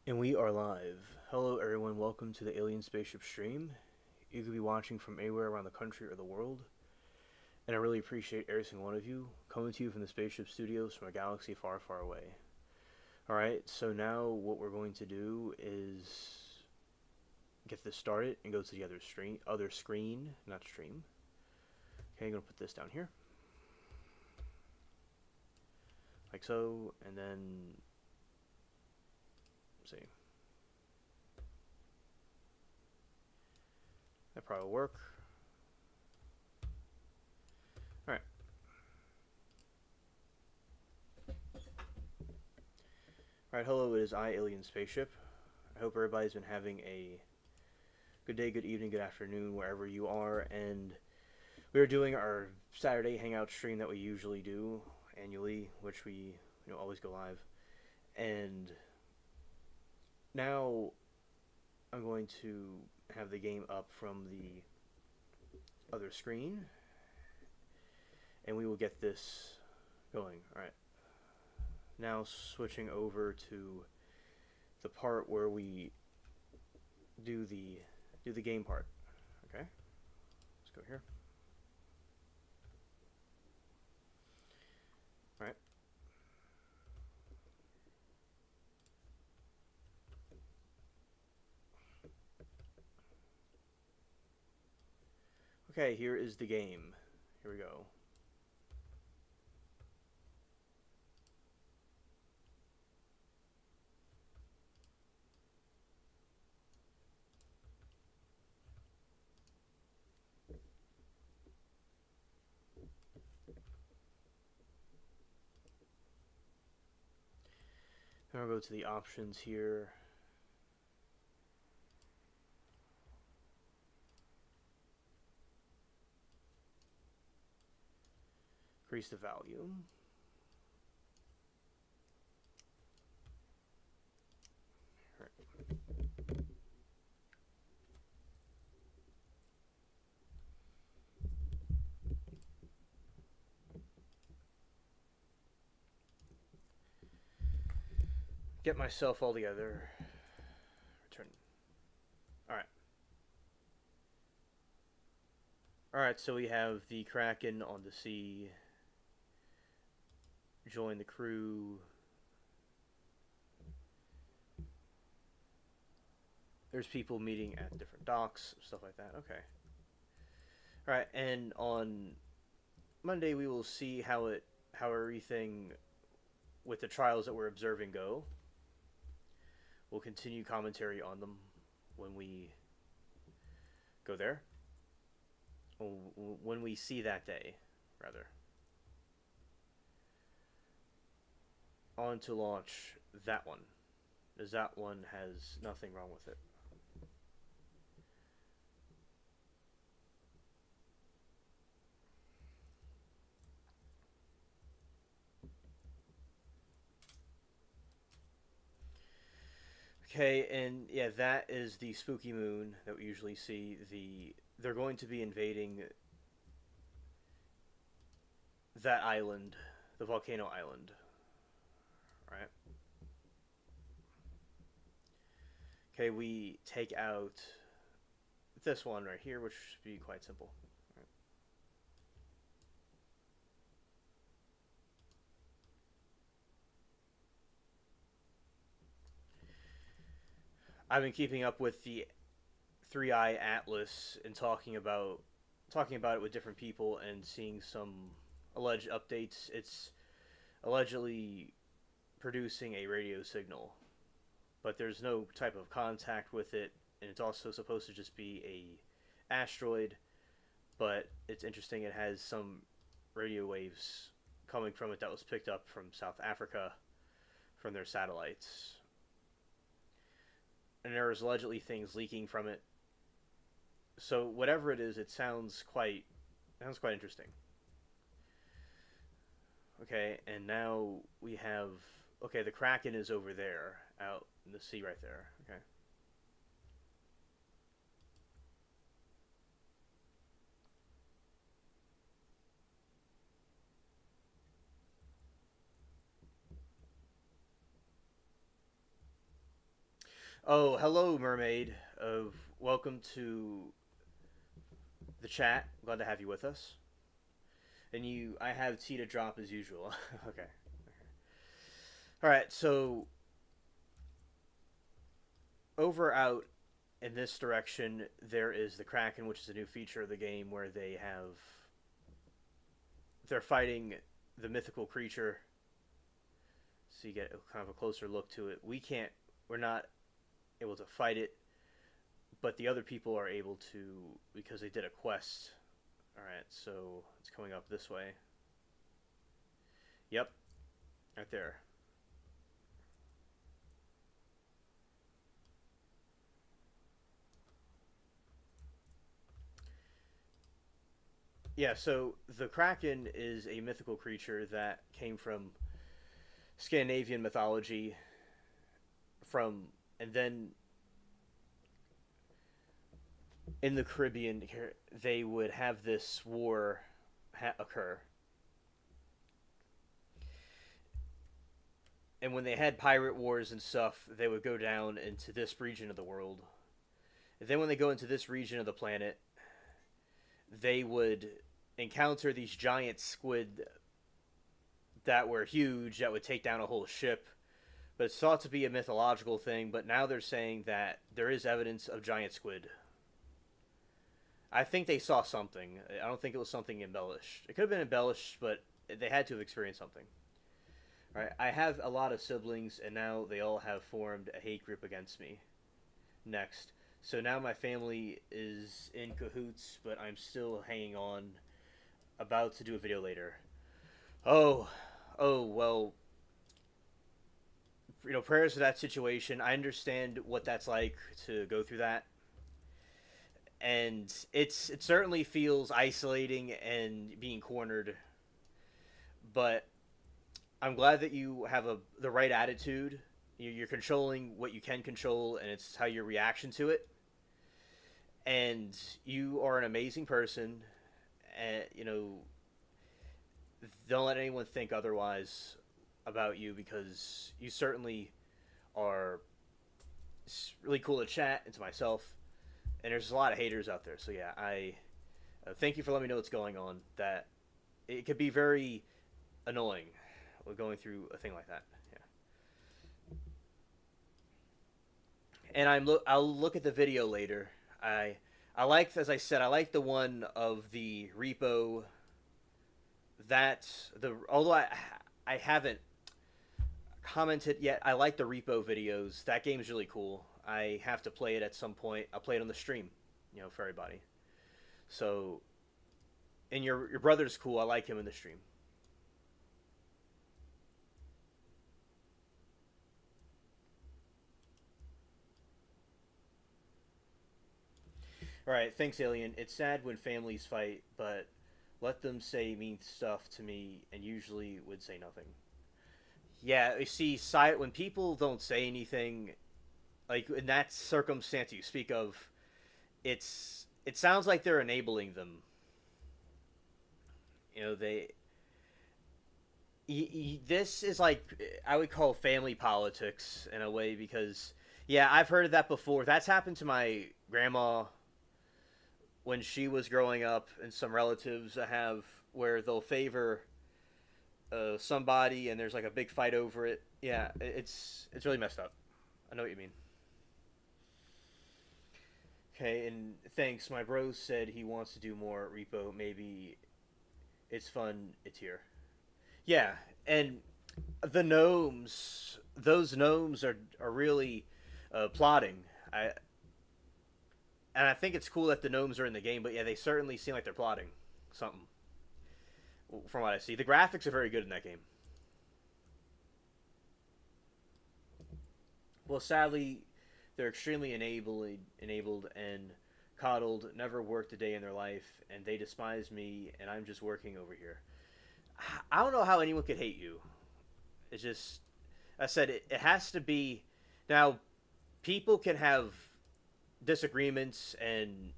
And we are live. Hello, everyone. Welcome to the Alien Spaceship stream. You could be watching from anywhere around the country or the world. And I really appreciate every single one of you coming to you from the Spaceship Studios from a galaxy far, far away. Alright, so now what we're going to do is get this started and go to the other screen, not stream. Okay, I'm going to put this down here. Like so, and then, let's see. That probably will work. Alright. Alright, hello, it is I, Alien Spaceship. I hope everybody's been having a good day, good evening, good afternoon, wherever you are, and we are doing our Saturday Hangout stream that we usually do annually, which we always go live. And now I'm going to have the game up from the other screen, and we will get this going. Alright. Now switching over to the part where we do the game part. Okay? Let's go here. Alright. Okay, here is the game. Here we go. Now I'll go to the options here. Increase the volume. Get myself all together. Return. Alright. Alright, so we have the Kraken on the sea. Join the crew. There's people meeting at different docks, stuff like that. Okay. Alright, and on Monday we will see how everything with the trials that we're observing go. We'll continue commentary on them when we go there. When we see that day, rather. On to launch that one, as that one has nothing wrong with it. Okay, and yeah, that is the spooky moon that we usually see. They're going to be invading that island, the volcano island. Right? Okay, we take out this one right here, which should be quite simple. Right. I've been keeping up with the 3i Atlas and talking about it with different people and seeing some alleged updates. It's allegedly producing a radio signal, but there's no type of contact with it, and it's also supposed to just be a asteroid. But it's interesting, it has some radio waves coming from it that was picked up from South Africa from their satellites, and there was allegedly things leaking from it. So whatever it is, it sounds quite interesting. Okay, and now we have, okay, the Kraken is over there, out in the sea right there. Okay. Oh, hello, mermaid. Welcome to the chat. Glad to have you with us. And I have tea to drop as usual. Okay. All right. So over out in this direction, there is the Kraken, which is a new feature of the game where they're fighting the mythical creature. So you get kind of a closer look to it. We're not able to fight it, but the other people are able to because they did a quest. All right, so it's coming up this way. Yep, right there. Yeah, so the Kraken is a mythical creature that came from Scandinavian mythology from and then in the Caribbean they would have this war occur. And when they had pirate wars and stuff, they would go down into this region of the world. And then when they go into this region of the planet, they would encounter these giant squid that were huge that would take down a whole ship. But it's thought to be a mythological thing, but now they're saying that there is evidence of giant squid. I think they saw something. I don't think it was something embellished. It could have been embellished, but they had to have experienced something. All right, I have a lot of siblings, and now they all have formed a hate group against me. Next. So now my family is in cahoots, but I'm still hanging on. About to do a video later. Oh, well, prayers for that situation. I understand what that's like to go through that. And it certainly feels isolating and being cornered, but I'm glad that you have the right attitude. You're controlling what you can control, and it's how your reaction to it. And you are an amazing person, and don't let anyone think otherwise about you because you certainly are really cool to chat and to myself. And there's a lot of haters out there, so yeah, I thank you for letting me know what's going on. That it could be very annoying going through a thing like that. Yeah. And I'll look at the video later. I liked, as I said, I like the one of the repo. Although I haven't commented yet. I like the repo videos. That game's really cool. I have to play it at some point. I'll play it on the stream, for everybody. So, and your brother's cool. I like him in the stream. All right, thanks, Alien. It's sad when families fight, but let them say mean stuff to me, and usually would say nothing. Yeah, you see, when people don't say anything, like in that circumstance you speak of, it sounds like they're enabling them. They. This is like I would call family politics in a way because yeah, I've heard of that before. That's happened to my grandma when she was growing up, and some relatives I have where they'll favor somebody and there's like a big fight over it. Yeah, it's really messed up. I know what you mean. Okay, and thanks. My bro said he wants to do more repo. Maybe it's fun. It's here. Yeah, and the gnomes. Those gnomes are really plotting. I think it's cool that the gnomes are in the game, but yeah, they certainly seem like they're plotting something. From what I see, the graphics are very good in that game. Well, sadly, they're extremely enabled and coddled, never worked a day in their life, and they despise me, and I'm just working over here. I don't know how anyone could hate you. It's just, I said, it has to be. Now, people can have disagreements and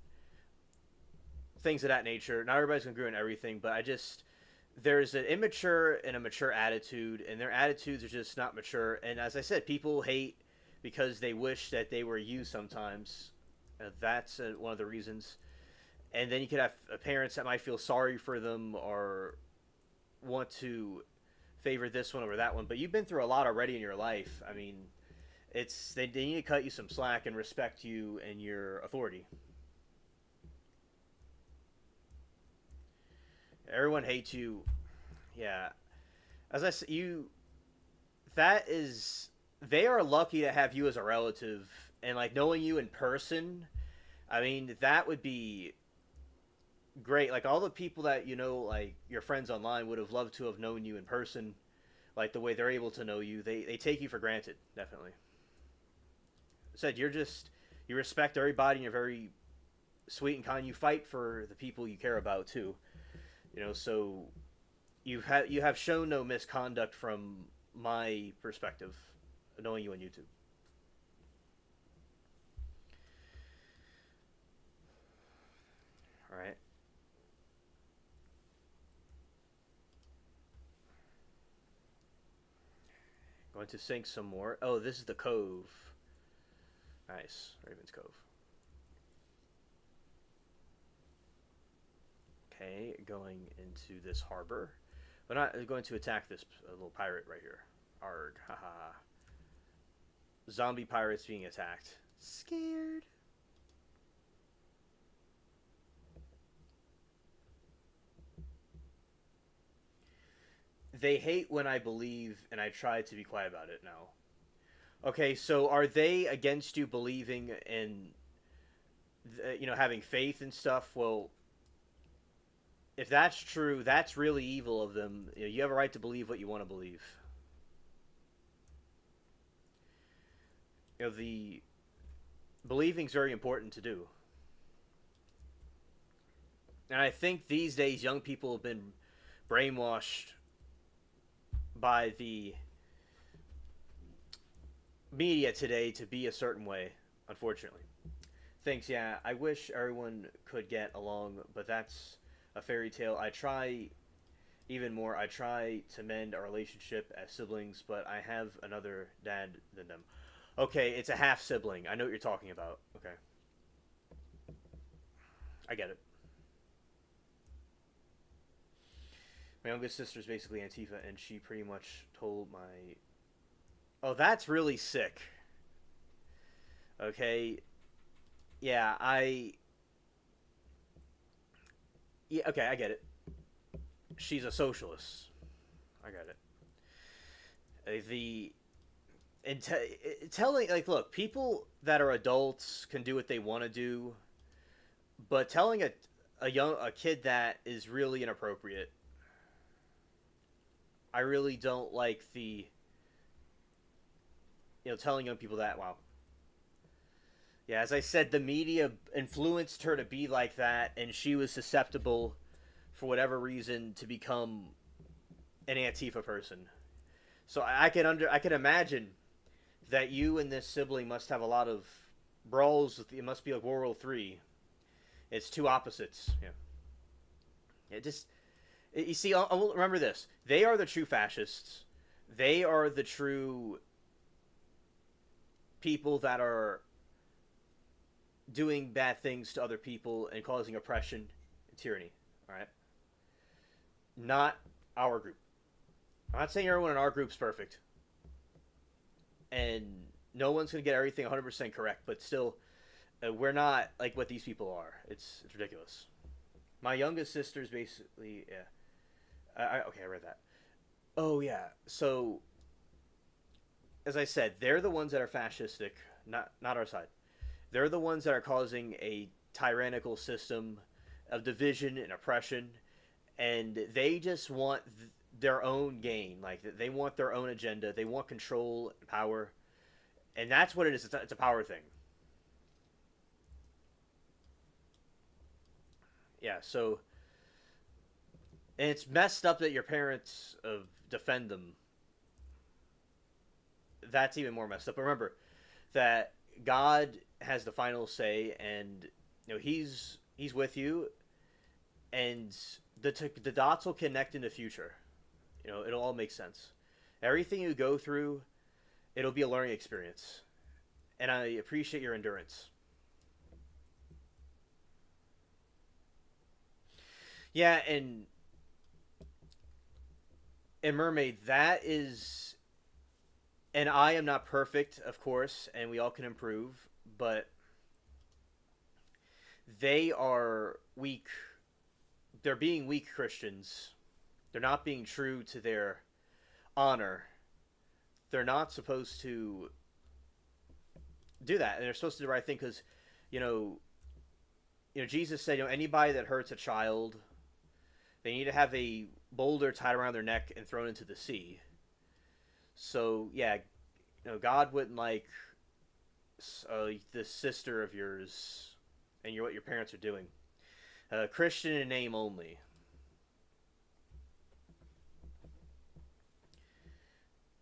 things of that nature. Not everybody's going to agree on everything, but there's an immature and a mature attitude, and their attitudes are just not mature. And as I said, people hate because they wish that they were you sometimes. That's one of the reasons. And then you could have parents that might feel sorry for them or want to favor this one over that one. But you've been through a lot already in your life. I mean, they need to cut you some slack and respect you and your authority. Everyone hates you. Yeah, as I said, you that is they are lucky to have you as a relative and like knowing you in person. I mean, that would be great. Like all the people that you know, like your friends online, would have loved to have known you in person. Like the way they're able to know you, they take you for granted. Definitely. Said you respect everybody and you're very sweet and kind. You fight for the people you care about too. So you have shown no misconduct from my perspective, knowing you on YouTube. All right. Going to sink some more. Oh, this is the cove. Nice, Raven's Cove. Okay, going into this harbor. We're not going to attack this little pirate right here. Arg, haha. Zombie pirates being attacked. Scared. They hate when I believe, and I try to be quiet about it now. Okay, so are they against you believing in, having faith and stuff? Well, if that's true, that's really evil of them. You have a right to believe what you want to believe. The believing's very important to do. And I think these days young people have been brainwashed by the media today to be a certain way, unfortunately. Thanks, yeah. I wish everyone could get along, but that's a fairy tale. I try even more. I try to mend our relationship as siblings, but I have another dad than them. Okay, it's a half sibling. I know what you're talking about. Okay. I get it. My youngest sister's basically Antifa, and she pretty much told my... Oh, that's really sick. Okay. Yeah, Yeah, okay, I get it. She's a socialist. I got it. The... And telling... Like, look, people that are adults can do what they want to do, but telling a kid that is really inappropriate. I really don't like the... telling young people that. Wow. Yeah, as I said, the media influenced her to be like that, and she was susceptible, for whatever reason, to become an Antifa person. So I can imagine that you and this sibling must have a lot of brawls. It must be like World War III. It's two opposites. Yeah. You see, I'll remember this. They are the true fascists. They are the true people that are doing bad things to other people and causing oppression and tyranny. All right? Not our group. I'm not saying everyone in our group's perfect. And no one's going to get everything 100% correct, but still, we're not like what these people are. It's ridiculous. My youngest sister's basically, yeah. Okay, I read that. Oh, yeah. So, as I said, they're the ones that are fascistic, not our side. They're the ones that are causing a tyrannical system of division and oppression, and they just want their own gain. Like, they want their own agenda. They want control and power, and that's what it is. It's a power thing. Yeah, so... And it's messed up that your parents defend them. That's even more messed up. But remember that God has the final say, and He's with you, and the dots will connect in the future. It'll all make sense. Everything you go through, it'll be a learning experience, and I appreciate your endurance. Yeah, and Mermaid, that is, and I am not perfect, of course, and we all can improve, but they are weak. They're being weak Christians. They're not being true to their honor. They're not supposed to do that, and they're supposed to do the right thing because, you know, Jesus said, anybody that hurts a child, they need to have a boulder tied around their neck and thrown into the sea. So yeah, God wouldn't like this sister of yours, and what your parents are doing. Christian in name only.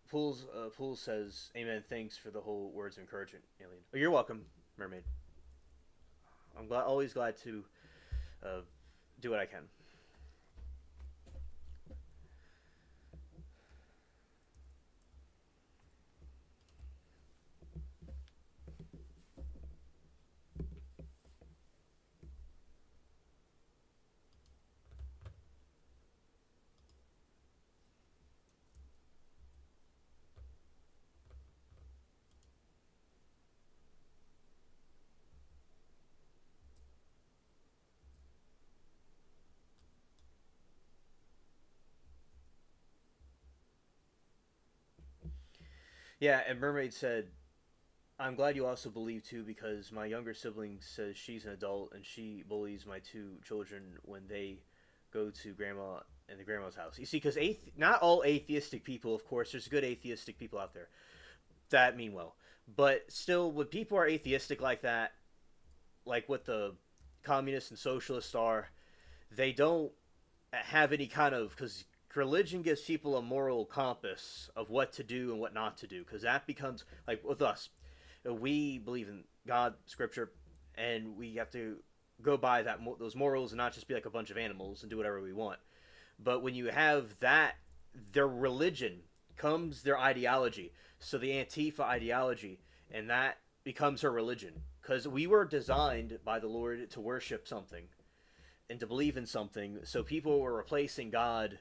Pool says, "Amen. Thanks for the whole words of encouragement, alien." Oh, you're welcome, Mermaid. I'm always glad to uh, do what I can. Yeah, and Mermaid said, "I'm glad you also believe too, because my younger sibling says she's an adult and she bullies my two children when they go to grandma and the grandma's house." You see, because not all atheistic people, of course, there's good atheistic people out there that mean well, but still, when people are atheistic like that, like what the communists and socialists are, they don't have any kind of, because religion gives people a moral compass of what to do and what not to do, because that becomes like with us, we believe in God, Scripture, and we have to go by those morals and not just be like a bunch of animals and do whatever we want. But when you have that, their religion comes their ideology. So the Antifa ideology, and that becomes her religion. Because we were designed by the Lord to worship something and to believe in something. So people were replacing God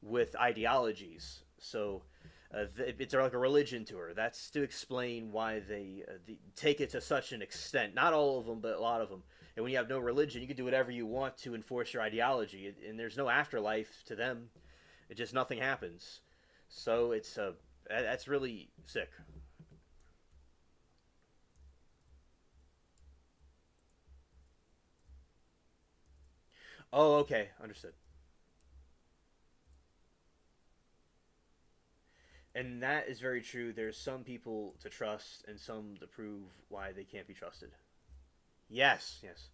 with ideologies. So it's like a religion to her. That's to explain why they take it to such an extent. Not all of them, but a lot of them. And when you have no religion, you can do whatever you want to enforce your ideology, and there's no afterlife to them. It just nothing happens. So it's that's really sick. Oh, okay, understood. And that is very true. There's some people to trust and some to prove why they can't be trusted. Yes, yes.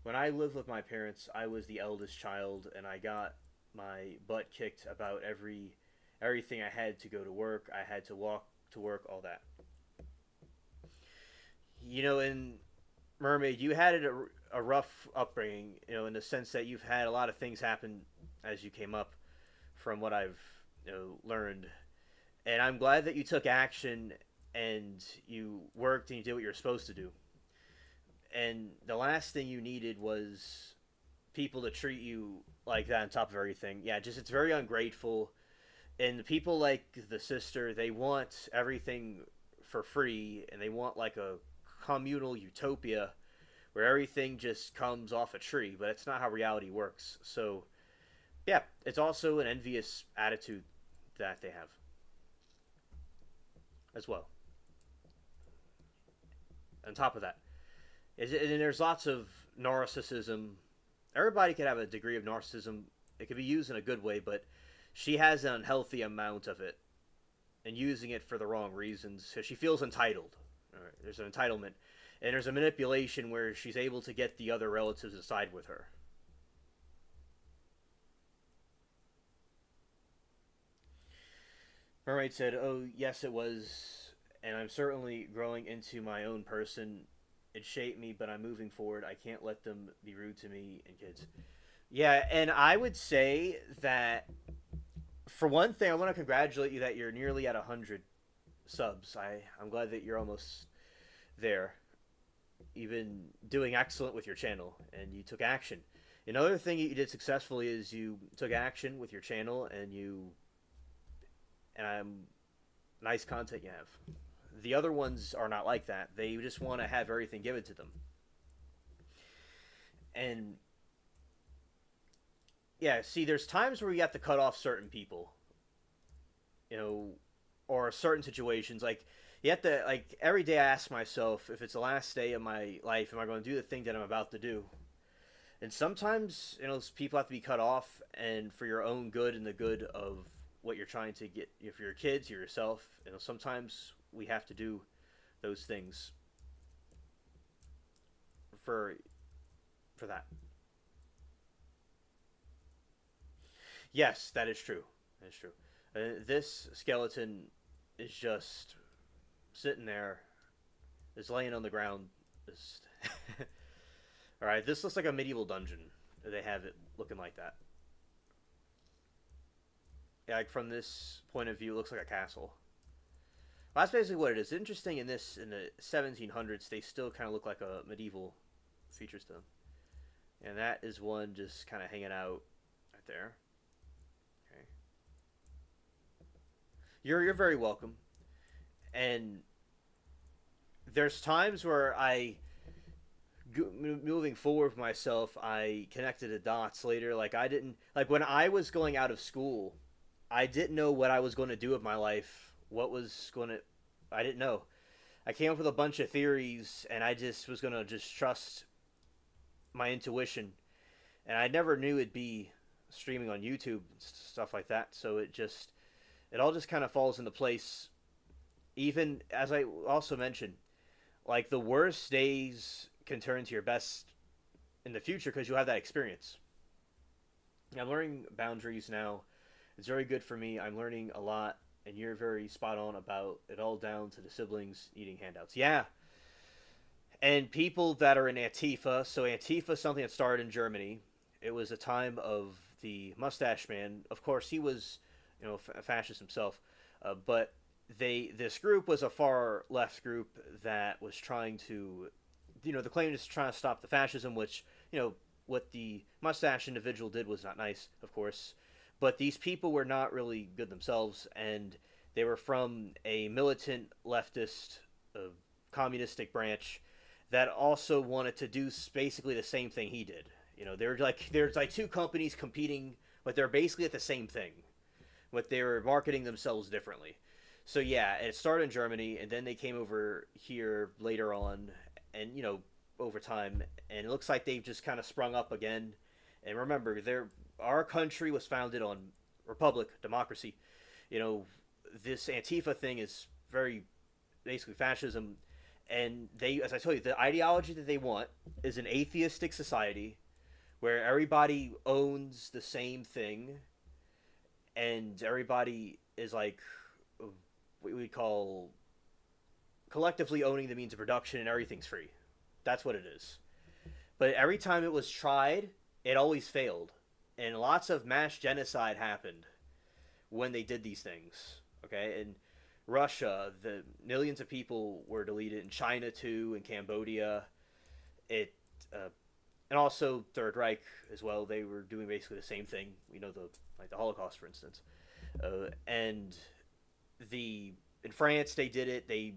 When I lived with my parents, I was the eldest child, and I got my butt kicked about everything. I had to go to work. I had to walk to work. All that. In Mermaid, you had a rough upbringing. In the sense that you've had a lot of things happen as you came up, from what I've learned. And I'm glad that you took action and you worked and you did what you're supposed to do. And the last thing you needed was people to treat you like that on top of everything. Yeah, just it's very ungrateful. And the people like the sister, they want everything for free, and they want like a communal utopia where everything just comes off a tree, but it's not how reality works. So, yeah, it's also an envious attitude that they have as well. On top of that, and there's lots of narcissism. Everybody could have a degree of narcissism. It could be used in a good way, but she has an unhealthy amount of it and using it for the wrong reasons. So she feels entitled. Right, there's an entitlement. And there's a manipulation where she's able to get the other relatives to side with her. Mermaid said, "Oh, yes, it was. And I'm certainly growing into my own person. It shaped me, but I'm moving forward. I can't let them be rude to me and kids." Yeah, and I would say that, for one thing, I want to congratulate you that you're nearly at 100 subs. I'm glad that you're almost there, even doing excellent with your channel, and you took action. Another thing you did successfully is you took action with your channel, and nice content you have. The other ones are not like that. They just want to have everything given to them. And yeah, see, there's times where you have to cut off certain people, you know, or certain situations. Like, you have to, like, every day I ask myself, if it's the last day of my life, am I going to do the thing that I'm about to do? And sometimes, people have to be cut off, and for your own good and the good of what you're trying to get, for your kids, yourself, sometimes we have to do those things for that. Yes, that is true. That is true. This skeleton is just sitting there, is laying on the ground. Just all right, this looks like a medieval dungeon. They have it looking like that. Yeah, like from this point of view, it looks like a castle. Well, that's basically what it is. Interesting in the 1700s, they still kind of look like a medieval features to them. And that is one just kind of hanging out right there. Okay. You're very welcome. And there's times where moving forward with myself, I connected the dots later. Like, I didn't, like, when I was going out of school, I didn't know what I was going to do with my life. I didn't know. I came up with a bunch of theories, and I just was going to just trust my intuition. And I never knew it'd be streaming on YouTube and stuff like that. So it all just kind of falls into place. Even, as I also mentioned, like, the worst days can turn to your best in the future because you'll have that experience. I'm learning boundaries now. It's very good for me. I'm learning a lot, and you're very spot on about it, all down to the siblings eating handouts. Yeah. And people that are in Antifa. So Antifa is something that started in Germany. It was a time of the Mustache Man. Of course, he was, a fascist himself. But this group was a far left group that was trying to, the claim is trying to stop the fascism, which, what the mustache individual did was not nice, of course. But these people were not really good themselves, and they were from a militant leftist communistic branch that also wanted to do basically the same thing he did. There's like two companies competing, but they're basically at the same thing, but they were marketing themselves differently. So yeah, it started in Germany, and then they came over here later on, and over time, and it looks like they've just kind of sprung up again. And remember, our country was founded on republic, democracy. This Antifa thing is very basically fascism, and as I told you, the ideology that they want is an atheistic society where everybody owns the same thing, and everybody is like what we call collectively owning the means of production, and everything's free. That's what it is. But every time it was tried, it always failed. And lots of mass genocide happened when they did these things. Okay? In Russia, the millions of people were deleted. In China, too. In Cambodia. And also Third Reich as well. They were doing basically the same thing. The Holocaust, for instance. And in France, they did it.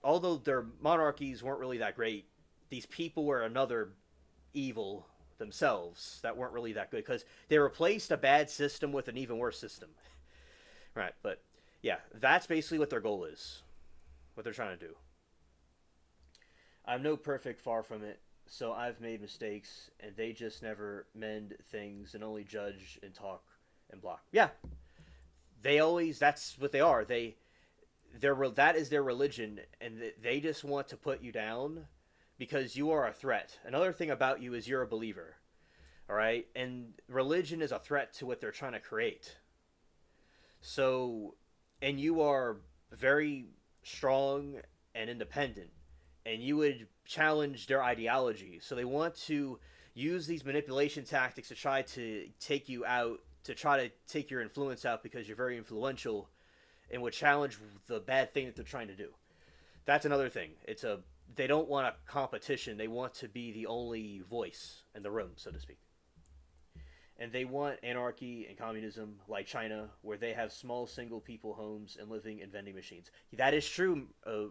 Although their monarchies weren't really that great, these people were another evil themselves that weren't really that good because they replaced a bad system with an even worse system. Right, but yeah, that's basically what their goal is, what they're trying to do. I'm no perfect, far from it, so I've made mistakes, and they just never mend things and only judge and talk and block. Yeah, that's what they are. That is their religion, and they just want to put you down because you are a threat. Another thing about you is you're a believer, all right? And religion is a threat to what they're trying to create. So, and you are very strong and independent, and you would challenge their ideology. So they want to use these manipulation tactics to try to take you out, to try to take your influence out because you're very influential, and would challenge the bad thing that they're trying to do. That's another thing. They don't want a competition. They want to be the only voice in the room, so to speak. And they want anarchy and communism like China, where they have small single people homes and living in vending machines. That is true,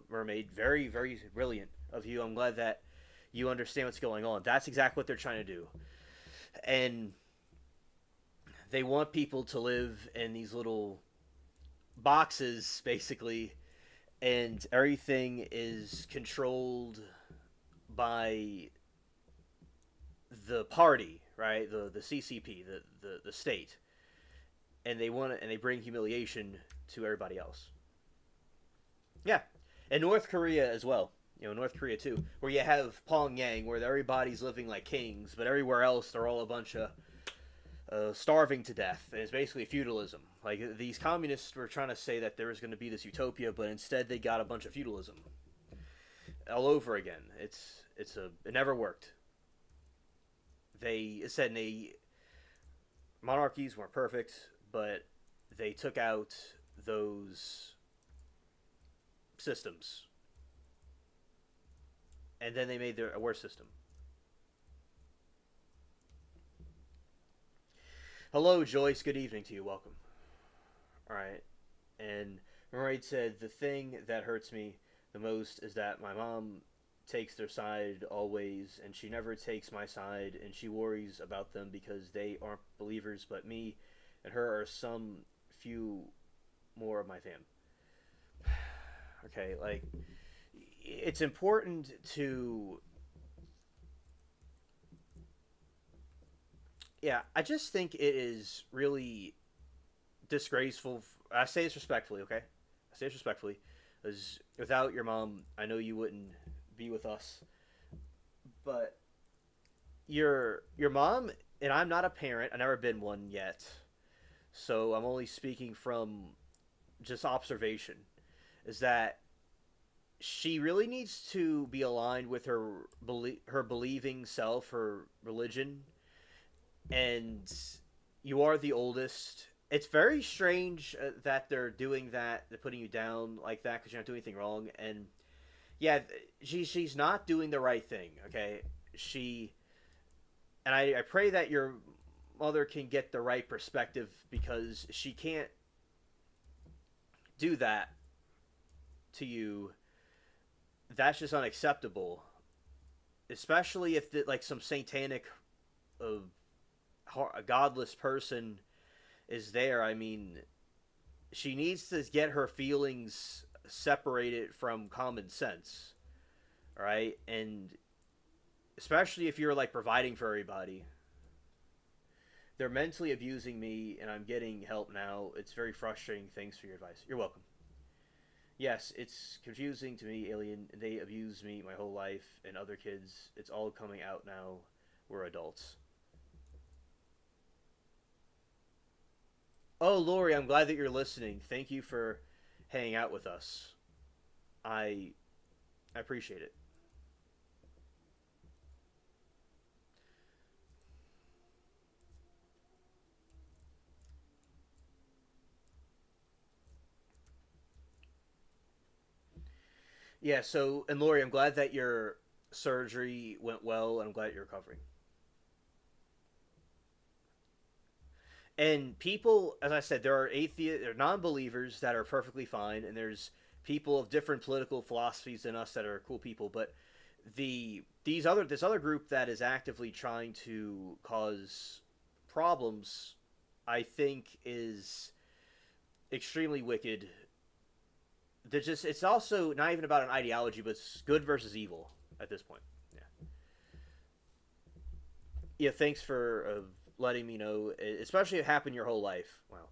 Mermaid. Very, very brilliant of you. I'm glad that you understand what's going on. That's exactly what they're trying to do. And they want people to live in these little boxes, basically, and everything is controlled by the party, right? The CCP, the state, and they want it, and they bring humiliation to everybody else. Yeah, and North Korea as well. North Korea too, where you have Pyongyang, where everybody's living like kings, but everywhere else they're all a bunch of starving to death. And it's basically feudalism. Like these communists were trying to say that there was going to be this utopia, but instead they got a bunch of feudalism all over again. It never worked. They said monarchies weren't perfect, but they took out those systems, and then they made a worse system. Hello, Joyce. Good evening to you. Welcome. All right. And Murray said, the thing that hurts me the most is that my mom takes their side always, and she never takes my side, and she worries about them because they aren't believers, but me and her are some few more of my fam. Okay, like, it's important to... Yeah, I just think it is really disgraceful. I say this respectfully, okay? I say this respectfully. Because without your mom, I know you wouldn't be with us. But your mom, and I'm not a parent. I've never been one yet. So I'm only speaking from just observation. Is that she really needs to be aligned with her believing self, her religion, and you are the oldest. It's very strange that they're doing that. They're putting you down like that because you're not doing anything wrong. And yeah, she's not doing the right thing. Okay, I pray that your mother can get the right perspective because she can't do that to you. That's just unacceptable, especially if like some satanic, a godless person is there. I mean, she needs to get her feelings separated from common sense, right? And especially if you're like providing for everybody. They're mentally abusing me, and I'm getting help now. It's very frustrating. Thanks for your advice. You're welcome. Yes, it's confusing to me, Alien. They abused me my whole life, and other kids. It's all coming out now. We're adults. Oh, Lori, I'm glad that you're listening. Thank you for hanging out with us. I I appreciate it. Yeah, so, and Lori, I'm glad that your surgery went well, and I'm glad you're recovering. And people, as I said, there are there are non-believers that are perfectly fine, and there's people of different political philosophies than us that are cool people. But this other group that is actively trying to cause problems, I think, is extremely wicked. There's just it's also not even about an ideology, but it's good versus evil at this point. Yeah. Yeah. Thanks for letting me know, especially if it happened your whole life. Wow.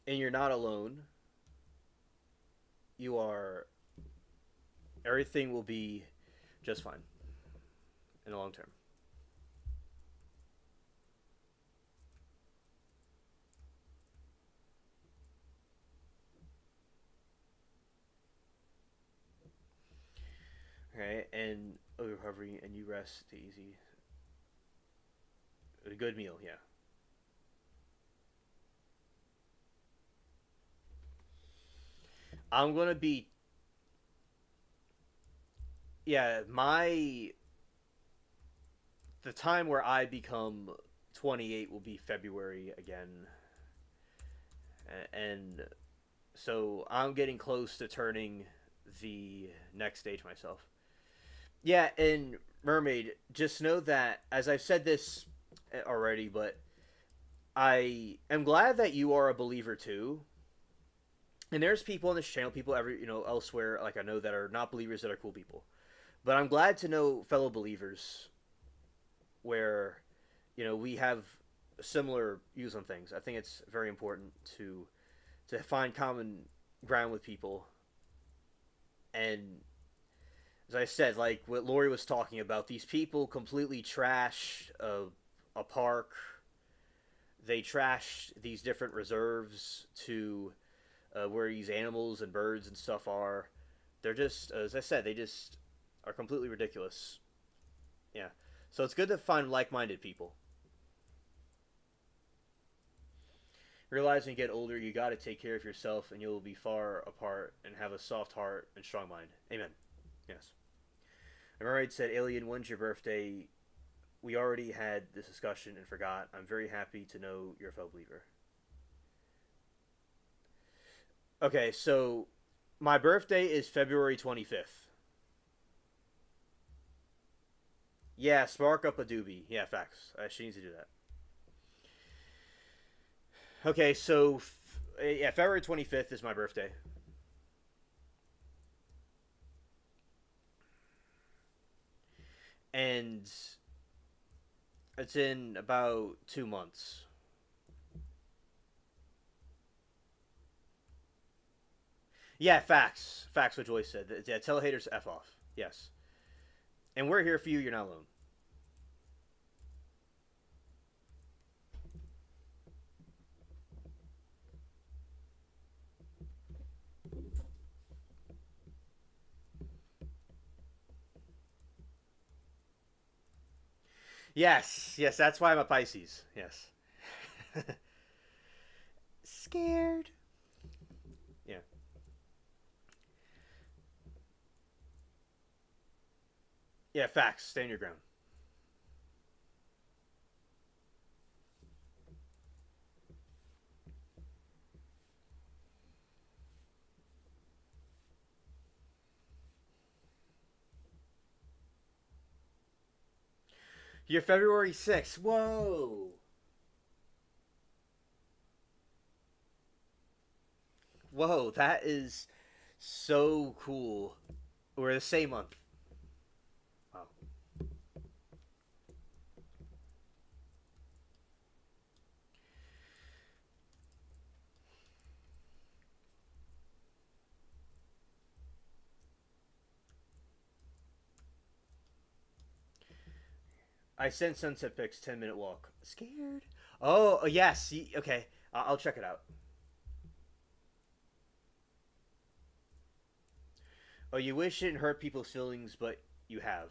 And you're not alone. You are. Everything will be just fine in the long term. Okay, and recovery, and you rest easy. A good meal, yeah. I'm gonna be yeah, my the time where I become 28 will be February again. And so I'm getting close to turning the next stage myself. Yeah, and Mermaid, just know that as I've said this already, but I am glad that you are a believer too. And there's people on this channel, people elsewhere, like I know that are not believers that are cool people. But I'm glad to know fellow believers where we have similar views on things. I think it's very important to find common ground with people. And as I said, like what Lori was talking about, these people completely trash a park. They trash these different reserves to where these animals and birds and stuff are. They're just, as I said, they just are completely ridiculous. Yeah. So it's good to find like-minded people. Realize when you get older, you got to take care of yourself, and you'll be far apart and have a soft heart and strong mind. Amen. Yes. And Mermaid said, "Alien, when's your birthday?" We already had this discussion and forgot. I'm very happy to know you're a fellow believer. Okay, so my birthday is February 25th. Yeah, spark up a doobie. Yeah, facts. She needs to do that. Okay, so yeah, February 25th is my birthday. And it's in about 2 months. Yeah, facts. Facts what Joyce said. Yeah, tell haters F off. Yes. And we're here for you. You're not alone. Yes. Yes, that's why I'm a Pisces. Yes. Scared. Yeah. Yeah, facts. Stand your ground. You're February 6th. Whoa. Whoa, that is so cool. We're the same month. Wow. I sent sunset pics. 10-minute walk. Scared. Oh yes. Okay. I'll check it out. Oh, you wish it didn't hurt people's feelings, but you have.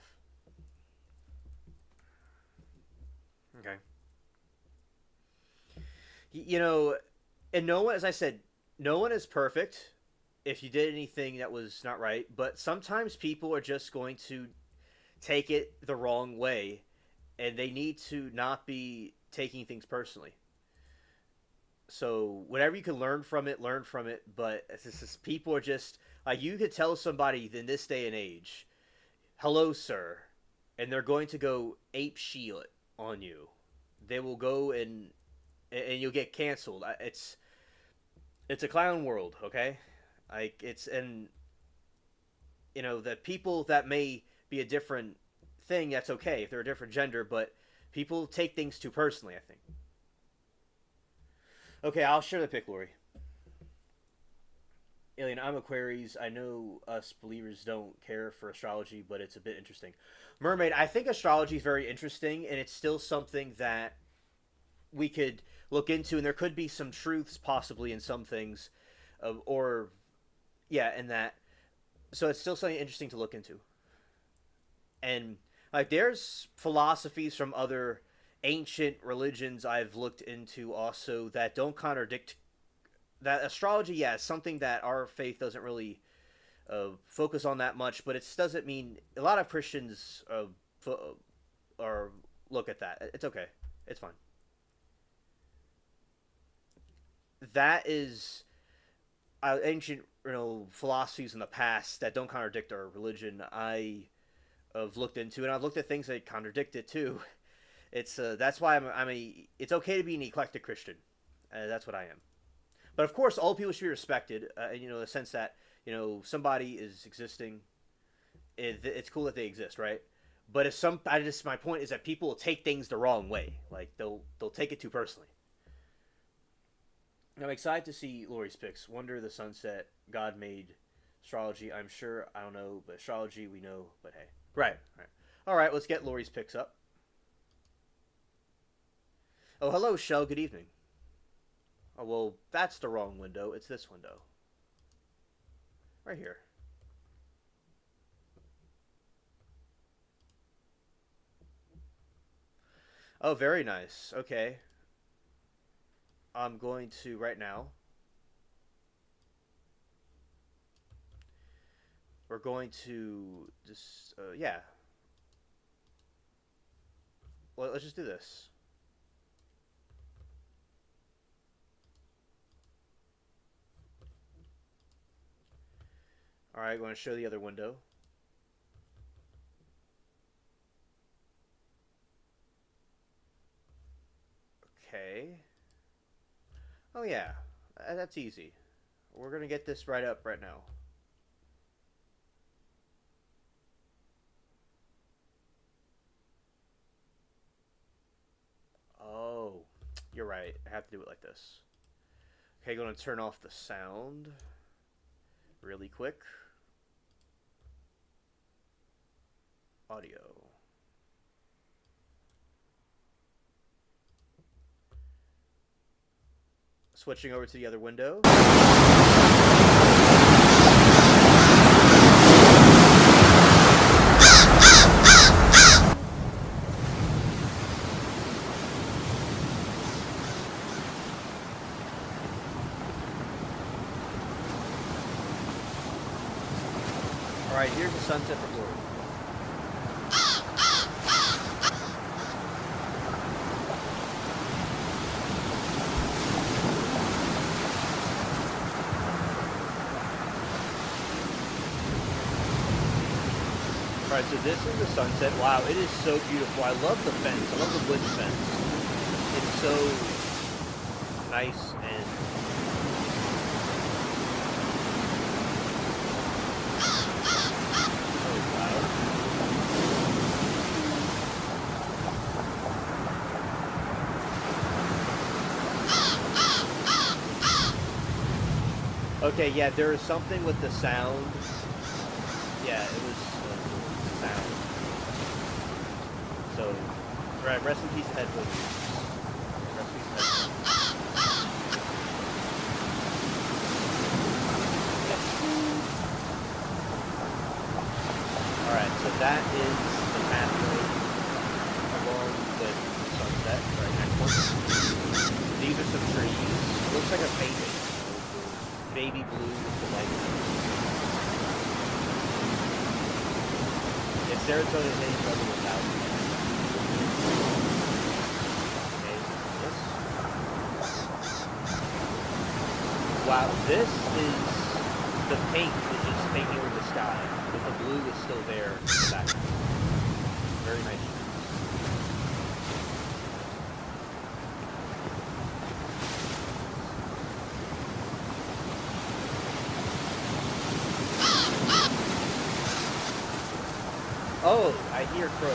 Okay. You know, and no one, as I said, no one is perfect. If you did anything that was not right, but sometimes people are just going to take it the wrong way, and they need to not be taking things personally. So whatever you can learn from it, learn from it. But it's just, people are just like, you could tell somebody in this day and age, "Hello, sir," and they're going to go ape shit on you. They will go and you'll get canceled. It's a clown world, okay? Like it's and the people that may be a different thing, that's okay if they're a different gender, but people take things too personally, I think. Okay, I'll share the pic, Lori. Alien, I'm Aquaries. I know us believers don't care for astrology, but it's a bit interesting. Mermaid, I think astrology is very interesting, and it's still something that we could look into, and there could be some truths possibly in some things, or yeah, in that. So it's still something interesting to look into. And like, there's philosophies from other ancient religions I've looked into also that don't contradict that astrology, yeah, is something that our faith doesn't really focus on that much, but it doesn't mean a lot of Christians or look at that. It's okay. It's fine. That is ancient, philosophies in the past that don't contradict our religion. I have looked into, and I've looked at things that contradict it too. It's that's why It's okay to be an eclectic Christian. That's what I am. But of course, all people should be respected. In the sense that somebody is existing. It's cool that they exist, right? But if my point is that people will take things the wrong way. Like they'll take it too personally. I'm excited to see Lori's picks. Wonder the Sunset. God made astrology. I'm sure. I don't know, but astrology we know. But hey, right. All right. Let's get Lori's picks up. Oh, hello, Shell. Good evening. Oh, well, that's the wrong window. It's this window. Right here. Oh, very nice. Okay. I'm going to, right now, we're going to just, yeah. Well, let's just do this. Alright, I'm going to show the other window. Okay. Oh yeah, that's easy. We're gonna get this right up right now. Oh, you're right. I have to do it like this. Okay, gonna turn off the sound really quick. Audio. Switching over to the other window. Alright, here's the sunset from Lord. Alright, so this is the sunset. Wow, it is so beautiful. I love the fence. I love the wood fence. It's so nice and... Okay, yeah, there is something with the sound. Yeah, it was sound. So, right, rest in peace, headphones. Rest in peace, headphones. Alright, so that is the pathway along with the sunset, right next one. These are some trees. It looks like a painting. Baby blue with the light. It's Saratoga Bay Trouble without. Okay, this. Wow, this is the paint is just painting over the sky, but the blue is still there in the background. Very nice. Oh, I hear crows.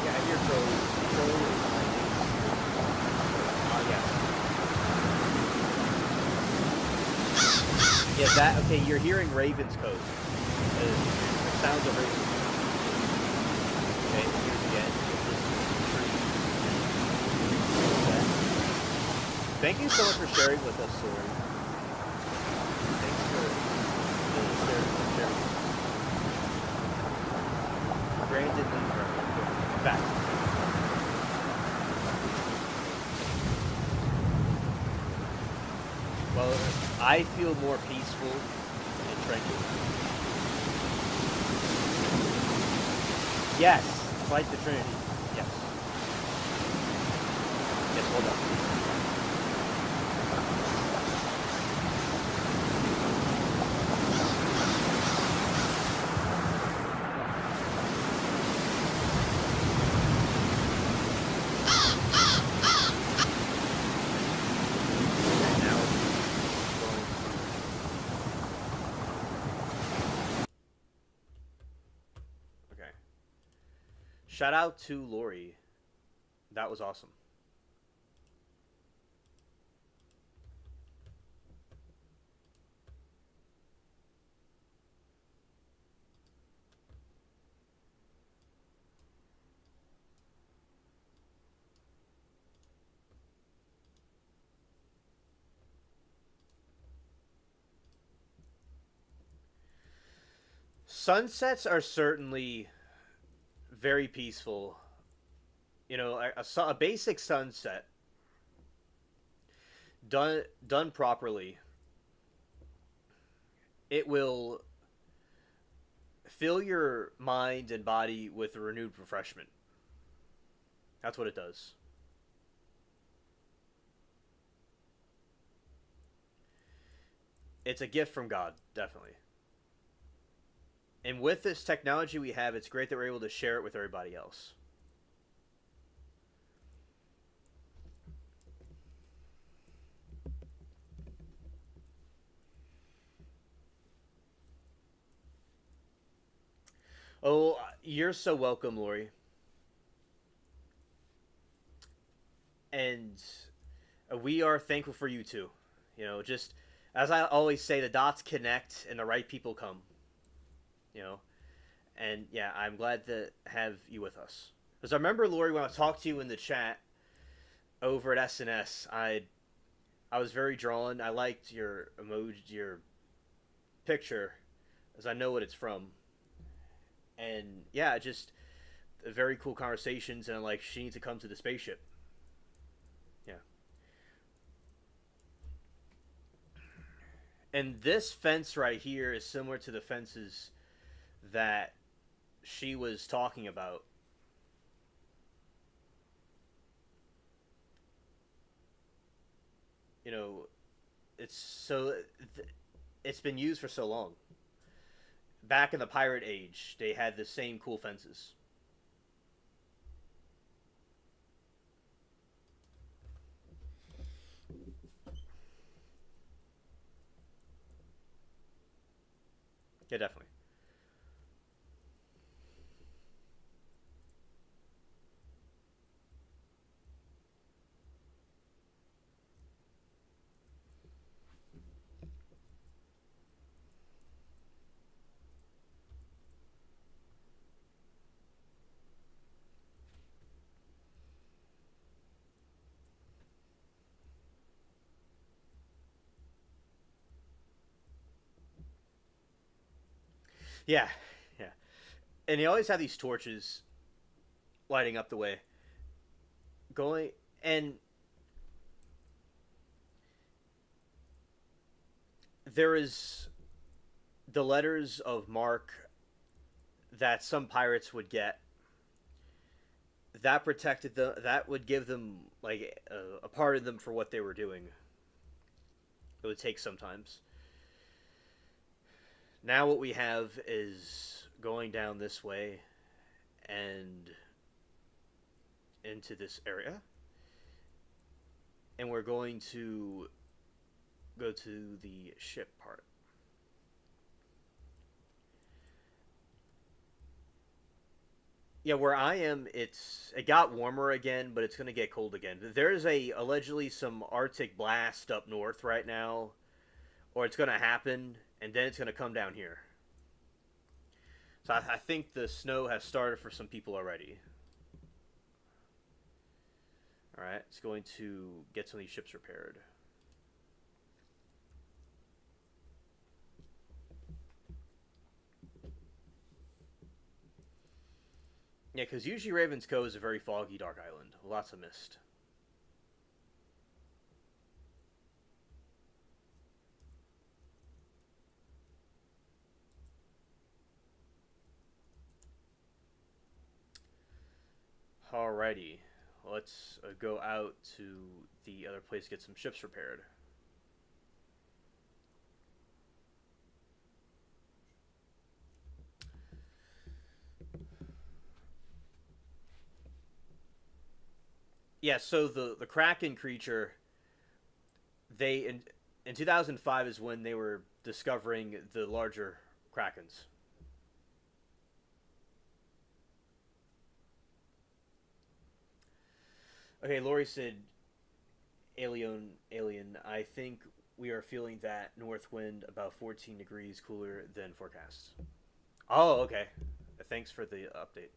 Yeah, I hear crows. Crows. Oh, yeah. Yeah, that, okay, you're hearing ravens code. The sounds of ravens. Okay, here's again. Okay. Thank you so much for sharing with us, Sorry. Thanks for sharing. Brandon Lee. Back. I feel more peaceful and tranquil. Yes, fight the Trinity. Yes. Yes, hold on. And now going to... Okay. Shout out to Lori. That was awesome. Sunsets are certainly very peaceful. You know, a basic sunset done properly, it will fill your mind and body with a renewed refreshment. That's what it does. It's a gift from God, definitely. And with this technology we have, it's great that we're able to share it with everybody else. Oh, you're so welcome, Lori. And we are thankful for you too. You know, just as I always say, the dots connect and the right people come. You know, and yeah, I'm glad to have you with us. Because I remember, Lori, when I talked to you in the chat over at SNS, I was very drawn. I liked your emoji, your picture, as I know what it's from. And yeah, just very cool conversations. And I'm like, she needs to come to the spaceship. Yeah. And this fence right here is similar to the fences that she was talking about. You know, it's so it's been used for so long. Back in the pirate age, they had the same cool fences. Yeah, definitely. Yeah, yeah. And they always have these torches lighting up the way. Going and there is the letters of mark that some pirates would get that protected the that would give them like a part of them for what they were doing. It would take sometimes. Now what we have is going down this way and into this area, and we're going to go to the ship part. Yeah, where I am, it got warmer again, but it's gonna get cold again. There's a allegedly some Arctic blast up north right now, or it's gonna happen, and then it's gonna come down here. So I think the snow has started for some people already. All right, it's going to get some of these ships repaired. Yeah, because usually Raven's Cove is a very foggy, dark island. Lots of mist. Alrighty, let's go out to the other place, get some ships repaired. Yeah, so the Kraken creature, they in 2005 is when they were discovering the larger Krakens. Okay, Lori said, alien. I think we are feeling that north wind about 14 degrees cooler than forecast. Oh, okay. Thanks for the update.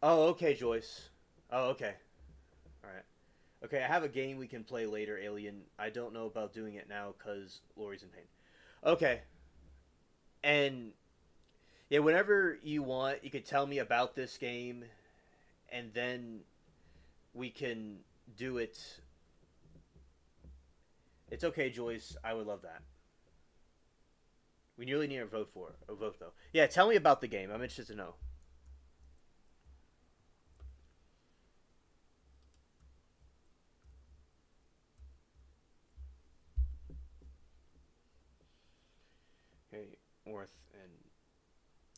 Oh, okay, Joyce. Oh, okay. All right. Okay, I have a game we can play later, Alien. I don't know about doing it now because Lori's in pain. Okay. And yeah, whenever you want, you could tell me about this game, and then we can do it. It's okay, Joyce. I would love that. We nearly need a vote though. Yeah, tell me about the game. I'm interested to know. Okay, North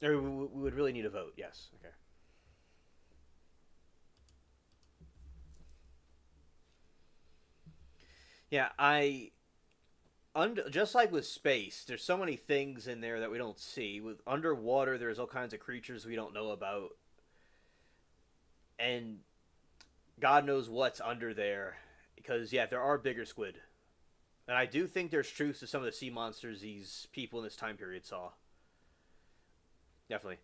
and we would really need a vote. Yes. Okay. Yeah, just like with space, there's so many things in there that we don't see. With underwater, there's all kinds of creatures we don't know about, and God knows what's under there. Because yeah, there are bigger squid, and I do think there's truth to some of the sea monsters these people in this time period saw. Definitely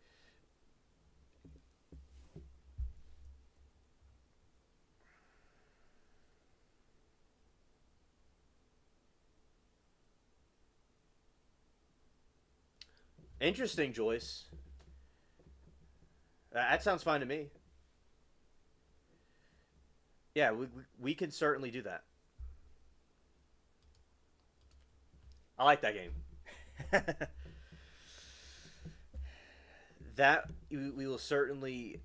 interesting, Joyce. That sounds fine to me. Yeah, we can certainly do that. I like that game. That we will certainly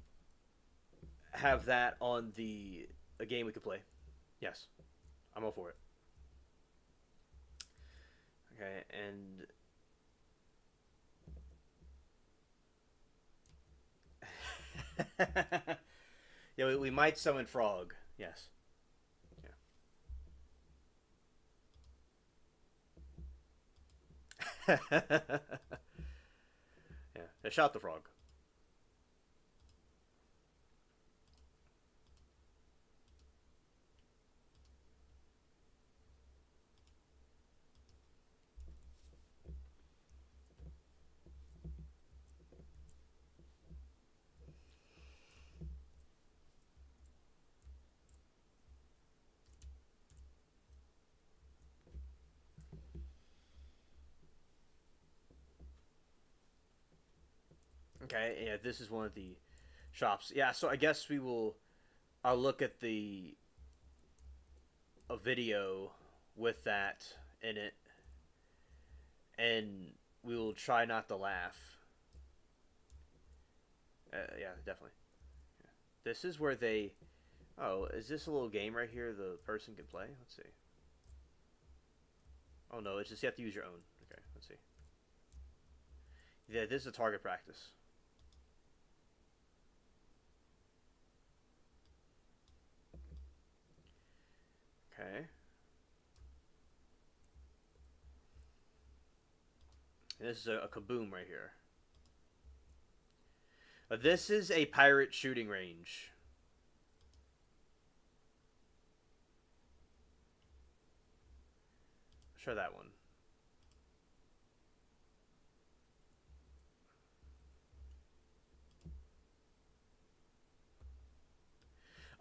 have that on the a game we could play. Yes, I'm all for it. Okay, and yeah, we might summon Frog. Yes. Yeah. Yeah. I shot the frog. Okay. Yeah. This is one of the shops. Yeah. So I guess we will. I'll look at the a video with that in it, and we will try not to laugh. Yeah, definitely. Yeah. This is where they. Oh, is this a little game right here the person can play? Let's see. Oh no, it's just you have to use your own. Okay, let's see. Yeah, this is a target practice. Okay. And this is a kaboom right here. This is a pirate shooting range. Show that one.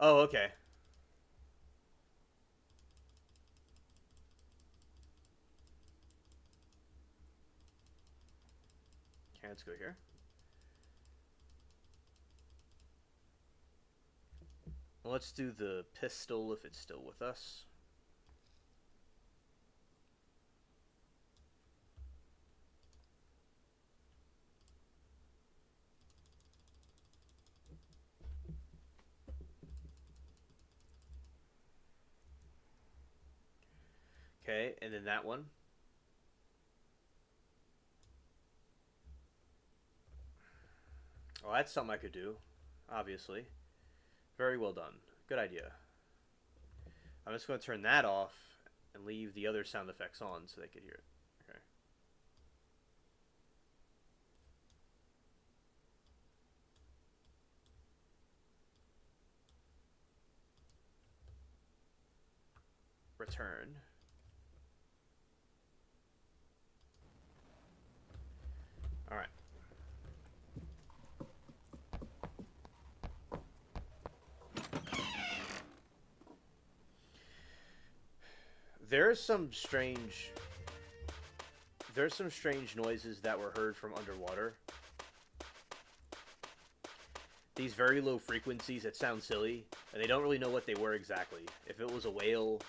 Oh, okay. Okay, let's go here. Let's do the pistol if it's still with us. Okay, and then that one. Well, that's something I could do, obviously. Very well done. Good idea. I'm just going to turn that off and leave the other sound effects on so they could hear it. Okay. Return. All right. There's some strange noises that were heard from underwater. These very low frequencies that sound silly, and they don't really know what they were exactly. If it was a whale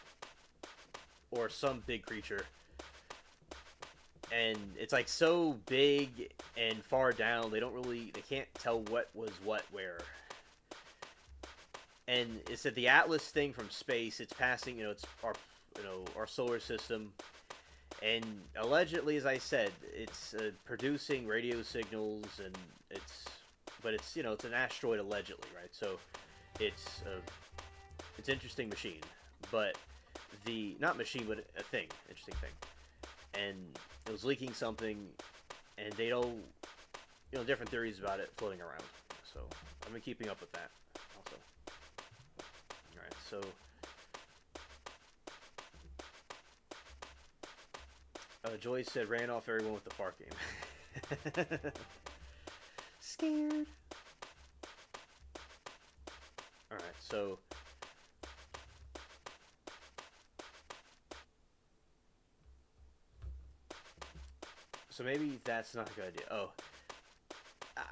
or some big creature. And it's like so big and far down, they can't tell what was what where. And it said the Atlas thing from space, it's passing, it's our solar system, and allegedly, as I said, it's producing radio signals, and it's an asteroid allegedly, right? So it's interesting machine, but not machine, but a thing, interesting thing, and it was leaking something, and they don't, different theories about it floating around. So I've been keeping up with that also. All right, so. Joyce said, ran off everyone with the fart game. Scared. Alright, so. So maybe that's not a good idea. Oh.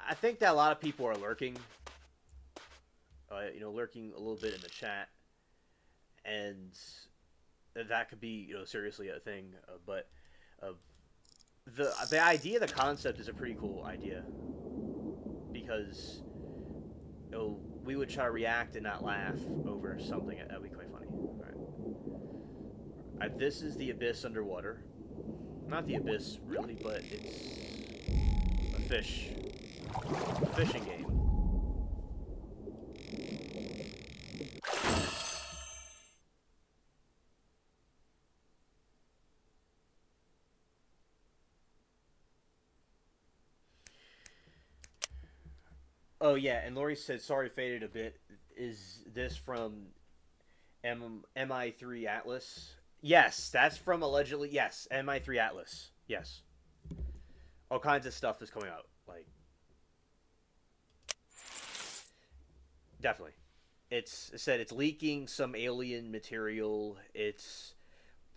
I think that a lot of people are lurking. Lurking a little bit in the chat. And that could be, seriously a thing. But. The idea, the concept is a pretty cool idea, because we would try to react and not laugh over something. That'd be quite funny. All right, this is the abyss underwater. Not the abyss really, but it's a fishing game. Oh yeah, and Lori said, sorry, faded a bit. Is this from MI3 Atlas? Yes, that's from allegedly. Yes, MI3 Atlas. Yes, all kinds of stuff is coming out. Like, definitely, it said it's leaking some alien material. It's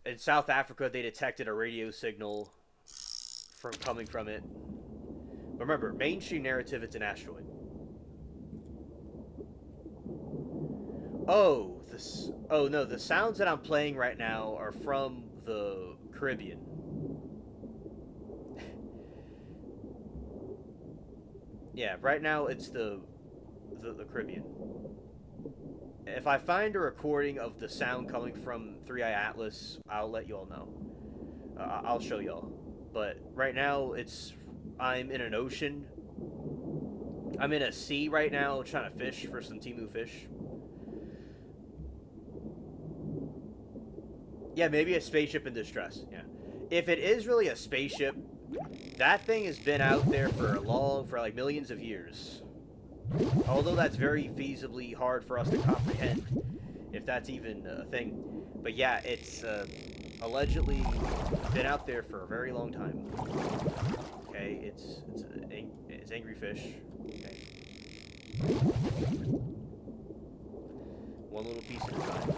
in South Africa. They detected a radio signal coming from it. But remember, mainstream narrative. It's an asteroid. Oh no, the sounds that I'm playing right now are from the Caribbean. Yeah, right now it's the Caribbean. If I find a recording of the sound coming from 3i Atlas, I'll let you all know. I'll show y'all. But right now I'm in an ocean. I'm in a sea right now trying to fish for some Timu fish. Yeah, maybe a spaceship in distress. Yeah, if it is really a spaceship, that thing has been out there for like millions of years. Although that's very feasibly hard for us to comprehend, if that's even a thing. But yeah, it's allegedly been out there for a very long time. Okay, it's angry fish. Okay. One little piece at a time.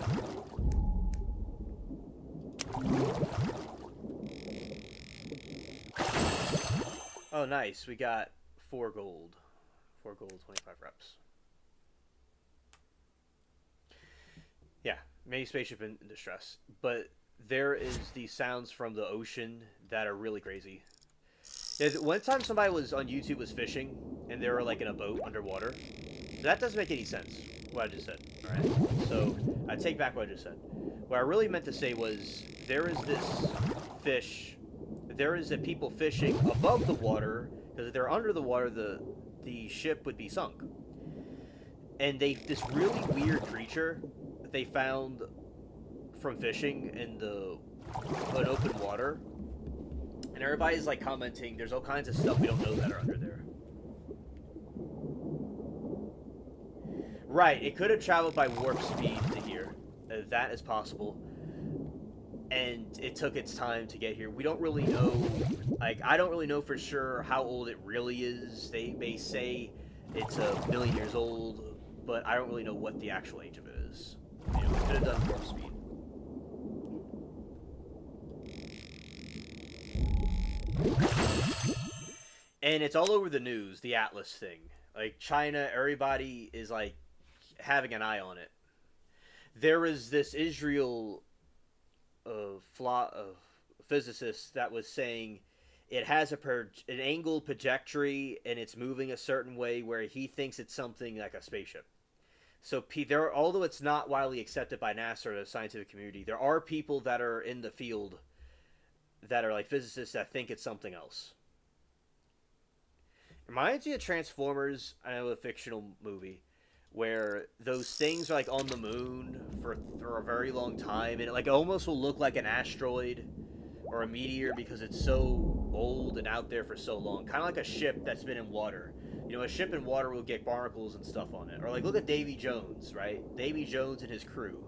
Oh, nice. We got 4 gold. 4 gold, 25 reps. Yeah, maybe spaceship in distress. But there is these sounds from the ocean that are really crazy. One time somebody was on YouTube was fishing, and they were like in a boat underwater. That doesn't make any sense, what I just said. Alright, so I take back what I just said. What I really meant to say was there is this fish. There is a people fishing above the water because if they're under the water, the ship would be sunk. And this really weird creature that they found from fishing in an open water, and everybody's like commenting. There's all kinds of stuff we don't know that are under there. Right, it could have traveled by warp speed to here. That is possible. And it took its time to get here. We don't really know, like, I don't really know for sure how old it really is. They may say it's 1,000,000 years old, but I don't really know what the actual age of it is. You know, it could have done warp speed. And it's all over the news, the Atlas thing. Like, China, everybody is, like, having an eye on it. There was this Israel physicist that was saying it has an angled trajectory and it's moving a certain way where he thinks it's something like a spaceship. So although it's not widely accepted by NASA or the scientific community, there are people that are in the field that are like physicists that think it's something else. It reminds me of Transformers. I know, a fictional movie where those things are like on the moon for a very long time, and it like almost will look like an asteroid or a meteor because it's so old and out there for so long. Kind of like a ship that's been in water. You know, a ship in water will get barnacles and stuff on it. Or like, look at Davy Jones, right? Davy Jones and his crew.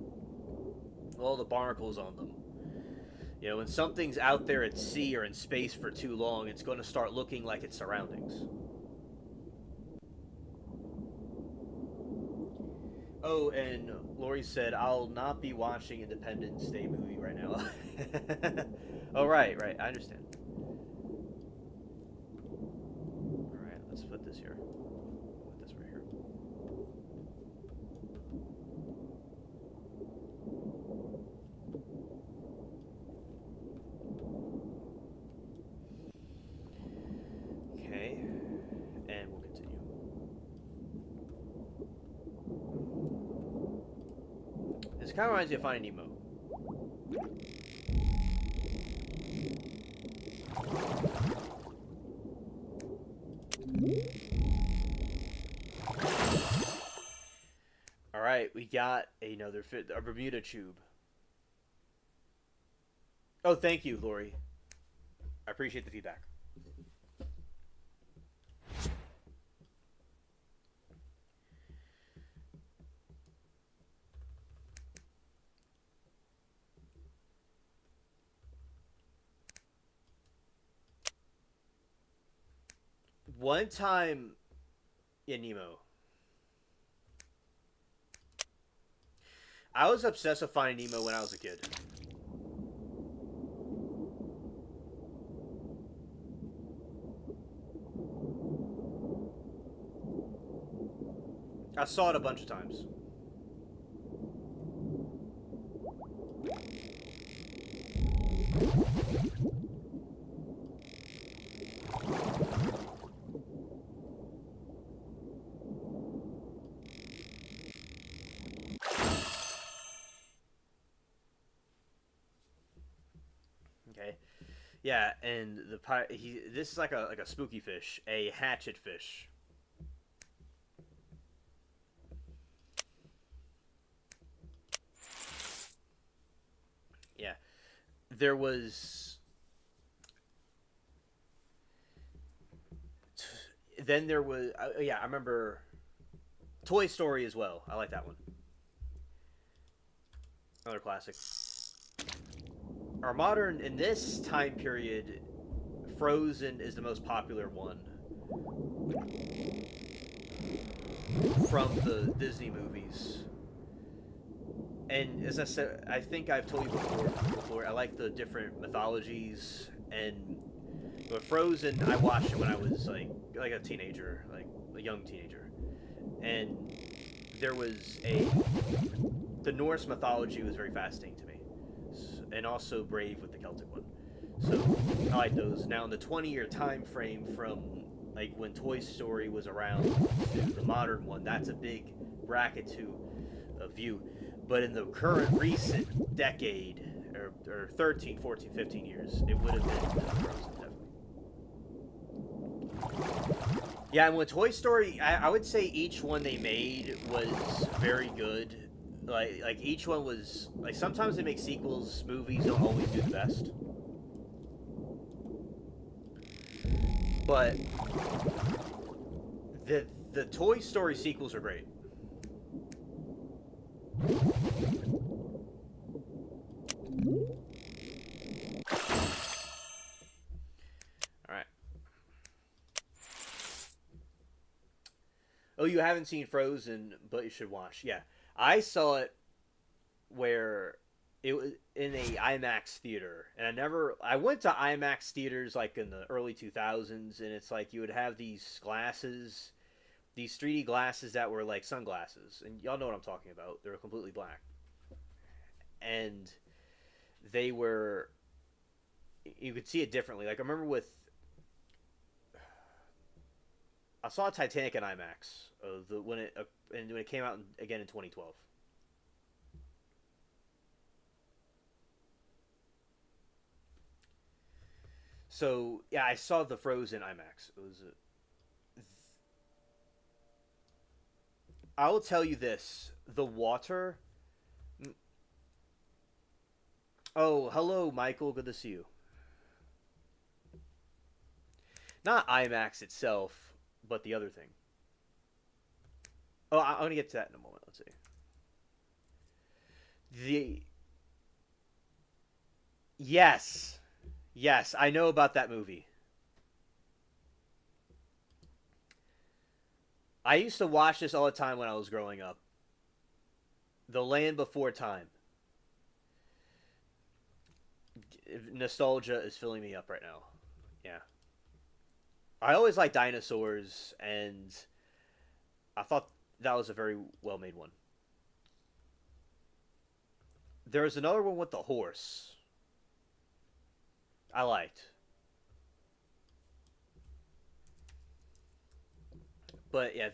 All the barnacles on them. You know, when something's out there at sea or in space for too long, it's going to start looking like its surroundings. Oh, and Lori said, I'll not be watching Independence Day movie right now. Oh, right, I understand. Alright, let's put this here. Put this right here. Okay, and we'll continue. This kind of reminds me of Finding Nemo. All right, we got a Bermuda tube. Oh, thank you, Lori. I appreciate the feedback. One time in Nemo, I was obsessed with Finding Nemo when I was a kid. I saw it a bunch of times. Okay, yeah, and this is like a spooky fish, a hatchet fish. Yeah, there was. Then there was, yeah, I remember Toy Story as well. I like that one. Another classic. Our modern, in this time period, Frozen is the most popular one from the Disney movies. And as I said, I think I've told you before, I like the different mythologies. And with Frozen, I watched it when I was like a teenager, like a young teenager. And there was the Norse mythology was very fascinating to me. And also Brave with the Celtic one. So I like those. Now in the 20-year time frame from like when Toy Story was around to the modern one, that's a big bracket to view. But in the current recent decade, or or 13, 14, 15 years, it would have been Frozen, definitely. Yeah, and with Toy Story, I would say each one they made was very good. Like each one was like sometimes they make sequels. Movies don't always do the best, but the Toy Story sequels are great. All right. Oh, you haven't seen Frozen, but you should watch. Yeah, I saw it where it was in a IMAX theater, and I went to IMAX theaters like in the early 2000s, and it's like you would have these glasses, these 3D glasses that were like sunglasses, and y'all know what I'm talking about. They were completely black, and they were you could see it differently. Like I remember with I saw Titanic in IMAX when it came out again in 2012. So yeah, I saw the Frozen IMAX. It was. I will tell you this: the water. Oh, hello, Michael. Good to see you. Not IMAX itself, but the other thing. Oh, I'm gonna get to that in a moment. Let's see. The yes, yes, I know about that movie. I used to watch this all the time when I was growing up. The Land Before Time. Nostalgia is filling me up right now. Yeah. I always liked dinosaurs, and I thought that was a very well made one. There was another one with the horse I liked. But yeah,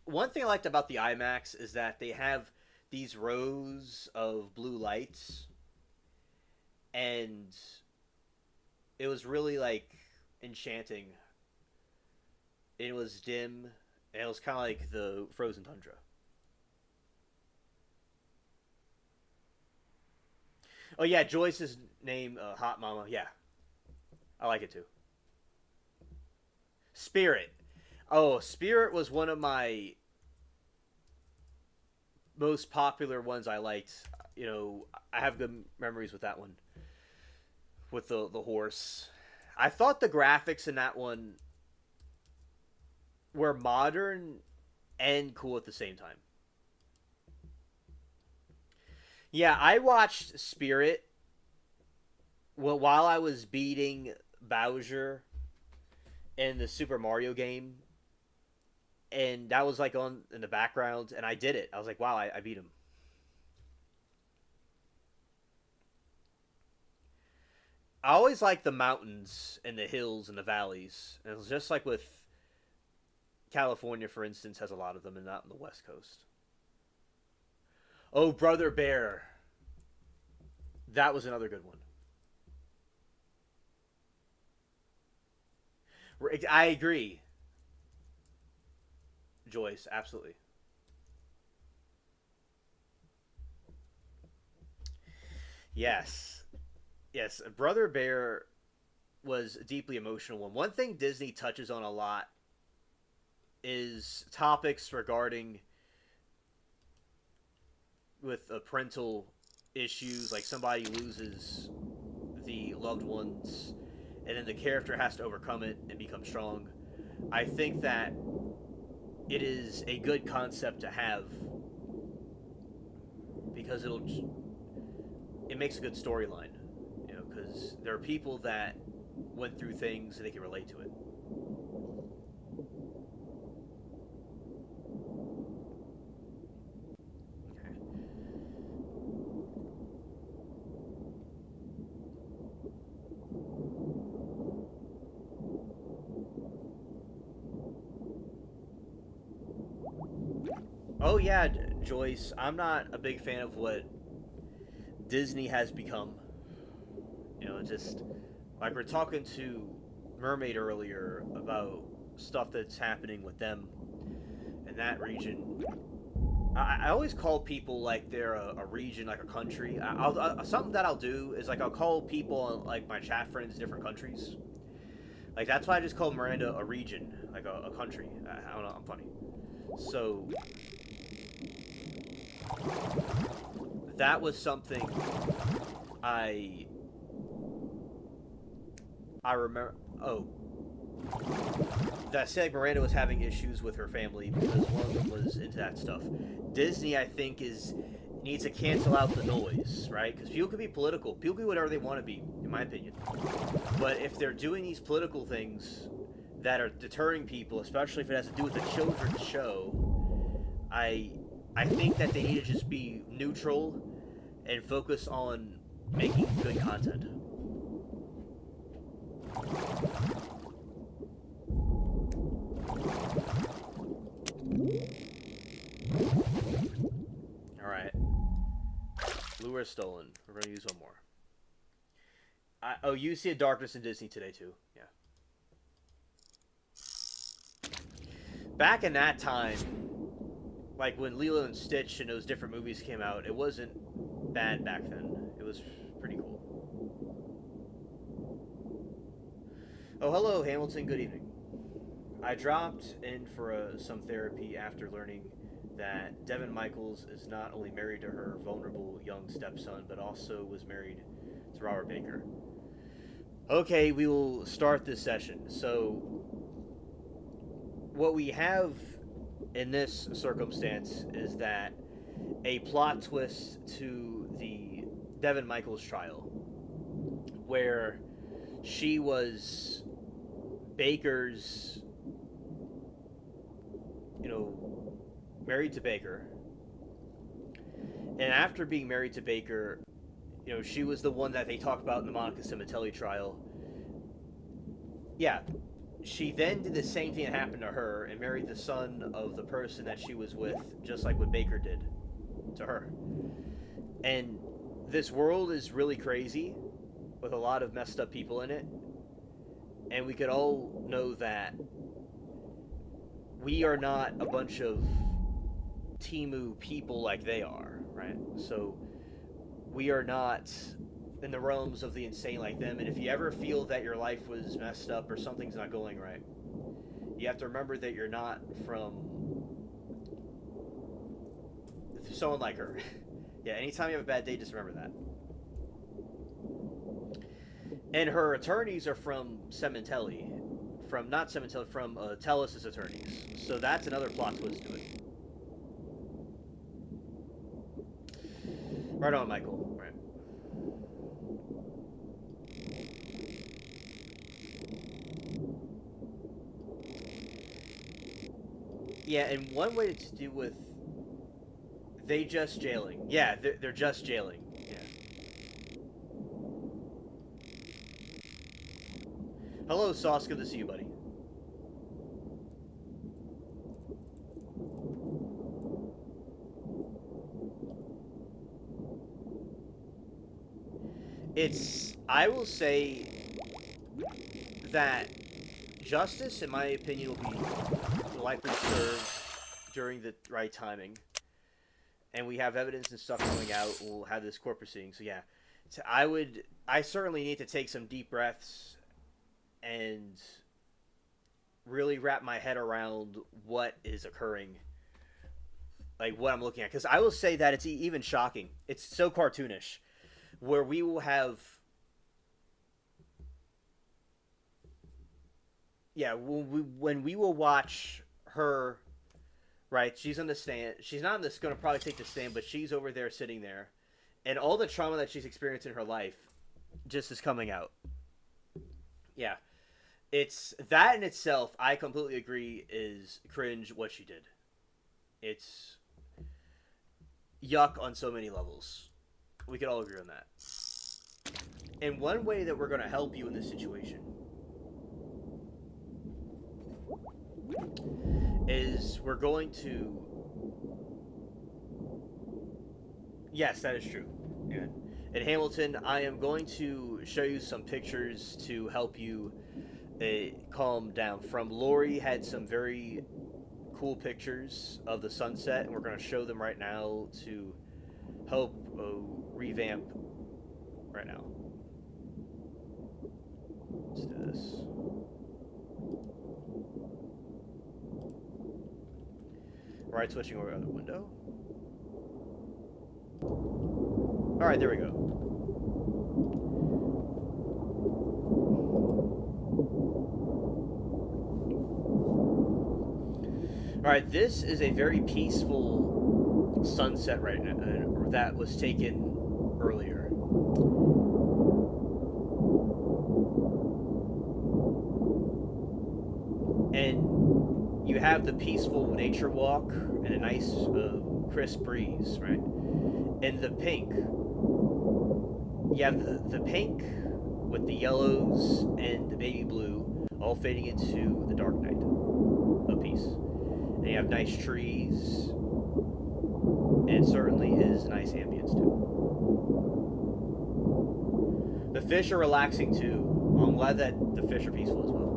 one thing I liked about the IMAX is that they have these rows of blue lights, and it was really like enchanting. It was dim, and it was kind of like the frozen tundra. Oh yeah, Joyce's name, Hot Mama. Yeah, I like it too. Spirit. Oh, Spirit was one of my most popular ones I liked. You know, I have good memories with that one, with the horse. I thought the graphics in that one were modern and cool at the same time. Yeah, I watched Spirit while I was beating Bowser in the Super Mario game, and that was like on in the background, and I did it. I was like, wow, I beat him. I always like the mountains and the hills and the valleys. And it's just like with California, for instance, has a lot of them, and not on the West Coast. Oh, Brother Bear. That was another good one. I agree, Joyce. Absolutely. Yes. Yes. Brother Bear was a deeply emotional one. One thing Disney touches on a lot is topics regarding with parental issues, like somebody loses the loved ones, and then the character has to overcome it and become strong. I think that it is a good concept to have because it makes a good storyline, you know, because there are people that went through things and they can relate to it. Okay. Oh yeah, Joyce. I'm not a big fan of what Disney has become. just like we're talking to Mermaid earlier about stuff that's happening with them in that region. I always call people like they're a region, like a country. Something that I'll do is like I'll call people like my chat friends different countries. Like that's why I just called Miranda a region, like a country. I don't know, I'm funny. So that was something I remember. Oh, that said, like Miranda was having issues with her family because one of them was into that stuff. Disney, I think, needs to cancel out the noise, right? Because people can be political. People can be whatever they want to be, in my opinion. But if they're doing these political things that are deterring people, especially if it has to do with a children's show, I think that they need to just be neutral and focus on making good content. Alright. Lure stolen. We're going to use one more. Oh, you see a Darkness in Disney today, too. Yeah. Back in that time, like when Lilo and Stitch and those different movies came out, it wasn't bad back then. It was pretty cool. Oh, hello, Hamilton. Good evening. I dropped in for some therapy after learning that Devin Michaels is not only married to her vulnerable young stepson, but also was married to Robert Baker. Okay, we will start this session. So, what we have in this circumstance is that a plot twist to the Devin Michaels trial, where she was Baker's, married to Baker, and after being married to Baker, she was the one that they talk about in the Monica Cimatelli trial. Yeah, she then did the same thing that happened to her and married the son of the person that she was with, just like what Baker did to her. And this world is really crazy with a lot of messed up people in it, and we could all know that we are not a bunch of Timu people like they are, right? So we are not in the realms of the insane like them. And if you ever feel that your life was messed up or something's not going right, you have to remember that you're not from someone like her. Yeah, anytime you have a bad day, just remember that. And her attorneys are from Cementelli. From Tellus's attorneys. So that's another plot twist to it. Right on, Michael. Right. Yeah, and one way to do with they just jailing. Yeah, they're just jailing. Yeah. Hello, Sauce. Good to see you, buddy. I will say that justice, in my opinion, will likely served during the right timing. And we have evidence and stuff coming out. We'll have this court proceeding. So yeah, I certainly need to take some deep breaths and really wrap my head around what is occurring, like what I'm looking at. Because I will say that it's even shocking. It's so cartoonish, where we will have, yeah, when we will watch her, right? She's on the stand. She's not going to probably take the stand, but she's over there sitting there, and all the trauma that she's experienced in her life just is coming out. Yeah. It's that in itself, I completely agree, is cringe what she did. It's yuck on so many levels. We could all agree on that. And one way that we're going to help you in this situation is we're going to... Yes, that is true. Yeah. In Hamilton, I am going to show you some pictures to help you calm down. From Lori had some very cool pictures of the sunset, and we're going to show them right now to help revamp right now. Let's do this. Alright, switching over to the other window. Alright, there we go. Alright, this is a very peaceful sunset right now that was taken earlier. And you have the peaceful nature walk and a nice crisp breeze, right? And the pink. You have the pink with the yellows and the baby blue all fading into the dark night of peace. And you have nice trees, and it certainly is nice ambience too. The fish are relaxing too. I'm glad that the fish are peaceful as well.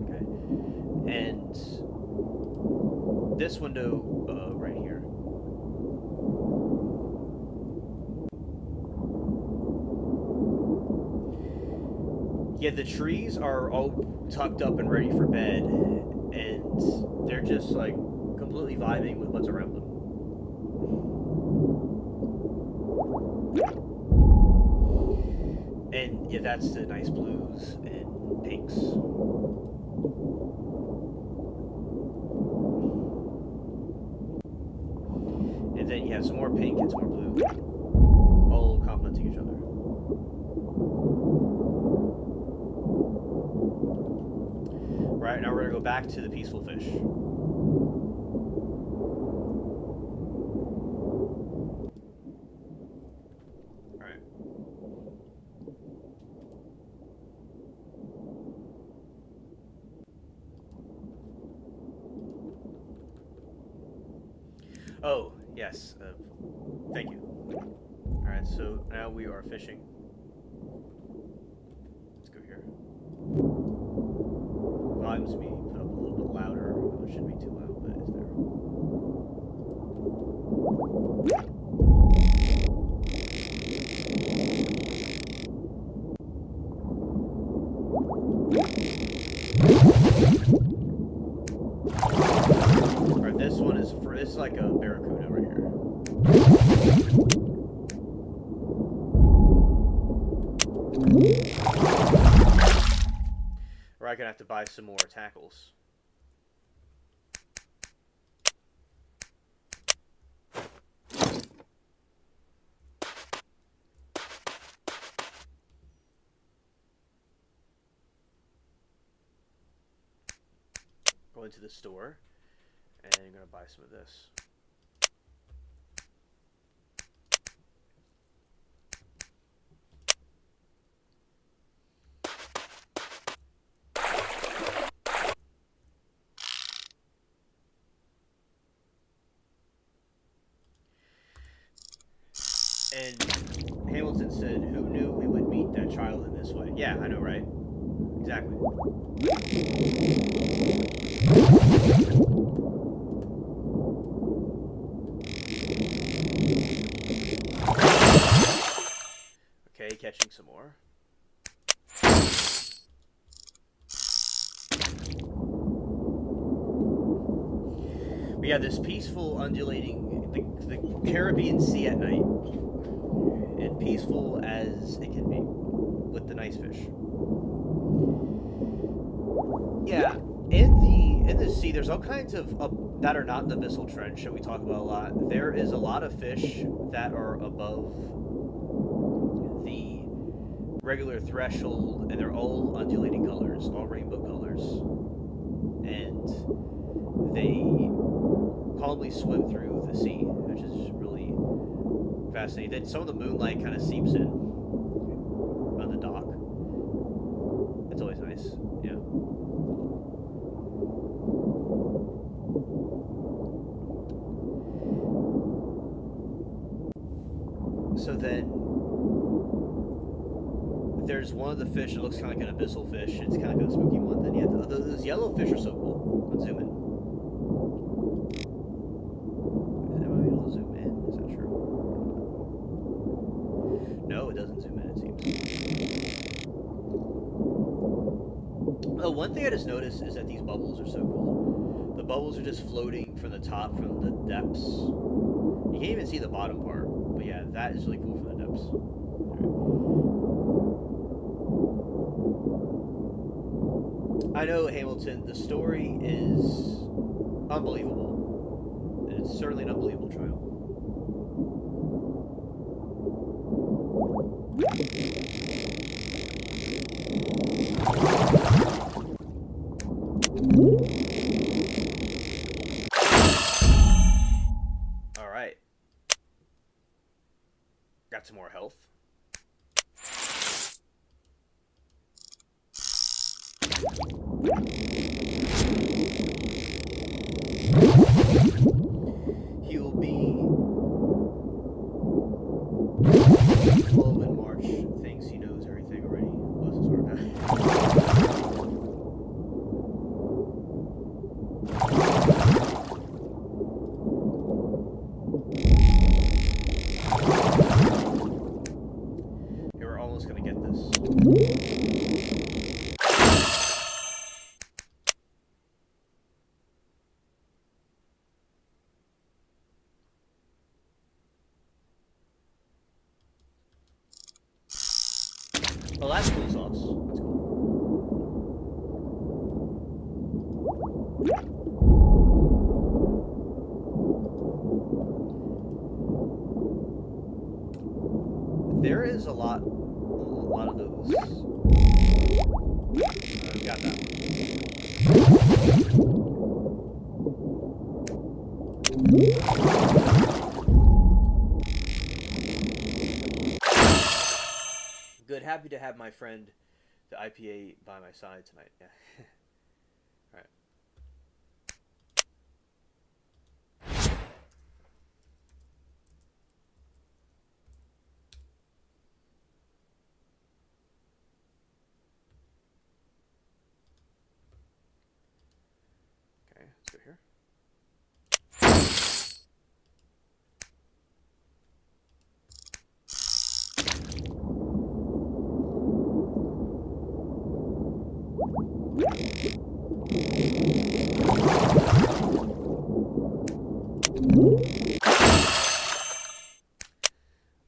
Okay. And this window right here. Yeah, the trees are all tucked up and ready for bed, and they're just like completely vibing with what's around them. And yeah, that's the nice blues and pinks. And then you have some more pink and some more blue, all complementing each other. Right, now we're going to go back to the peaceful fish. Alright. Oh, yes. Thank you. Alright, so now we are fishing. Let's go here. Volumes be put up a little bit louder. It shouldn't be too loud, but it's there. Alright, this one is for this is like a barracuda right here. Or I'm gonna have to buy some more tackles. Go into the store, and I'm gonna buy some of this. And Hamilton said, "Who knew we would meet that child in this way?" Yeah, I know, right? Exactly. Okay, catching some more. We have this peaceful, undulating, the Caribbean Sea at night. And peaceful as it can be, with the nice fish. Yeah, in the sea, there's all kinds of that are not the abyssal trench that we talk about a lot. There is a lot of fish that are above the regular threshold, and they're all undulating colors, all rainbow colors, and they calmly swim through the sea, which is really fascinating. Then some of the moonlight kind of seeps in on the dock. It's always nice, yeah. then there's one of the fish that looks kind of like an abyssal fish. It's kind of like a spooky one. Then yeah, those yellow fish are so cool. Let's zoom in. Am I able to zoom in? Is that true? No, it doesn't zoom in, it seems. Oh, one thing I just noticed is that these bubbles are so cool. The bubbles are just floating from the top, from the depths. You can't even see the bottom part. But yeah, that is really cool from the depths. I know, Hamilton, the story is unbelievable. It's certainly an unbelievable trial. Alright. Got some more health. He'll be 12 in March. Thinks he knows everything already. Bless his heart. Okay, we're almost gonna get this. Oh, that's cool sauce. That's cool. There is a lot of those. Got that Good. Happy to have my friend, the IPA, by my side tonight. Yeah. All right. Okay, let's go here.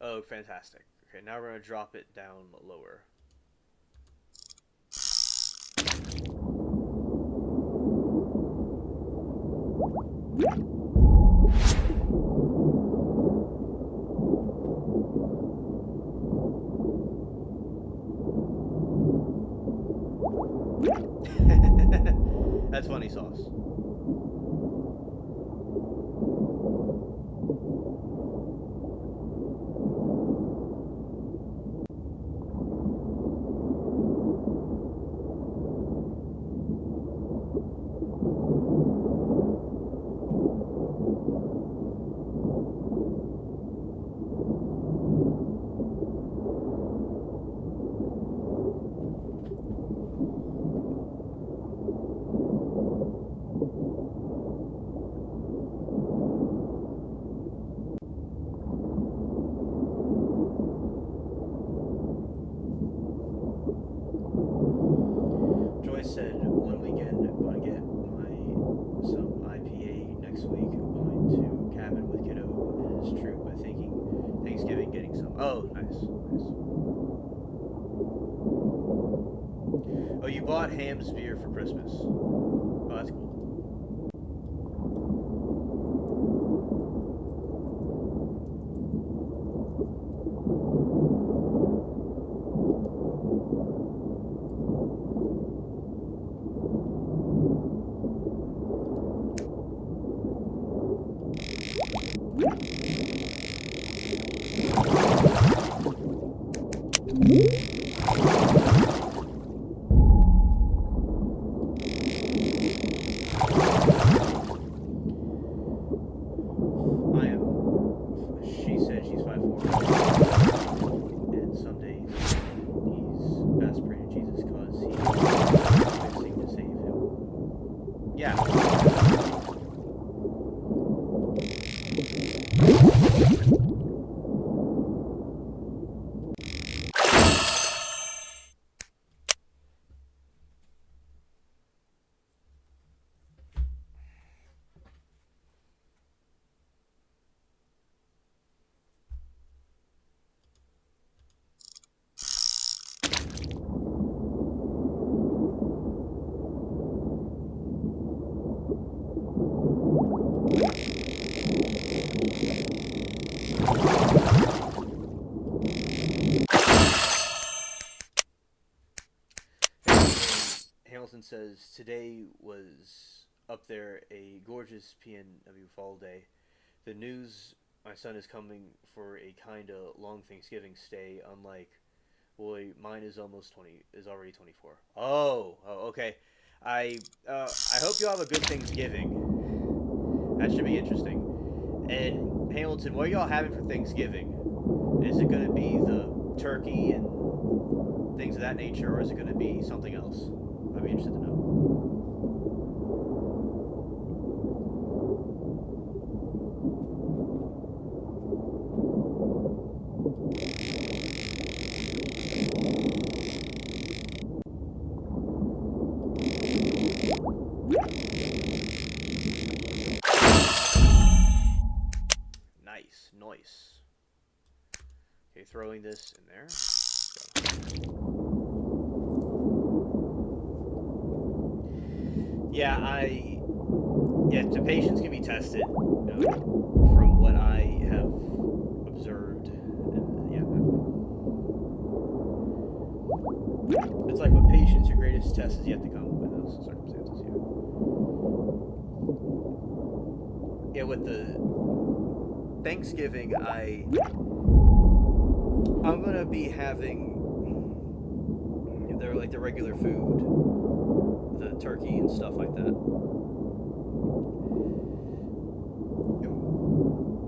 Oh, fantastic. Okay, now we're going to drop it down lower. That's funny sauce. Said when we get going to get some IPA next week. I'm going to cabin with kiddo. It is true, but thinking Thanksgiving getting some. Oh, nice. Oh, you bought Ham's beer for Christmas. Oh, that's cool. She said she's 5'4". Yeah. Hamilton says today was up there a gorgeous PNW fall day. The news my son is coming for a kind of long Thanksgiving stay. Unlike, boy, mine is already 24. Oh, okay. I hope you have a good Thanksgiving. That should be interesting. And Hamilton, what are y'all having for Thanksgiving? Is it going to be the turkey and things of that nature, or is it going to be something else? I'd be interested to know. Nice. Okay, throwing this in there. Yeah, the patients can be tested, from what I have observed. And, yeah, it's like with patients, your greatest test is yet to come in those circumstances. Yeah, with the Thanksgiving, I'm gonna be having the regular food, the turkey and stuff like that.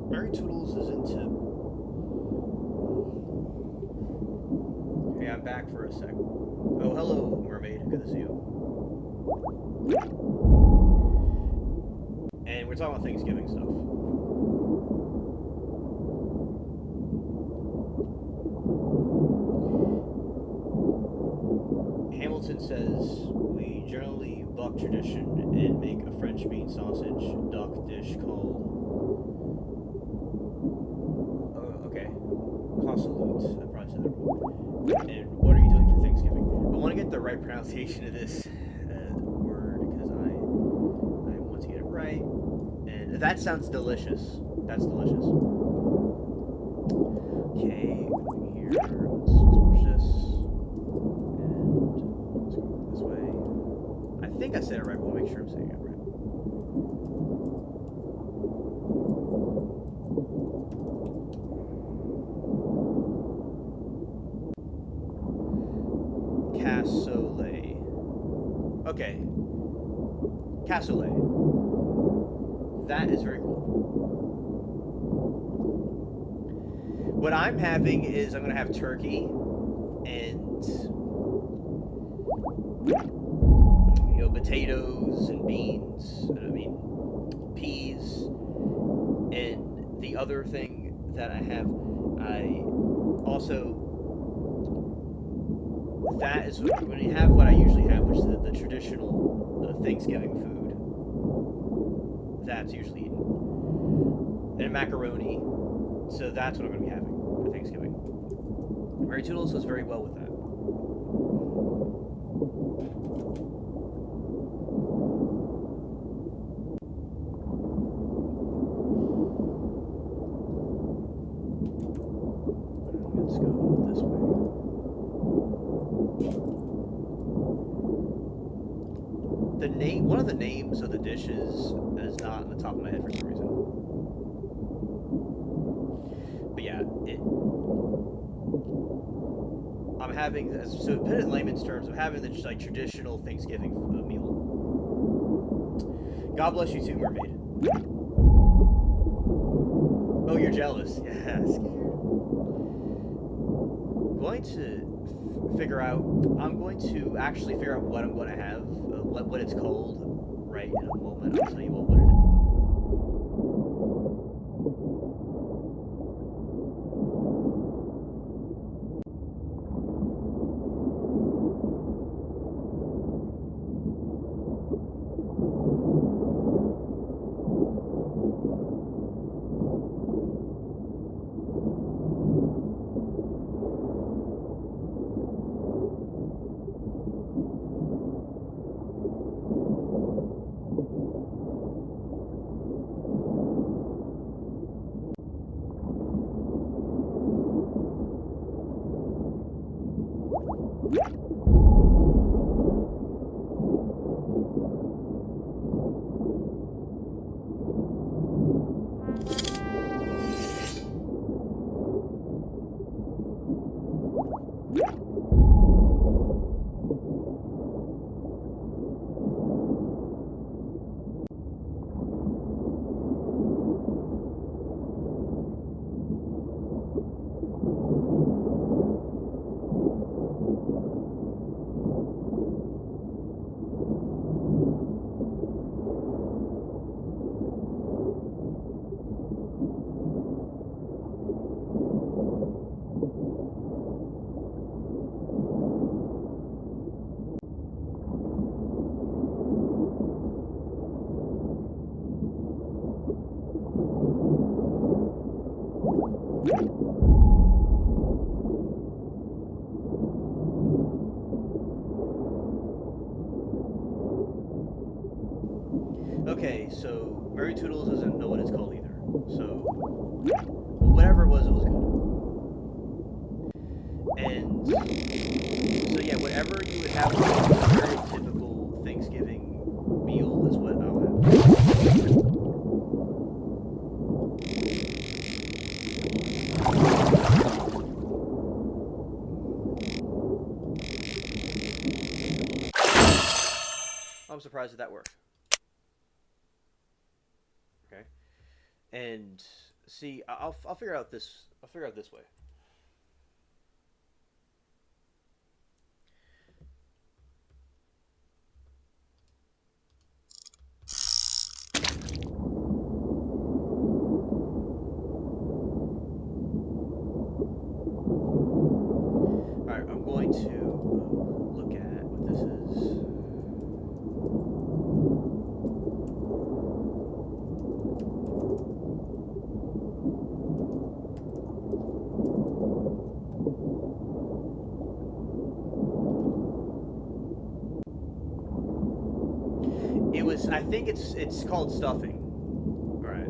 Mary Toodles is into. Hey, I'm back for a sec. Oh, hello, mermaid. Good to see you. And we're talking about Thanksgiving stuff. Hamilton says we generally buck tradition and make a French bean sausage duck dish called Consolute. I probably said that wrong. And what are you doing for Thanksgiving? I want to get the right pronunciation of this word because I want to get it right. And that sounds delicious. That's delicious. Okay, here. Let's push this. Let's go this way. I think I said it right, but we'll make sure I'm saying it right. Cassoulet. Okay. Cassoulet. That is very cool. What I'm having is I'm going to have turkey and potatoes and beans, peas, and the other thing that I have, that is when you have what I usually have, which is the traditional Thanksgiving food. That's usually eaten. And macaroni. So that's what I'm going to be having for Thanksgiving. Mary Toodles does very well with that. Let's go this way. One of the names of the dishes is not on the top of my head for some reason. But yeah, I'm having, so to put it in layman's terms, I'm having the traditional Thanksgiving meal. God bless you too, mermaid. Oh, you're jealous. Yeah, scared. I'm going to actually figure out what I'm going to have, what it's called right in a moment. I'll tell you what it is. Okay, so Murray Toodles doesn't know what it's called either. So whatever it was good. And so yeah, whatever you would have for a very typical Thanksgiving meal is what I'll have. I'm surprised that worked. Okay, and see, I'll figure out this. I'll figure out this way. All right, I'm going to look at what this is. I think it's called stuffing. All right.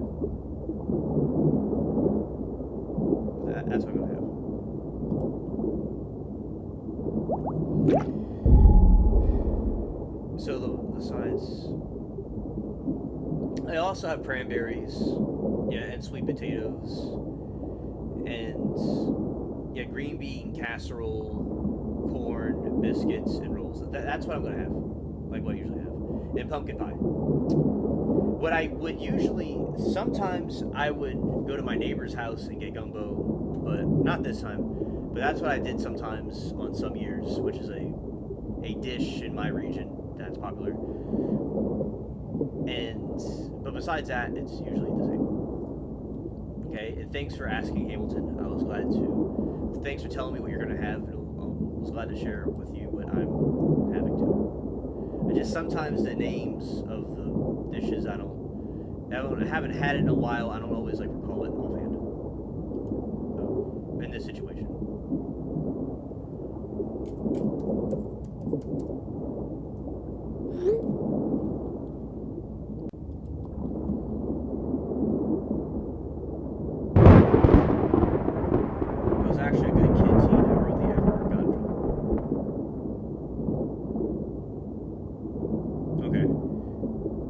That's what I'm gonna have. So the sides. I also have cranberries, yeah, and sweet potatoes, and yeah, green bean casserole, corn, biscuits, and rolls. That's what I'm gonna have, like what I usually have. And pumpkin pie. What I would usually, sometimes I would go to my neighbor's house and get gumbo, but not this time. But that's what I did sometimes on some years, which is a dish in my region that's popular. But besides that, it's usually the same. Okay, and thanks for asking, Hamilton. I was glad to. Thanks for telling me what you're gonna have, and I was glad to share with you what I'm having too. Just sometimes the names of the dishes I haven't had it in a while. I don't always like recall it offhand. So, in this situation. I was actually a good kid, T. I hardly ever got in trouble. Okay.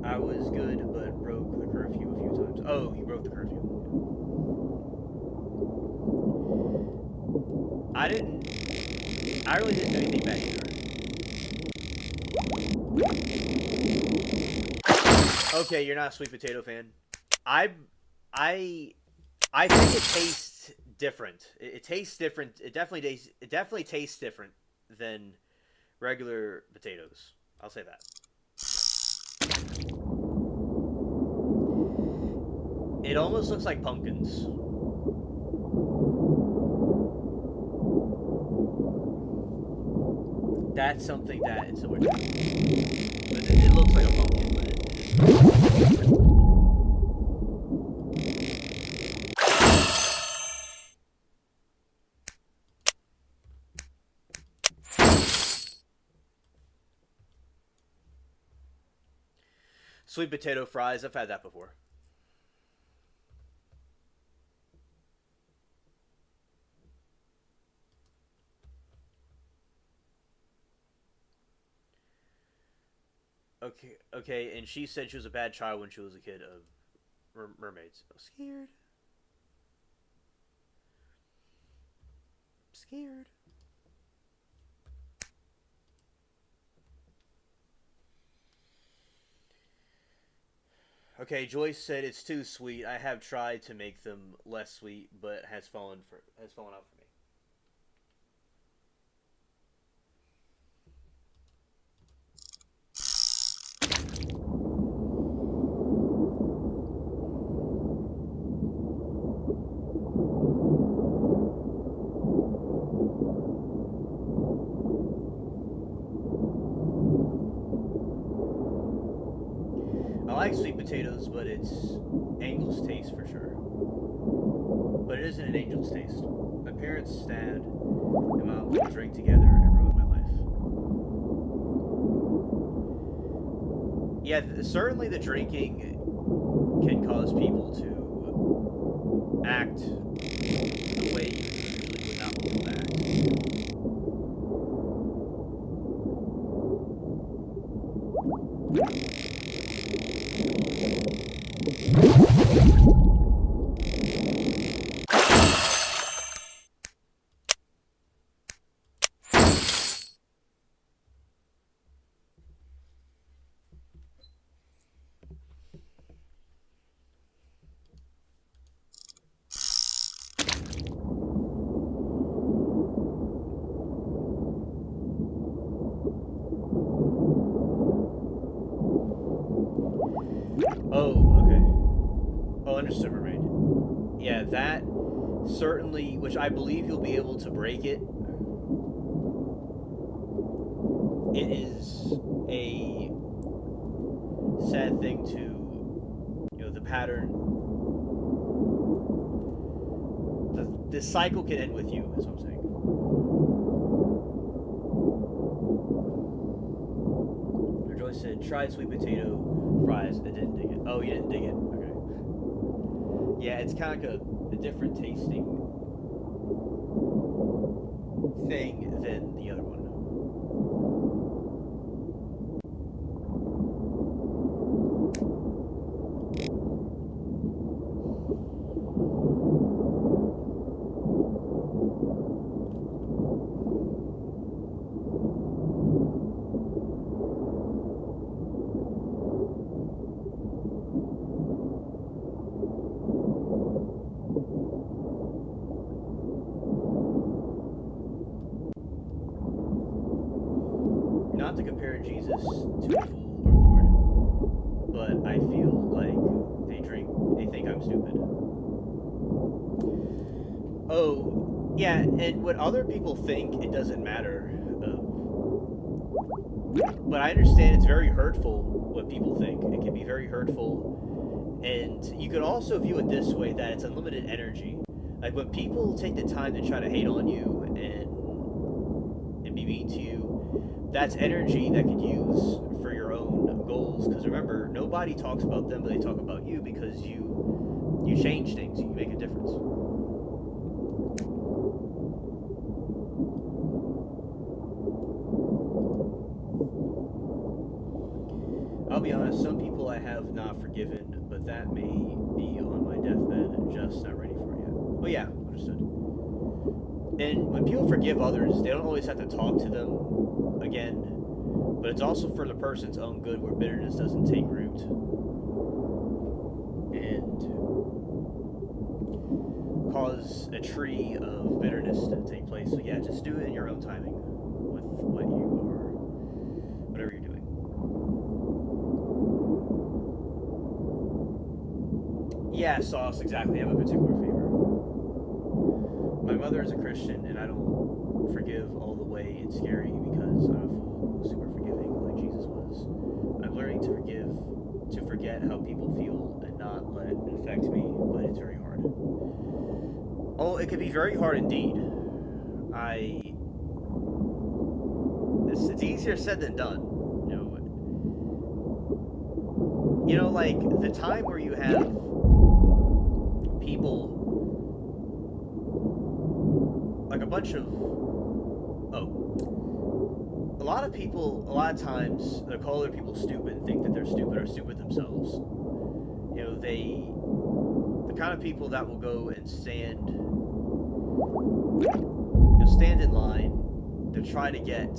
I was good, but broke the curfew a few times. Oh, you broke the curfew. I really didn't do anything bad either. Okay, you're not a sweet potato fan. I think it tastes different. It tastes different. It definitely tastes different than regular potatoes. I'll say that. It almost looks like pumpkins. That's something that it's similar to. But it looks like a pumpkin, but sweet potato fries, I've had that before. Okay, and she said she was a bad child when she was a kid of mermaids. I'm scared. I'm scared. Okay, Joyce said it's too sweet. I have tried to make them less sweet, but has fallen out for me. I like sweet potatoes, but it's Angel's taste for sure. But it isn't an Angel's taste. My parents, dad, and mom would drink together and ruin my life. Yeah, certainly the drinking can cause people to act the way you usually would not want them to act. Oh, okay. Oh, understood, mermaid. Yeah, that certainly, which I believe you'll be able to break it. It is a sad thing to, the pattern. The cycle can end with you, is what I'm saying. Joyce said, tried sweet potato fries. I didn't dig it. Oh, you didn't dig it? Okay. Yeah, it's kind of like a different tasting thing than the other one. Not to compare Jesus to a fool or Lord, but I feel like they think I'm stupid. Oh, yeah, and what other people think, it doesn't matter. But I understand it's very hurtful what people think. It can be very hurtful, and you could also view it this way, that it's unlimited energy. Like when people take the time to try to hate on you and be mean to you, that's energy that could use for your own goals. Because remember, nobody talks about them, but they talk about you because you change things. You make a difference. I'll be honest, some people I have not forgiven, but that may be on my deathbed and just not ready for it yet. Oh yeah, understood. And when people forgive others, they don't always have to talk to them again, but it's also for the person's own good where bitterness doesn't take root and cause a tree of bitterness to take place. So yeah, just do it in your own timing with whatever you're doing. Yeah, sauce, exactly. I have a particular favor. My mother is a Christian, and I don't forgive all the way. It's scary because I'm a fool who's super forgiving, like Jesus was. I'm learning to forget how people feel and not let it affect me, but it's very hard. Oh, it can be very hard indeed. I. It's easier said than done. Like the time where you have people, like a bunch of, a lot of people, a lot of times they call other people stupid and think that they're stupid or stupid themselves. The kind of people that will go and stand in line to try to get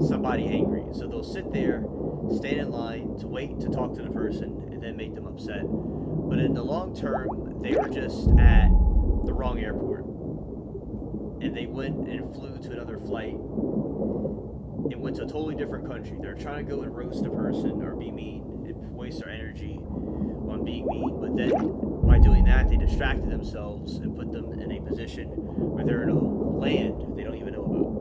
somebody angry. So they'll sit there, stand in line to wait to talk to the person and then make them upset. But in the long term, they were just at the wrong airport. And they went and flew to another flight and went to a totally different country. They're trying to go and roast a person or be mean and waste their energy on being mean. But then by doing that, they distracted themselves and put them in a position where they're in a land they don't even know about.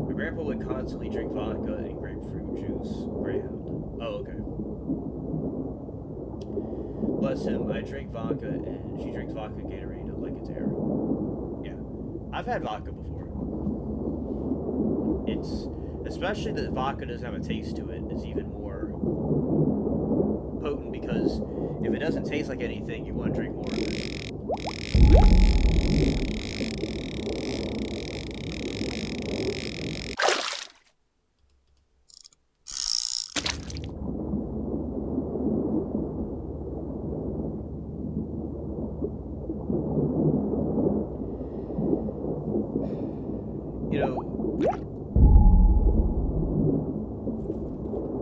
My grandpa would constantly drink vodka and grapefruit juice. Greyhound. Oh, okay. Bless him. I drink vodka and she drinks vodka Gatorade like it's air. Yeah. I've had vodka before. It's, especially that vodka doesn't have a taste to it, it's even more potent because if it doesn't taste like anything, you want to drink more of it.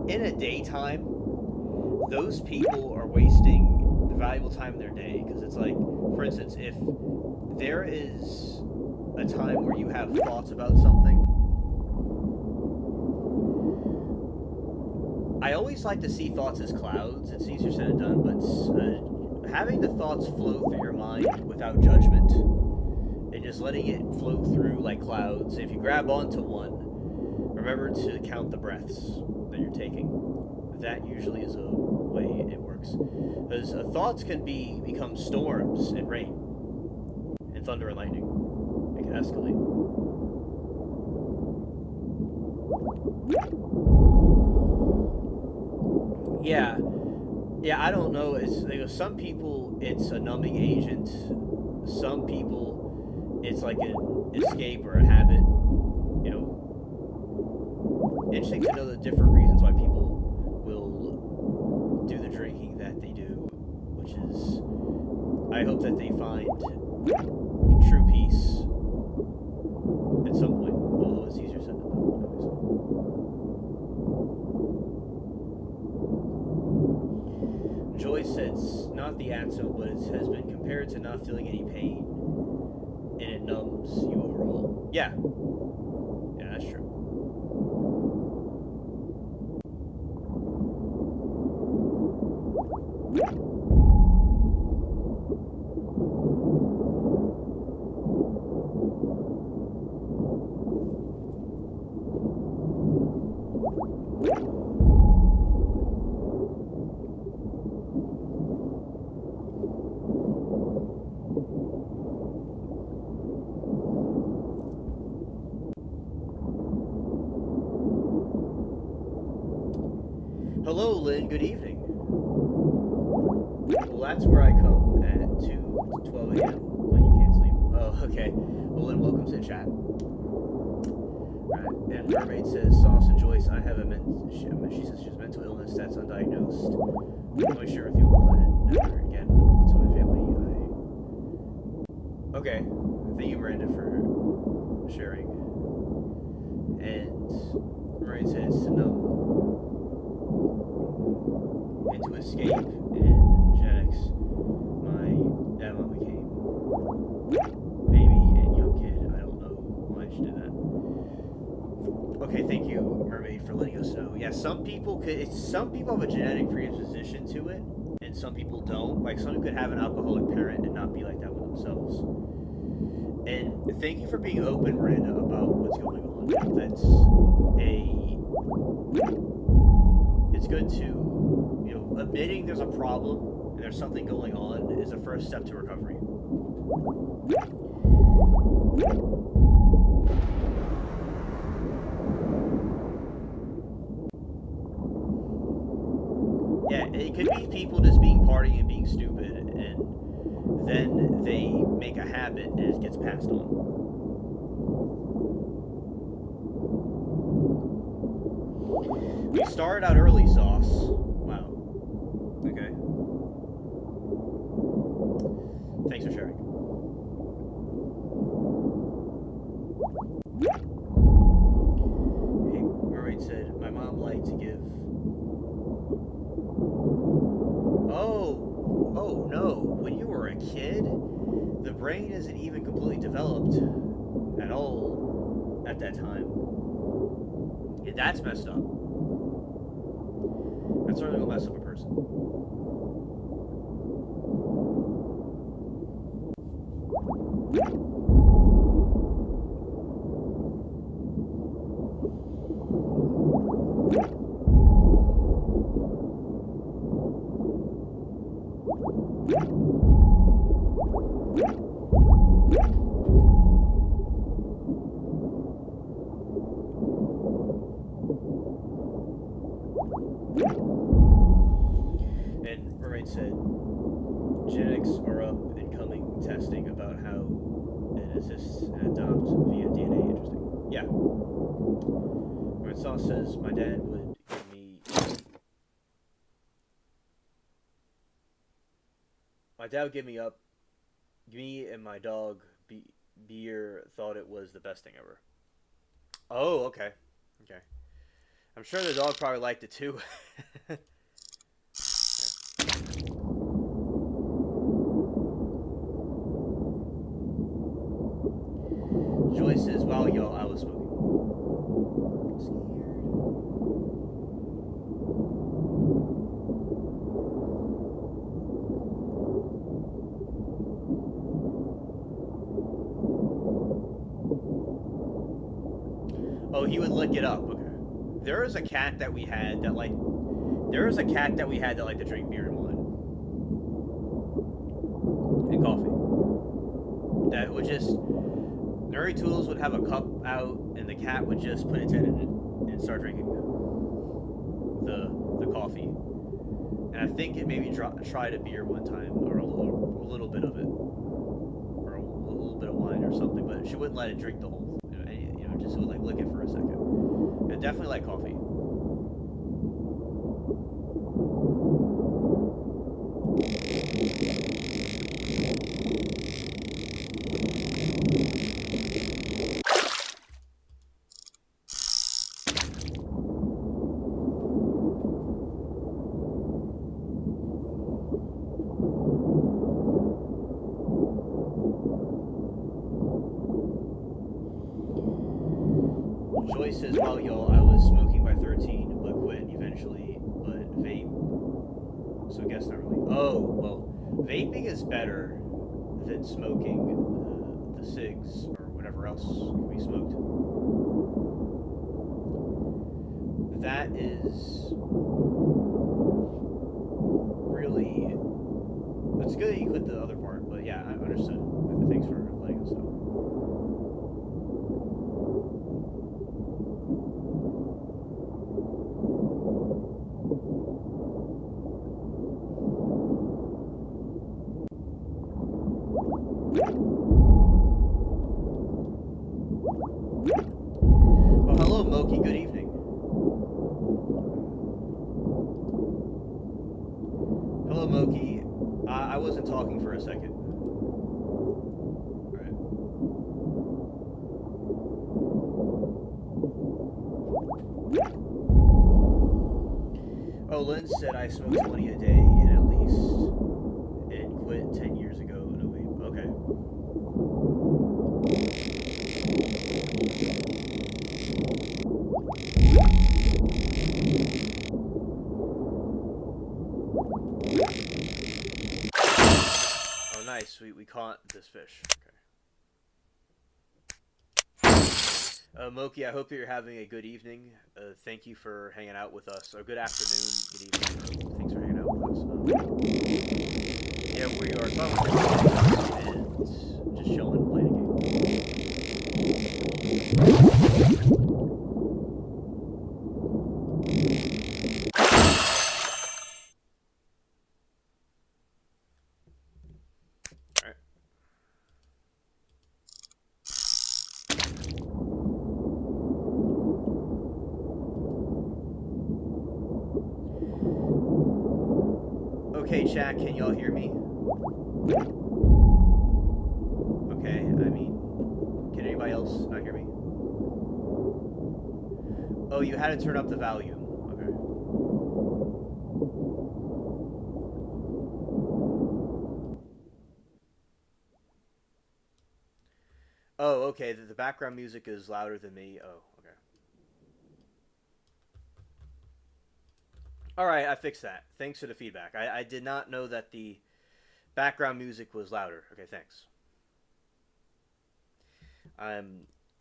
In a daytime, those people are wasting valuable time in their day because it's like, for instance, if there is a time where you have thoughts about something, I always like to see thoughts as clouds. It's easier said than done, but having the thoughts flow through your mind without judgment and just letting it flow through like clouds. If you grab onto one, remember to count the breaths that you're taking. That usually is a way it works. Because thoughts can become storms and rain, and thunder and lightning. It can escalate. Yeah, I don't know. Some people it's a numbing agent. Some people it's like an escape or a habit. Interesting to know the different reasons why people will do the drinking that they do, which is, I hope that they find true peace at some point, although it's easier said than done, obviously. Joy says, not the ASSV, but it has been compared to not feeling any pain, and it numbs you overall. Yeah, that's true. Hello, Lynn. Good evening. Well, that's where I come at 2 to 12 a.m. when you can't sleep. Oh, okay. Well, Lynn, welcome to the chat. Alright, and Mermaid says, Sauce and Joyce, I have she says she has mental illness that's undiagnosed. I'm always share with you all, and never again to my family. Okay. Thank you, Miranda, for sharing. And Mermaid says to know and to escape, and genetics, my dad mom became baby and young kid. I don't know why she did that. Okay, thank you, Mermaid, for letting us know. Yeah, some people could. Some people have a genetic predisposition to it, and some people don't. Like some could have an alcoholic parent and not be like that with themselves. And thank you for being open, Miranda, about what's going on. That's a. It's good to, admitting there's a problem and there's something going on is a first step to recovery. Yeah, it could be people just being partying and being stupid, and then they make a habit and it gets passed on. We started out early, Sauce. Wow. Okay. Thanks for sharing. Hey, Mermaid said, my mom liked to give... Oh no. When you were a kid, the brain isn't even completely developed at all at that time. Yeah, that's messed up. That certainly will mess up a person. And Mermaid said, genetics are up and coming testing about how it assists and adopt via DNA. Interesting. Yeah. Mermaid Sauce says, my dad would give me... My dad would give me up. Me and my dog, Beer, thought it was the best thing ever. Oh, okay. Okay. I'm sure the dog probably liked it too. Joyce says, wow, y'all, I was smoking. Oh, he would lick it up. Okay. There is a cat that we had that liked to drink beer and wine. And coffee. That would just... Nerdy Tools would have a cup out, and the cat would just put its head in it and start drinking the coffee. And I think it maybe tried a beer one time, or a little bit of it, or a little bit of wine or something. But she wouldn't let it drink the whole, just would like lick it for a second. It definitely like coffee. Joyce says, well, y'all, I was smoking by 13, but quit eventually, but vape. So I guess not really. Oh, well, vaping is better than smoking the cigs or whatever else we smoked. That is really... It's good that you quit the other part, but yeah, I understood. Thanks for letting us know. Oh, hello, Moki. Good evening. Hello, Moki. I wasn't talking for a second. Alright. Oh, Lynn said I smoke 20 a day and at least and quit 10 years ago. No, wait. Okay. Oh, nice. We caught this fish. Okay. Moki, I hope that you're having a good evening. Thank you for hanging out with us. Or good afternoon, good evening. Thanks for hanging out with us. Yeah, we are talking and just chilling, playing a game. Okay, chat, can y'all hear me? Okay, I mean, can anybody else not hear me? Oh, you had to turn up the volume. Okay. Oh, okay, the background music is louder than me. Oh, okay. Alright, I fixed that. Thanks for the feedback. I did not know that the background music was louder. Okay, thanks. I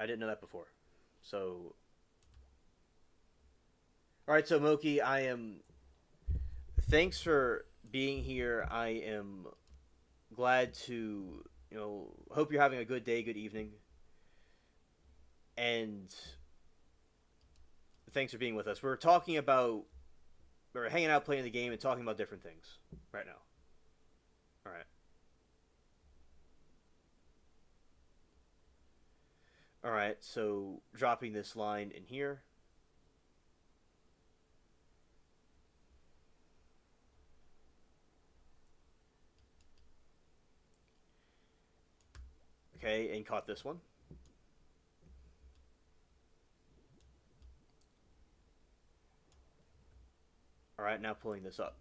didn't know that before. So, all right. So Moki, I am. Thanks for being here. I am glad to hope you're having a good day, good evening, and thanks for being with us. We're hanging out, playing the game, and talking about different things right now. All right. All right. So dropping this line in here. Okay, and caught this one. All right, now pulling this up.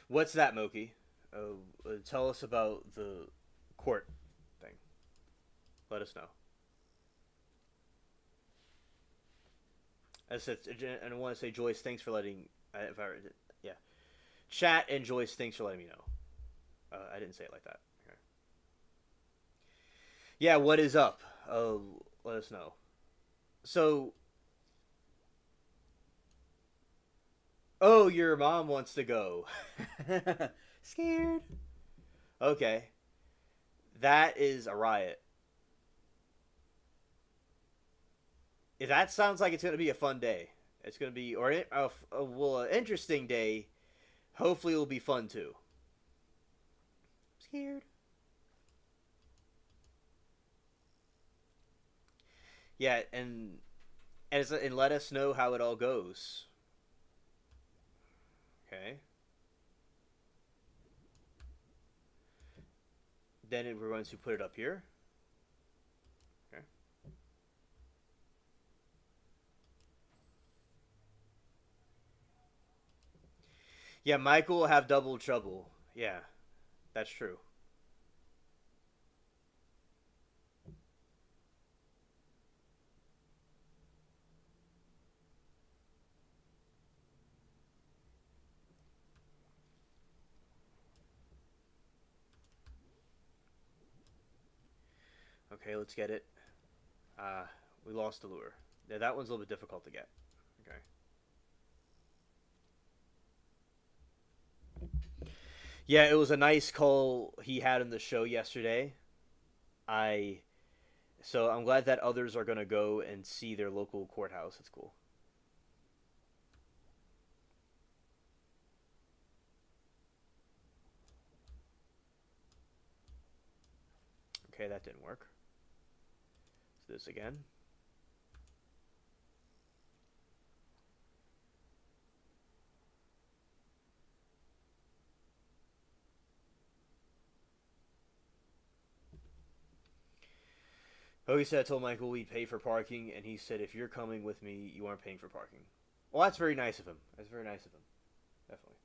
What's that, Moki? Tell us about the court thing. Let us know. And I want to say, Joyce, thanks for letting. Yeah, chat and Joyce, thanks for letting me know. I didn't say it like that. Okay. Yeah, what is up? Let us know. So, oh, your mom wants to go. Scared. Okay, that is a riot. If that sounds like it's gonna be a fun day. It's gonna be an interesting day. Hopefully, it'll be fun too. Scared. Yeah, and let us know how it all goes. Okay. Then we're going to put it up here. Okay. Yeah, Michael will have double trouble. Yeah, that's true. Okay, let's get it. We lost the lure. Yeah, that one's a little bit difficult to get. Okay. Yeah, it was a nice call he had in the show yesterday. I So I'm glad that others are gonna go and see their local courthouse. It's cool. Okay, that didn't work. Let's do this again. Oh, he said I told Michael we'd pay for parking, and he said if you're coming with me, you aren't paying for parking. Well, that's very nice of him. That's very nice of him. Definitely.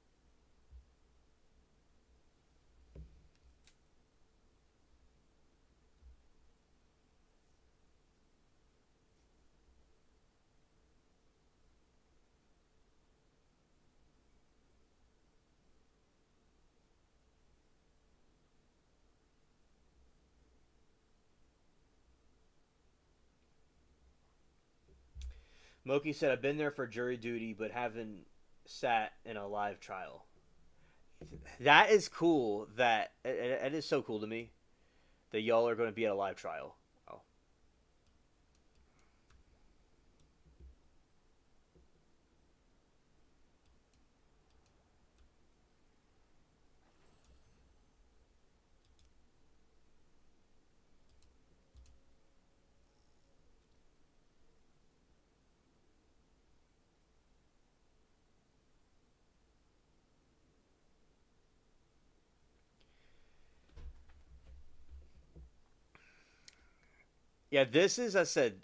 Moki said, "I've been there for jury duty, but haven't sat in a live trial." That is cool. It is so cool to me that y'all are going to be at a live trial. Oh, yeah. This is, I said,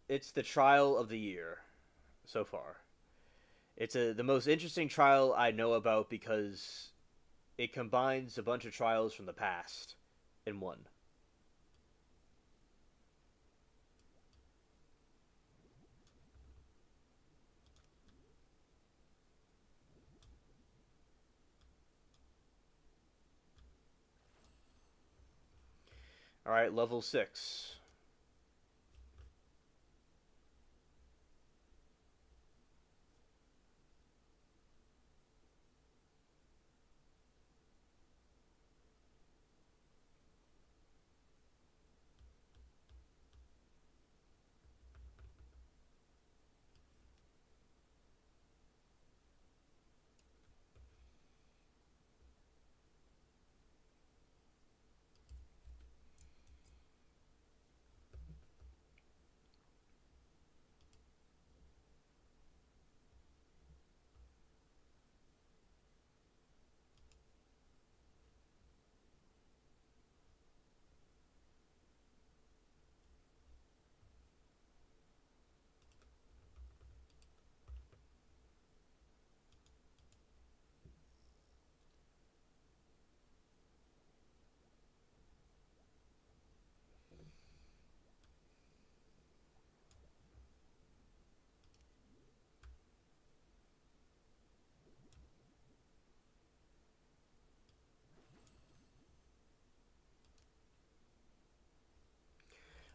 it's the trial of the year so far. It's the most interesting trial I know about because it combines a bunch of trials from the past in one. All right, level 6.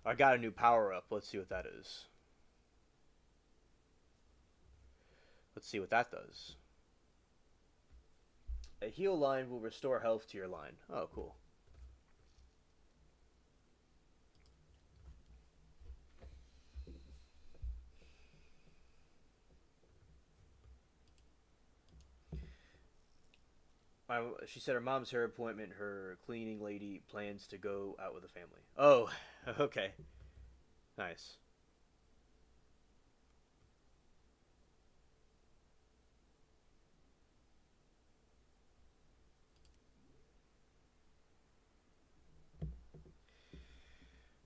I got a new power up. Let's see what that is. Let's see what that does. A heal line will restore health to your line. Oh, cool. She said her mom's hair appointment. Her cleaning lady plans to go out with the family. Oh, okay, nice.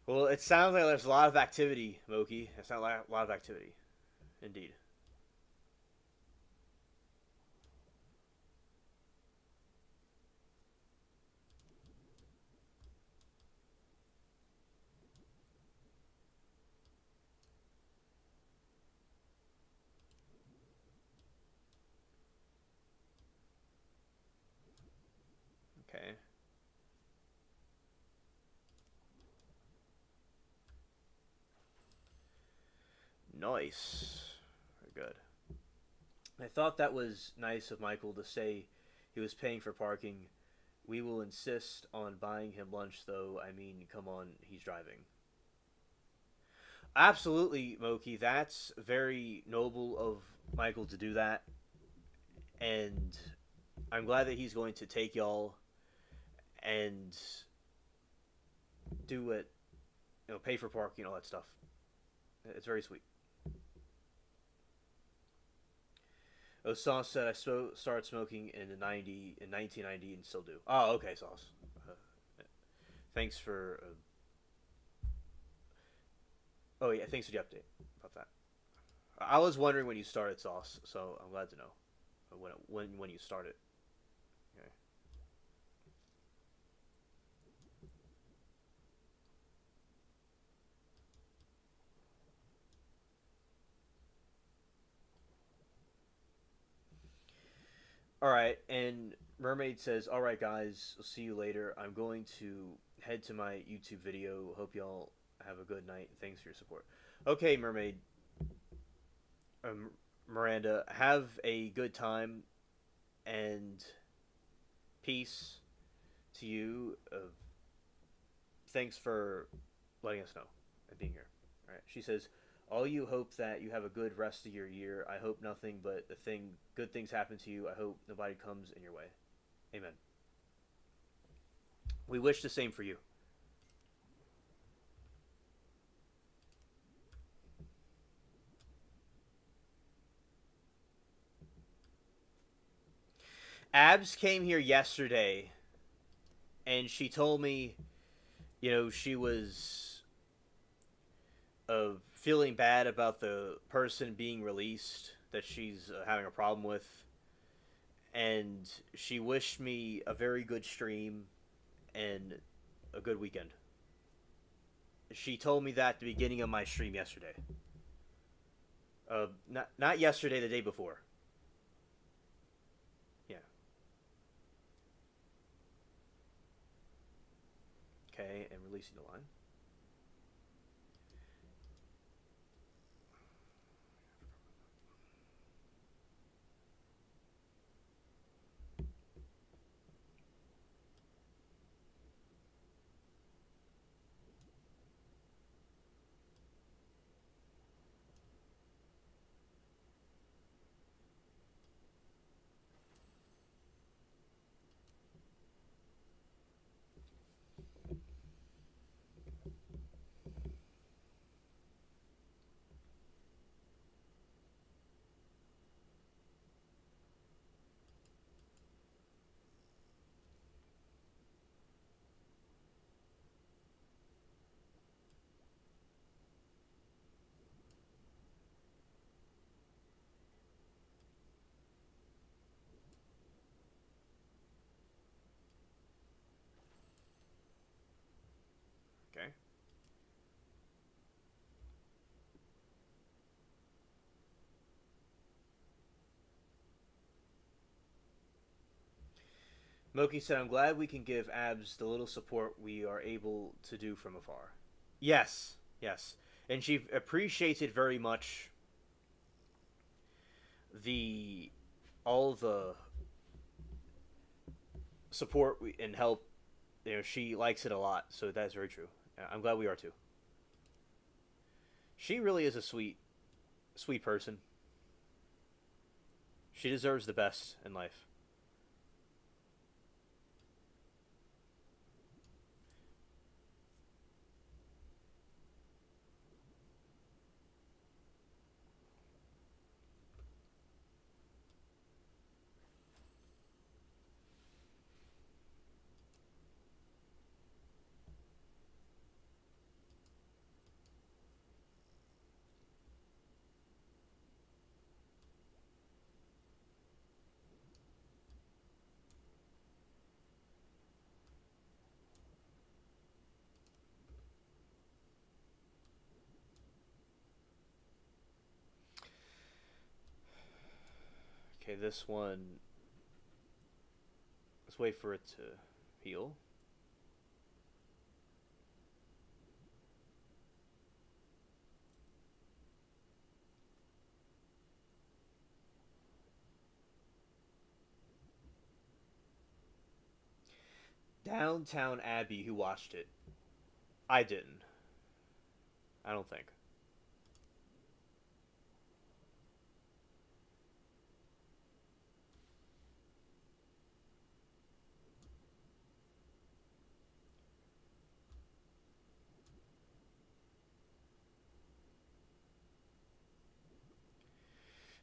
Well, it sounds like there's a lot of activity, Moki. It sounds like a lot of activity, indeed. Okay, nice, very good. I thought that was nice of Michael to say he was paying for parking. We will insist on buying him lunch, though. I mean, come on, he's driving. Absolutely, Moki. That's very noble of Michael to do that, and I'm glad that he's going to take y'all and do it. Pay for parking, all that stuff. It's very sweet. Sauce said I started smoking in the 1990 and still do. Oh, okay, Sauce. Uh, thanks for. Oh yeah, thanks for the update about that. I was wondering when you started, Sauce, so I'm glad to know when you started. Okay. All right, and Mermaid says, "All right, guys, I'll see you later. I'm going to head to my YouTube video. Hope y'all have a good night. Thanks for your support." Okay, Mermaid. um, Miranda, have a good time and peace to you. Thanks for letting us know and being here. All right. She says, "All you hope that you have a good rest of your year. I hope nothing but good things happen to you. I hope nobody comes in your way. Amen. We wish the same for you." Abs came here yesterday, and she told me, she was feeling bad about the person being released that she's having a problem with, and she wished me a very good stream and a good weekend. She told me that at the beginning of my stream yesterday. Not yesterday, the day before. Yeah. Okay, and releasing the line. Okay. Moki said, "I'm glad we can give Abs the little support we are able to do from afar." Yes, yes. And she appreciated very much the all the support and help. She likes it a lot, so that's very true. I'm glad we are too. She really is a sweet person. She deserves the best in life. Okay, this one. Let's wait for it to heal. Downtown Abbey, who watched it? I didn't. I don't think.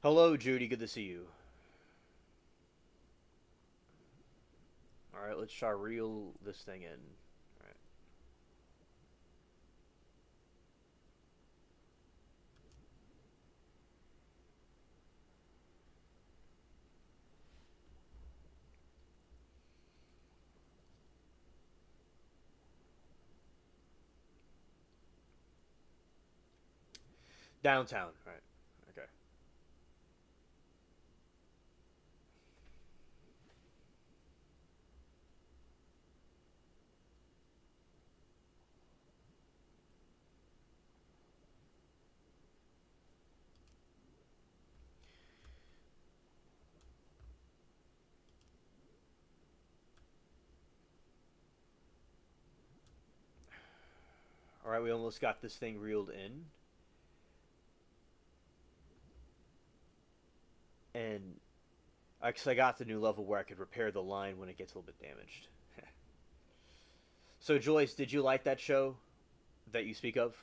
Hello, Judy. Good to see you. All right, let's try reel this thing in. All right. Downtown. All right. Okay. All right, we almost got this thing reeled in, and because I got the new level where I could repair the line when it gets a little bit damaged. So, Joyce, did you like that show that you speak of?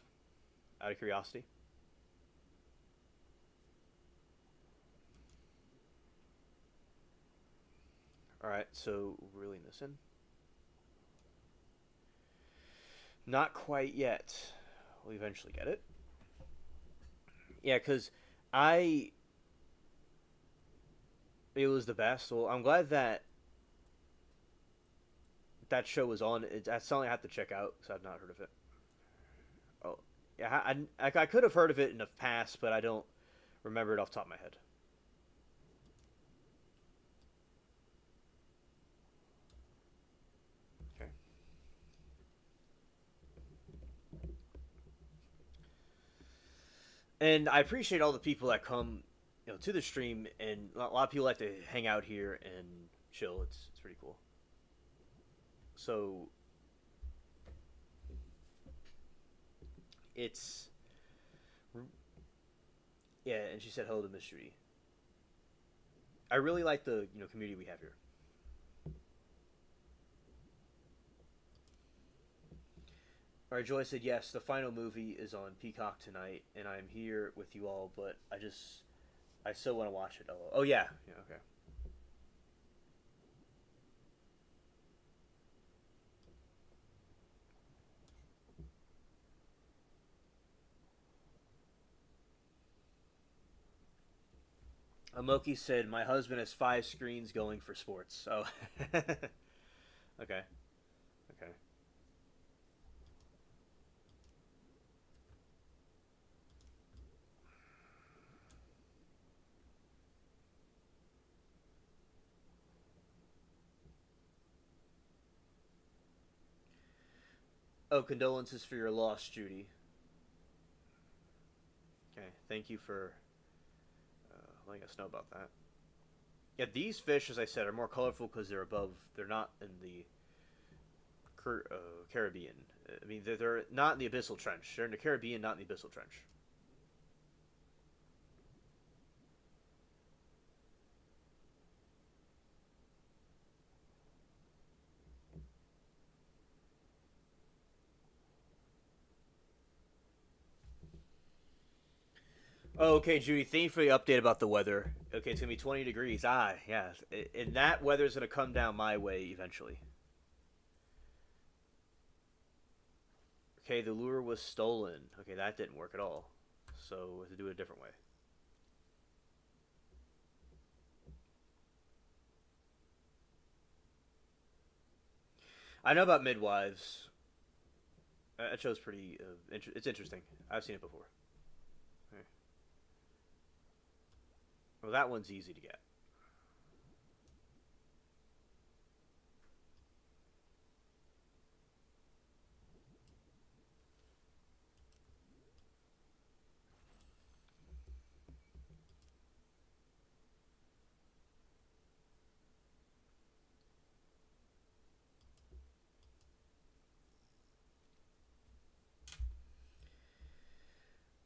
Out of curiosity. All right, so reeling this in. Not quite yet. We'll eventually get it. Yeah, because I it was the best. Well, I'm glad that that show was on. That's something I have to check out because I've not heard of it. Oh, yeah, I could have heard of it in the past, but I don't remember it off the top of my head. Okay. And I appreciate all the people that come, to the stream, and a lot of people like to hang out here and chill. It's pretty cool. So it's yeah, and she said hello to Mystery. I really like the community we have here. All right, Joy said yes. The final movie is on Peacock tonight, and I'm here with you all. But I still want to watch it. Oh yeah, yeah, okay. Amoki said my husband has 5 screens going for sports. Oh, okay, okay. Oh, condolences for your loss, Judy. Okay, thank you for letting us know about that. Yeah, these fish, as I said, are more colorful because they're above. They're not in the Caribbean. I mean, they're not in the abyssal trench. They're in the Caribbean, not in the abyssal trench. Oh, okay, Judy. Thank you for the update about the weather. Okay, it's gonna be 20 degrees. Ah, yeah, and that weather's gonna come down my way eventually. Okay, the lure was stolen. Okay, that didn't work at all. So we have to do it a different way. I know about midwives. That show's pretty. It's interesting. I've seen it before. Okay. Well, that one's easy to get.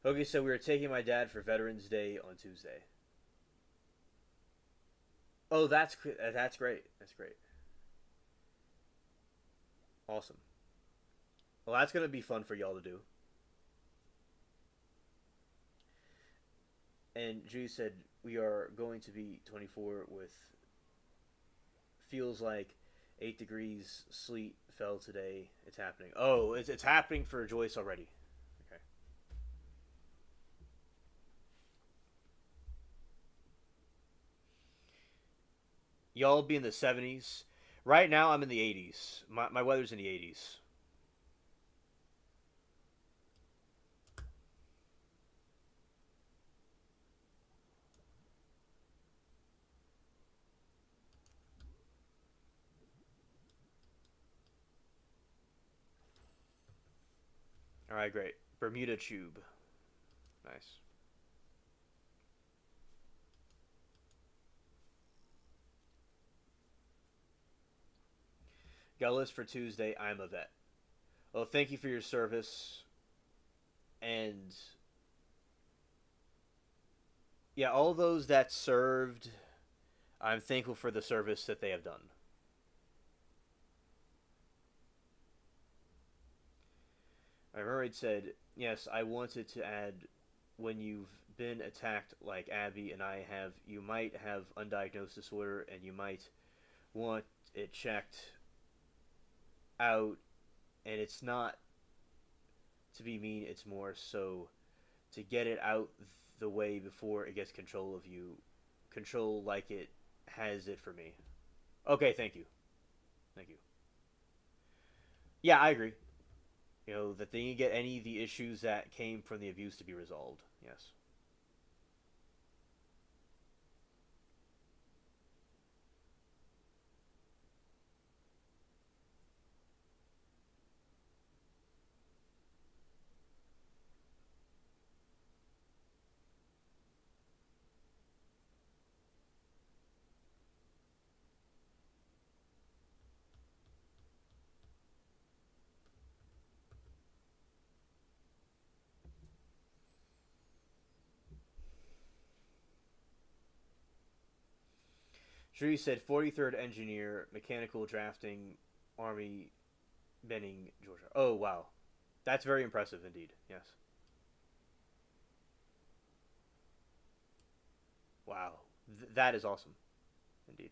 Okay, so we were taking my dad for Veterans Day on Tuesday. Oh, that's great. That's great. Awesome. Well, that's gonna be fun for y'all to do. And Judy said we are going to be 24 with feels like 8 degrees. Sleet fell today. It's happening. Oh, it's happening for Joyce already. Okay. Y'all be in the 70s. Right now, I'm in the 80s. My weather's in the 80s. All right, great. Bermuda tube. Nice. Got a list for Tuesday. I'm a vet. Well, thank you for your service. And yeah, all those that served, I'm thankful for the service that they have done. I remember it said, yes, I wanted to add, when you've been attacked like Abby and I have, you might have undiagnosed disorder and you might want it checked out. And it's not to be mean, it's more so to get it out the way before it gets control of you. Control like it has it for me. Okay, thank you. Thank you. Yeah, I agree. You know, that they need to get any of the issues that came from the abuse to be resolved. Yes. Shree said 43rd Engineer, Mechanical Drafting, Army, Benning, Georgia. Oh, wow. That's very impressive indeed. Yes. Wow. That is awesome. Indeed.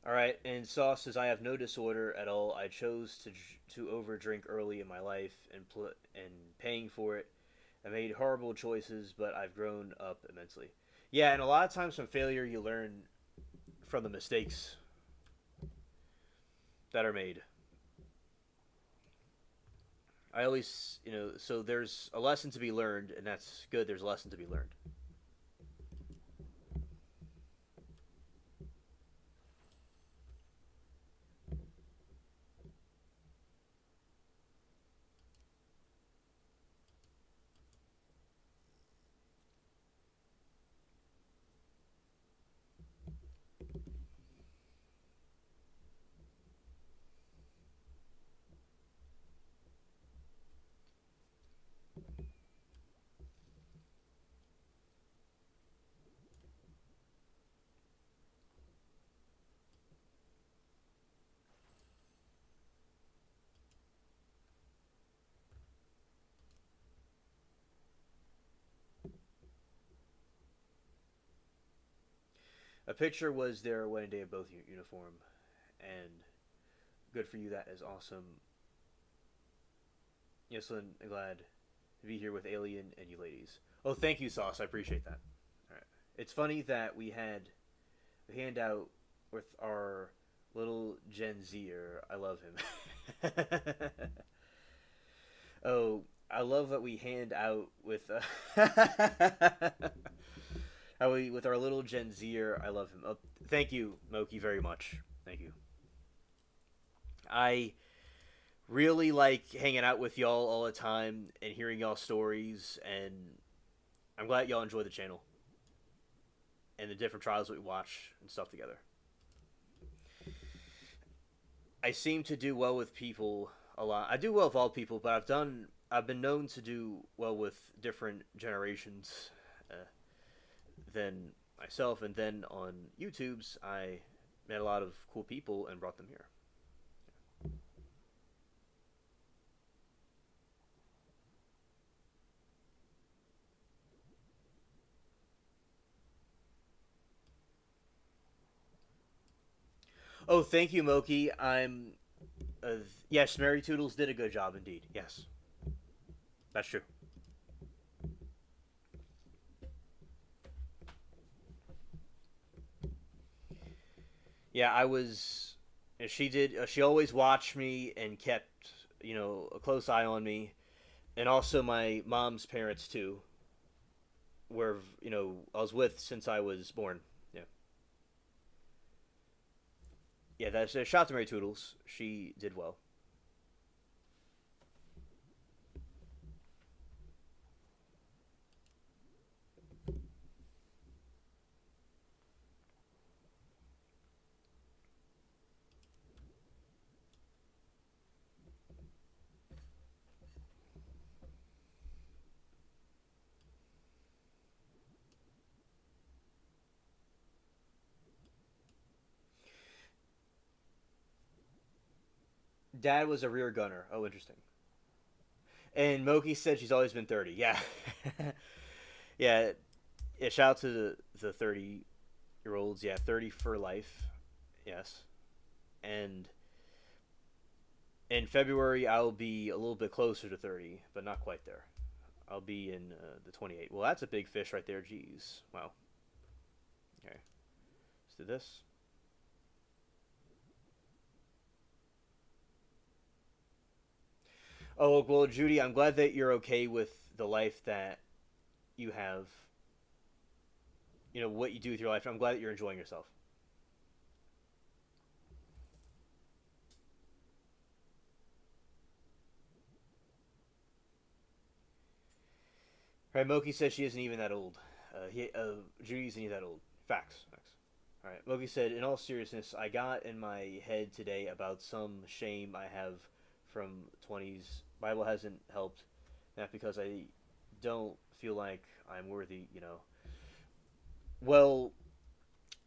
All right, and Sauce says I have no disorder at all. I chose to overdrink early in my life and paying for it. I made horrible choices, but I've grown up immensely. Yeah, and a lot of times from failure you learn from the mistakes that are made. I always, so there's a lesson to be learned, and that's good. There's a lesson to be learned. A picture was their wedding day of both uniform, and good for you. That is awesome. Yes, Lynn, glad to be here with Alien and you ladies. Oh, thank you, Sauce. I appreciate that. All right. It's funny that we had a handout with our little Gen Zer. I love him. Oh, I love that we hand out with how we with our little Gen Zer. I love him. Oh, thank you, Moki, very much. Thank you. I really like hanging out with y'all all the time and hearing y'all stories, and I'm glad y'all enjoy the channel and the different trials that we watch and stuff together. I seem to do well with people a lot. I do well with all people, but I've been known to do well with different generations than myself, and then on YouTube's I met a lot of cool people and brought them here. Oh, thank you, Moki. Yes, Mary Toodles did a good job indeed. Yes, that's true. Yeah, I was. She did. She always watched me and kept a close eye on me, and also my mom's parents too, where I was with since I was born. Yeah, yeah. That's a shout to Mary Toodles. She did well. Dad was a rear gunner. Oh, interesting. And Moki said she's always been 30. Yeah, yeah. Yeah. Shout out to the 30-year olds. Yeah, 30 for life. Yes, and in February I'll be a little bit closer to 30, but not quite there. I'll be in the 28. Well, that's a big fish right there. Jeez. Wow. Okay. Let's do this. Oh, well, Judy, I'm glad that you're okay with the life that you have. What you do with your life. I'm glad that you're enjoying yourself. Right, Moki says she isn't even that old. Judy isn't even that old. Facts. Facts. All right. Moki said, in all seriousness, I got in my head today about some shame I have from 20s. Bible hasn't helped. Not because I don't feel like I'm worthy. Well,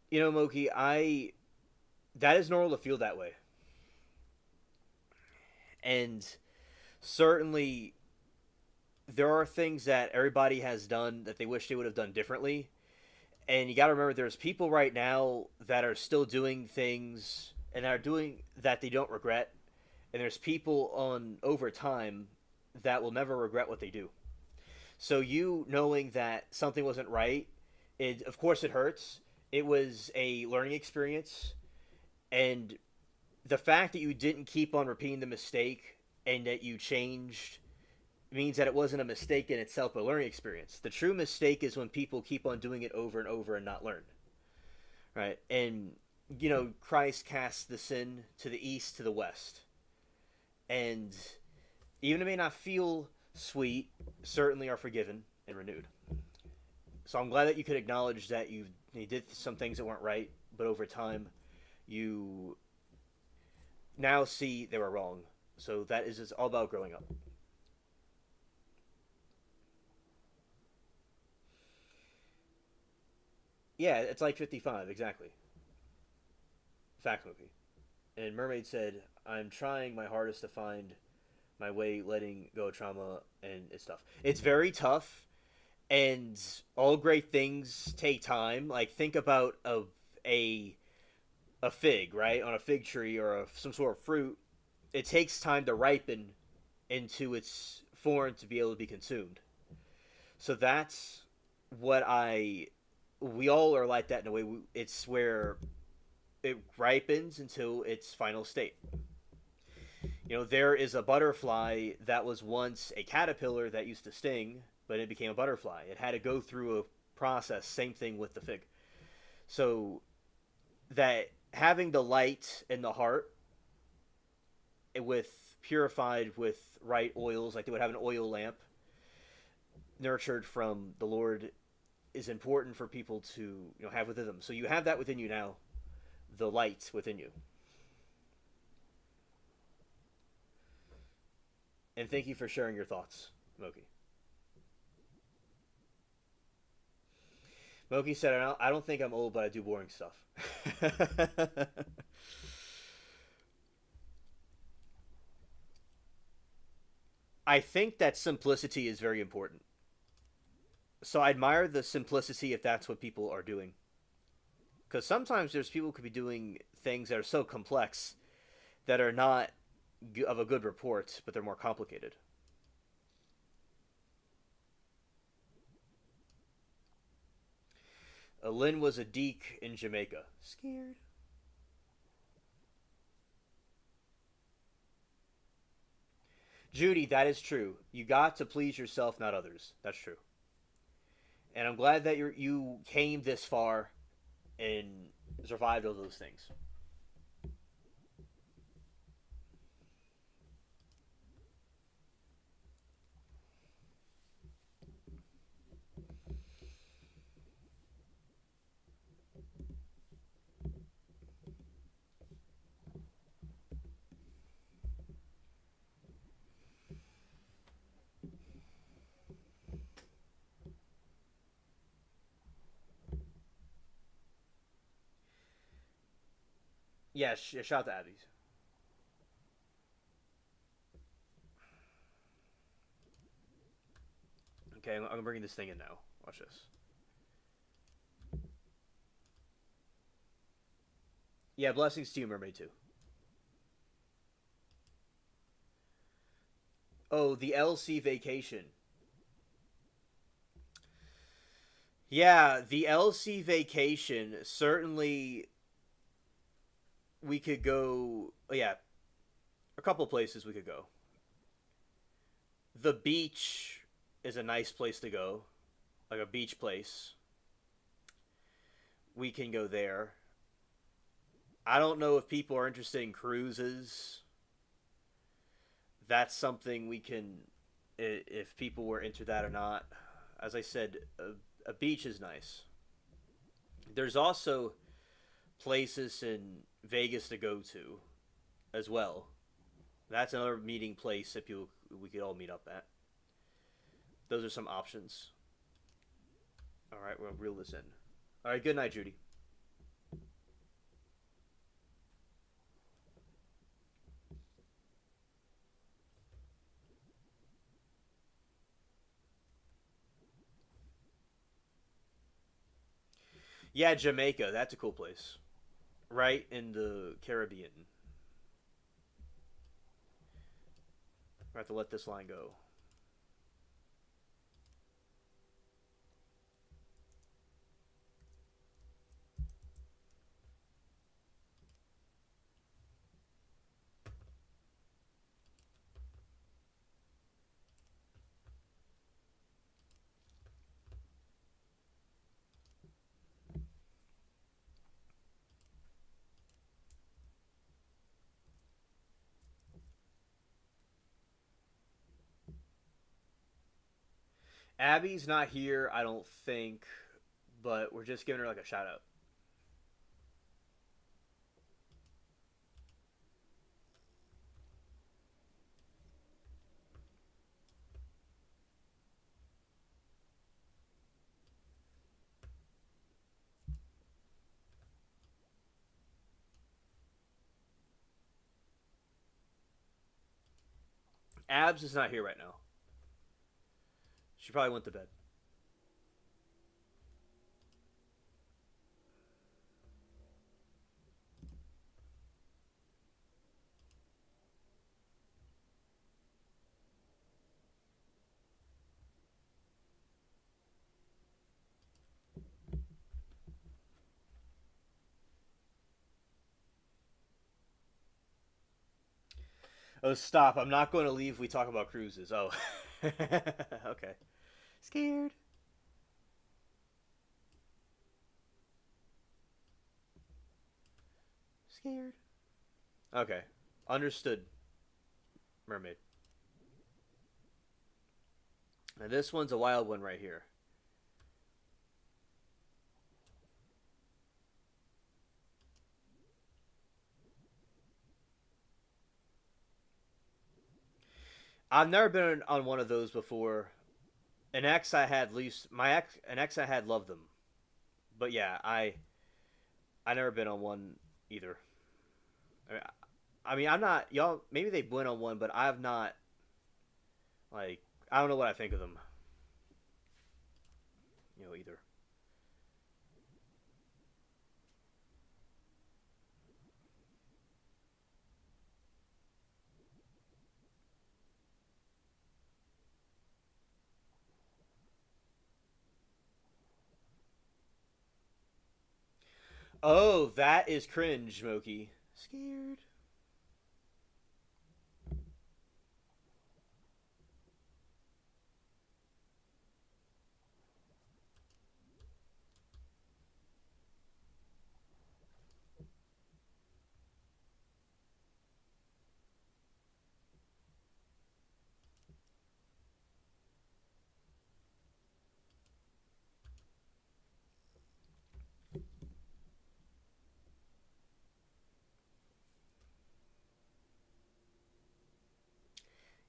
Moki, that is normal to feel that way. And certainly there are things that everybody has done that they wish they would have done differently. And you got to remember there's people right now that are still doing things and are doing that they don't regret. And there's people on over time that will never regret what they do. So you knowing that something wasn't right, it of course it hurts. It was a learning experience, and the fact that you didn't keep on repeating the mistake and that you changed means that it wasn't a mistake in itself, but a learning experience. The true mistake is when people keep on doing it over and over and not learn, right? And Christ cast the sin to the east, to the west, and even it may not feel sweet, certainly are forgiven and renewed. So I'm glad that you could acknowledge that you did some things that weren't right, but over time you now see they were wrong. So that is it's all about growing up. Yeah, it's like 55 exactly. Fact movie. And Mermaid said, "I'm trying my hardest to find my way, letting go of trauma and it's tough. It's very tough, and all great things take time. Like think about a a fig, right, on a fig tree or some sort of fruit. It takes time to ripen into its form to be able to be consumed. So that's what I. We all are like that in a way. It's where it ripens until its final state. There is a butterfly that was once a caterpillar that used to sting, but it became a butterfly. It had to go through a process. Same thing with the fig. So that having the light in the heart with purified with right oils, like they would have an oil lamp, nurtured from the Lord, is important for people to have within them. So you have that within you now, the light within you. And thank you for sharing your thoughts, Moki. Moki said, I don't think I'm old, but I do boring stuff." I think that simplicity is very important. So I admire the simplicity if that's what people are doing. Because sometimes there's people who could be doing things that are so complex that are not of a good report, but they're more complicated. Lynn was a deek in Jamaica. Scared. Judy, that is true. You got to please yourself, not others. That's true. And I'm glad that you came this far and survived all those things. Yeah, shout out to Abby's. Okay, I'm bringing this thing in now. Watch this. Yeah, blessings to you, Mermaid, too. Oh, the LC vacation. Yeah, the LC vacation. Certainly, we could go. Oh, yeah, a couple places we could go. The beach is a nice place to go, like a beach place. We can go there. I don't know if people are interested in cruises. That's something we can, if people were into that or not. As I said, a beach is nice. There's also places in Vegas to go to as well. That's another meeting place that people we could all meet up at. Those are some options. All right, we'll reel this in. All right, good night, Judy. Yeah, Jamaica. That's a cool place. Right in the Caribbean. I have to let this line go. Abby's not here, I don't think, but we're just giving her like a shout out. Abs is not here right now. She probably went to bed. Oh, stop. I'm not going to leave if we talk about cruises. Oh. Okay. Scared. Scared. Okay. Understood, Mermaid. Now, this one's a wild one right here. I've never been on one of those before. An ex I had least my ex an ex I had loved them, but yeah, I never been on one either. I mean, I'm not y'all. Maybe they went on one, but I've not. Like, I don't know what I think of them. Either. Oh, that is cringe, Smokey. Scared.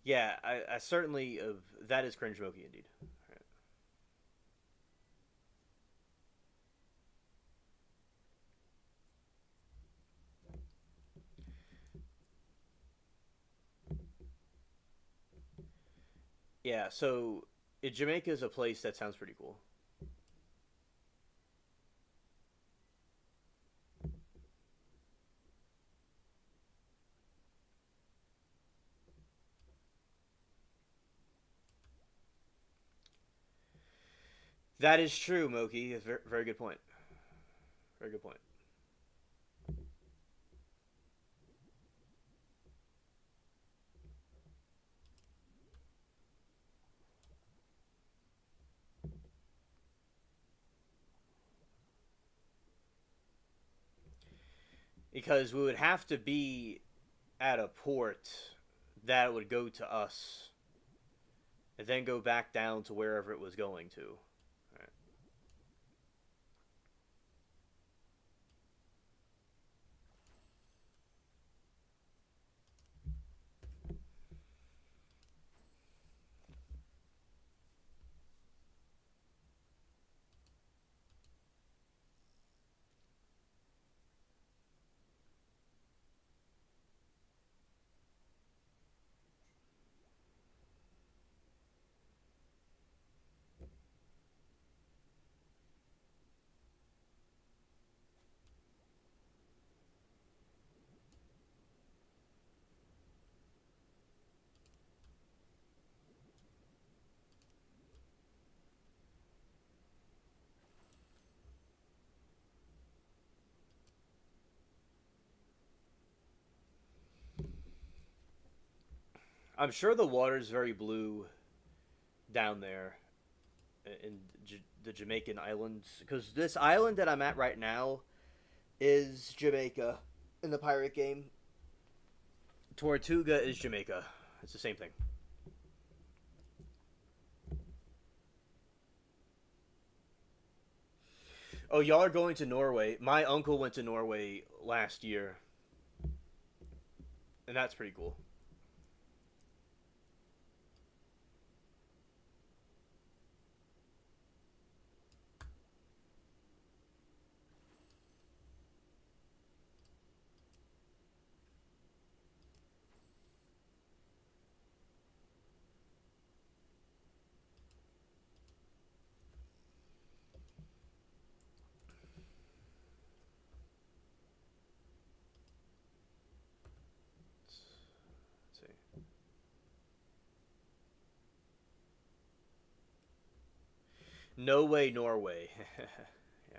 Yeah, I certainly that is cringe Moki indeed. Right. Yeah, so Jamaica is a place that sounds pretty cool. That is true, Moki. Very, very good point. Very good point. Because we would have to be at a port that would go to us and then go back down to wherever it was going to. Right. I'm sure the water's very blue down there in the Jamaican islands. Because this island that I'm at right now is Jamaica in the pirate game. Tortuga is Jamaica. It's the same thing. Oh, y'all are going to Norway. My uncle went to Norway last year, and that's pretty cool. Let's see. No way, Norway. Yeah.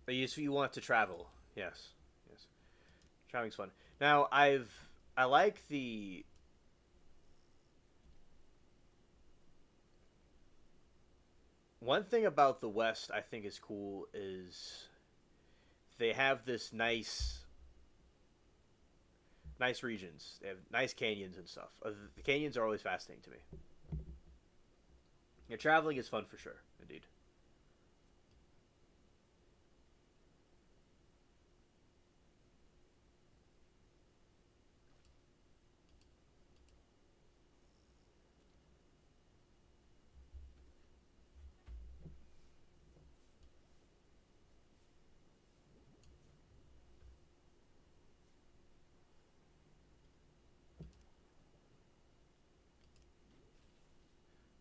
But you want to travel? Yes. Yes. Traveling's fun. Now I like the one thing about the West I think is cool is they have this nice regions. They have nice canyons and stuff. The canyons are always fascinating to me. Yeah, traveling is fun for sure. Indeed.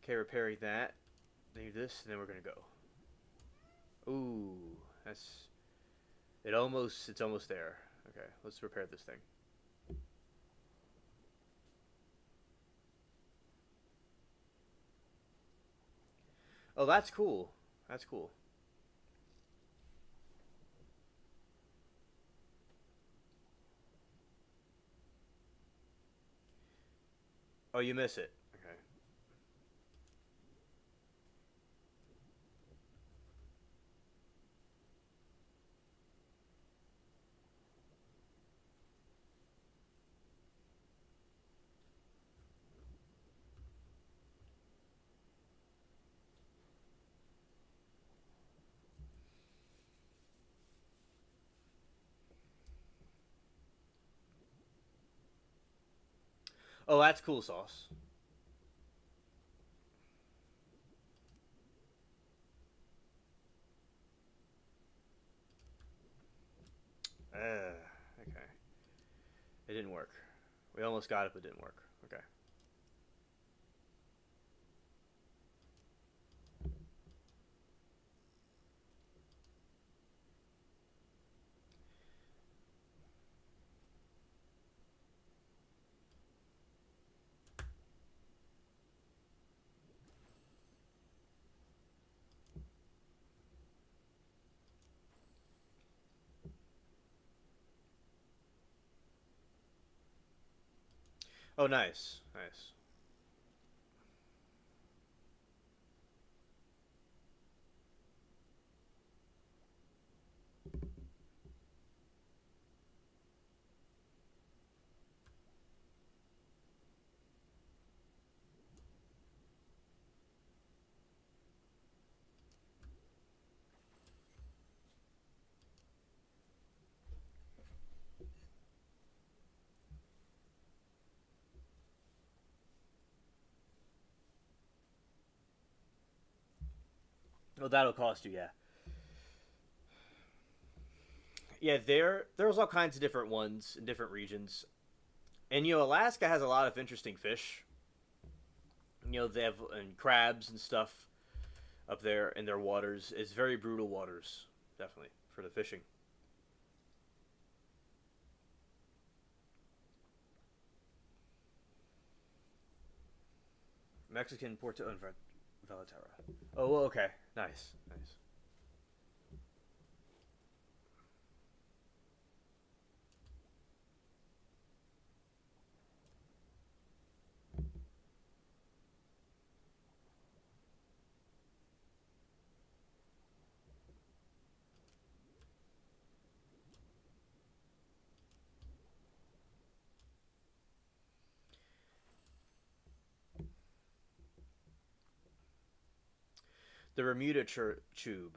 Okay, repairing that. Do this, and then we're gonna go. Ooh, that's it. It's almost there. Okay, let's repair this thing. Oh, that's cool. That's cool. Oh, you miss it. Okay. Oh, that's cool sauce. Okay. It didn't work. We almost got it, but it didn't work. Okay. Oh, nice. Nice. Well, that'll cost you, yeah. Yeah, there's all kinds of different ones in different regions. And Alaska has a lot of interesting fish. They have and crabs and stuff up there in their waters. It's very brutal waters, definitely for the fishing. Mexican Puerto Vallarta. Oh, well, okay, nice, nice. The Bermuda tube.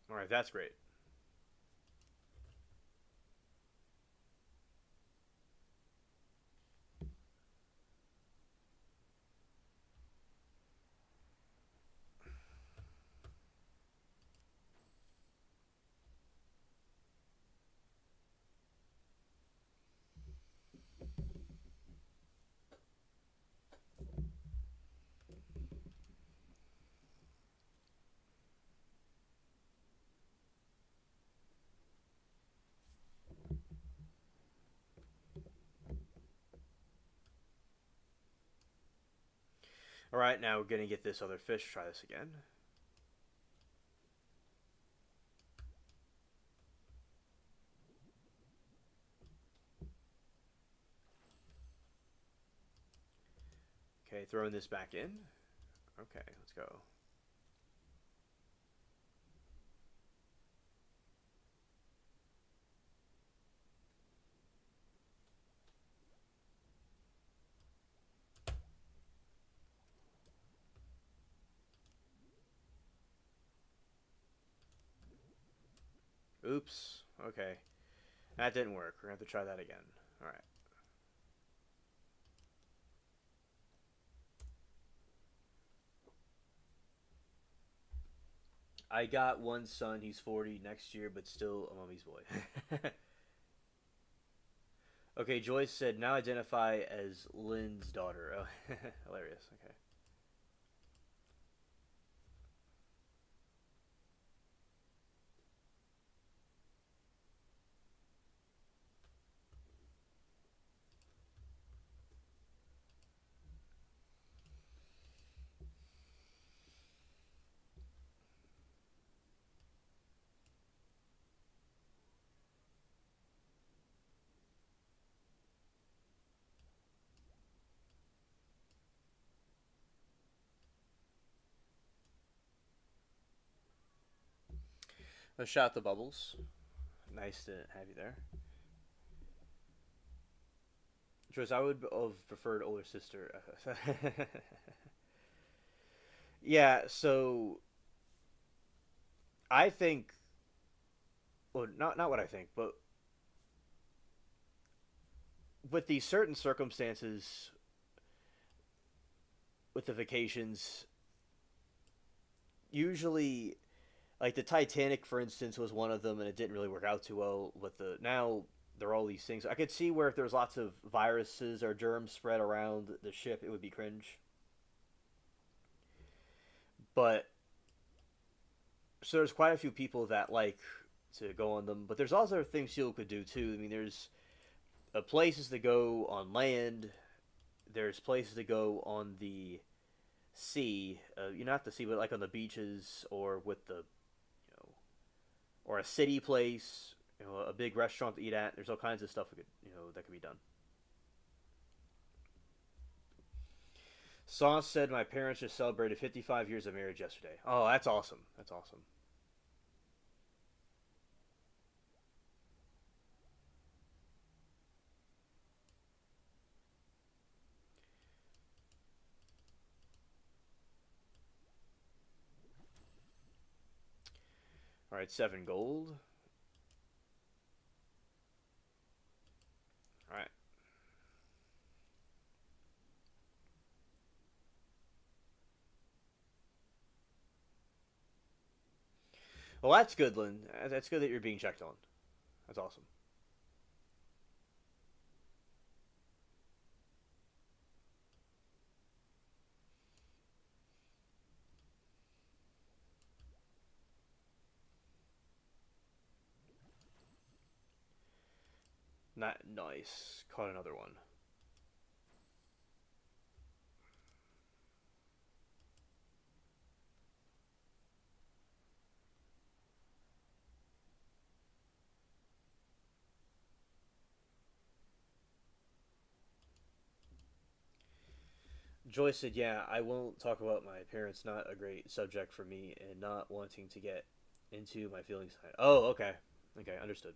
All right, that's great. All right, now we're gonna get this other fish. Try this again. Okay, throwing this back in. Okay, let's go. Oops. Okay, that didn't work. We're gonna have to try that again. All right. I got one son. He's 40 next year, but still a mummy's boy. Okay, Joyce said now identify as Lynn's daughter. Oh, hilarious. Okay. Shout out the bubbles. Nice to have you there. Joyce, I would have preferred older sister. Yeah, so I think, well, not what I think, but with these certain circumstances, with the vacations, usually, like the Titanic, for instance, was one of them, and it didn't really work out too well. With the now, there are all these things. I could see where if there was lots of viruses or germs spread around the ship, it would be cringe. But so there's quite a few people that like to go on them, but there's also things people could do too. I mean, there's places to go on land. There's places to go on the sea. Not the sea, but like on the beaches or with the or a city place. A big restaurant to eat at. There's all kinds of stuff that could be done. Sauce said my parents just celebrated 55 years of marriage yesterday. Oh, that's awesome. That's awesome. All right, 7 gold. All right. Well, that's good, Lynn. That's good that you're being checked on. That's awesome. Not nice. Caught another one. Joyce said, "Yeah, I won't talk about my parents. Not a great subject for me, and not wanting to get into my feelings." Oh, okay, okay, understood.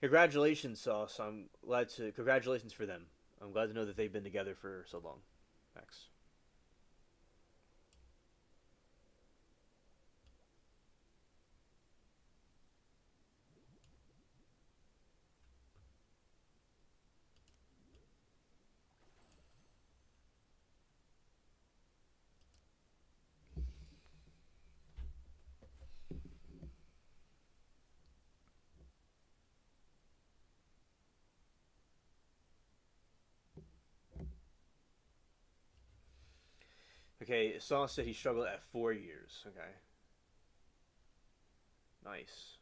Congratulations, Sauce. I'm glad to. Congratulations for them. I'm glad to know that they've been together for so long. Max. Okay, Sauce said he struggled at 4 years. Okay, nice.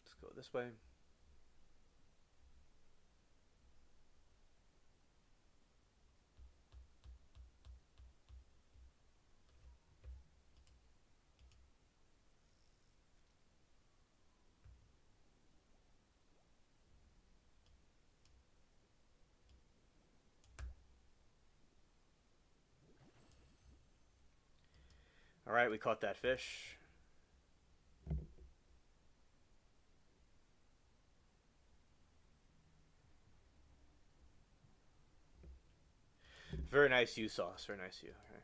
Let's go this way. All right, we caught that fish. Very nice you, Sauce. Very nice you. Okay.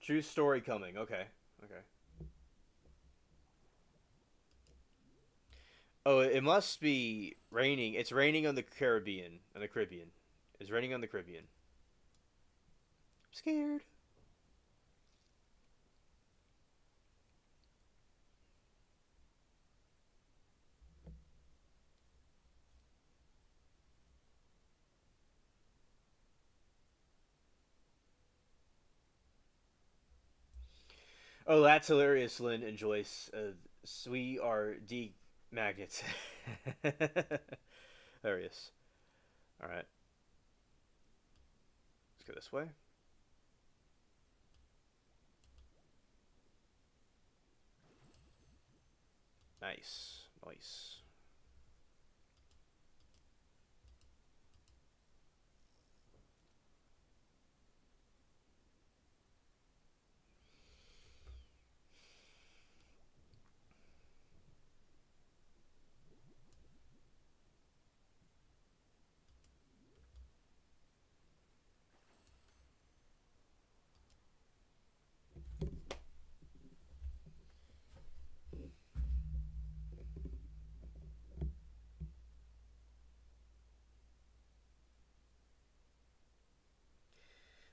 True story coming. Okay. Okay. Oh, it must be raining. It's raining on the Caribbean. On the Caribbean. It's raining on the Caribbean. I'm scared. Oh, that's hilarious, Lynn and Joyce. We are D magnets. Hilarious. All right, let's go this way. Nice, nice.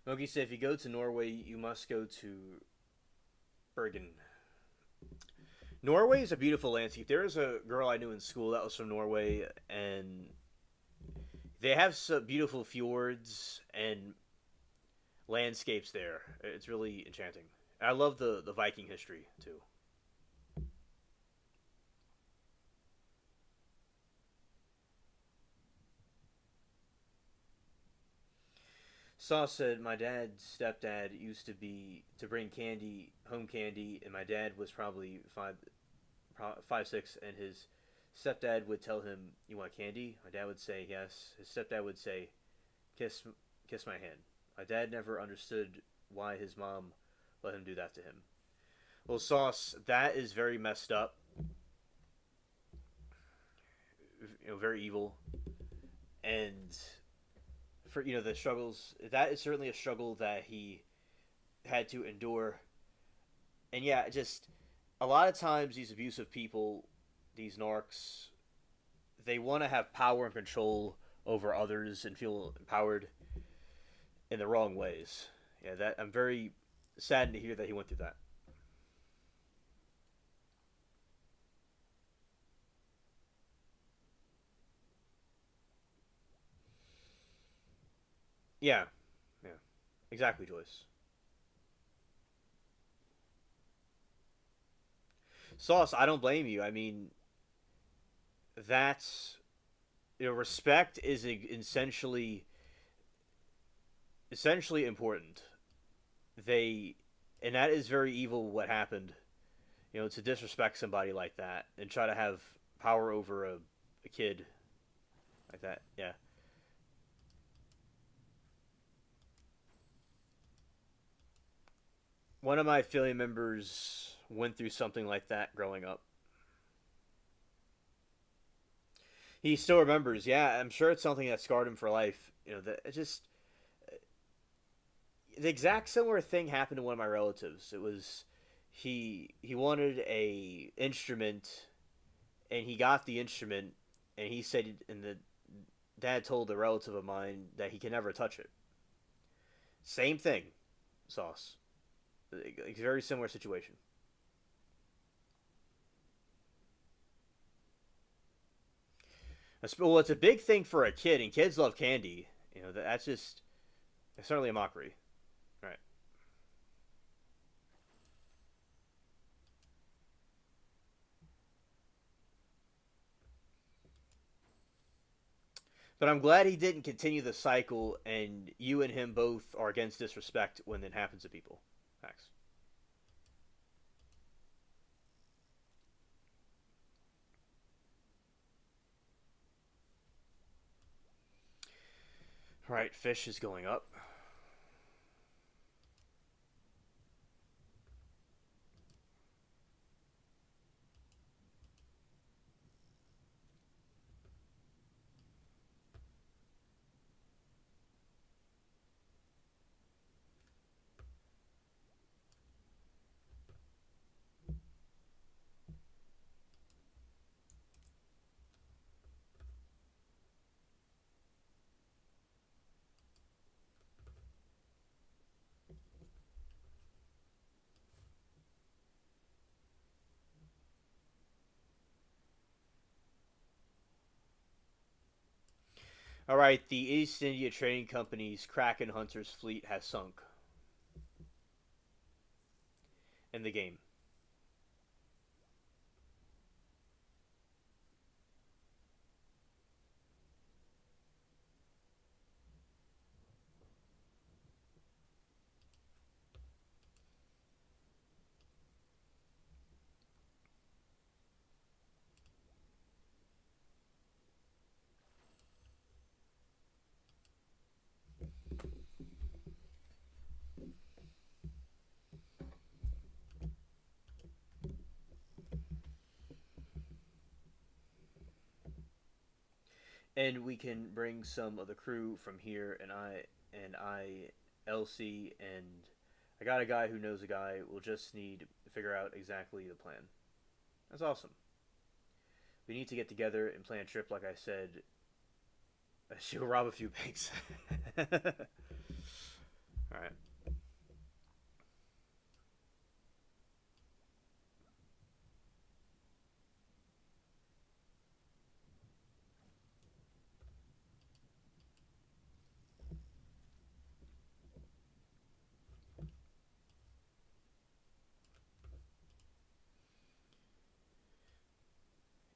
Mogi said, if you go to Norway, you must go to Bergen. Norway is a beautiful landscape. There was a girl I knew in school that was from Norway, and they have some beautiful fjords and landscapes there. It's really enchanting. I love the Viking history too. Saw said my dad's stepdad used to be to bring candy, home candy, and my dad was probably 5'6", and his stepdad would tell him, "You want candy?" My dad would say yes. His stepdad would say, "Kiss, kiss my hand." My dad never understood why his mom let him do that to him. Well, Sauce, that is very messed up. Very evil, and for the struggles, that is certainly a struggle that he had to endure. And yeah, just a lot of times these abusive people, these narcs, they want to have power and control over others and feel empowered in the wrong ways. Yeah, that I'm very saddened to hear that he went through that. Yeah, yeah, exactly, Joyce. Sauce, I don't blame you. I mean, that's respect is essentially important. They and that is very evil. What happened, to disrespect somebody like that and try to have power over a kid like that. Yeah. One of my family members went through something like that growing up. He still remembers. Yeah, I'm sure it's something that scarred him for life. That it just the exact similar thing happened to one of my relatives. It was he wanted a instrument, and he got the instrument, and he said, and the dad told a relative of mine that he can never touch it. Same thing, Sauce. Like, very similar situation. Well, it's a big thing for a kid, and kids love candy. That's just it's certainly a mockery. All right. But I'm glad he didn't continue the cycle, and you and him both are against disrespect when it happens to people. Thanks. All right, fish is going up. All right, the East India Trading Company's Kraken Hunters fleet has sunk in the game. And we can bring some of the crew from here, and I LC, and I got a guy who knows a guy. We'll just need to figure out exactly the plan. That's awesome. We need to get together and plan a trip. Like I said, she'll rob a few banks. All right.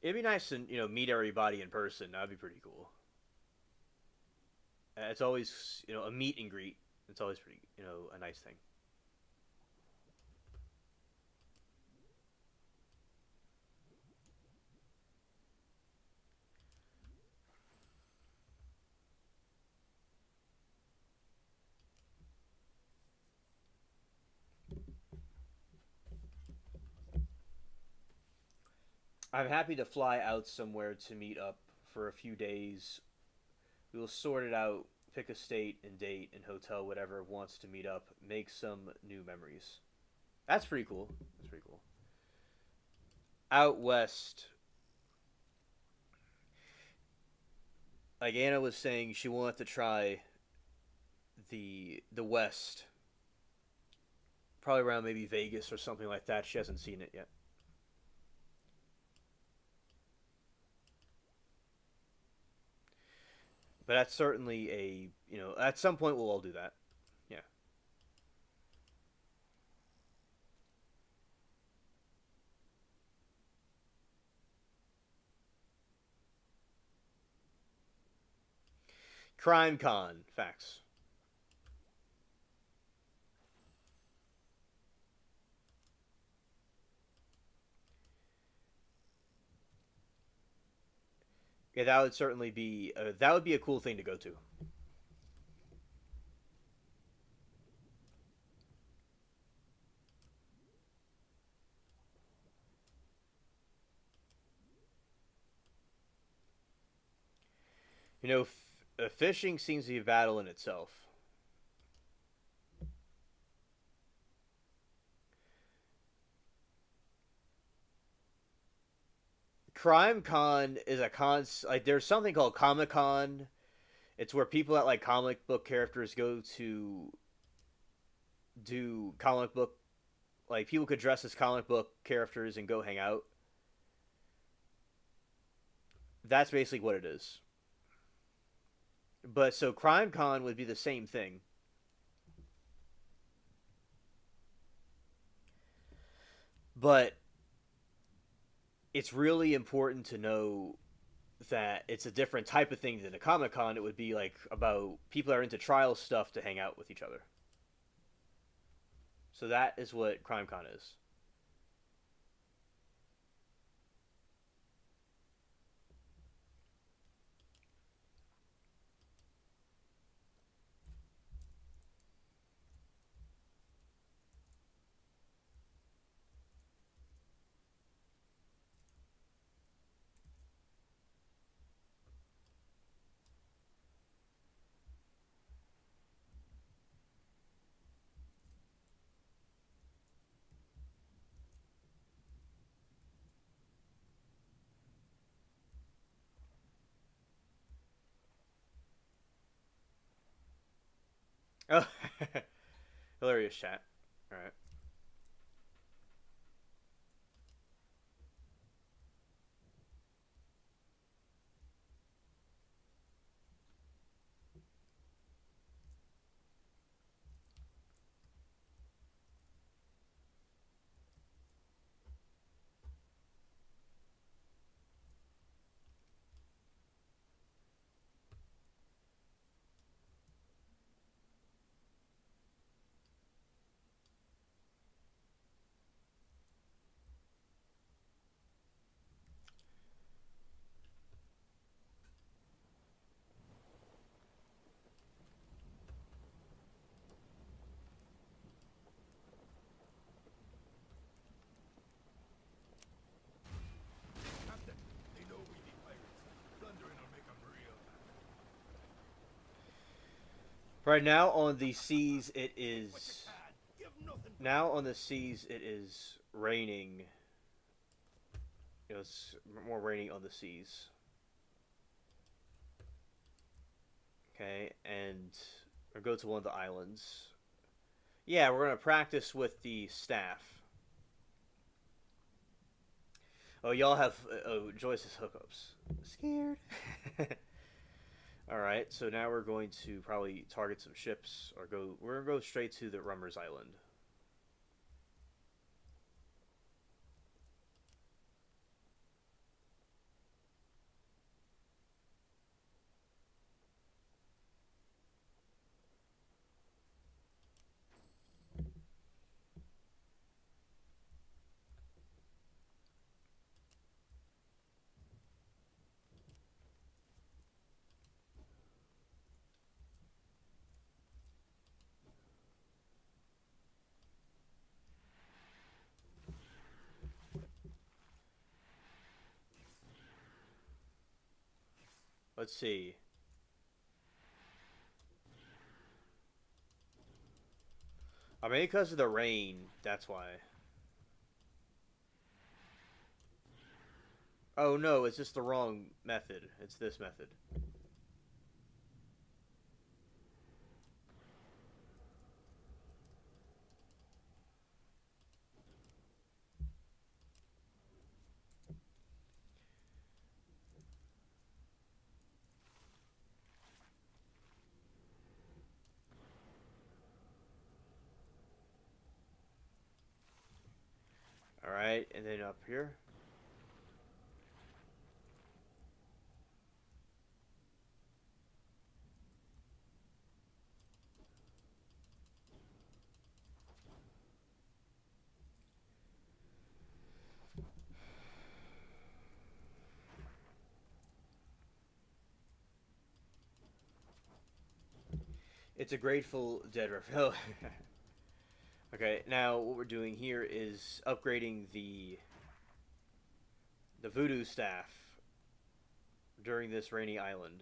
It'd be nice to meet everybody in person. That'd be pretty cool. It's always a meet and greet. It's always pretty a nice thing. I'm happy to fly out somewhere to meet up for a few days. We will sort it out, pick a state and date and hotel, whatever wants to meet up, make some new memories. That's pretty cool. That's pretty cool. Out west, like Anna was saying, she wanted to try the west, probably around maybe Vegas or something like that. She hasn't seen it yet. But that's certainly at some point we'll all do that. Yeah. Crime Con facts. Yeah, that would certainly be that would be a cool thing to go to. Fishing seems to be a battle in itself. Crime Con is a con. Like there's something called Comic Con. It's where people that like comic book characters go to do comic book. Like people could dress as comic book characters and go hang out. That's basically what it is. But so Crime Con would be the same thing, but it's really important to know that it's a different type of thing than a Comic Con. It would be like about people that are into trial stuff to hang out with each other. So that is what Crime Con is. Oh, hilarious chat. All right. Right now on the seas, it is. Now on the seas, it is raining. You know, it's more raining on the seas. Okay, and or go to one of the islands. Yeah, we're gonna practice with the staff. Oh, y'all have Joyce's hookups. Scared. All right, so now we're going to probably target some ships or go. We're gonna go straight to the Rummers Island. Let's see. I mean, because of the rain, that's why. Oh no, it's just the wrong method. It's this method. All right, and then up here. It's a Grateful Dead reference. Okay, now what we're doing here is upgrading the voodoo staff during this rainy island.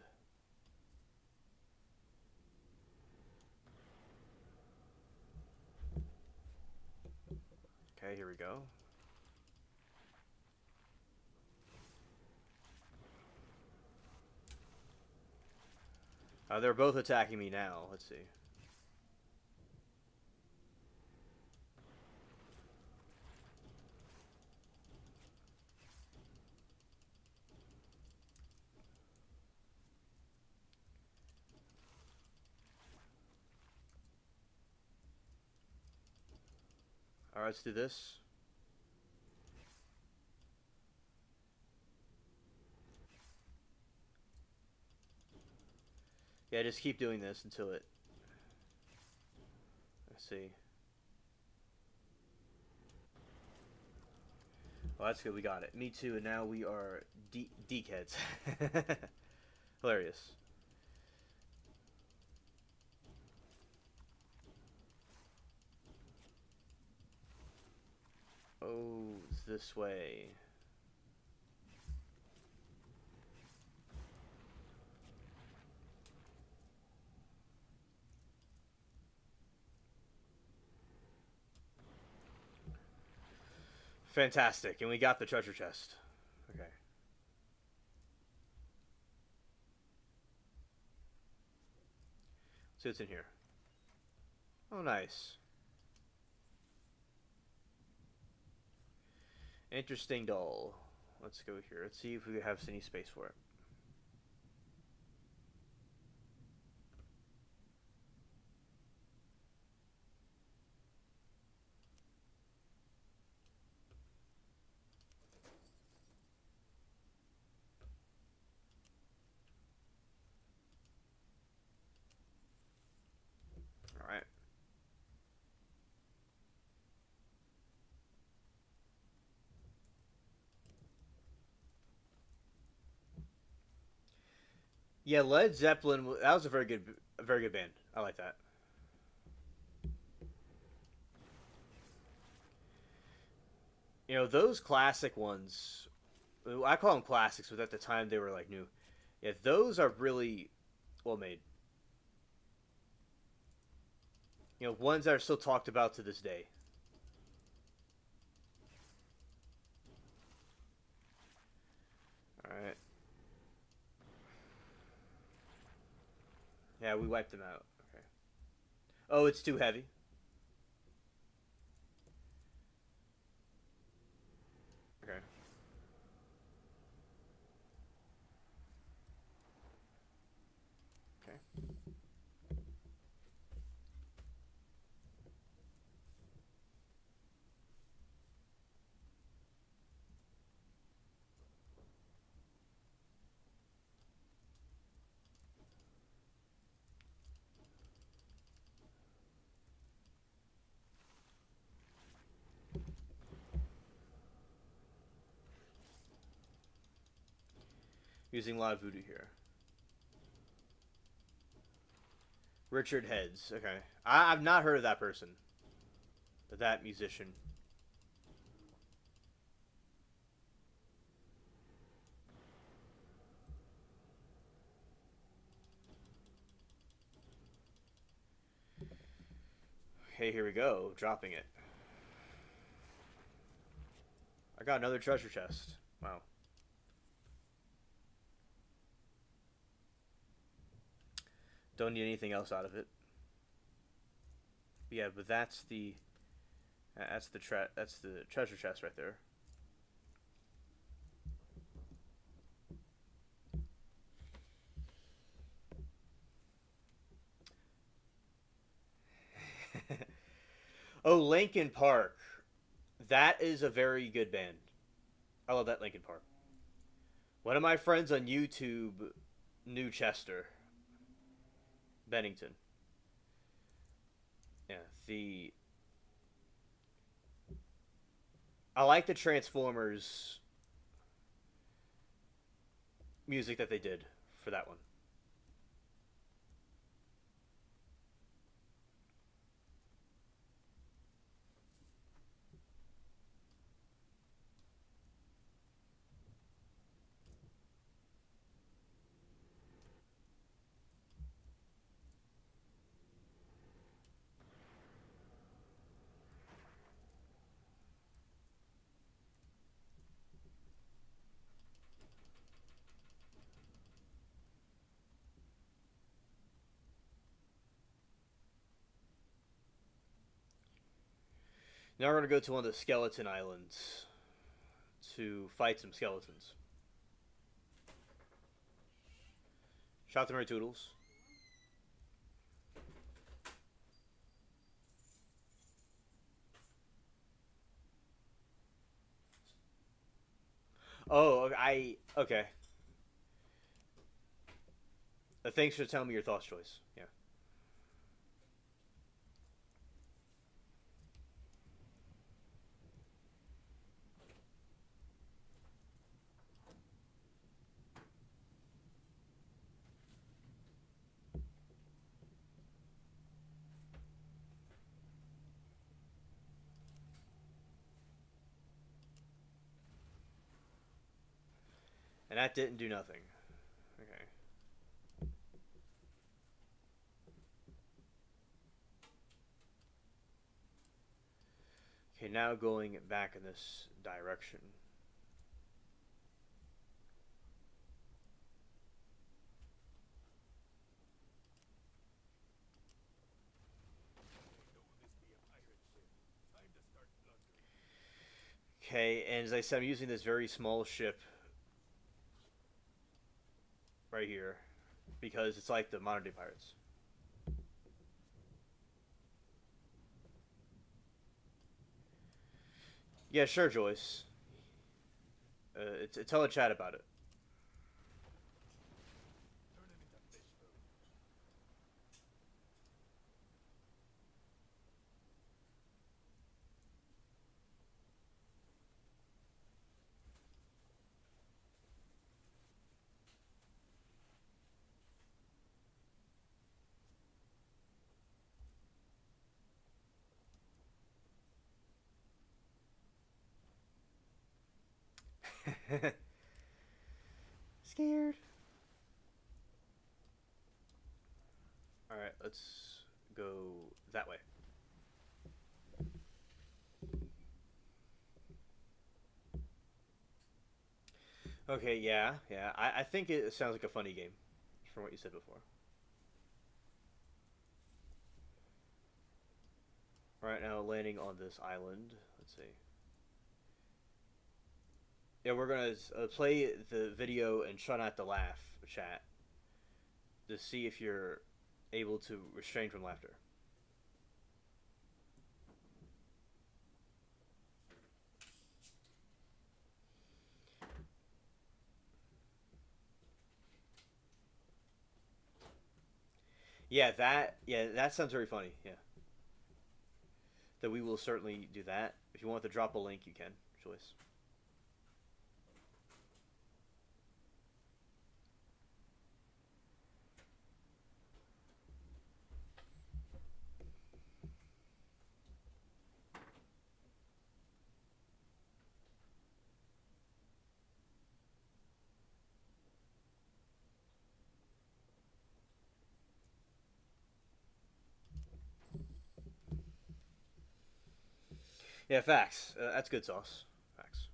Okay, here we go. They're both attacking me now. Let's see. All right, let's do this. Yeah, just keep doing this until it. Let's see. Well, that's good. We got it. Me too. And now we are deekheads. Hilarious. Oh, it's this way. Fantastic. And we got the treasure chest. Okay. See what's in here. Oh, nice. Interesting doll. Let's go here. Let's see if we have any space for it. All right. Yeah, Led Zeppelin. That was a very good band. I like that. You know, those classic ones. I call them classics, but at the time they were like new. Yeah, those are really well made. You know, ones that are still talked about to this day. All right. Yeah, we wiped them out. Okay. Oh, it's too heavy. Okay. Okay. Using a lot of voodoo here. Richard Heads. Okay. I've not heard of that person. That musician. Okay, here we go. Dropping it. I got another treasure chest. Wow. Don't need anything else out of it. Yeah, but that's the treasure chest right there. Oh, Linkin Park. That is a very good band. I love that Linkin Park. One of my friends on YouTube knew Chester Bennington. Yeah, the I like the Transformers music that they did for that one. Now we're gonna go to one of the skeleton islands to fight some skeletons. Shot them right toodles. Oh, I okay. Thanks for telling me your thoughts, Joyce. Yeah. And that didn't do nothing. Okay. Okay, now going back in this direction. Okay, and as I said, I'm using this very small ship right here because it's like the modern day pirates. Yeah, sure, Joyce. Tell a chat about it. Scared. All right, let's go that way. Okay, yeah, yeah. I think it sounds like a funny game, from what you said before. All right, now landing on this island. Let's see. Yeah, we're gonna play the video and try not to laugh, chat, to see if you're able to restrain from laughter. Yeah, that sounds very funny. Yeah, that we will certainly do that. If you want to drop a link, you can. Choice. Yeah, facts. That's good sauce. Facts.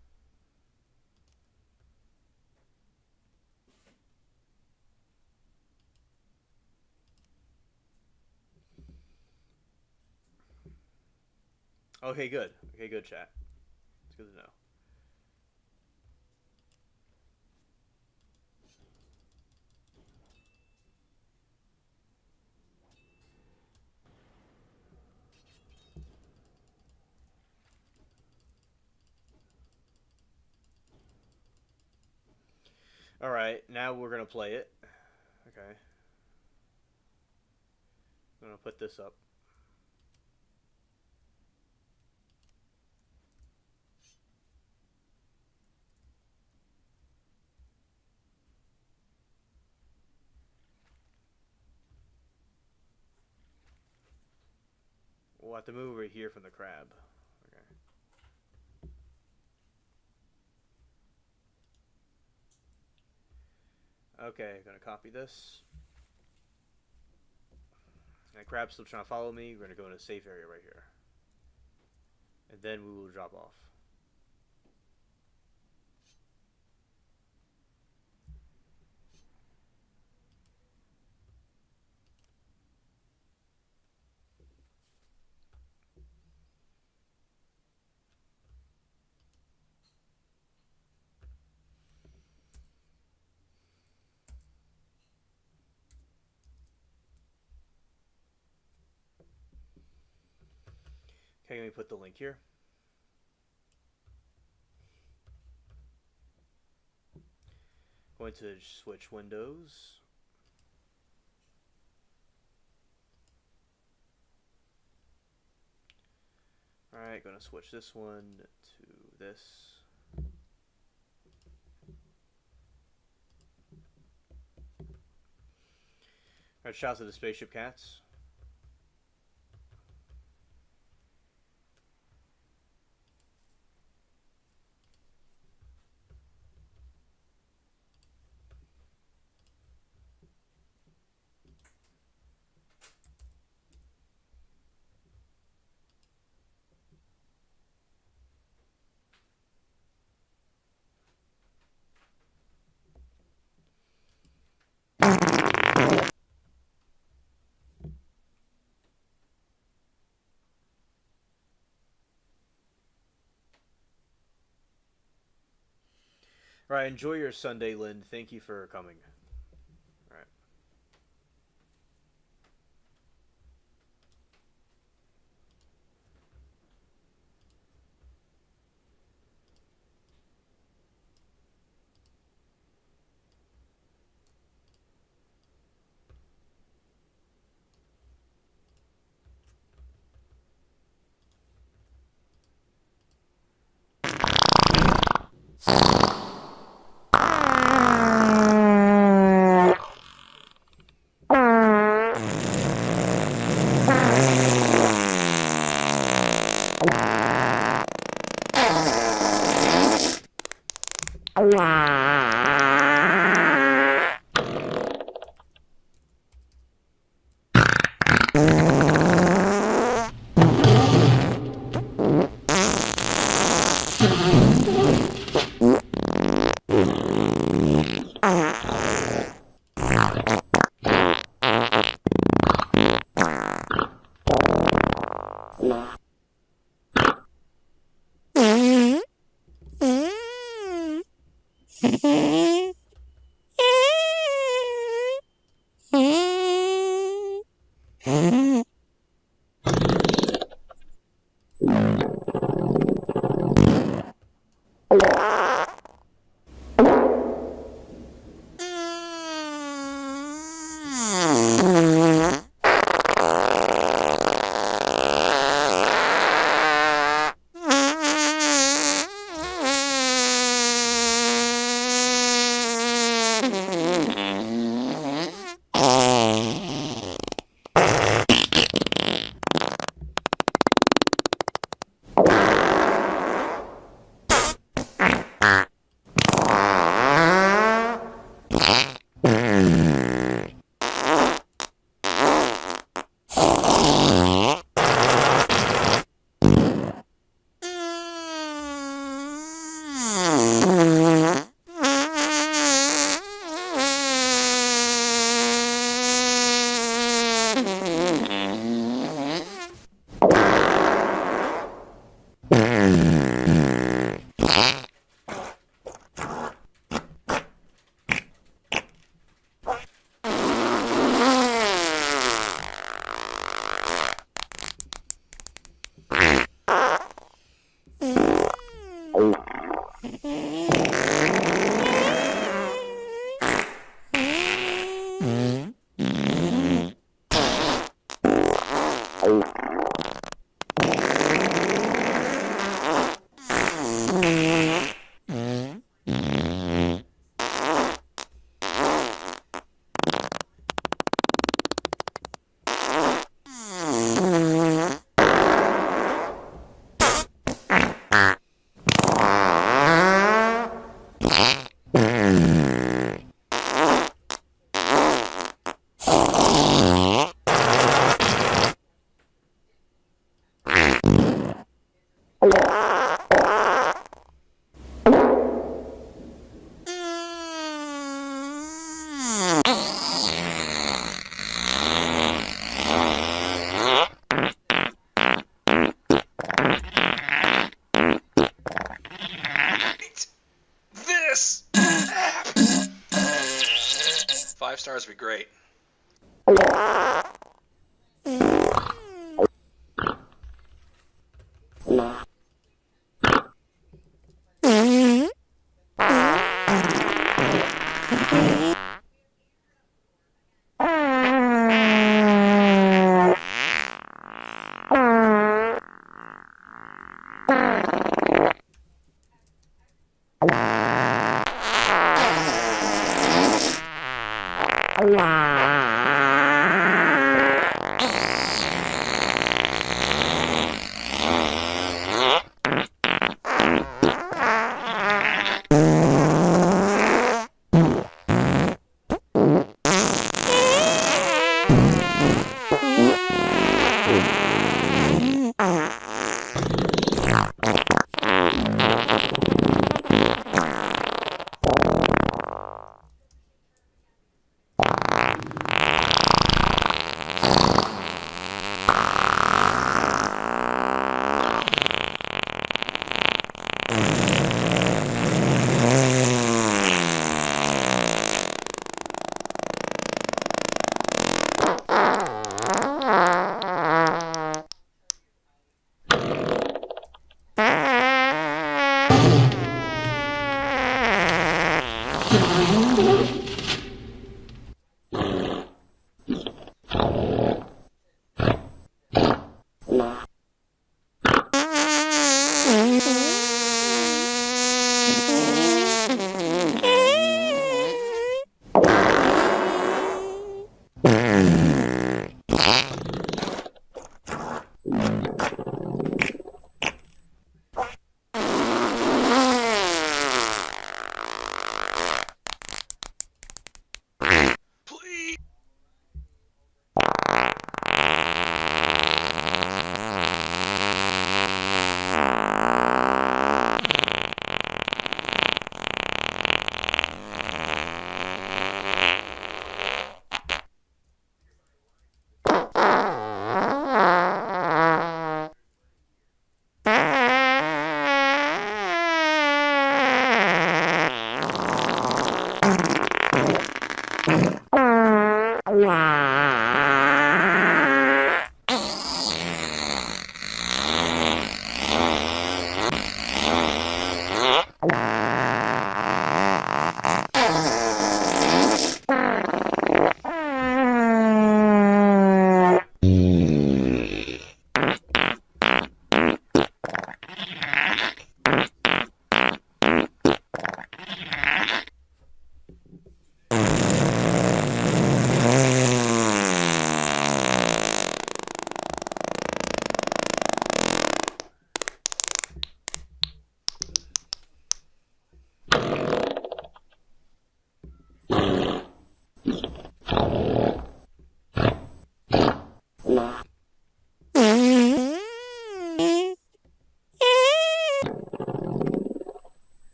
Okay, good. Okay, good, chat. It's good to know. All right, now we're gonna play it. Okay, I'm gonna put this up. We'll have to move over here from the crab. Okay. Okay, gonna copy this. That crab's still trying to follow me. We're gonna go in a safe area right here. And then we will drop off. Okay, let me put the link here. Going to switch windows. Alright, gonna switch this one to this. Alright, shouts to the Spaceship Cats. Alright, enjoy your Sunday, Lynn. Thank you for coming. Alright. This app. 5 stars would be great.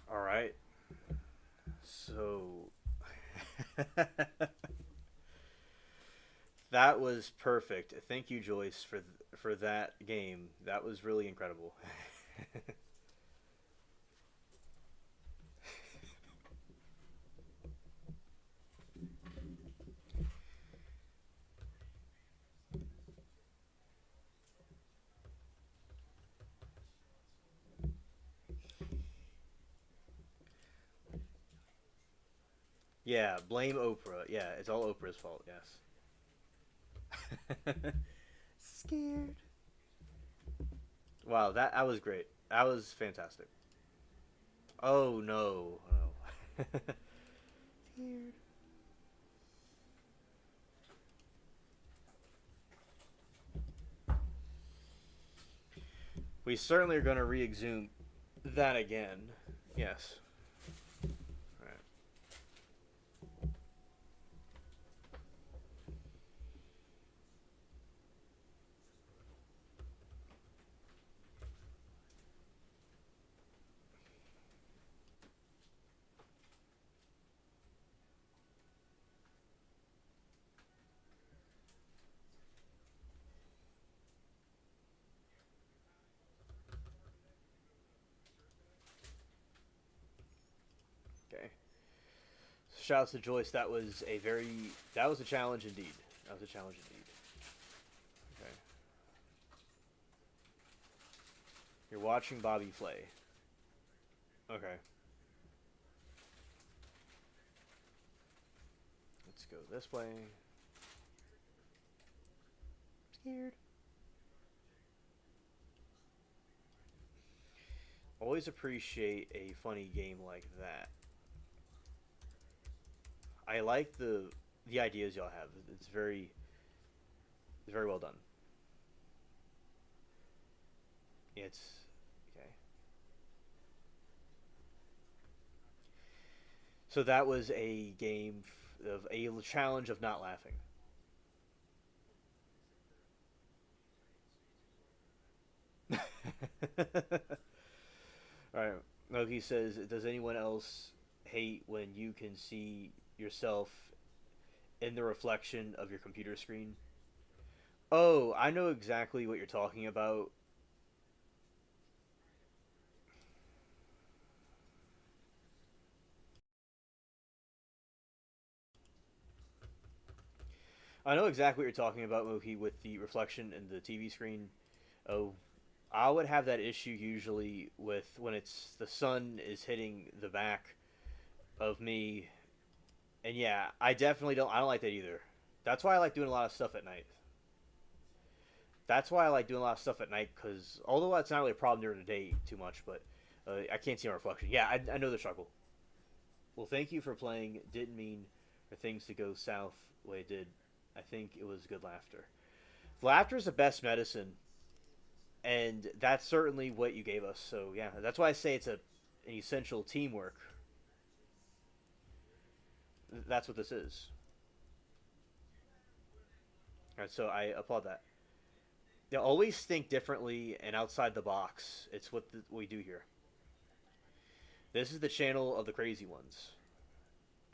All right. So that was perfect. Thank you, Joyce, for that game. That was really incredible. Yeah, blame Oprah. Yeah, it's all Oprah's fault. Yes. Scared. Wow, that was great. That was fantastic. Oh no. Oh. Scared. We certainly are going to re-exhume that again. Yes. All right. Okay. Shout out to Joyce. That was a challenge indeed. That was a challenge indeed. Okay. You're watching Bobby Flay. Okay. Let's go this way. Scared. Always appreciate a funny game like that. I like the ideas y'all have. It's very well done. It's okay. So that was a game of a challenge of not laughing. All right. Loki says, "Does anyone else hate when you can see yourself in the reflection of your computer screen?" Oh, I know exactly what you're talking about. I know exactly what you're talking about, Moki, with the reflection in the TV screen. Oh, I would have that issue usually with when it's the sun is hitting the back of me, and yeah, I definitely don't. I don't like that either. That's why I like doing a lot of stuff at night. That's why I like doing a lot of stuff at night because although that's not really a problem during the day too much, but I can't see my reflection. Yeah, I know the struggle. Well, thank you for playing. Didn't mean for things to go south the way it did. I think it was good laughter. Laughter is the best medicine, and that's certainly what you gave us. So yeah, that's why I say it's an essential teamwork. That's what this is. All right, so I applaud that. You always think differently and outside the box. It's what we do here. This is the channel of the crazy ones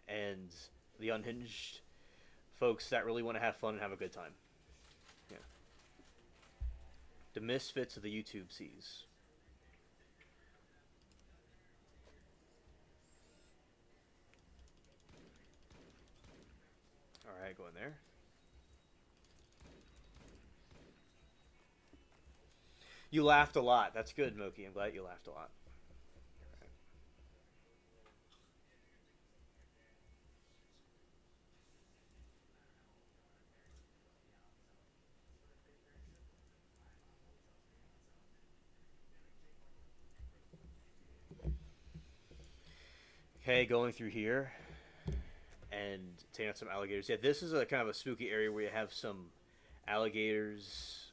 and the unhinged folks that really want to have fun and have a good time. Yeah, the misfits of the YouTube seas. Alright, go in there. You laughed a lot. That's good, Moki. I'm glad you laughed a lot. Okay, going through here and taking out some alligators. Yeah, this is a kind of a spooky area where you have some alligators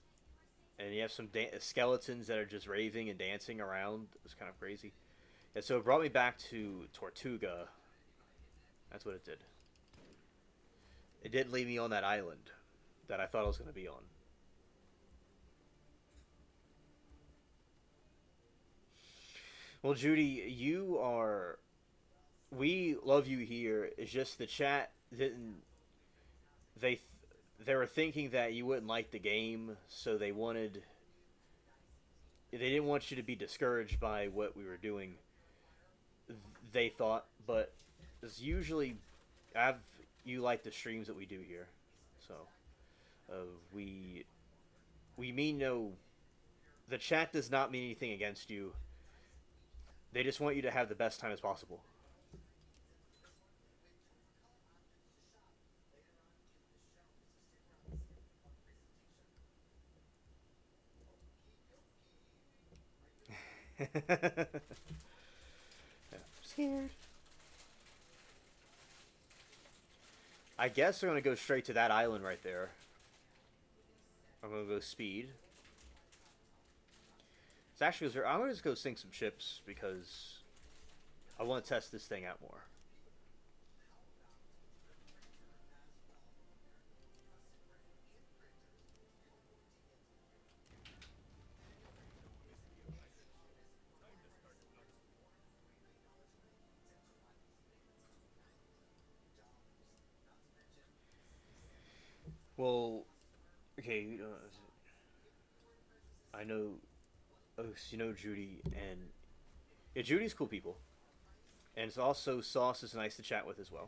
and you have some skeletons that are just raving and dancing around. It's kind of crazy. And so it brought me back to Tortuga. That's what it did. It didn't leave me on that island that I thought I was going to be on. Well, Judy, you are. We love you here. It's just the chat didn't. They they were thinking that you wouldn't like the game, so they wanted. They didn't want you to be discouraged by what we were doing. They thought, but it's usually, I've you like the streams that we do here, so uh, we we mean no. The chat does not mean anything against you. They just want you to have the best time as possible. Yeah, I'm scared. I guess I'm gonna go straight to that island right there. I'm gonna go speed. It's actually, I'm gonna just go sink some ships because I want to test this thing out more. Well, okay, I know, oh, you know Judy, and yeah, Judy's cool people, and it's also Sauce is nice to chat with as well.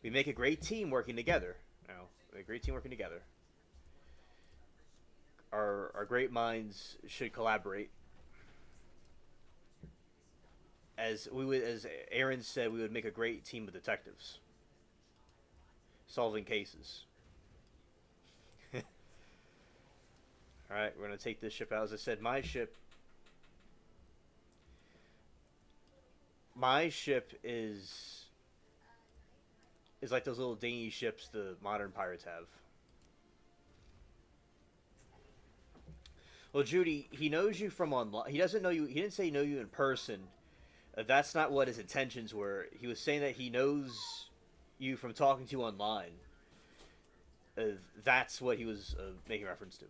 We make a great team working together. Now, a great team working together. Our great minds should collaborate. As we would, as Aaron said, we would make a great team of detectives, solving cases. All right, we're gonna take this ship out. As I said, my ship is like those little dingy ships the modern pirates have. Well, Judy, he knows you from online. He doesn't know you. He didn't say he know you in person. That's not what his intentions were. He was saying that he knows you from talking to you online. That's what he was making reference to.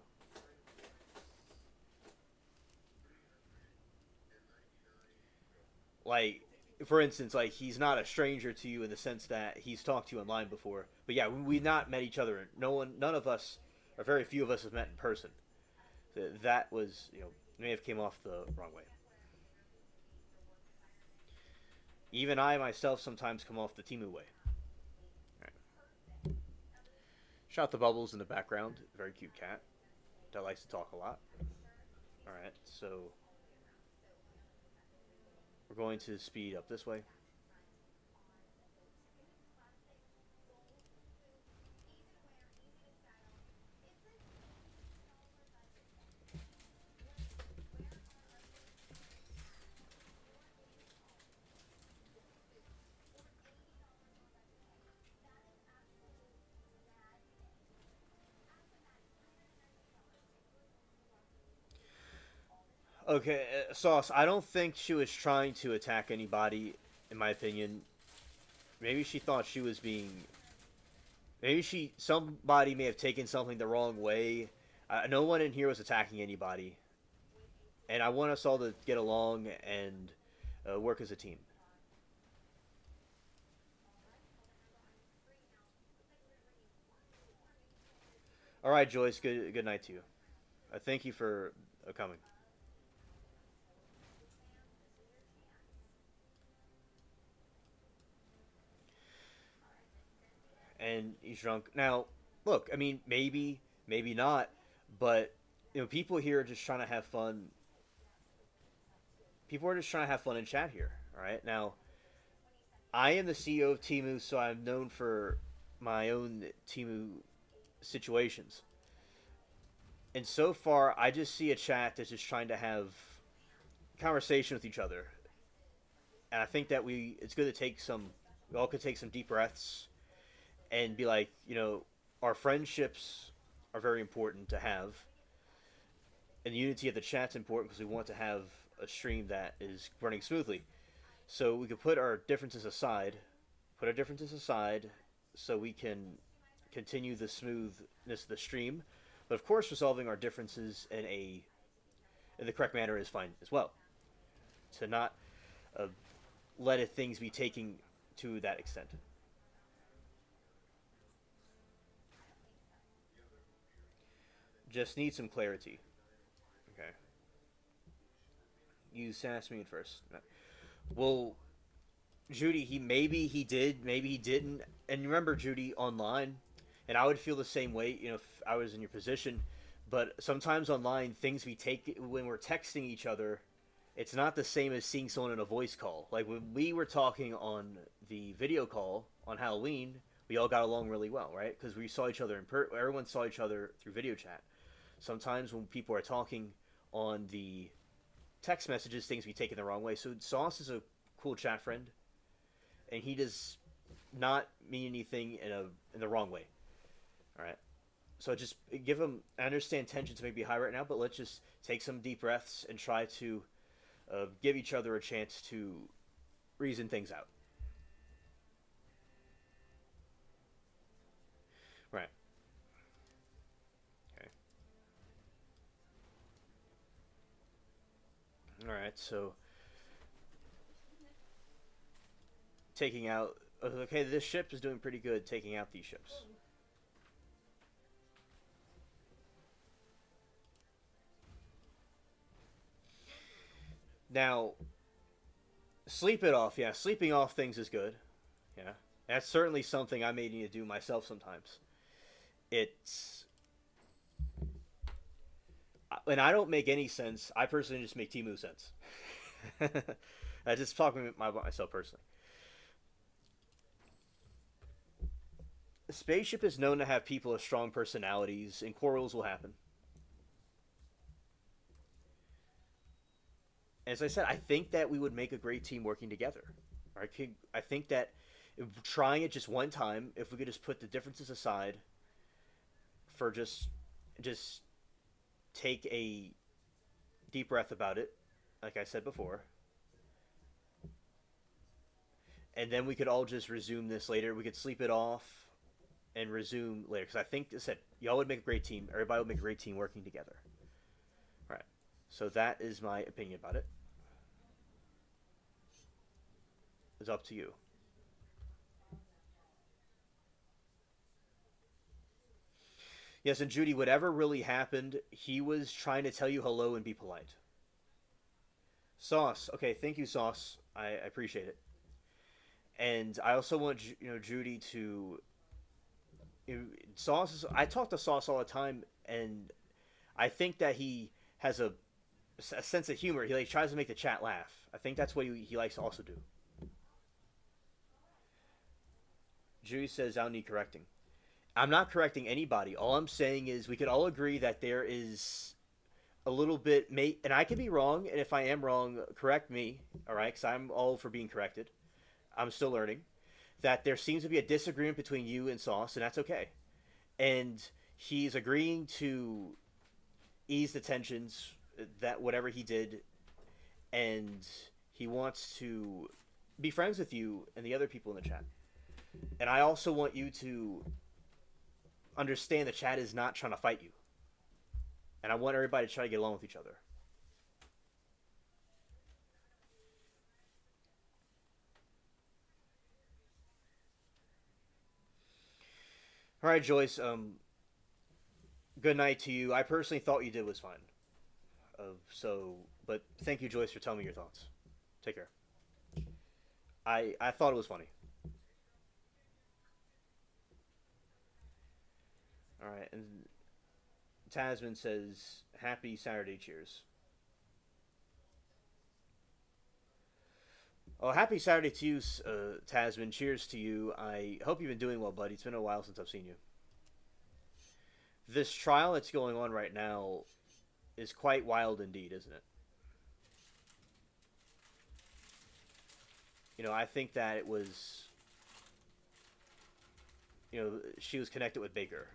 Like, for instance, like he's not a stranger to you in the sense that he's talked to you online before. But yeah, we not met each other. None of us, or very few of us, have met in person. That was, may have came off the wrong way. Even I myself sometimes come off the Timu way. Right. Shot the bubbles in the background. Very cute cat that likes to talk a lot. All right, so we're going to speed up this way. Okay, Sauce. I don't think she was trying to attack anybody. In my opinion, maybe she thought she was being. Maybe somebody may have taken something the wrong way. No one in here was attacking anybody, and I want us all to get along and work as a team. All right, Joyce. Good night to you. Thank you for coming. and he's drunk. Now, look, I mean, maybe not, but people here are just trying to have fun. People are just trying to have fun and chat here. All right, now I am the CEO of Timu, so I'm known for my own Timu situations. And so far, I just see a chat that's just trying to have conversation with each other. And I think that it's good to we all could take some deep breaths and be like, our friendships are very important to have. And the unity of the chat's important because we want to have a stream that is running smoothly. So we could put our differences aside, so we can continue the smoothness of the stream. But of course, resolving our differences in the correct manner is fine as well. To not uh, things be taken to that extent. Just need some clarity. Okay. You asked me at first. Well, Judy, he did, maybe he didn't. And remember, Judy, online, and I would feel the same way, if I was in your position. But sometimes online, things we take when we're texting each other, it's not the same as seeing someone in a voice call. Like when we were talking on the video call on Halloween, we all got along really well, right? Because we saw each other everyone saw each other through video chat. Sometimes when people are talking on the text messages, things be taken the wrong way. So Sauce is a cool chat friend, and he does not mean anything in the wrong way. All right. So just give him. I understand tensions may be high right now, but let's just take some deep breaths and try to give each other a chance to reason things out. Right. Okay. All right. So taking out. Okay, this ship is doing pretty good taking out these ships. Now, sleep it off. Yeah, sleeping off things is good. Yeah, that's certainly something I may need to do myself sometimes. It's and I don't make any sense. I personally just make Timu sense. I just talking about myself personally. The spaceship is known to have people with strong personalities, and quarrels will happen. As I said, I think that we would make a great team working together. I think that trying it just one time, if we could just put the differences aside for just take a deep breath about it, like I said before, and then we could all just resume this later. We could sleep it off and resume later. Because I think, as I said, y'all would make a great team. Everybody would make a great team working together. Right. So that is my opinion about it. It's up to you. Yes, and Judy, whatever really happened, he was trying to tell you hello and be polite. Sauce. Okay, thank you, Sauce. I appreciate it. And I also want Judy to Sauce. I talk to Sauce all the time, and I think that he has a sense of humor. He like tries to make the chat laugh. I think that's what he likes to also do. Judy says I don't need correcting. I'm not correcting anybody. All I'm saying is we could all agree that there is a little bit, and I could be wrong, and if I am wrong, correct me, all right? Because I'm all for being corrected. I'm still learning. That there seems to be a disagreement between you and Sauce, and that's okay. And he's agreeing to ease the tensions, that whatever he did, and he wants to be friends with you and the other people in the chat. And I also want you to understand the chat is not trying to fight you. And I want everybody to try to get along with each other. All right, Joyce. Good night to you. I personally thought you did was fine. But thank you, Joyce, for telling me your thoughts. Take care. I thought it was funny. All right, and Tasman says, "Happy Saturday, cheers." Oh, happy Saturday to you, Tasman. Cheers to you. I hope you've been doing well, buddy. It's been a while since I've seen you. This trial that's going on right now is quite wild indeed, isn't it? I think that it was, she was connected with Baker.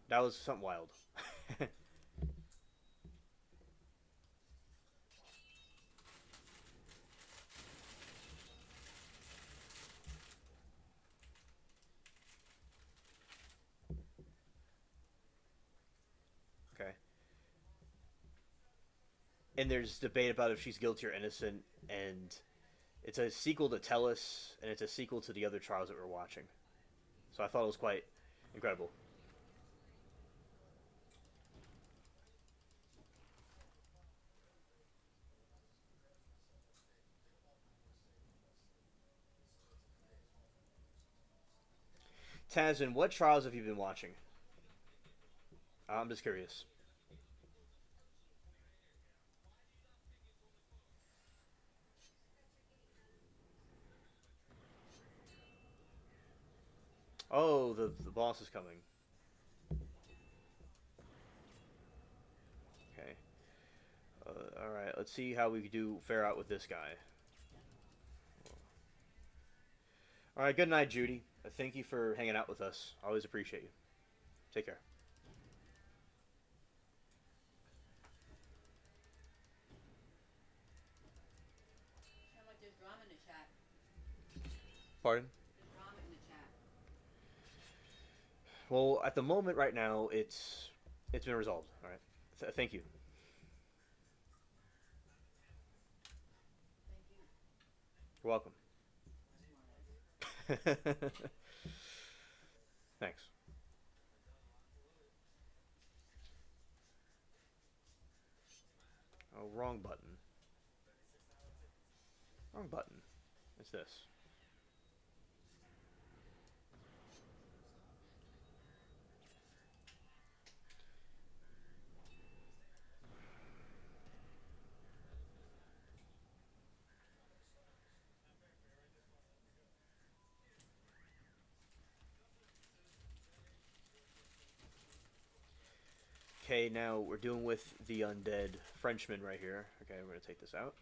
That was something wild. Okay. And there's debate about if she's guilty or innocent, and it's a sequel to Tellus, and it's a sequel to the other trials that we're watching. So I thought it was quite incredible. Tazin, what trials have you been watching? I'm just curious. Oh, the boss is coming. Okay. All right. Let's see how we do fare out with this guy. All right. Good night, Judy. Thank you for hanging out with us. I always appreciate you. Take care. Sound like there's drama in the chat. Pardon? There's drama in the chat. Well, at the moment, right now, it's been resolved. All right. Thank you. Thank you. You're welcome. Thanks. Oh, wrong button. Wrong button. It's this. Okay, now we're doing with the undead Frenchman right here. Okay, we're gonna take this out.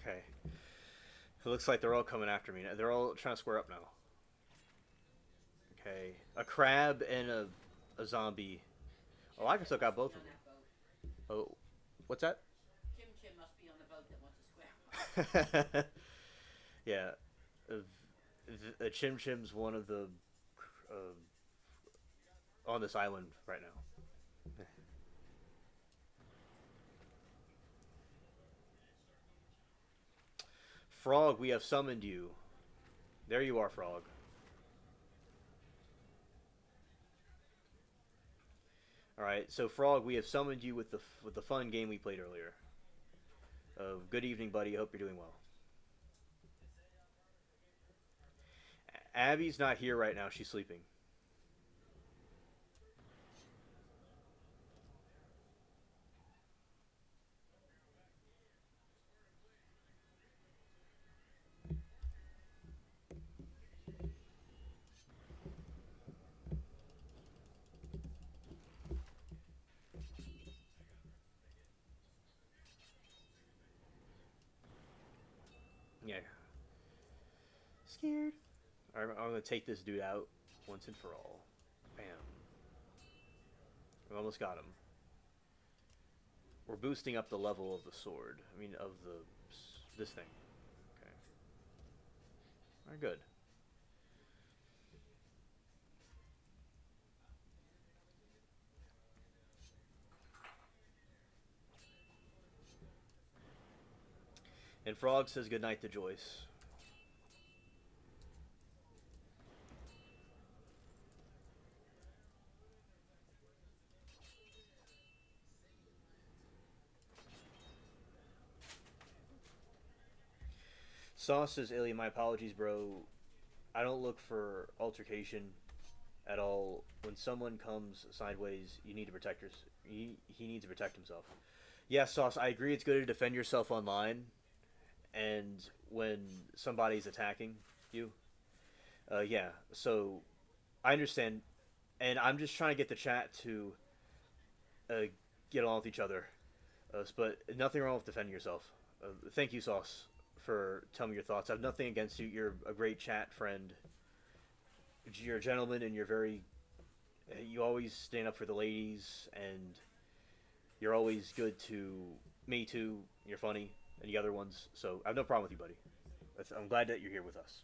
Okay. It looks like they're all coming after me. They're all trying to square up now. Okay. A crab and a zombie. Oh, I can still got both of them. Oh, what's that? Chim Chim must be on the boat that wants to square. Yeah. Chim Chim's one of the on this island right now. Frog, we have summoned you. There you are, Frog. All right, so Frog, we have summoned you with the fun game we played earlier. Good evening, buddy. I hope you're doing well. Abby's not here right now. She's sleeping. Yeah. Scared. All right, I'm gonna take this dude out once and for all. Bam. We almost got him. We're boosting up the level of the sword. I mean, of the this thing. Okay. All right, good. And Frog says goodnight to Joyce. Sauce says, Alien, my apologies, bro. I don't look for altercation at all. When someone comes sideways, you need to protect yourself. He needs to protect himself. Yeah, Sauce, I agree it's good to defend yourself online. And when somebody's attacking you, yeah. So I understand. And I'm just trying to get the chat to uh, get along with each other. But nothing wrong with defending yourself. Thank you, Sauce, for telling me your thoughts. I have nothing against you. You're a great chat friend. You're a gentleman, and you're very. You always stand up for the ladies, and you're always good to me too. You're funny, and the other ones. So I have no problem with you, buddy. I'm glad that you're here with us.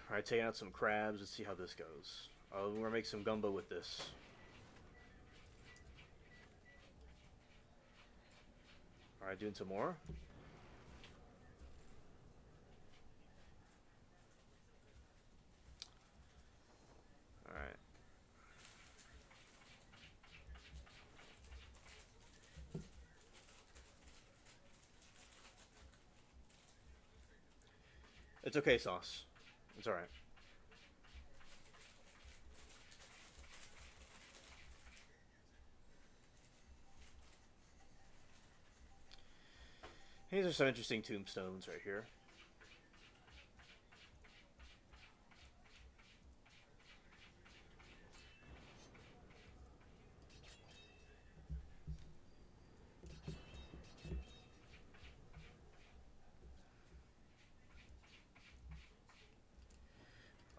All right, taking out some crabs. Let's see how this goes. We're gonna make some gumbo with this. All right, doing some more. All right. It's okay, Sauce. It's all right. These are some interesting tombstones right here.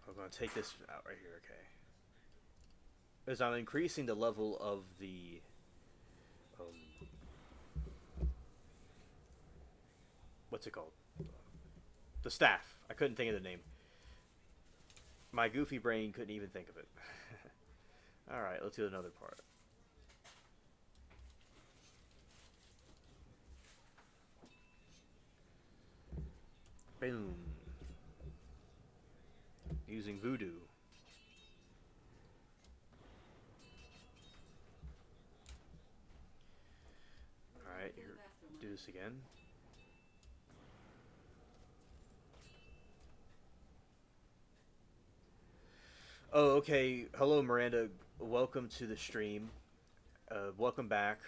I'm going to take this out right here, okay. As I'm increasing the level of the... what's it called? The staff. I couldn't think of the name. My goofy brain couldn't even think of it. Alright, let's do another part. Boom. Using voodoo. Alright, here, do this again. Oh, okay. Hello, Miranda. Welcome to the stream. Welcome back.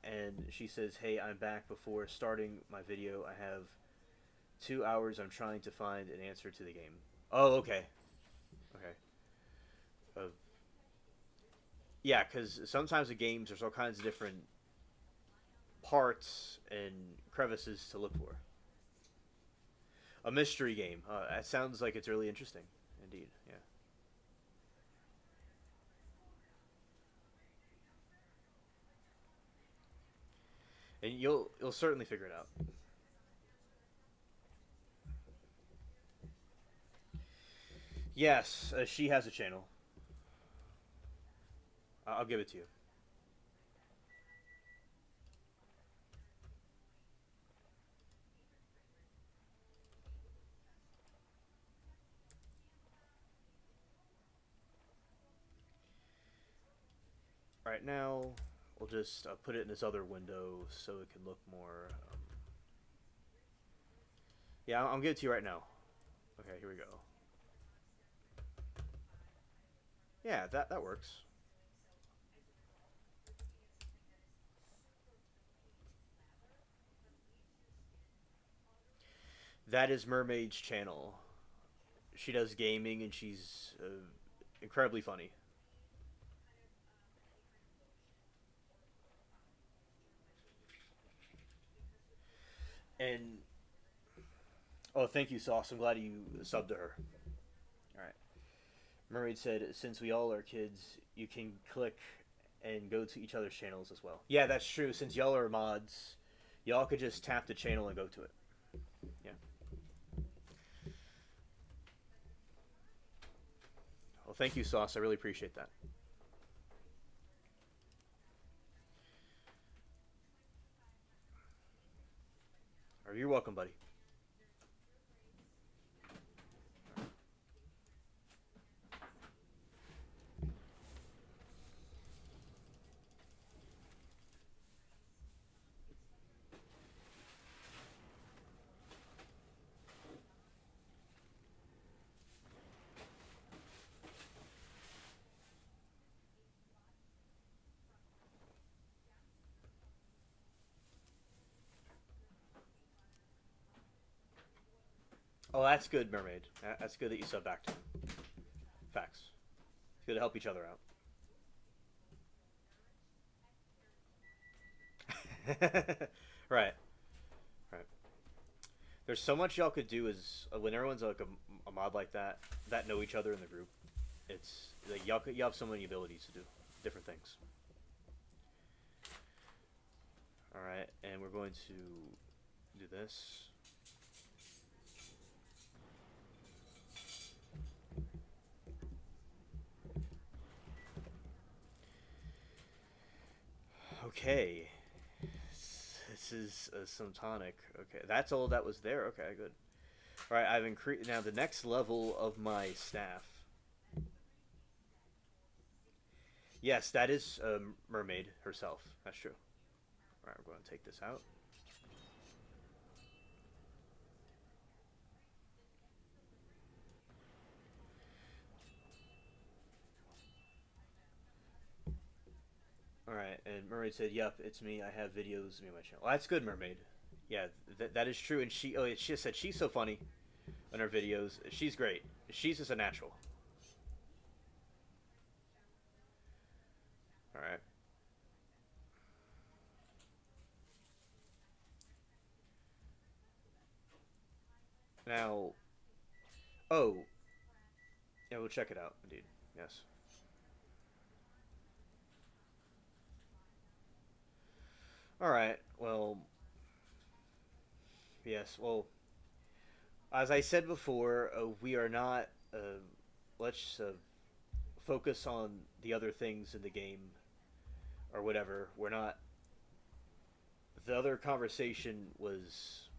And she says, hey, I'm back. Before starting my video, I have 2 hours. I'm trying to find an answer to the game. Oh, okay. Okay. Yeah, because sometimes the games, there's all kinds of different parts and crevices to look for. A mystery game. That sounds like it's really interesting. Indeed, yeah. And you'll certainly figure it out. Yes, she has a channel. I'll give it to you. Right now, we'll just put it in this other window so it can look more... Yeah, I'll give it to you right now. Okay, here we go. Yeah, that works. That is Mermaid's channel. She does gaming and she's incredibly funny. And Oh, thank you, Sauce. I'm glad you subbed to her. All right. Mermaid said, since we all are kids, you can click and go to each other's channels as well. Yeah, that's true. Since y'all are mods, y'all could just tap the channel and go to it. Yeah. Well, thank you, Sauce. I really appreciate that. Or you're welcome, buddy. Oh, that's good, Mermaid. That's good that you sub back to him. Facts. It's good to help each other out. Right. Right. There's so much y'all could do as when everyone's like a mod like that know each other in the group. It's like you have so many abilities to do different things. All right, and we're going to do this. Okay. This is some tonic. Okay, that's all that was there. Okay, good. All right, I've increased now the next level of my staff. Yes, that is Mermaid herself. That's true. All right, we're going to take this out. All right, and Mermaid said, "Yep, it's me. I have videos of me on my channel." Well, that's good, Mermaid. Yeah, that is true. And she just said she's so funny in her videos. She's great. She's just a natural. All right. Now, oh, yeah, we'll check it out. Indeed, yes. All right. Well, yes. Well, as I said before, we are not. Let's focus on the other things in the game, or whatever. We're not. The other conversation was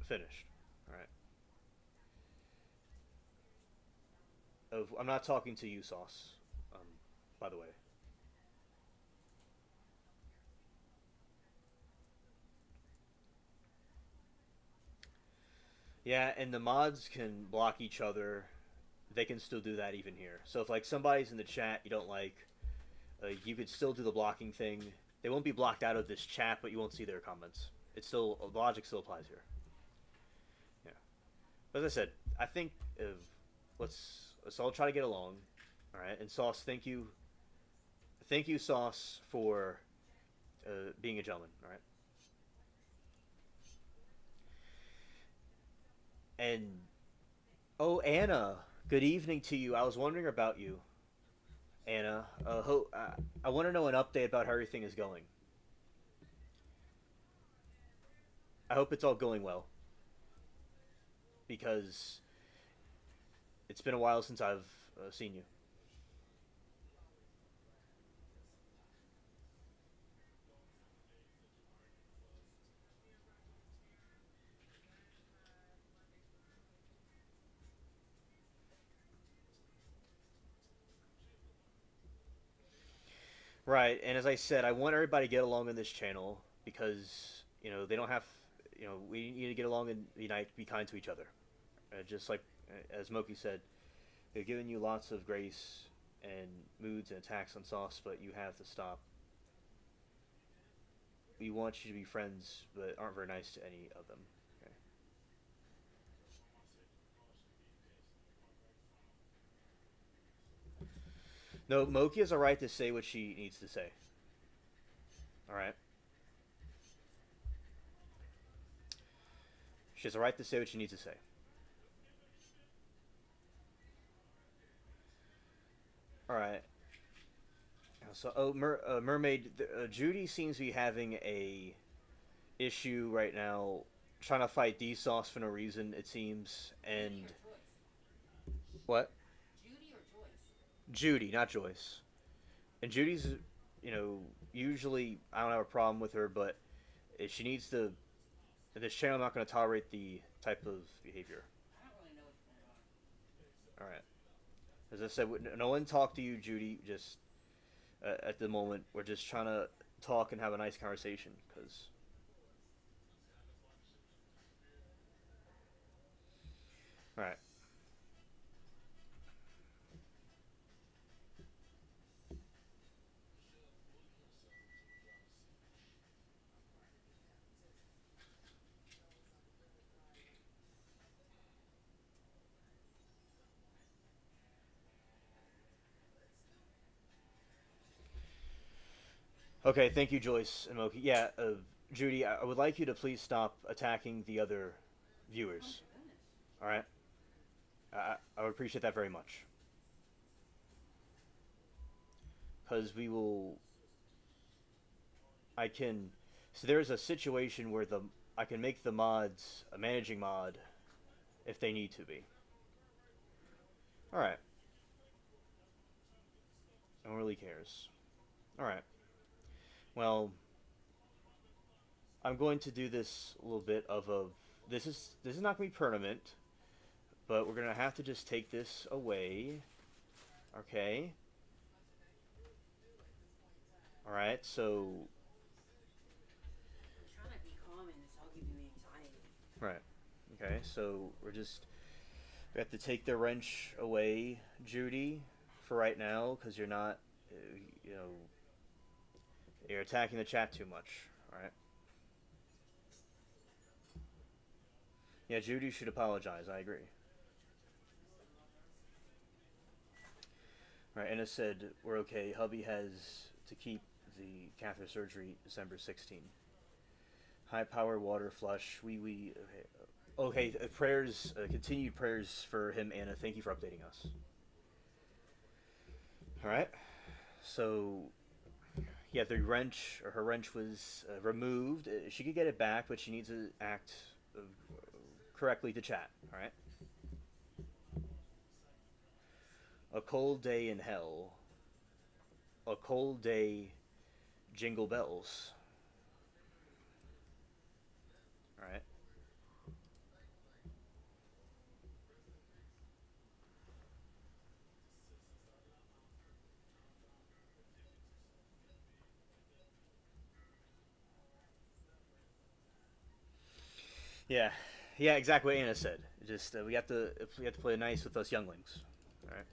finished. All right. I'm not talking to you, Sauce. Um, by the way. Yeah, and the mods can block each other. They can still do that even here. So if like somebody's in the chat you don't like, you could still do the blocking thing. They won't be blocked out of this chat, but you won't see their comments. It's still the logic still applies here. Yeah. But as I said, I think let's all try to get along. All right. And Sauce, thank you, Sauce, for being a gentleman. All right. And oh, Anna, good evening to you. I was wondering about you, Anna. I want to know an update about how everything is going. I hope it's all going well, because it's been a while since I've seen you. Right, and as I said, I want everybody to get along in this channel because they don't have. We need to get along and unite, be kind to each other. Just like as Moki said, they're giving you lots of grace and moods and attacks on Sauce, but you have to stop. We want you to be friends, but aren't very nice to any of them. Okay? No, Moki has a right to say what she needs to say. All right. She has a right to say what she needs to say. All right. So, mermaid. Judy seems to be having a issue right now, trying to fight D Sauce for no reason. It seems, and Judy or Joyce? what? Judy or Joyce? Judy, not Joyce. And Judy's, you know, usually I don't have a problem with her, but if she needs to. This channel not going to tolerate the type of behavior. I don't really know what's going on. All right. As I said, no one talked to you, Judy. Just at the moment, we're just trying to talk and have a nice conversation. Cause. All right. Okay. Thank you, Joyce and Moki. Yeah, Judy, I would like you to please stop attacking the other Oh viewers. my goodness. All right. I would appreciate that very much. Because we will. I can. So there's a situation where I can make the mods a managing mod if they need to be. All right. No one really cares. All right. Well, I'm going to do this a little bit of a. This is not going to be permanent, but we're gonna have to just take this away. Okay. All right. So. I'm trying to be calm and it's all giving me anxiety. Right. Okay. So we have to take the wrench away, Judy, for right now, because you're not, you know, you're attacking the chat too much. All right. Yeah, Judy should apologize. I agree. All right, Anna said we're okay. Hubby has to keep the catheter surgery December 16. High power water flush. We okay. Okay, prayers. Continued prayers for him, Anna. Thank you for updating us. All right. So yeah, the wrench or her wrench was removed. She could get it back, but she needs to act uh, correctly to chat. All right. A cold day in hell. A cold day. Jingle bells. All right. Yeah, yeah, exactly what Anna said. Just we have to play nice with us younglings. All right.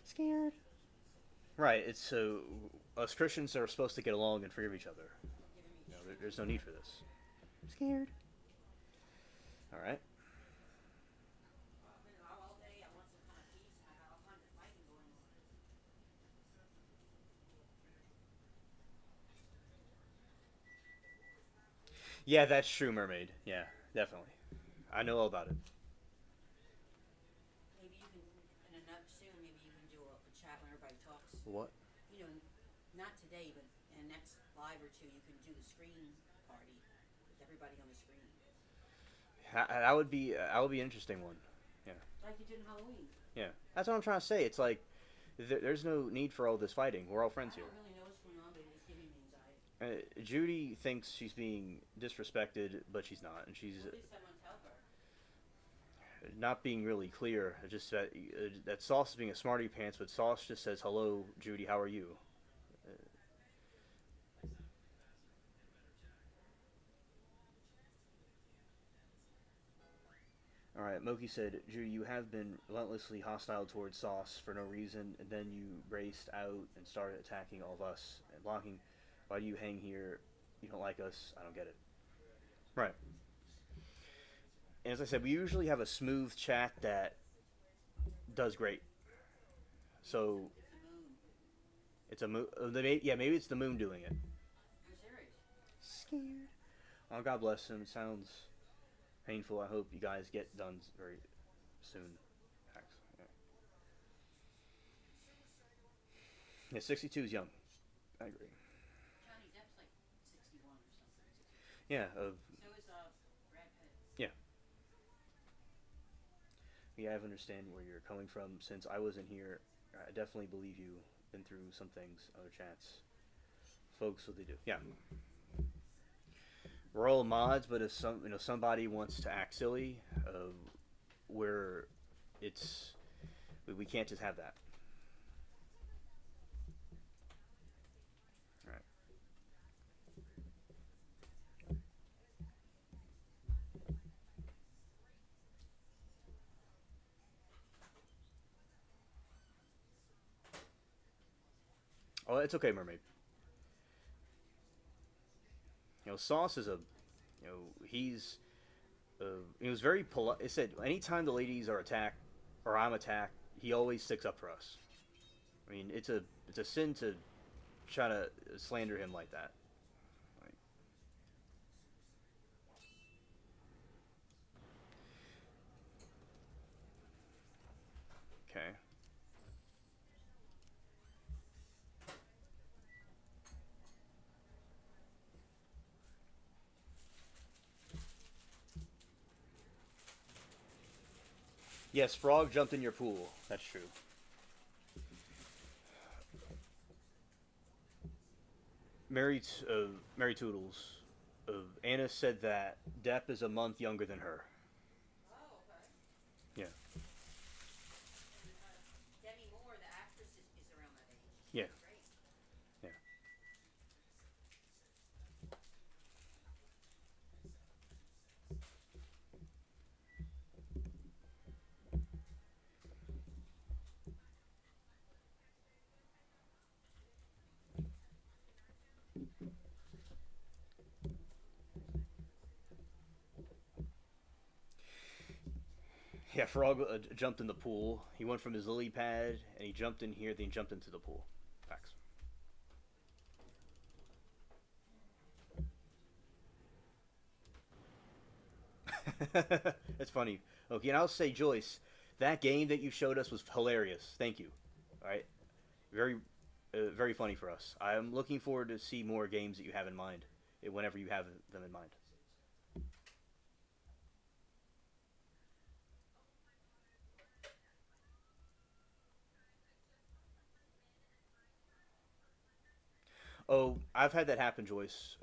Scared. Right. It's so us Christians are supposed to get along and forgive each other. Giving me You know, chills. there's no need for this. Scared. All right. I've been out all day. I want some kind of peace and I got all kinds of fighting going on. Yeah, that's true, mermaid. Yeah, definitely. I know all about it. Maybe you can, in another soon, maybe you can do a chat when everybody talks. What? You know, not today, but in the next live or two, you can do the screen party with everybody on the screen. That would be an interesting one. Yeah. Like you did in Halloween. Yeah. That's what I'm trying to say. It's like there's no need for all this fighting. We're all friends I here. don't really know what's going on, but it's giving me anxiety. Judy thinks she's being disrespected, but she's not, and she's What did someone tell her? not being really clear. Just that Sauce is being a smarty pants, but Sauce just says, "Hello, Judy. How are you?" All right, Moki said, "Judy, you have been relentlessly hostile towards Sauce for no reason, and then you raced out and started attacking all of us and blocking. Why do you hang here? You don't like us. I don't get it." Right. And as I said, we usually have a smooth chat that does great. So It's the moon. it's a moon. Yeah, maybe it's the moon doing it. I'm serious. Scared. Oh, God bless him. It sounds painful. I hope you guys get done very soon. Yeah. Yeah, 62 is young. I agree. Johnny Depp's like 61 or something. 62. Yeah, So is Brad Pitt. yeah. Yeah, I understand where you're coming from. Since I wasn't here, I definitely believe you. Been through some things, other chats. Folks, what they do. Yeah. We're all mods, but if somebody wants to act silly, where it's we can't just have that. All right. Oh, it's okay, mermaid. Sauce is a, he was very polite. It said anytime the ladies are attacked or I'm attacked, he always sticks up for us. I mean, it's a sin to try to slander him like that. Like, okay. Yes, Frog jumped in your pool. That's true. Mary, Mary Toodles. Anna said that Depp is a month younger than her. Oh, okay. Yeah. And Demi Moore, the actress, is around that age. Yeah. She's great. Yeah. Yeah, Frog jumped in the pool. He went from his lily pad and he jumped in here, then he jumped into the pool. Facts. That's funny. Okay, and I'll say, Joyce, that game that you showed us was hilarious. Thank you. All right, very, very funny for us. I'm looking forward to see more games that you have in mind, whenever you have them in mind. Oh, I've had that happen, Joyce.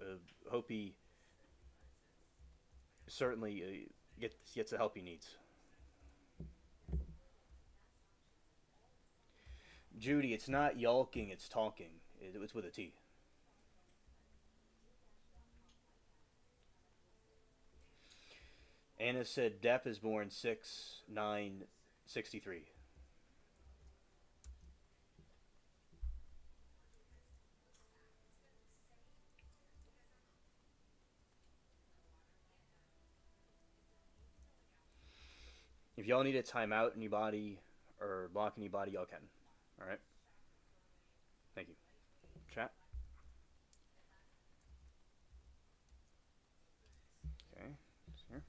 Hope he certainly gets the help he needs. Judy, it's not yulking, it's talking. It's with a T. Anna said Depp is born 6/9/63. If y'all need a timeout anybody or block anybody, y'all can. All right. Thank you. Chat. Okay. Here.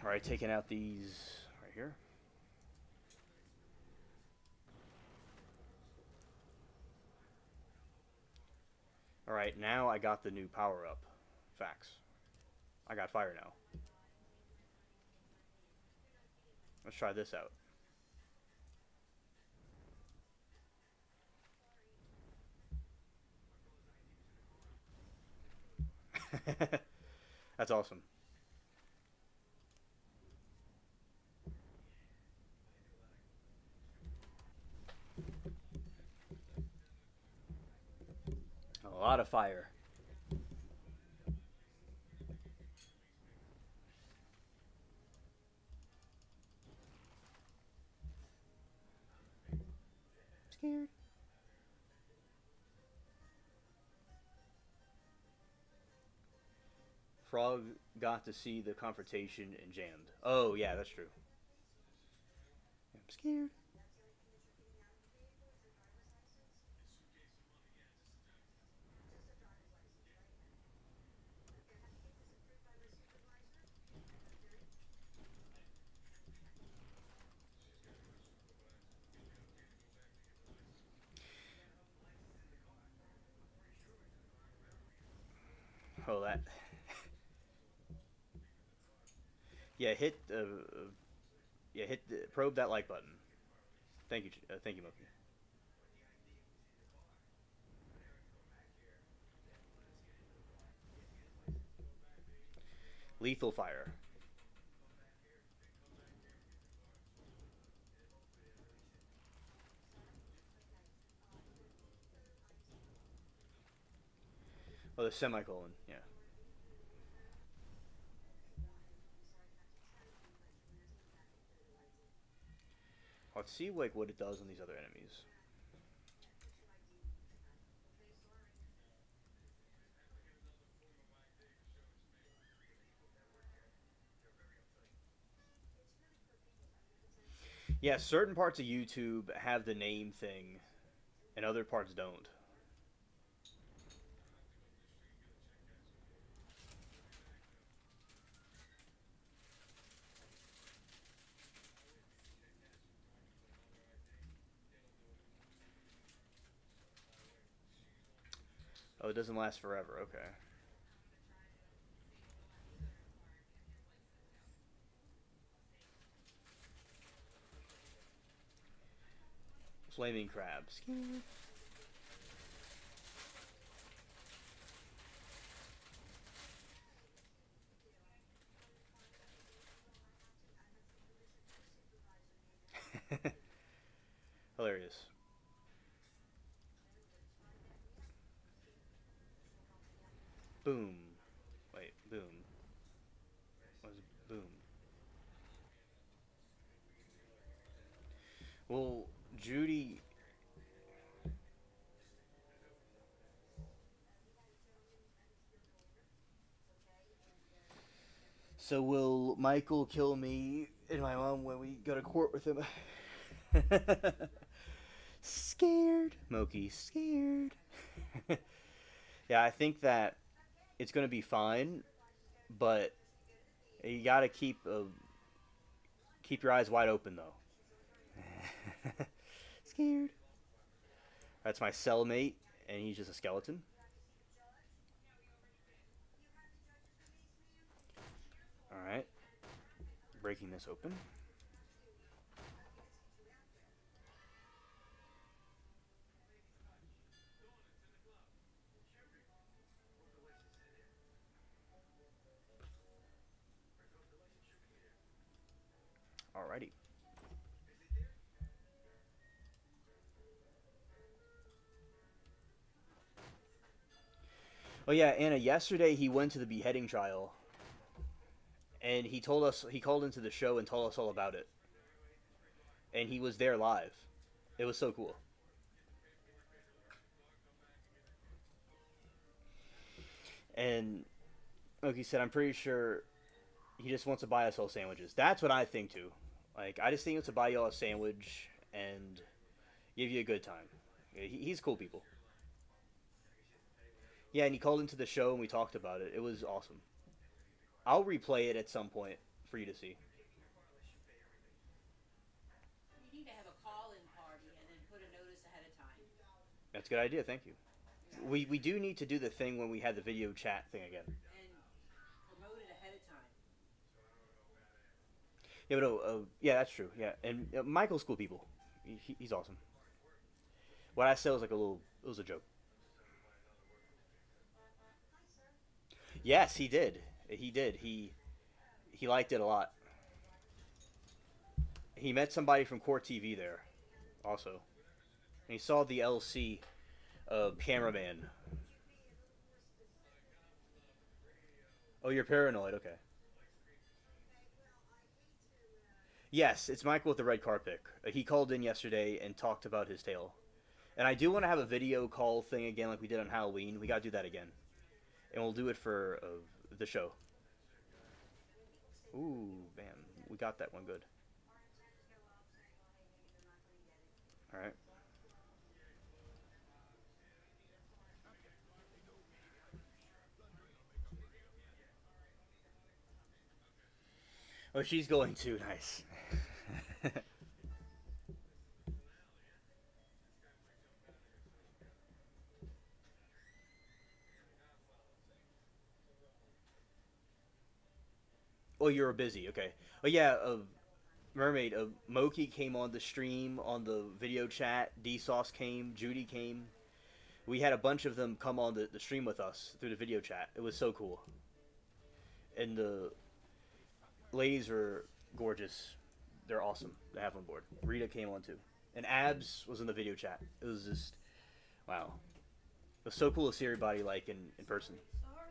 All right, taking out these right here. All right, now I got the new power up. Facts. I got fire now. Let's try this out. That's awesome. A lot of fire. Scared. Frog got to see the confrontation and jammed. Oh yeah, that's true. I'm scared. Oh that. Yeah, probe that like button. Thank you, Moki. Lethal fire. Oh, the semicolon. Yeah. Let's see like what it does on these other enemies. Yeah, certain parts of YouTube have the name thing, and other parts don't. Oh, it doesn't last forever. Okay. Flaming crabs. Hilarious. Boom. Wait, boom. What was boom? Well, Judy. So will Michael kill me and my mom when we go to court with him? Scared. Moki, scared. Yeah, I think that it's gonna be fine, but you gotta keep your eyes wide open though. Scared. That's my cellmate, and he's just a skeleton. All right, breaking this open. Alrighty. Oh yeah, Anna. Yesterday he went to the beheading trial, and he called into the show and told us all about it, and he was there live. It was so cool. And like he said, I'm pretty sure he just wants to buy us all sandwiches. That's what I think too. Like I just think he wants to buy you all a sandwich and give you a good time. He's cool people. Yeah, and he called into the show and we talked about it. It was awesome. I'll replay it at some point for you to see. You need to have a call-in party and then put a notice ahead of time. That's a good idea. Thank you. We do need to do the thing when we had the video chat thing again. And promote it ahead of time. Yeah, but yeah, that's true. Yeah, and Michael's cool people. He's awesome. What I said was like a little. It was a joke. Yes, he did. He did. He liked it a lot. He met somebody from Court TV there, also. And he saw the LC cameraman. Oh, you're paranoid. Okay. Yes, it's Michael with the red carpet. He called in yesterday and talked about his tale. And I do want to have a video call thing again, like we did on Halloween. We gotta do that again, and we'll do it for the show. Ooh, bam, we got that one good. All right. Oh, she's going too. Nice. Oh, you were busy. Okay. Oh yeah. Mermaid. Moki came on the stream on the video chat. D Sauce came. Judy came. We had a bunch of them come on the stream with us through the video chat. It was so cool. And the ladies are gorgeous. They're awesome to have on board. Rita came on too. And Abs was in the video chat. It was just, wow. It was so cool to see everybody like in person. Sorry.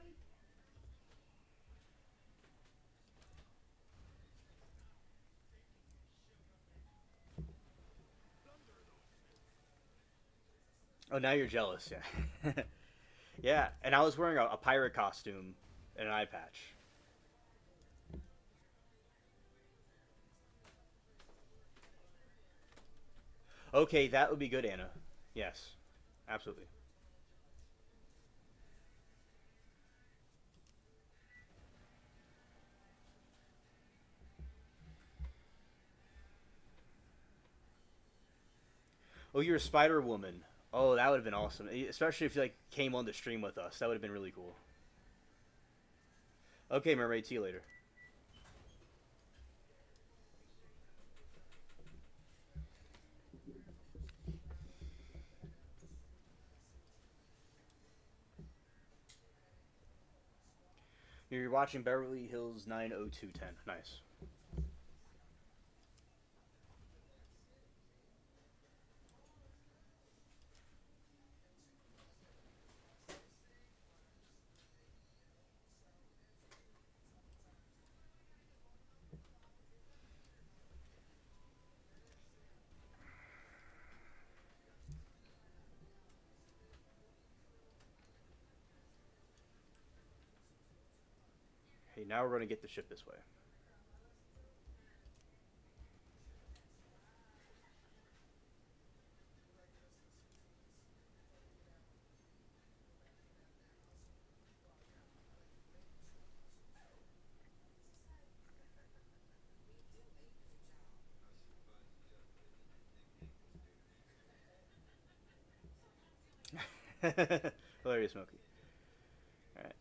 Oh, now you're jealous, yeah. Yeah, and I was wearing a pirate costume and an eye patch. Okay, that would be good, Anna. Yes, absolutely. Oh, you're a Spider Woman. Oh, that would have been awesome. Especially if you like came on the stream with us. That would have been really cool. Okay, Mermaid, see you later. You're watching Beverly Hills 90210. Nice. Hey, now we're going to get the ship this way. Hilarious, Smokey. Alright.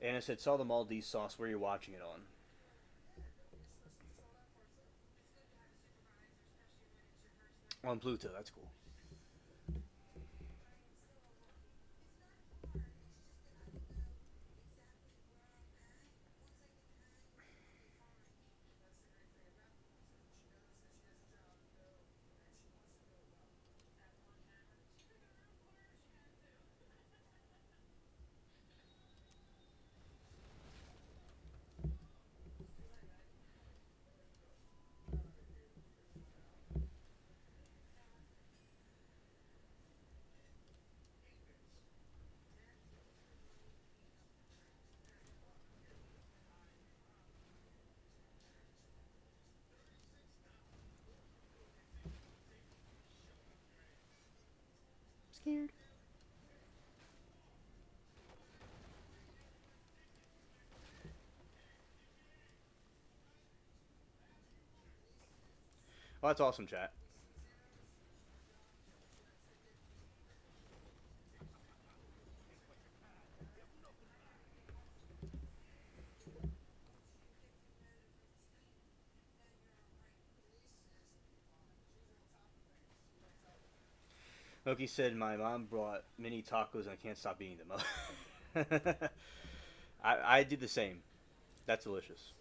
Anna said, saw the Maldives sauce. Where are you watching it on? On Pluto. That's cool. Scared. Well, that's awesome, chat. Loki said, "My mom brought mini tacos and I can't stop eating them." I did the same. That's delicious.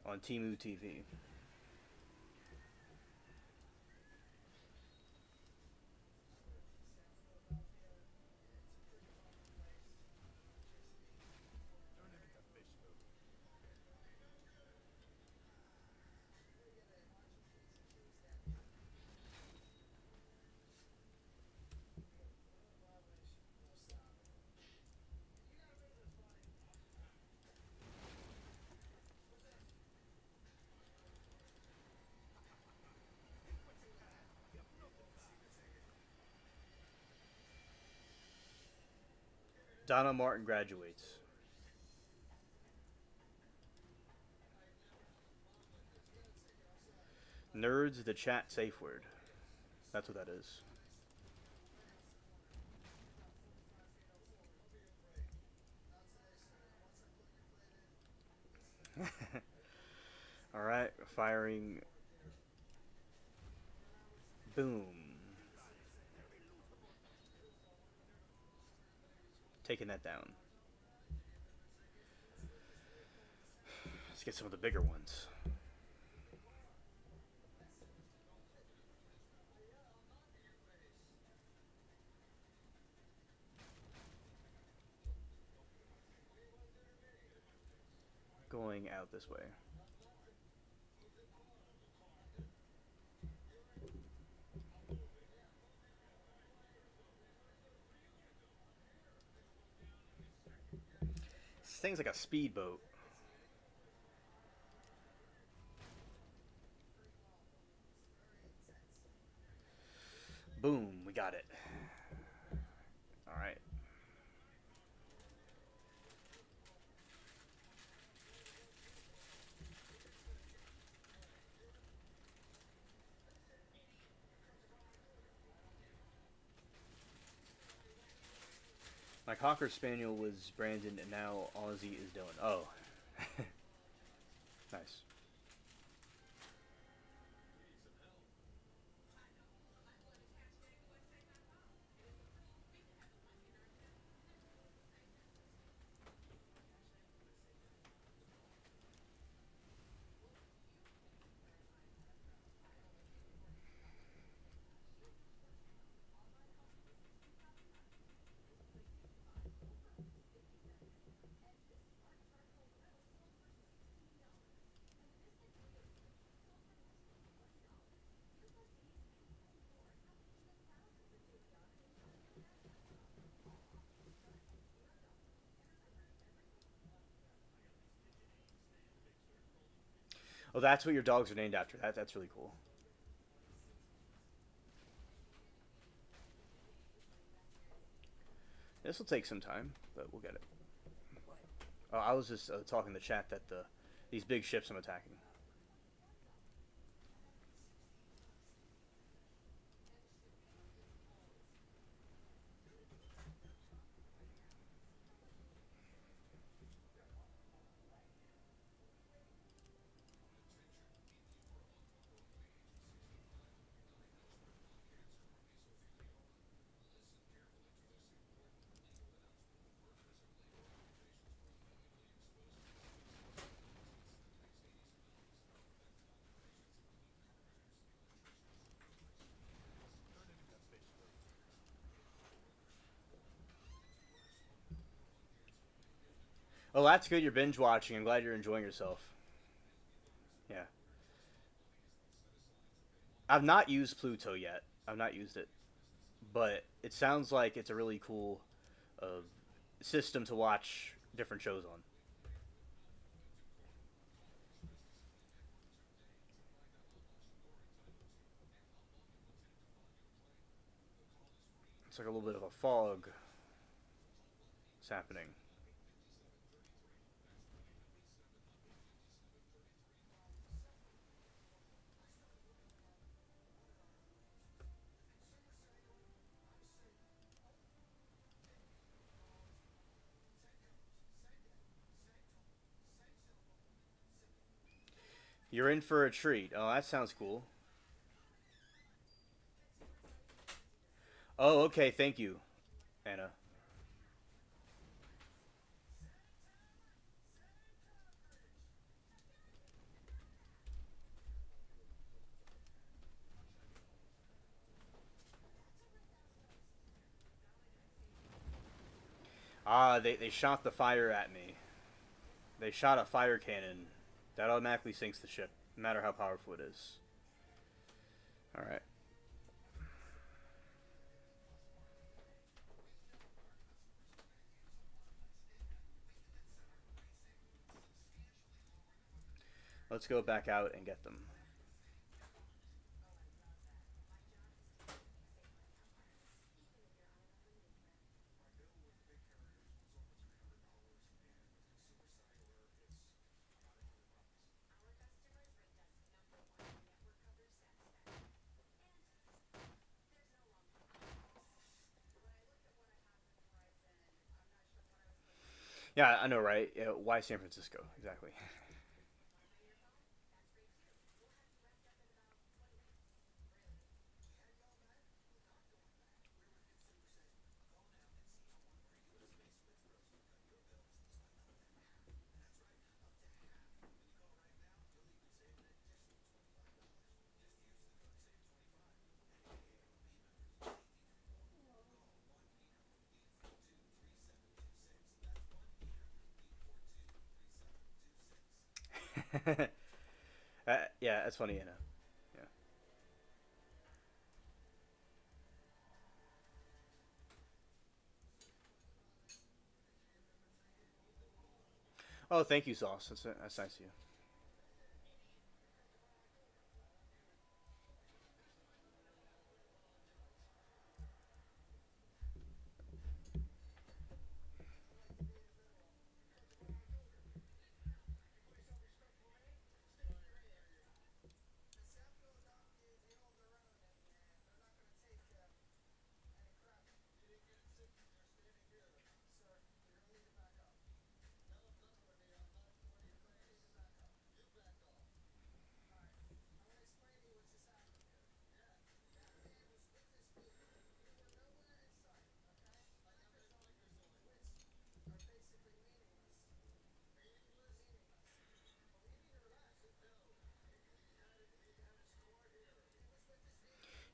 On Timu TV. Donna Martin graduates. Nerds, the chat safe word. That's what that is. All right, firing. Boom. Taking that down. Let's get some of the bigger ones. Going out this way. This thing's like a speedboat. Boom, we got it. All right. My Cocker Spaniel was Brandon, and now Ozzy is Dylan. Oh. Nice. Oh, that's what your dogs are named after. That's really cool. This will take some time, but we'll get it. What? Oh, I was just talking in the chat that these big ships I'm attacking. Oh, that's good. You're binge watching. I'm glad you're enjoying yourself. Yeah. I've not used Pluto yet. I've not used it, but it sounds like it's a really cool uh, system to watch different shows on. It's like a little bit of a fog. It's happening. You're in for a treat. Oh, that sounds cool. Oh, okay. Thank you, Anna. Ah, they shot the fire at me. They shot a fire cannon. That automatically sinks the ship, no matter how powerful it is. Alright. Let's go back out and get them. Yeah, I know, right? Yeah, why San Francisco? Exactly. Yeah, that's funny, Anna. Yeah. Oh, thank you, Sauce. That's nice of you.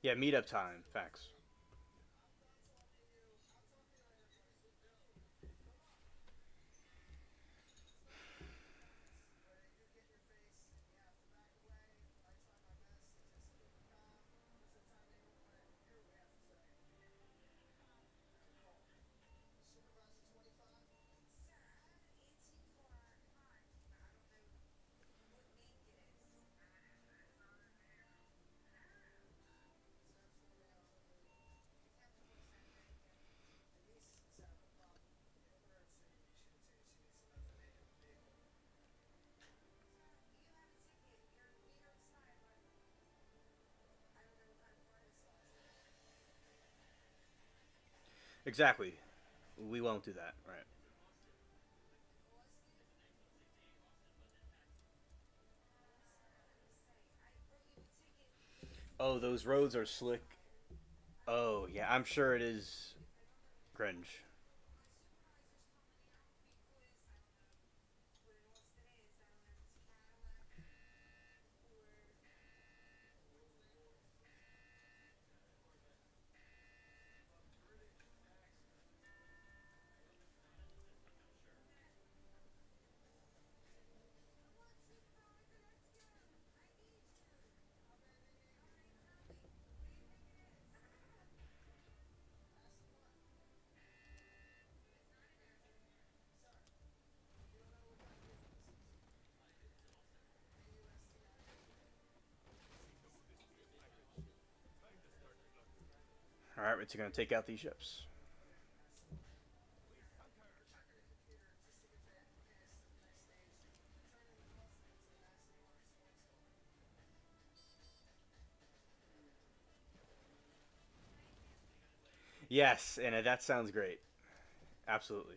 Yeah, meetup time. Facts. Exactly. We won't do that, right? Oh, those roads are slick. Oh, yeah, I'm sure it is cringe. All right, we're gonna take out these ships. Yes, and that sounds great. Absolutely.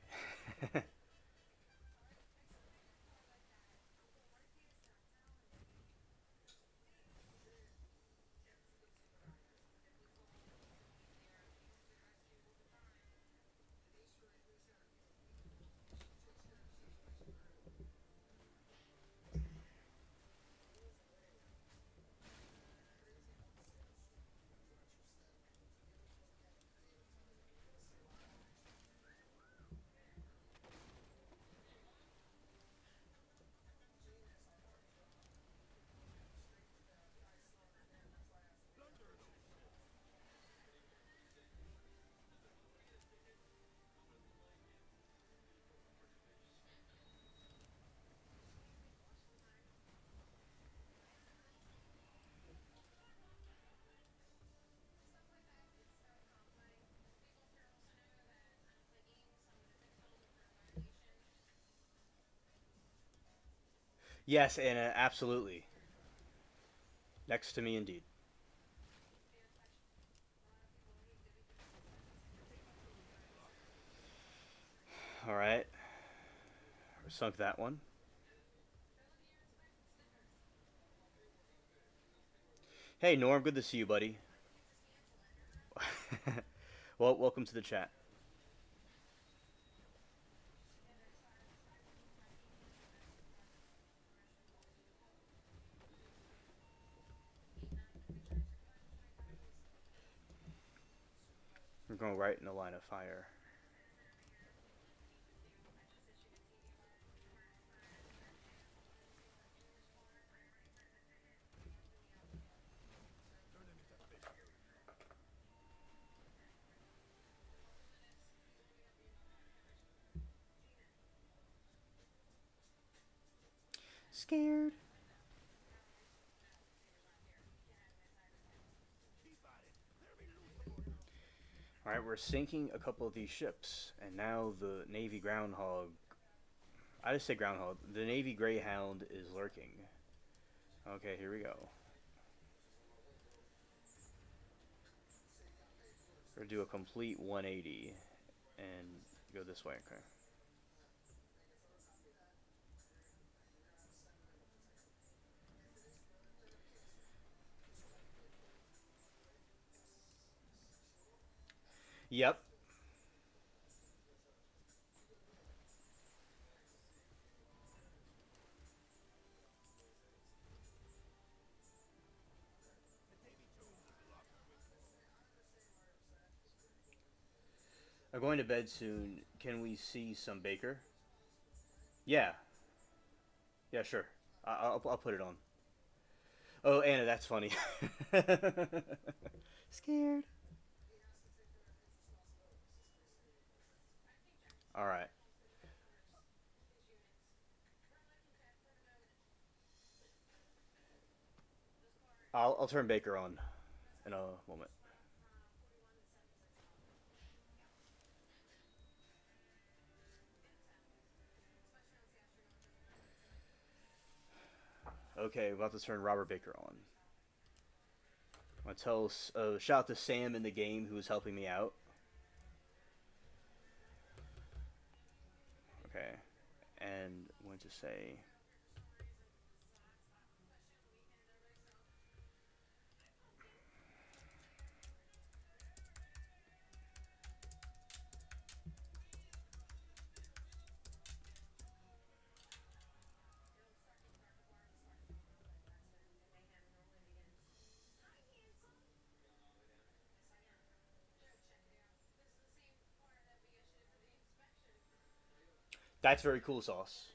Yes, Anna, absolutely. Next to me, indeed. All right, sunk that one. Hey, Norm, good to see you, buddy. Well, welcome to the chat. We're going right in the line of fire. Scared. All right, we're sinking a couple of these ships, and now the Navy Groundhog. I just say Groundhog. The Navy Greyhound is lurking. Okay, here we go. We're gonna do a complete 180 and go this way. Okay. Yep. I'm going to bed soon. Can we see some Baker? Yeah. Yeah, sure. I'll put it on. Oh, Anna, that's funny. Scared. All right. I'll turn Baker on in a moment. Okay, we're about to turn Robert Baker on. I want to tell shout out to Sam in the game who was helping me out. Okay, and I want to say that's very cool, Sauce.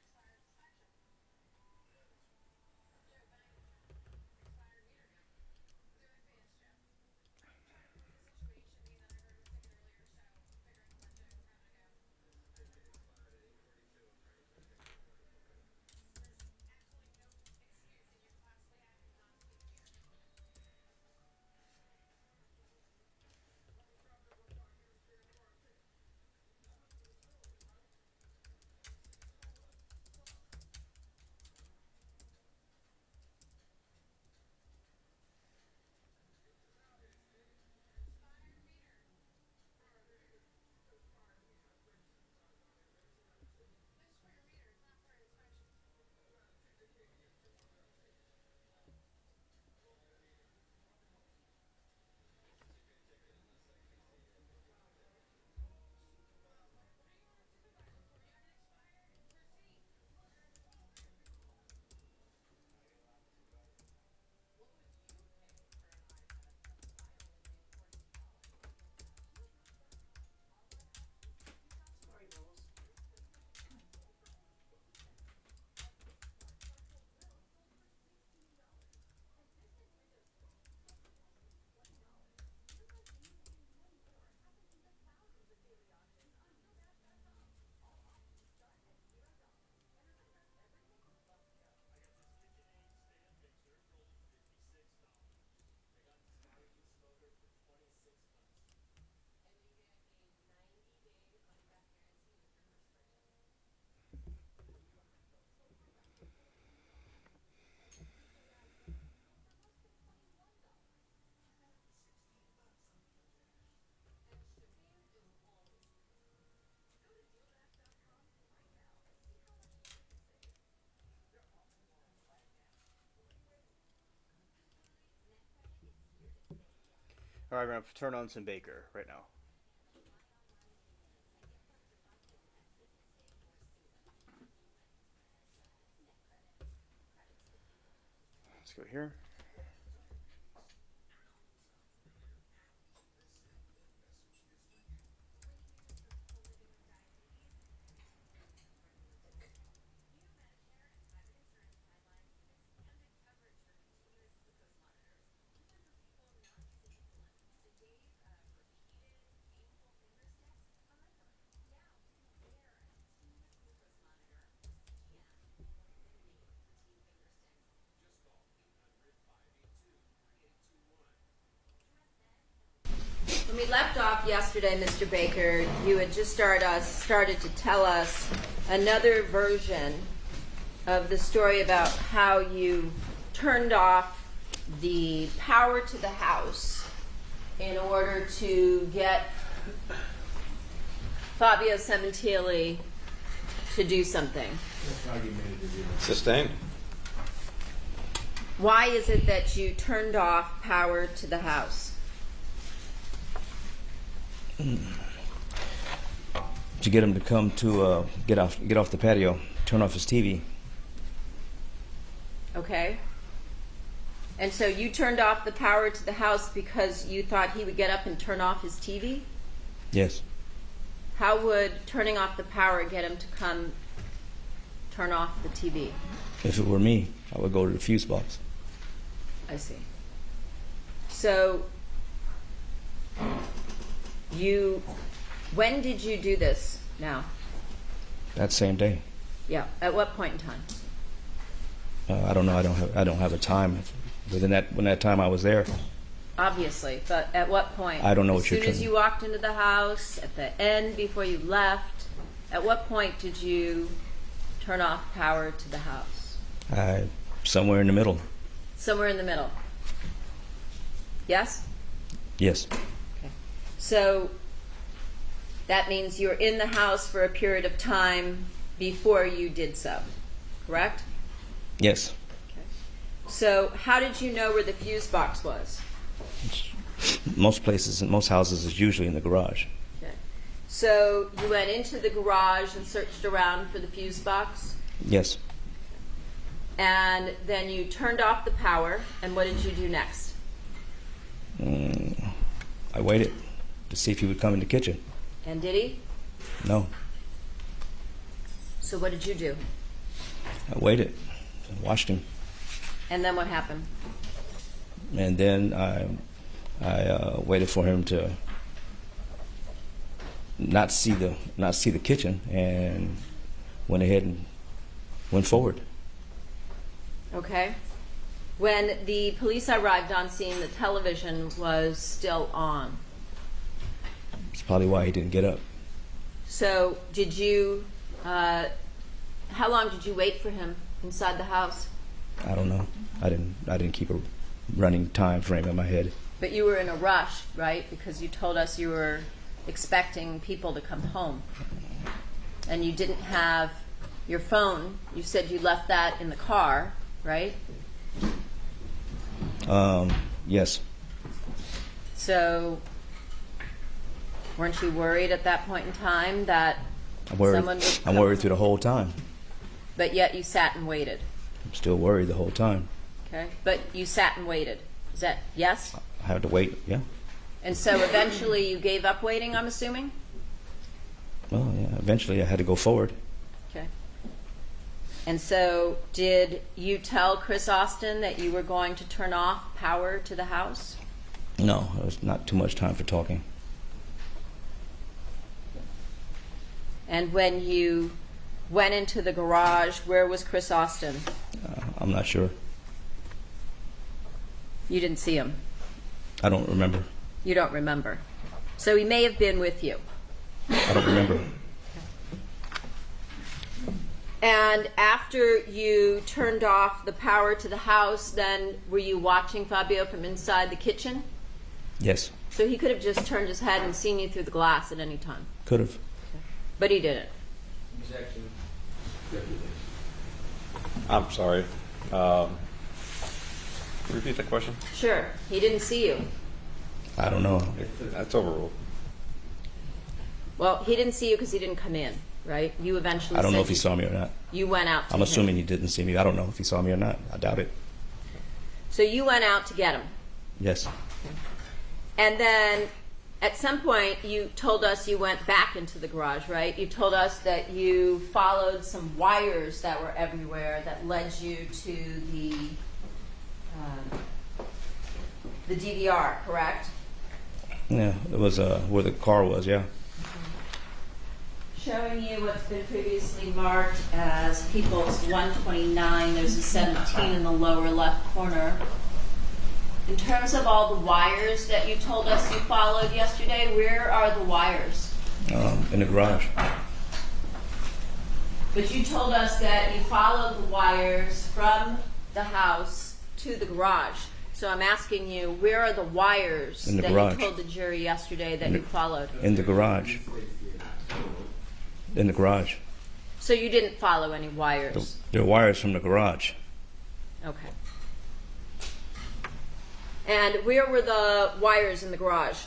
Alright, we're gonna turn on some Baker right now. Let's go here. When we left off yesterday, Mr. Baker, you had just started to tell us another version of the story about how you turned off the power to the house in order to get Fabio Cementilli to do something. Sustained. Why is it that you turned off power to the house? To get him to come to get off the patio, turn off his TV. Okay. And so you turned off the power to the house because you thought he would get up and turn off his TV? Yes. How would turning off the power get him to come turn off the TV? If it were me, I would go to the fuse box. I see. So when did you do this now? That same day. Yeah. At what point in time? I don't know. I don't have a time. When that time I was there. Obviously, but at what point? I don't know what you're As soon as trying- you walked into the house, at the end, before you left, at what point did you turn off power to the house? Somewhere in the middle. Somewhere in the middle. Yes? Yes. Okay. So that means you were in the house for a period of time before you did so, correct? Yes. Okay. So how did you know where the fuse box was? Most places, in most houses, is usually in the garage. Okay. So you went into the garage and searched around for the fuse box? Yes. And then you turned off the power, and what did you do next? I waited to see if he would come in the kitchen. And did he? No. So what did you do? I waited. I watched him. And then what happened? And then I waited for him to not see the kitchen, and went ahead and went forward. Okay. When the police arrived on scene, the television was still on. That's probably why he didn't get up. So did you, how long did you wait for him inside the house? I don't know. I didn't keep a running time frame in my head. But you were in a rush, right? Because you told us you were expecting people to come home. And you didn't have your phone. You said you left that in the car, right? Yes. So weren't you worried at that point in time that I'm worried. someone would I'm come? worried through the whole time. But yet you sat and waited. I'm still worried the whole time. Okay. But you sat and waited. Is that yes? I had to wait. Yeah. And so eventually you gave up waiting, I'm assuming? Well, yeah. Eventually, I had to go forward. Okay. And so did you tell Chris Austin that you were going to turn off power to the house? No, it was not too much time for talking. And when you went into the garage, where was Chris Austin? I'm not sure. You didn't see him. I don't remember. You don't remember. So he may have been with you. I don't remember. And after you turned off the power to the house, then were you watching Fabio from inside the kitchen? Yes. So he could have just turned his head and seen you through the glass at any time. Could have. But he didn't. I'm sorry. Repeat the question. Sure. He didn't see you. I don't know. That's overruled. Well, he didn't see you because he didn't come in, right? You eventually I don't know said if he saw me or not. you went out to I'm him. assuming he didn't see me. I don't know if he saw me or not. I doubt it. So you went out to get him. Yes. And then at some point you told us you went back into the garage, right? You told us that you followed some wires that were everywhere that led you to the DVR, correct? Yeah, it was where the car was, yeah. Showing you what's been previously marked as People's 129. There's a 17 in the lower left corner. In terms of all the wires that you told us you followed yesterday, where are the wires? In the garage. But you told us that you followed the wires from the house to the garage. So I'm asking you, where are the wires In the that garage. you told the jury yesterday that you followed? In the garage. In the garage. So you didn't follow any wires? There are wires from the garage. Okay. And where were the wires in the garage?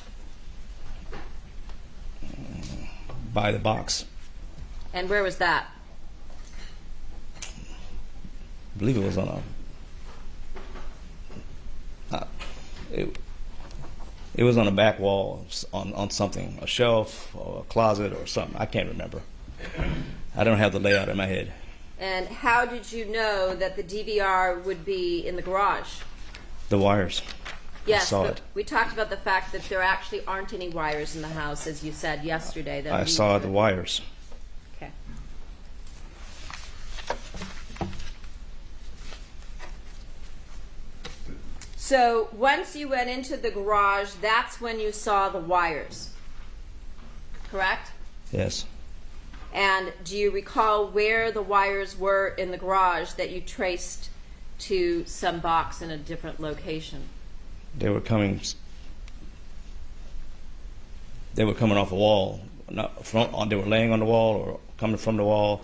By the box. And where was that? I believe it was on it was on a back wall on something, a shelf or a closet or something. I can't remember. I don't have the layout in my head. And how did you know that the DVR would be in the garage? The wires. Yes, saw but it. we talked about the fact that there actually aren't any wires in the house, as you said yesterday. That I leads saw to- the wires. Okay. So once you went into the garage, that's when you saw the wires, correct? Yes. And do you recall where the wires were in the garage that you traced to some box in a different location? They were coming. They were coming off a wall. Not from. They were laying on the wall or coming from the wall.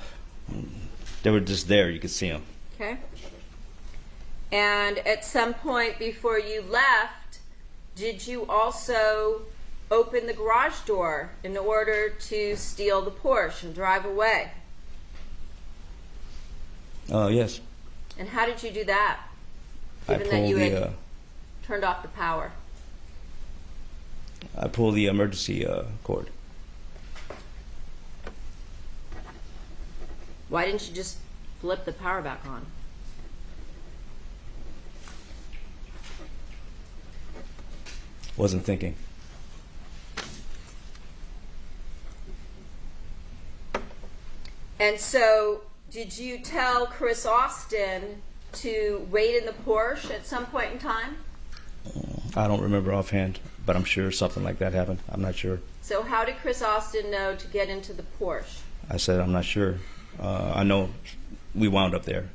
They were just there. You could see them. Okay. And at some point before you left, did you also open the garage door in order to steal the Porsche and drive away? Yes. And how did you do that? I Given that pulled you the. had turned off the power. I pulled the emergency cord. Why didn't you just flip the power back on? Wasn't thinking. And so, did you tell Chris Austin to wait in the Porsche at some point in time? I don't remember offhand, but I'm sure something like that happened. I'm not sure. So how did Chris Austin know to get into the Porsche? I said I'm not sure. I know we wound up there.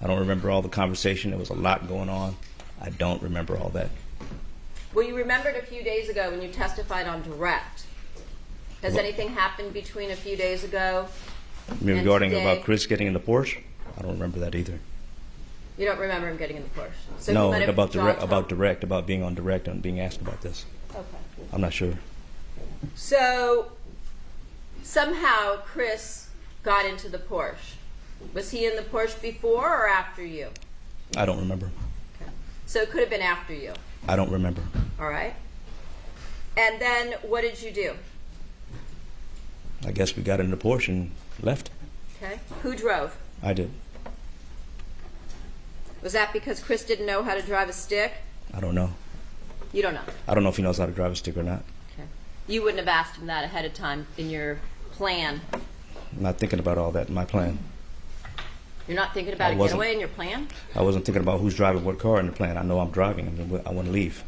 I don't remember all the conversation. There was a lot going on. I don't remember all that. Well, you remembered a few days ago when you testified on direct. Has anything happened between a few days ago? And Regarding today? about Chris getting in the Porsche, I don't remember that either. You don't remember him getting in the Porsche? So he No, might have about drawn direct, time. about being on direct and being asked about this. Okay. I'm not sure. So somehow Chris got into the Porsche. Was he in the Porsche before or after you? I don't remember. Okay. So it could have been after you. I don't remember. All right. And then what did you do? I guess we got in the Porsche and left. Okay. Who drove? I did. Was that because Chris didn't know how to drive a stick? I don't know. You don't know. I don't know if he knows how to drive a stick or not. Okay. You wouldn't have asked him that ahead of time in your plan. I'm not thinking about all that in my plan. You're not thinking about I a wasn't. getaway in your plan? I wasn't thinking about who's driving what car in the plan. I know I'm driving and I want to leave.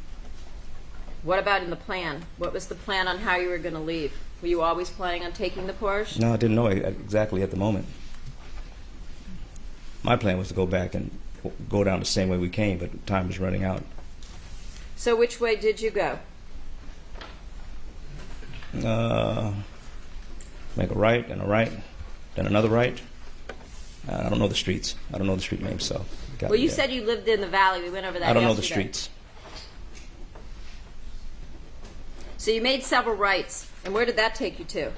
What about in the plan? What was the plan on how you were going to leave? Were you always planning on taking the Porsche? No, I didn't know exactly at the moment. My plan was to go back and go down the same way we came, but time was running out. So which way did you go? Make a right, then another right. I don't know the streets. I don't know the street names, so. Well, you said you lived in the valley. We went over that I don't know the yesterday. streets. So you made several rights, and where did that take you to?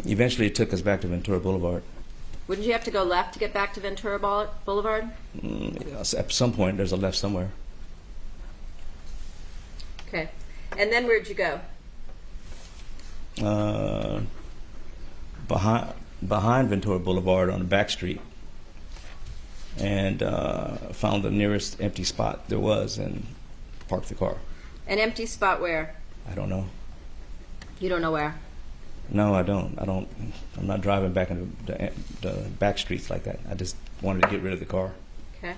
Eventually, it took us back to Ventura Boulevard. Wouldn't you have to go left to get back to Ventura Boulevard? At some point, there's a left somewhere. Okay. And then where'd you go? Behind Ventura Boulevard on the back street, and found the nearest empty spot there was and parked the car. An empty spot where? I don't know. You don't know where? No, I don't. I'm not driving back in the back streets like that. I just wanted to get rid of the car. Okay.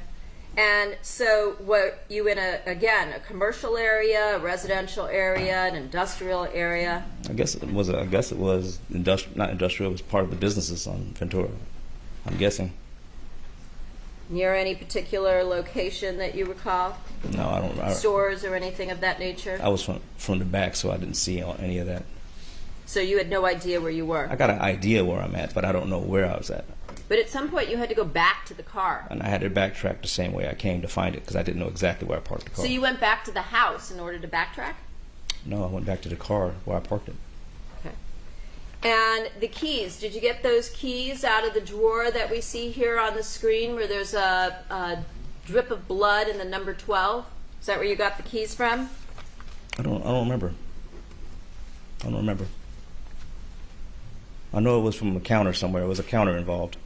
And so, what you in a commercial area, a residential area, an industrial area? I guess it was not industrial. It was part of the businesses on Ventura. I'm guessing. Near any particular location that you recall? No, I don't. Stores or anything of that nature? I was from the back, so I didn't see any of that. So you had no idea where you were? I got an idea where I'm at, but I don't know where I was at. But at some point you had to go back to the car. And I had to backtrack the same way I came to find it because I didn't know exactly where I parked the car. So you went back to the house in order to backtrack? No, I went back to the car where I parked it. Okay. And the keys, did you get those keys out of the drawer that we see here on the screen where there's a drip of blood in the number 12? Is that where you got the keys from? I don't remember. I know it was from a counter somewhere. There was a counter involved.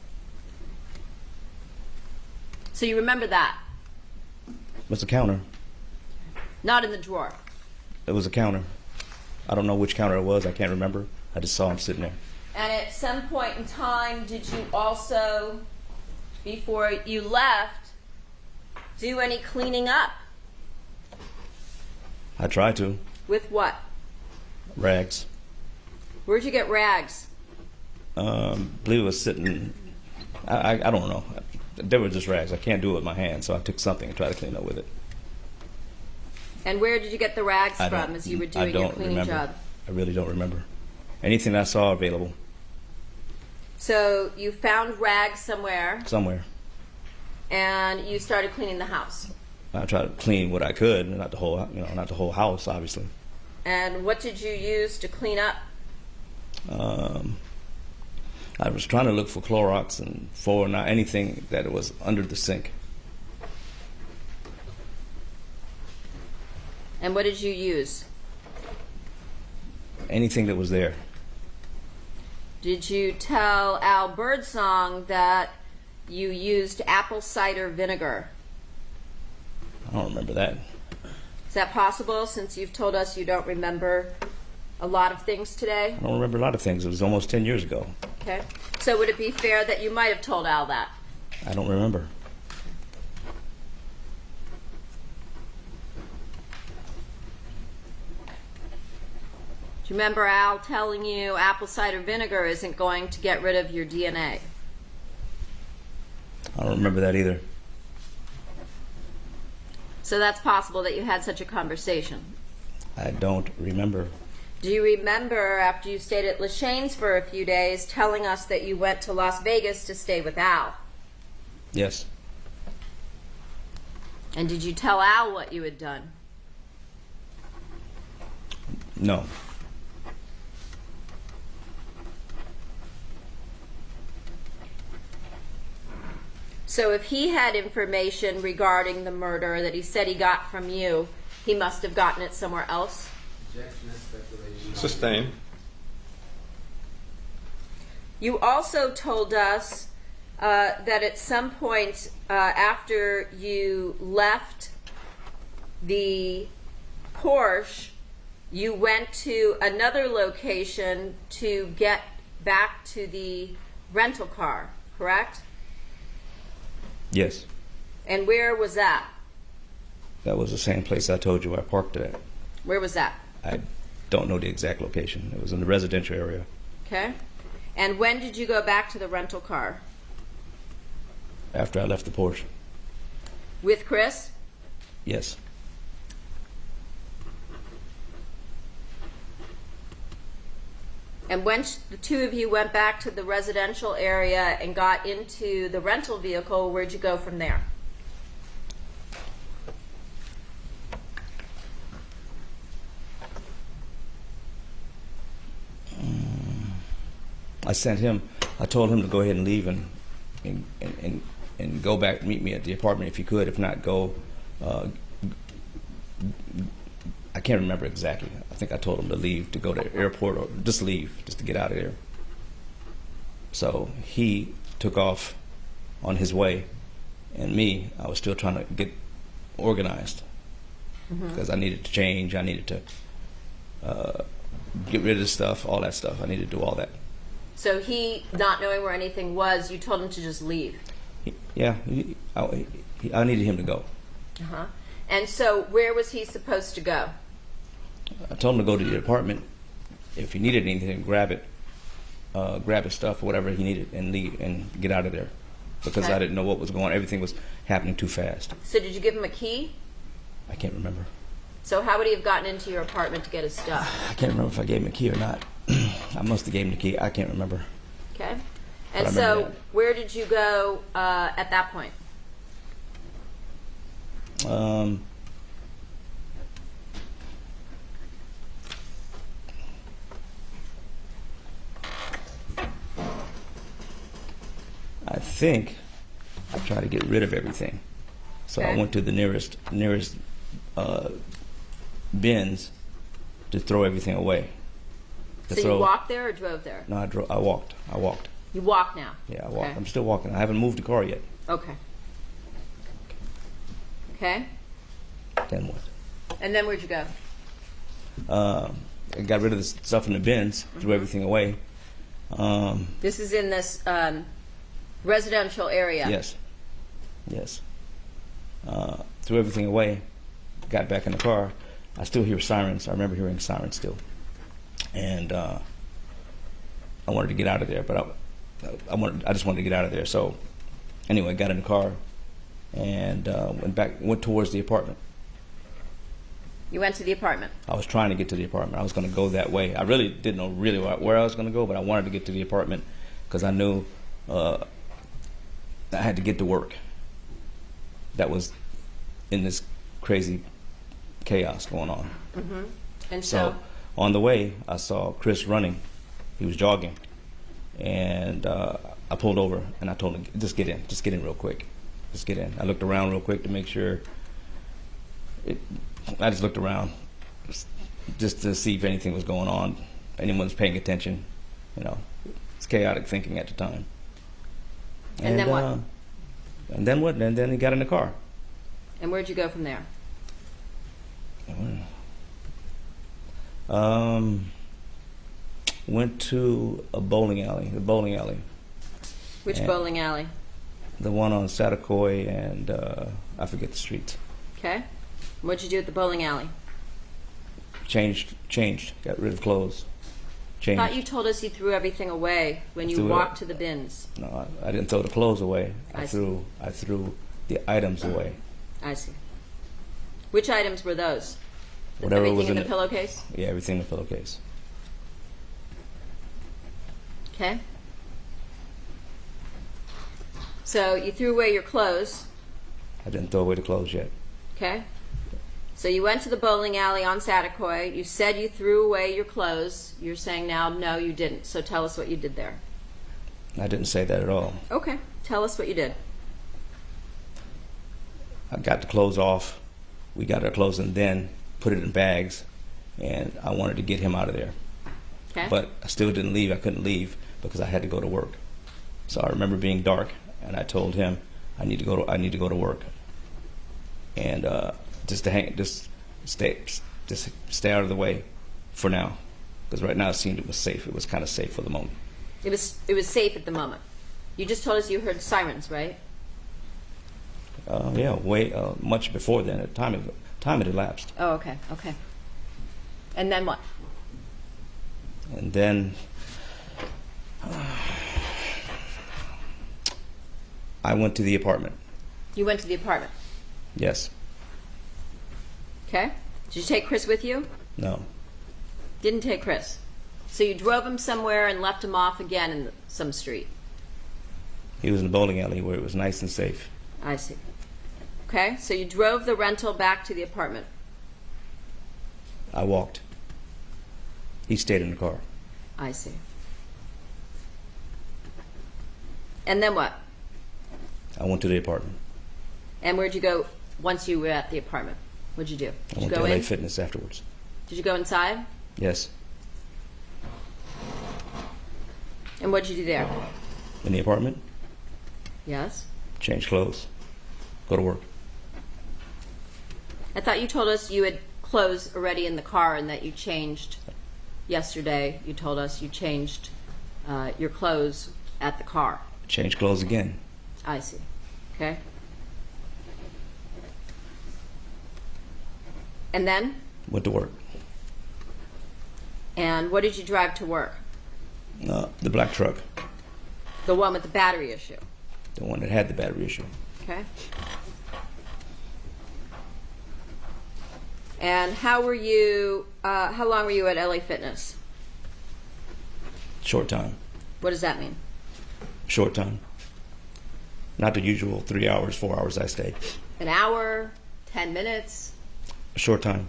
So you remember that? What's a counter? Not in the drawer. It was a counter. I don't know which counter it was. I can't remember. I just saw him sitting there. And at some point in time, did you also, before you left, do any cleaning up? I tried to. With what? Rags. Where'd you get rags? Believe it was sitting. I don't know. They were just rags. I can't do it with my hands, so I took something and tried to clean up with it. And where did you get the rags from as you were doing your cleaning job? I really don't remember. Anything I saw available. So you found rags somewhere. Somewhere. And you started cleaning the house. I tried to clean what I could, not the whole house, obviously. And what did you use to clean up? I was trying to look for Clorox and anything that was under the sink. And what did you use? Anything that was there. Did you tell Al Birdsong that you used apple cider vinegar? I don't remember that. Is that possible, since you've told us you don't remember a lot of things today? I don't remember a lot of things. It was almost 10 years ago. Okay. So would it be fair that you might have told Al that? I don't remember. Do you remember Al telling you apple cider vinegar isn't going to get rid of your DNA? I don't remember that either. So that's possible that you had such a conversation. I don't remember. Do you remember, after you stayed at Lacheyne's for a few days, telling us that you went to Las Vegas to stay with Al? Yes. And did you tell Al what you had done? No. So if he had information regarding the murder that he said he got from you, he must have gotten it somewhere else? Sustained. You also told us that at some point after you left the Porsche, you went to another location to get back to the rental car, correct? Yes. And where was that? That was the same place I told you I parked it at. Where was that? I don't know the exact location. It was in the residential area. Okay. And when did you go back to the rental car? After I left the Porsche. With Chris? Yes. And when the two of you went back to the residential area and got into the rental vehicle, where'd you go from there? I told him to go ahead and leave and go back, meet me at the apartment if he could. If not, go. I can't remember exactly. I think I told him to leave, to go to the airport, or just leave, just to get out of there. So he took off on his way, and I was still trying to get organized because I needed to change. I needed to get rid of stuff, all that stuff. I needed to do all that. So he, not knowing where anything was, you told him to just leave. I needed him to go. Uh-huh. And so where was he supposed to go? I told him to go to the apartment. If he needed anything, grab his stuff or whatever he needed, and leave and get out of there, because Okay. I didn't know what was going on. Everything was happening too fast. So did you give him a key? I can't remember. So how would he have gotten into your apartment to get his stuff? I can't remember if I gave him a key or not. I must have gave him the key. I can't remember. Okay. But And I remember so that. where did you go at that point? I think I tried to get rid of everything. So I Okay. went to the nearest bins to throw everything away. So you walked there or drove there? No, I walked. You walk now? Yeah, I walked. Okay. I'm still walking. I haven't moved the car yet. Okay. Okay. Then what? And then where'd you go? I got rid of the stuff in the bins, threw everything away. This is in this residential area. Yes. Threw everything away, got back in the car. I still hear sirens. I remember hearing sirens still. And I wanted to get out of there, but I just wanted to get out of there. So anyway, got in the car and went towards the apartment. You went to the apartment. I was trying to get to the apartment. I was going to go that way. I really didn't know really where I was going to go, but I wanted to get to the apartment because I knew I had to get to work. That was in this crazy chaos going on. And So on the way, I saw Chris running. He was jogging. And I pulled over and I told him, just get in real quick. Just get in. I looked around real quick to make sure. I just looked around just to see if anything was going on, if anyone was paying attention. It's chaotic thinking at the time. And then what? And then what? And then he got in the car. And where'd you go from there? Went to the bowling alley. Which And- bowling alley? The one on Satakoy and I forget the street. Okay. What'd you do at the bowling alley? Changed. Got rid of clothes. I Changed. thought you told us you threw everything away when you Threw it- walked to the bins. No, I didn't throw the clothes away. I I see. threw the items away. I see. Which items were those? Whatever Everything was in in the it. pillowcase? Yeah, everything in the pillowcase. Okay. So you threw away your clothes. I didn't throw away the clothes yet. Okay. So you went to the bowling alley on Satakoy. You said you threw away your clothes. You're saying now, no, you didn't. So tell us what you did there. I didn't say that at all. Okay. Tell us what you did. I got the clothes off. We got our clothes and then put it in bags. And I wanted to get him out of there. Okay. But I still didn't leave. I couldn't leave because I had to go to work. So I remember being dark, and I told him I need to go to work. And just stay out of the way for now, because right now it seemed it was safe. It was kind of safe for the moment. It was safe at the moment. You just told us you heard sirens, right? Yeah, way much before then. Time had elapsed, Oh, okay. Okay. And then what? and then I went to the apartment. You went to the apartment. Yes. Okay. Did you take Chris with you? No. Didn't take Chris. So you drove him somewhere and left him off again in some street. He was in the bowling alley where it was nice and safe. I see. Okay. So you drove the rental back to the apartment. I walked. He stayed in the car. I see. And then what? I went to the apartment. And where'd you go once you were at the apartment? What'd you do? I Did you went go to LA in? Fitness afterwards. Did you go inside? Yes. And what'd you do there? In the apartment, Yes. change clothes, go to work. I thought you told us you had clothes already in the car and that you changed yesterday. You told us you changed your clothes at the car. Change clothes again. I see. Okay. And then? Went to work. And what did you drive to work? The black truck, The one with the battery issue. the one that had the battery issue. Okay. And how were you? How long were you at LA Fitness? Short time. What does that mean? Short time. Not the usual 3 hours, 4 hours I stayed. An hour? 10 minutes? Short time.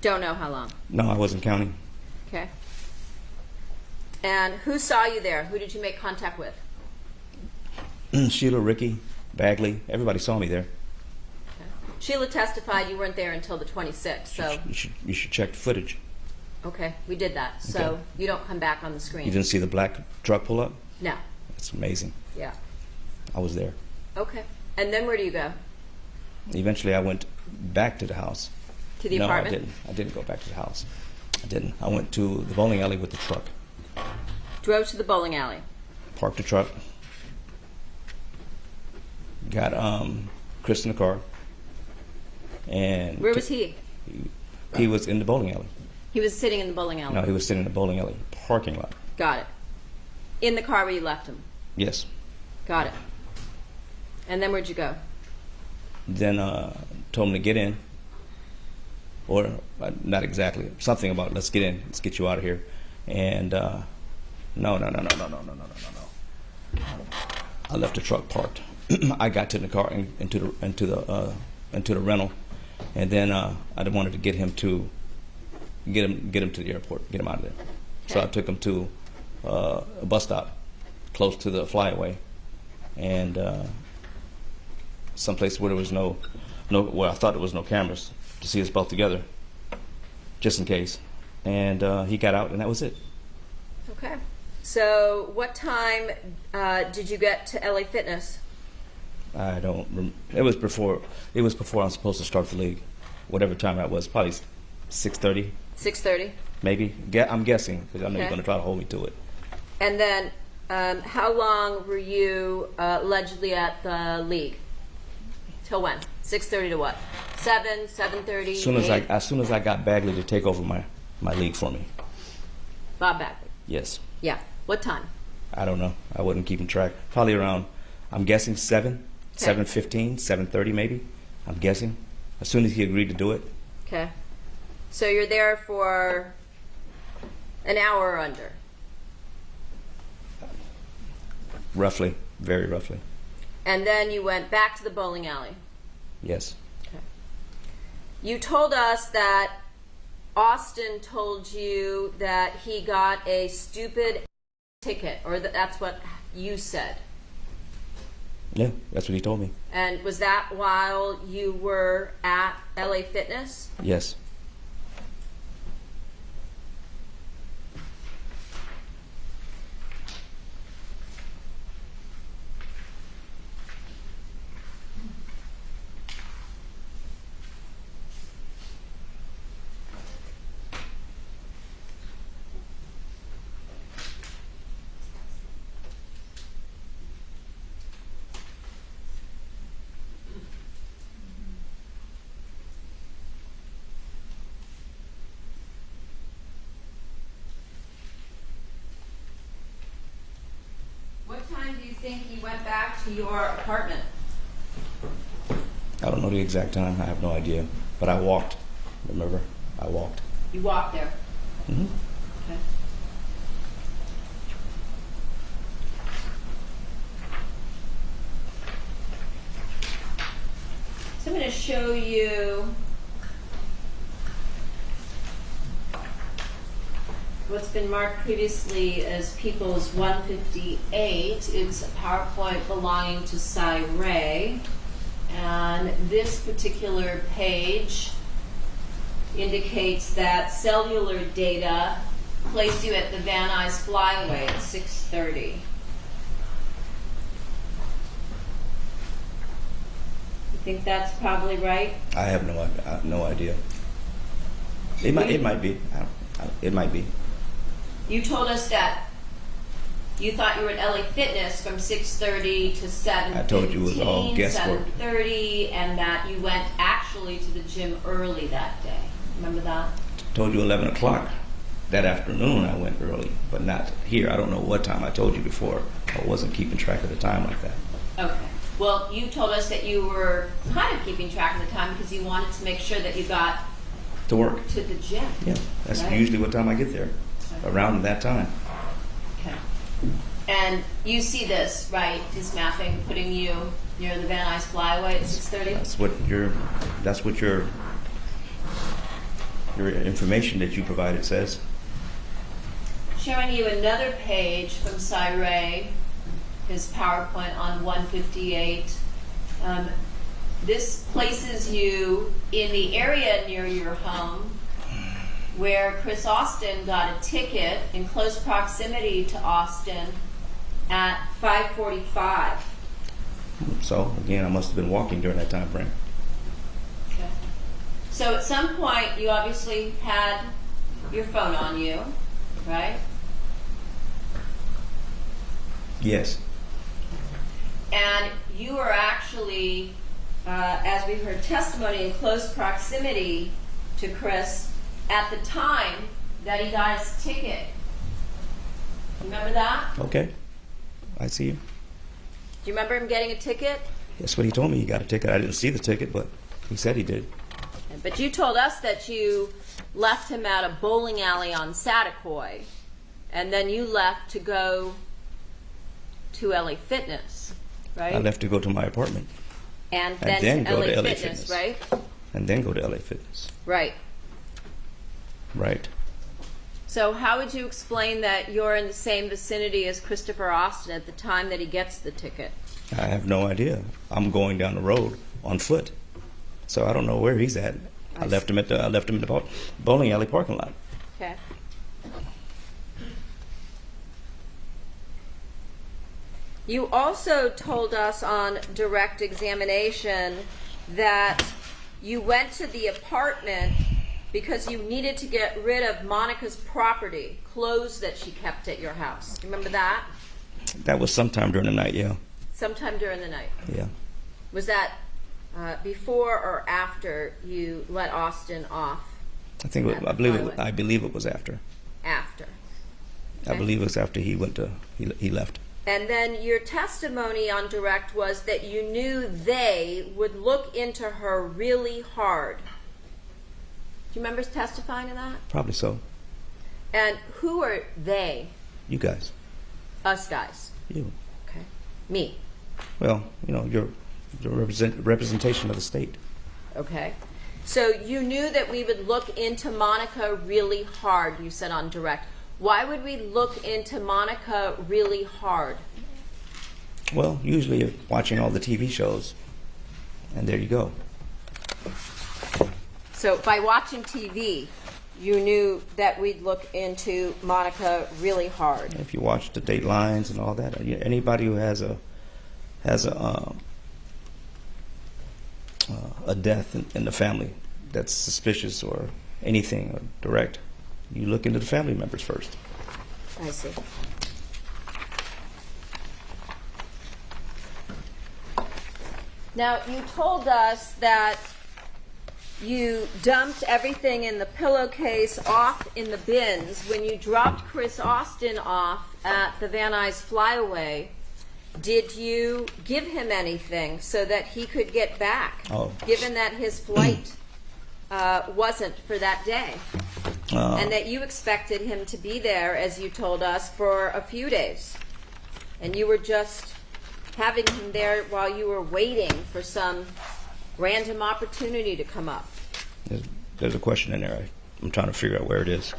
Don't know how long. No, I wasn't counting. Okay. And who saw you there? Who did you make contact with? Sheila, Ricky, Bagley, everybody saw me there. Okay. Sheila testified you weren't there until the 26th, so You should check the footage. okay, we did that. So Okay. you don't come back on the screen. You didn't see the black truck pull up? No. It's amazing. Yeah. I was there. Okay. And then where do you go? Eventually, I went back to the house. To the no, apartment? I didn't. I didn't go back to the house. I didn't. I went to the bowling alley with the truck. Drove to the bowling alley. Parked the truck. Got Chris in the car. And Where was he? He was in the bowling alley. He was sitting in the bowling alley. No, he was sitting in the bowling alley parking lot. Got it. In the car where you left him. Yes. Got it. And then where'd you go? Then told him to get in. Or not exactly. Something about let's get in. Let's get you out of here. And no. I left the truck parked. I got to the car and into the rental, and then I wanted to get him to the airport, get him out of there. So I took him to a bus stop close to the flyaway, and someplace where there was no where I thought there was no cameras to see us both together, just in case. And he got out, and that was it. Okay. So what time did you get to LA Fitness? I don't. It was before. It was before I'm supposed to start the league, whatever time that was. Probably 6:30, 6:30. maybe. I'm guessing because I know Okay. you're going to try to hold me to it. And then how long were you allegedly at the league? Till when? 6:30 to what? 7, 7:30. As soon as I got Bagley to take over my league for me. Bob Bagley. Yes. Yeah. What time? I don't know. I wasn't keeping track. Probably around. I'm guessing 7, 7:15, 7:30 maybe. I'm guessing. As soon as he agreed to do it. Okay. So you're there for an hour or under. Roughly. Very roughly. And then you went back to the bowling alley. Yes. Okay. You told us that Austin told you that he got a stupid ticket, or that's what you said. Yeah, that's what he told me. And was that while you were at LA Fitness? Yes. What time do you think he went back to your apartment? I don't know the exact time. I have no idea. But I walked. Remember? I walked. You walked there. Mm-hmm. Okay. So I'm going to show you what's been marked previously as People's 158. It's a PowerPoint belonging to Cy Ray. And this particular page indicates that cellular data placed you at the Van Nuys Flyway at 6:30. You think that's probably right? I have no idea. It might be. It might be. You told us that you thought you were at LA Fitness from 6:30 to 7:15. I told you it was all guesswork. 7:30, and that you went actually to the gym early that day. Remember that? Told you 11 o'clock. That afternoon I went early, but not here. I don't know what time I told you before. I wasn't keeping track of the time like that. Okay. Well, you told us that you were kind of keeping track of the time because you wanted to make sure that you got To work. to the gym. Yeah, that's Right. usually what time I get there. Around that time. Okay. And you see this, right? This mapping putting you near the Van Nuys Flyway at 6:30? That's what your information that you provided says. Showing you another page from Cy Ray, his PowerPoint on 158. This places you in the area near your home where Chris Austin got a ticket in close proximity to Austin at 5:45. So again, I must have been walking during that time frame. Okay. So at some point, you obviously had your phone on you, right? Yes. And you were actually, as we heard testimony, in close proximity to Chris at the time that he got his ticket. Remember that? Okay. I see you. Do you remember him getting a ticket? That's what he told me. He got a ticket. I didn't see the ticket, but he said he did. But you told us that you left him at a bowling alley on Satakoy, and then you left to go to LA Fitness, right? I left to go to my apartment. And And then then to go LA, to LA Fitness, Fitness. right? And then go to LA Fitness. Right. Right. So how would you explain that you're in the same vicinity as Christopher Austin at the time that he gets the ticket? I have no idea. I'm going down the road on foot, so I don't know where he's at. I left him at the bowling alley parking lot. Okay. You also told us on direct examination that you went to the apartment because you needed to get rid of Monica's property, clothes that she kept at your house. Remember that? That was sometime during the night. Yeah. Sometime during the night. Yeah. Was that before or after you let Austin off? I think At the I believe Flyway. I believe it was after. After. I Okay. believe it was after he left. And then your testimony on direct was that you knew they would look into her really hard. Do you remember testifying to that? Probably so. And who are they? You guys. Us guys. You. Okay. Me. Well, you're representation of the state. Okay. So you knew that we would look into Monica really hard, you said on direct. Why would we look into Monica really hard? Well, usually you're watching all the TV shows, and there you go. So by watching TV, you knew that we'd look into Monica really hard. If you watch the Datelines and all that, anybody who has a death in the family that's suspicious or anything or direct, you look into the family members first. I see. Now, you told us that you dumped everything in the pillowcase off in the bins when you dropped Chris Austin off at the Van Nuys Flyaway. Did you give him anything so that he could get back, Oh. given that his flight wasn't for that day? And that you expected him to be there, as you told us, for a few days. And you were just having him there while you were waiting for some random opportunity to come up. There's a question in there. I'm trying to figure out where it is.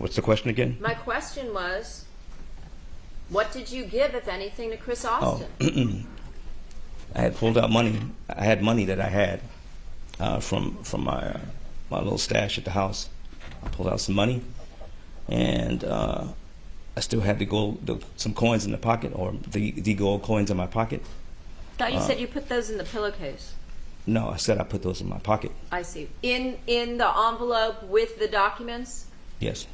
What's the question again? My question was, what did you give, if anything, to Chris Oh, Austin? I had pulled out money. I had money that I had from my little stash at the house. I pulled out some money, and I still had some coins in the pocket, or the gold coins in my pocket. I thought you said you put those in the pillowcase. No, I said I put those in my pocket. I see. In the envelope with the documents? Yes.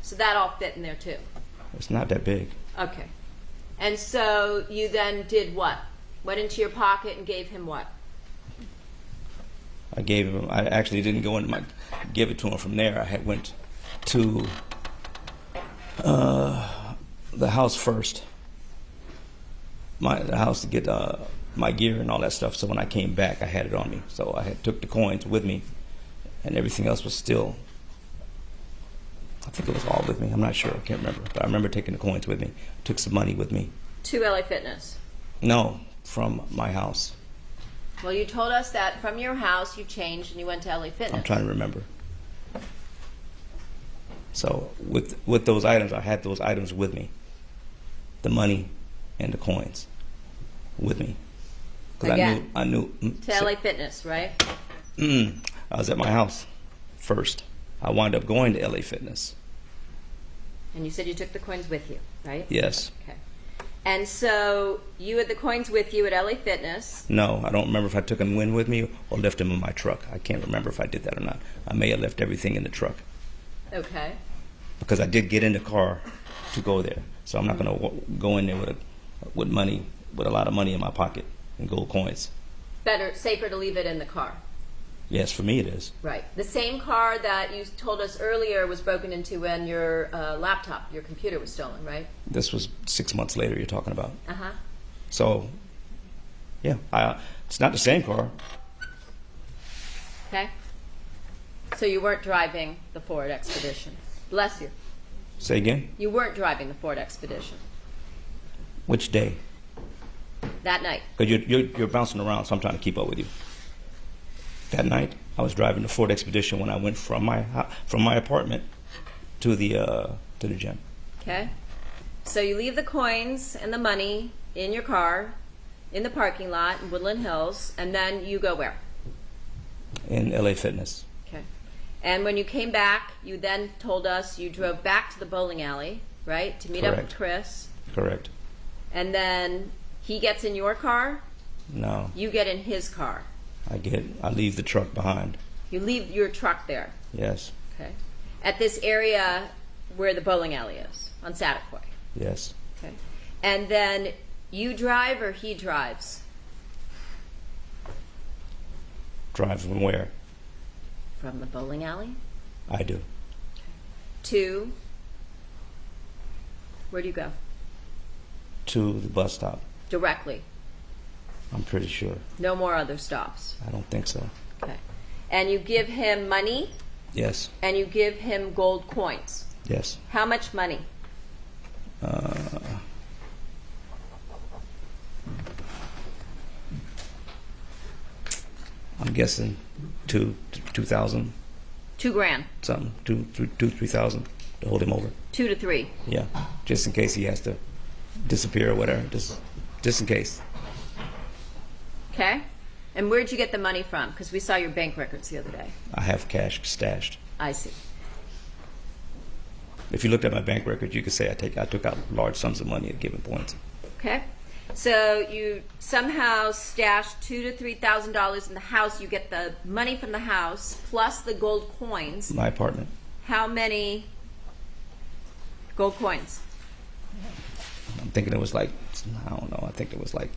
So that all fit in there too? It's not that big. Okay. And so you then did what? Went into your pocket and gave him what? I actually didn't go give it to him from there. I had went to the house first. The house to get my gear and all that stuff. So when I came back, I had it on me. So I had took the coins with me, and everything else was still. I think it was all with me. I'm not sure. I can't remember. But I remember taking the coins with me. Took some money with me. To LA Fitness? No, from my house. Well, you told us that from your house you changed and you went to LA Fitness. I'm trying to remember. So with those items, I had those items with me. The money and the coins with me. Because Again, I knew. to LA Fitness, right? I was at my house first. I wound up going to LA Fitness. And you said you took the coins with you, right? Yes. Okay. And so you had the coins with you at LA Fitness. No, I don't remember if I took them in with me or left them in my truck. I can't remember if I did that or not. I may have left everything in the truck. Okay. Because I did get in the car to go there. So I'm not going to go in there with money, with a lot of money in my pocket and gold coins. Safer to leave it in the car. Yes, for me it is. Right. The same car that you told us earlier was broken into when your laptop, your computer was stolen, right? This was 6 months later you're talking about. Uh-huh. So, yeah, it's not the same car. Okay. So you weren't driving the Ford Expedition. Bless you. Say again? You weren't driving the Ford Expedition Which day? that night. Because you're bouncing around, so I'm trying to keep up with you. That night, I was driving the Ford Expedition when I went from my apartment to the gym. Okay. So you leave the coins and the money in your car in the parking lot in Woodland Hills, and then you go where? In LA Fitness. Okay. And when you came back, you then told us you drove back to the bowling alley, right, to meet up with Chris. Correct. And then he gets in your car. No. You get in his car. I leave the truck behind. You leave your truck there. Yes. Okay. At this area where the bowling alley is on Sataquai. Yes. Okay. And then you drive or he drives? Drive from where? From the bowling alley I do. to where do you go? To the bus stop. Directly. I'm pretty sure. No more other stops. I don't think so. Okay. And you give him money Yes. and you give him gold coins. Yes. How much money? I'm guessing 2,000 $2,000. something, 3,000 to hold him over. 2 to 3. Yeah, just in case he has to disappear or whatever. Just in case. Okay. And where'd you get the money from? Because we saw your bank records the other day. I have cash stashed. I see. If you looked at my bank record, you could say I took out large sums of money at given points. Okay. So you somehow stashed $2,000 to $3,000 in the house. You get the money from the house plus the gold coins. My apartment. How many gold coins? I'm thinking it was like, I don't know. I think it was like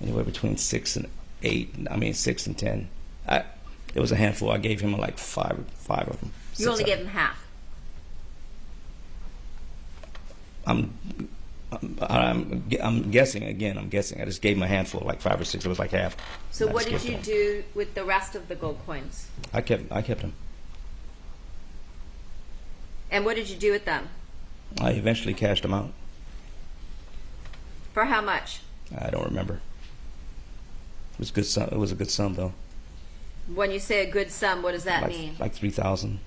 anywhere between 6 and 8. I mean 6 and 10. It was a handful. I gave him like five of them. You only gave him half. I'm guessing again. I'm guessing. I just gave him a handful, like 5 or 6. It was like half. So I what just did gave you it to do with the rest of the gold coins? him. I kept them. And what did you do with them? I eventually cashed them out. For how much? I don't remember. It was good sum. It was a good sum though. When you say a good sum, what does that mean? Like 3,000.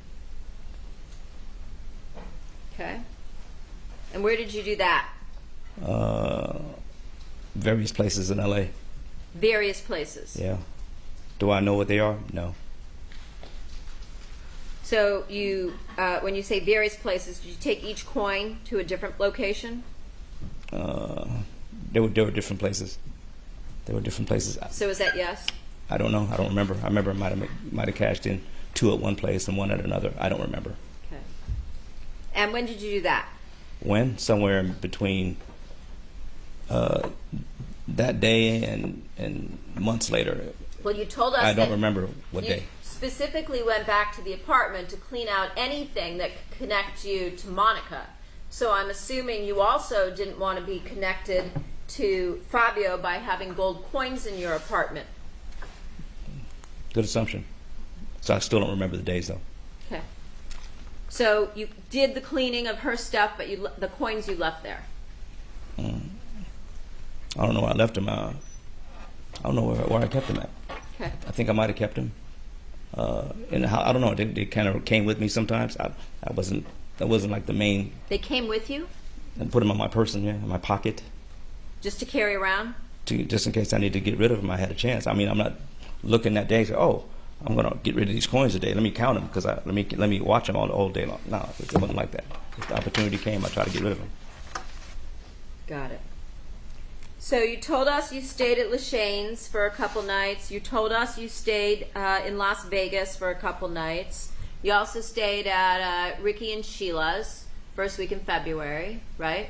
Okay. And where did you do that? Various places in LA. Various places. Yeah. Do I know what they are? No. So you, when you say various places, did you take each coin to a different location? There were different places. There were different places. So is that yes? I don't know. I don't remember. I remember I might have cashed in 2 at one place and 1 at another. I don't remember. Okay. And when did you do that? When? Somewhere in between that day and months later. Well, you told us I don't that remember what you day. specifically went back to the apartment to clean out anything that could connect you to Monica. So I'm assuming you also didn't want to be connected to Fabio by having gold coins in your apartment. Good assumption. So I still don't remember the days though. Okay. So you did the cleaning of her stuff, but the coins you left there. I don't know where I left them. I don't know where I kept them at. Okay. I think I might have kept them. And I don't know. They kind of came with me sometimes. That wasn't like the main. They came with you And put them in my person, yeah, in my pocket, just to carry around? just in case I need to get rid of them. I had a chance. I mean, I'm not looking that day and say, oh, I'm gonna get rid of these coins today. Let me count them because let me watch them all day long. No, it wasn't like that. If the opportunity came, I try to get rid of them. Got it. So you told us you stayed at Lacheyne's for a couple nights. You told us you stayed in Las Vegas for a couple nights. You also stayed at Ricky and Sheila's first week in February, right?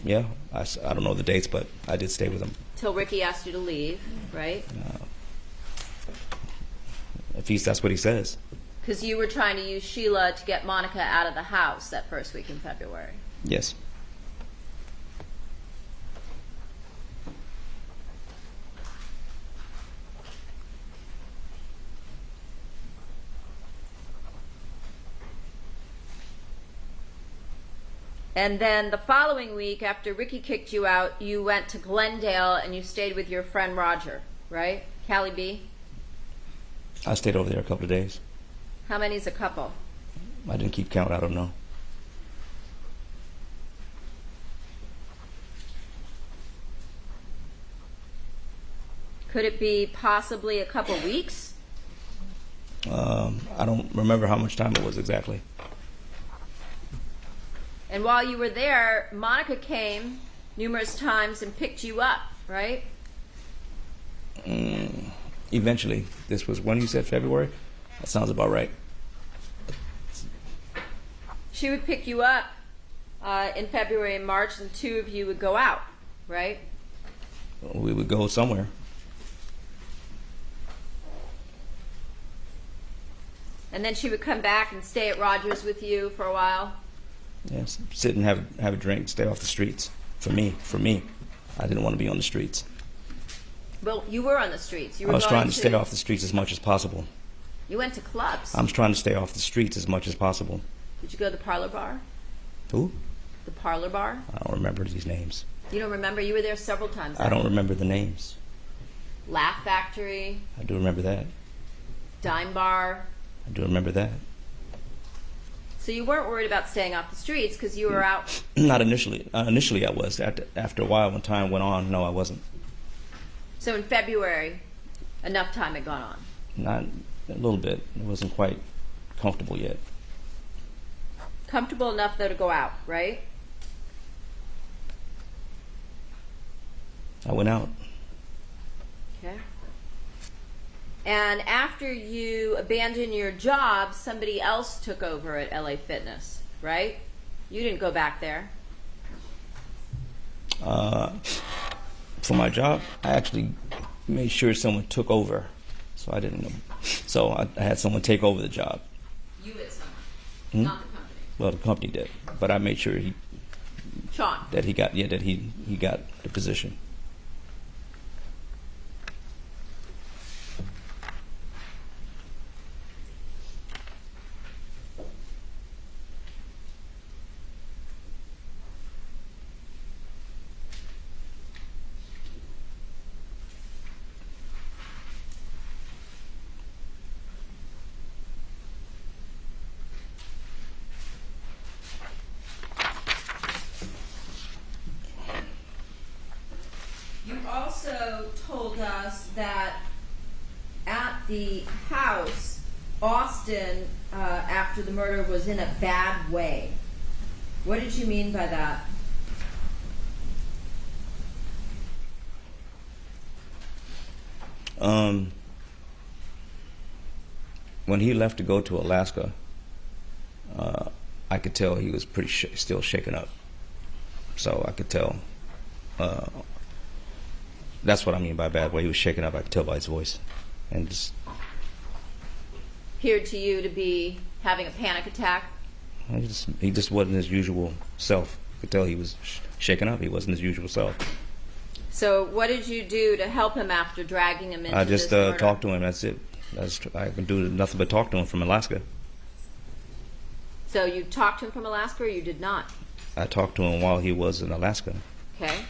Yeah, I don't know the dates, but I did stay with them. Till Ricky asked you to leave, right? That's what he says. Because you were trying to use Sheila to get Monica out of the house that first week in February. Yes. And then the following week, after Ricky kicked you out, you went to Glendale and you stayed with your friend Roger, right? Callie B? I stayed over there a couple of days. How many's a couple? I didn't keep count. I don't know. Could it be possibly a couple weeks? I don't remember how much time it was exactly. And while you were there, Monica came numerous times and picked you up, right? Eventually. This was when you said February? That sounds about right. She would pick you up in February and March, and 2 of you would go out, right? We would go somewhere. And then she would come back and stay at Rogers with you for a while. Yes, sit and have a drink, stay off the streets. For me, I didn't want to be on the streets. Well, you were on the streets. You were I was going trying to stay off the streets as much as possible. You went to clubs. I'm trying to stay off the streets as much as possible. Did you go to the parlor bar? Who? The parlor bar? I don't remember these names. You don't remember? You were there several times. I don't remember the names. Laugh Factory, I do remember that. Dime Bar. I do remember that. So you weren't worried about staying off the streets because you were out. Not initially. Initially, I was. After a while, when time went on, no, I wasn't. So in February, enough time had gone on. Not a little bit. It wasn't quite comfortable yet. Comfortable enough though to go out, right? I went out. Okay. And after you abandoned your job, somebody else took over at LA Fitness, right? You didn't go back there. For my job, I actually made sure someone took over. So I didn't know. So I had someone take over the job. You had someone, not the company. Well, the company did, but I made sure Sean. that he got the position. also told us that at the house, Austin, after the murder, was in a bad way. What did you mean by that? When he left to go to Alaska, I could tell he was pretty still shaken up. So I could tell. That's what I mean by bad way. He was shaken up. I could tell by his voice, and just Appeared to you to be having a panic attack? he just wasn't his usual self. I could tell he was shaken up. He wasn't his usual self. So what did you do to help him after dragging him into I just this murder? talked to him. That's it. I can do nothing but talk to him from Alaska. So you talked to him from Alaska, or you did not? I talked to him while he was in Alaska. Okay.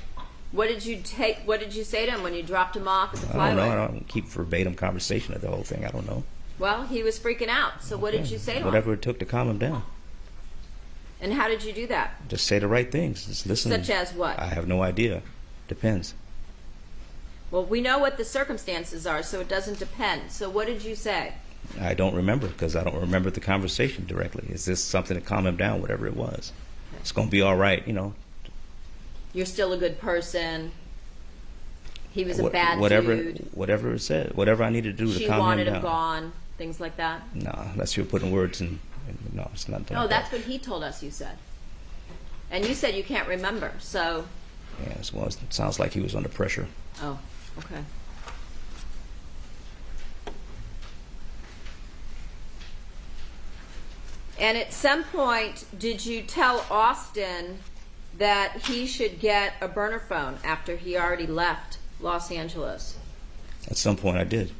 What did you say to him when you dropped him off at the flyway? I don't know. I don't keep verbatim conversation of the whole thing. I don't know. Well, he was freaking out. So what did you say to him? Whatever it took to calm him down. And how did you do that? Just say the right things. Just listen. Such as what? I have no idea. Depends. Well, we know what the circumstances are, so it doesn't depend. So what did you say? I don't remember because I don't remember the conversation directly. It's just something to calm him down, whatever it was. Okay. It's going to be all right, you know. You're still a good person. He was a bad whatever, dude. Whatever it said, whatever I needed to do to She calm wanted him him down. gone, things like that. No, unless you're putting words in. No, it's not. No, that's what he told us you said. And you said you can't remember, so... Yeah, well, it sounds like he was under pressure. Oh, okay. And at some point, did you tell Austin that he should get a burner phone after he already left Los Angeles? At some point, I did.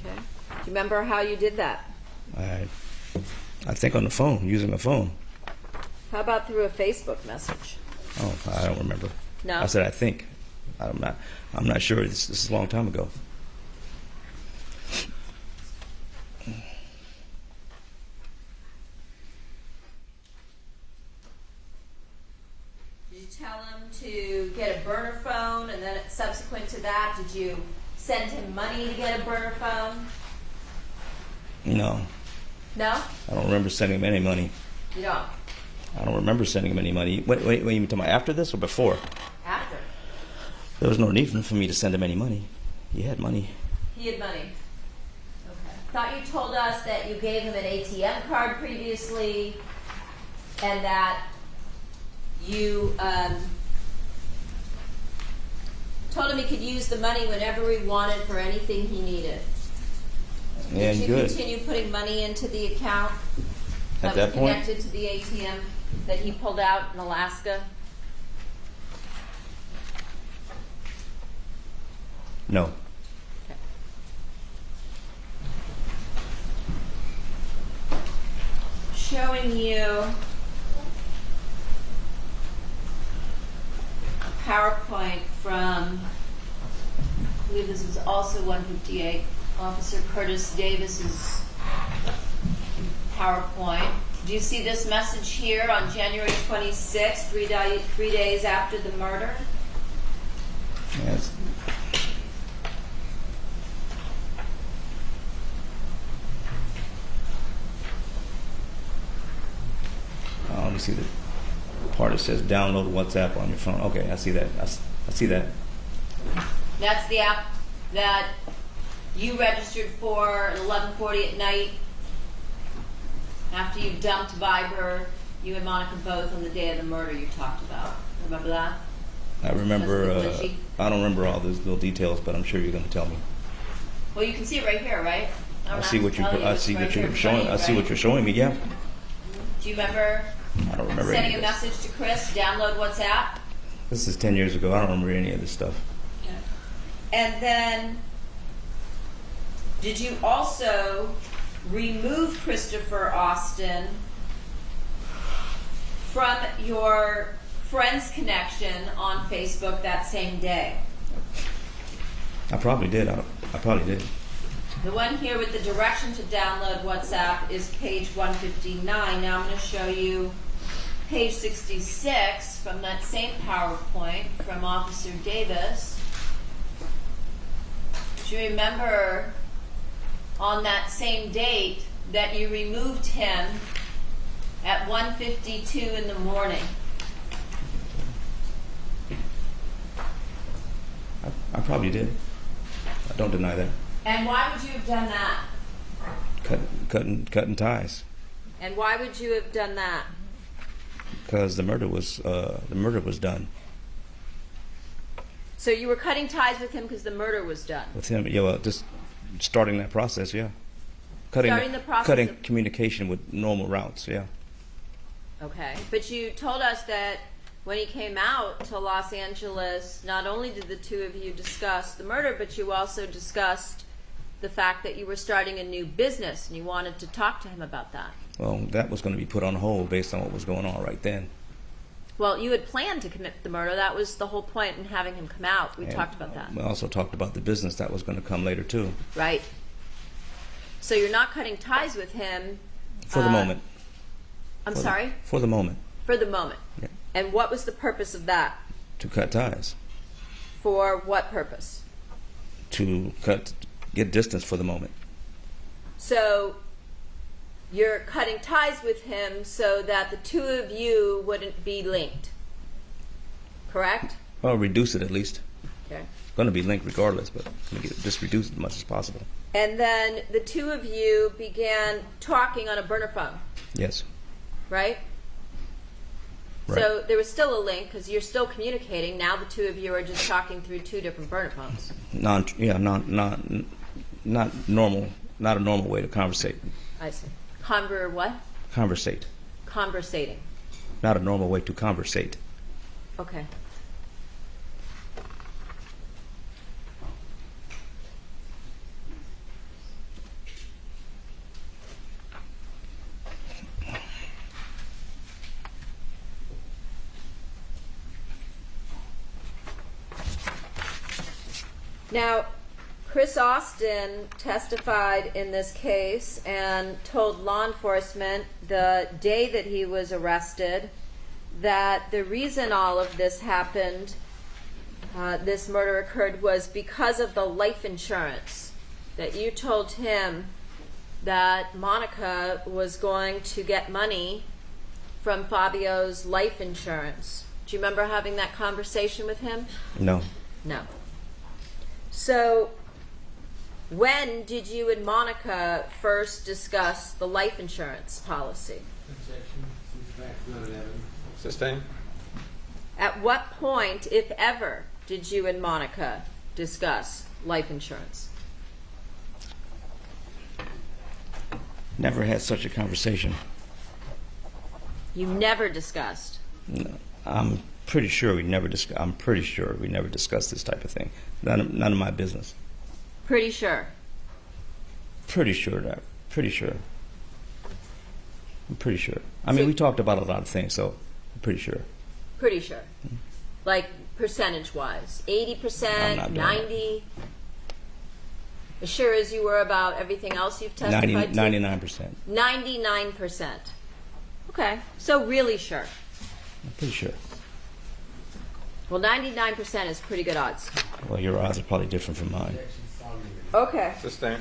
Okay. Do you remember how you did that? I think on the phone, using the phone. How about through a Facebook message? Oh, I don't remember. No? I said I think. I'm not sure. This is a long time ago. Did you tell him to get a burner phone, and then subsequent to that, did you send him money to get a burner phone? No, No? I don't remember sending him any money. You don't? I don't remember sending him any money. Wait, you talking about after this or before? After. There was no need for me to send him any money. He had money. He had money. Okay. Thought you told us that you gave him an ATM card previously, and that you told him he could use the money whenever he wanted for anything he needed. Yeah, Did you good. continue putting money into the account At was that point? connected to the ATM that he pulled out in Alaska? No. Okay. Showing you a PowerPoint from, I believe this was also 158, Officer Curtis Davis's PowerPoint. Do you see this message here on January 26th, 3 days after the murder? Yes. Let me see the part that says download WhatsApp on your phone. Okay, I see that. I see that. That's the app that you registered for at 11:40 at night after you dumped Viber, you and Monica both on the day of the murder you talked about. Remember that? I remember. That's the glitchy. I don't remember all those little details, but I'm sure you're going to tell me. Well, you can see it right here, right? I see what you're showing. I see what you're showing me. Yeah. Do you remember I don't remember sending any a of this. message to Chris, download WhatsApp? This is 10 years ago. I don't remember any of this stuff. And then, did you also remove Christopher Austin from your friends connection on Facebook that same day? I probably did. I probably did. The one here with the direction to download WhatsApp is page 159. Now I'm going to show you page 66 from that same PowerPoint from Officer Davis. do you remember on that same date that you removed him at 1:52 in the morning? I probably did. I don't deny that. And why would you have done that? Cutting ties, And why would you have done that? because the murder was done So you were cutting ties with him because the murder was done. with him. Yeah, well, just starting that process. Yeah, Starting the process cutting of- communication with normal routes. Yeah. Okay. But you told us that when he came out to Los Angeles, not only did the two of you discuss the murder, but you also discussed the fact that you were starting a new business and you wanted to talk to him about that. Well, that was going to be put on hold based on what was going on right then. Well, you had planned to commit the murder. That was the whole point in having him come out. We And talked about that. We also talked about the business that was going to come later too. Right. So you're not cutting ties with him. For the moment. I'm sorry? For the moment. For the moment. Yeah. And what was the purpose of that? To cut ties. For what purpose? To get distance for the moment. So you're cutting ties with him so that the two of you wouldn't be linked. Correct? Well, reduce it at least. Okay. It's going to be linked regardless, but just reduce it as much as possible. And then the two of you began talking on a burner phone, Yes. right? Right. So there was still a link because you're still communicating. Now the two of you are just talking through two different burner phones. Not normal. Not a normal way to conversate. I see. What? Conversate. Conversating. Not a normal way to conversate. Okay. Now, Chris Austin testified in this case and told law enforcement the day that he was arrested that the reason all of this happened, this murder occurred, was because of the life insurance. That you told him that Monica was going to get money from Fabio's life insurance. Do you remember having that conversation with him? No. No. So, when did you and Monica first discuss the life insurance policy? Sustain? At what point, if ever, did you and Monica discuss life insurance? Never had such a conversation. You never discussed. No. I'm pretty sure we never discussed this type of thing. None of my business. Pretty sure. Pretty sure. I'm pretty sure. I mean, we talked about a lot of things, so I'm pretty sure. Pretty sure. Like percentage-wise, 80%, I'm not doing 90%. As sure as you were about everything else you've testified to? 99%. 99%. Okay, so really sure. I'm pretty sure. Well, 99% is pretty good odds. Well, your odds are probably different from mine. Okay. Sustain.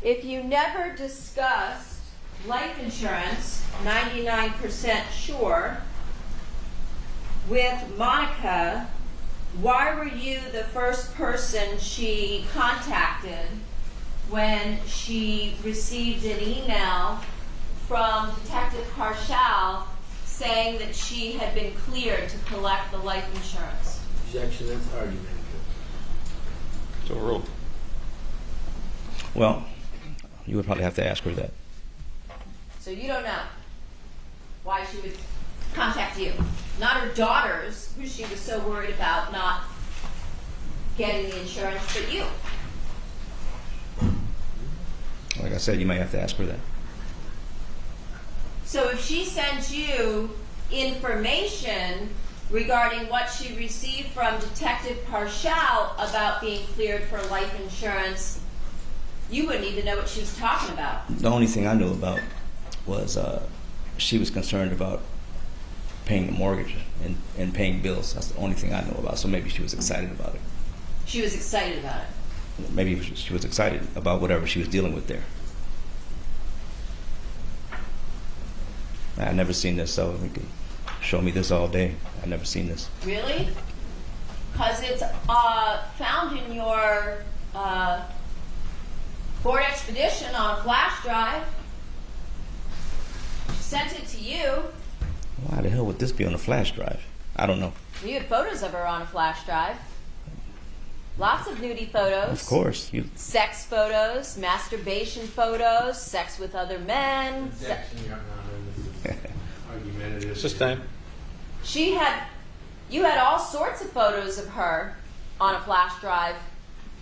If you never discussed life insurance, 99% sure, with Monica, why were you the first person she contacted when she received an email from Detective Harshal saying that she had been cleared to collect the life insurance? Objection, that's argument. So ruled. Well, you would probably have to ask her that. So you don't know why she would contact you. Not her daughters, who she was so worried about not getting the insurance, but you. Like I said, you may have to ask her that. So if she sent you information regarding what she received from Detective Parshall about being cleared for life insurance, You wouldn't even know what she was talking about. The only thing I knew about was she was concerned about paying the mortgage and paying bills. That's the only thing I know about. So maybe she was excited about it. She was excited about it. Maybe she was excited about whatever she was dealing with there. I've never seen this, so you can show me this all day. I've never seen this. Really? Because it's found in your Ford Expedition on a flash drive. She sent it to you. Why the hell would this be on a flash drive? I don't know. You had photos of her on a flash drive. Lots of nudie photos. Of course. Sex photos, masturbation photos, sex with other men. Sustain. You had all sorts of photos of her on a flash drive,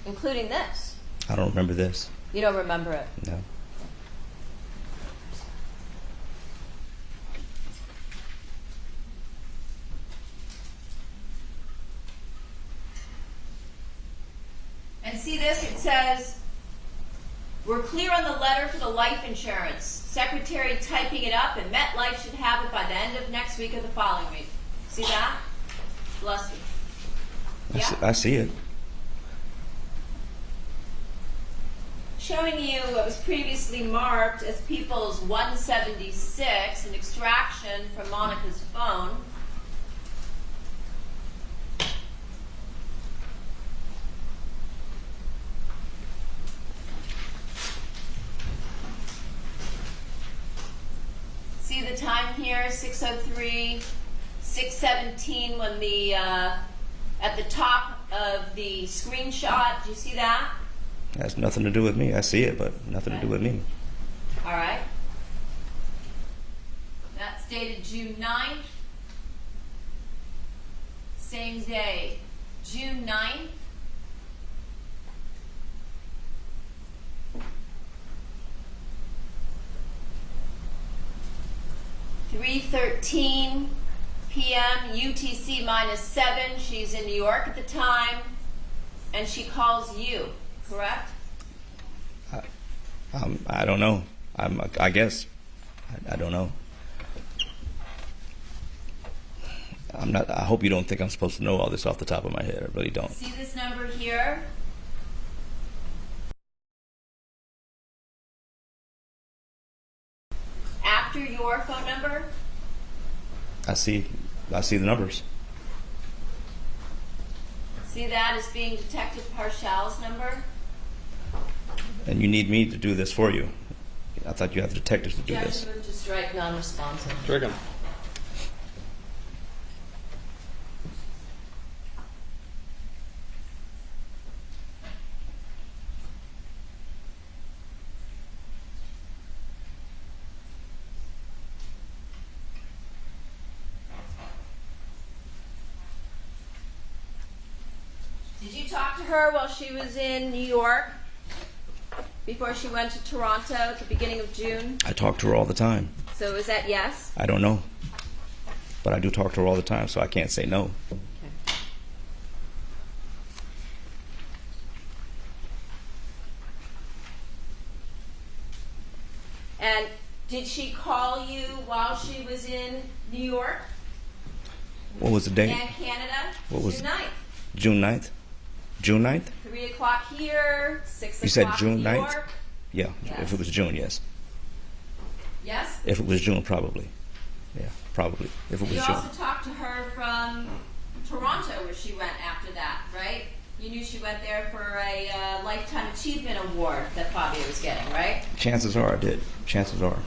including this. I don't remember this. You don't remember it? No. And see this? It says, we're clear on the letter for the life insurance. Secretary typing it up, and MetLife should have it by the end of next week or the following week. See that? Bless you. I see it. Showing you what was previously marked as People's 176, an extraction from Monica's phone. See the time here, 6:03, 6:17 when the, at the top of the screenshot, do you see that? Has nothing to do with me. I see it, but nothing to do with me. All right. That's dated June 9th. Same day, June 9th. (3:13 p.m. UTC -7). She's in New York at the time, and she calls you. Correct? I don't know. I guess. I don't know. I'm not. I hope you don't think I'm supposed to know all this off the top of my head. I really don't. See this number here? After your phone number? I see the numbers. See that as being Detective Parshall's number? And you need me to do this for you. I thought you had detectives to do this. Objective to strike non-responsive. Trigger. Did you talk to her while she was in New York? Before she went to Toronto at the beginning of June? I talk to her all the time. So is that yes? I don't know. But I do talk to her all the time, so I can't say no. Okay. And did she call you while she was in New York What was the date? and Canada? What was June 9th. June 9th? June 9th? 3 o'clock here, 6 You said o'clock June in New 9th? York. Yeah. Yes. If it was June, yes. Yes? If it was June, probably. Yeah, probably. If it was You June. also talked to her from Toronto where she went after that, right? You knew she went there for a Lifetime Achievement Award that Fabio was getting, right? Chances are I did. Chances are.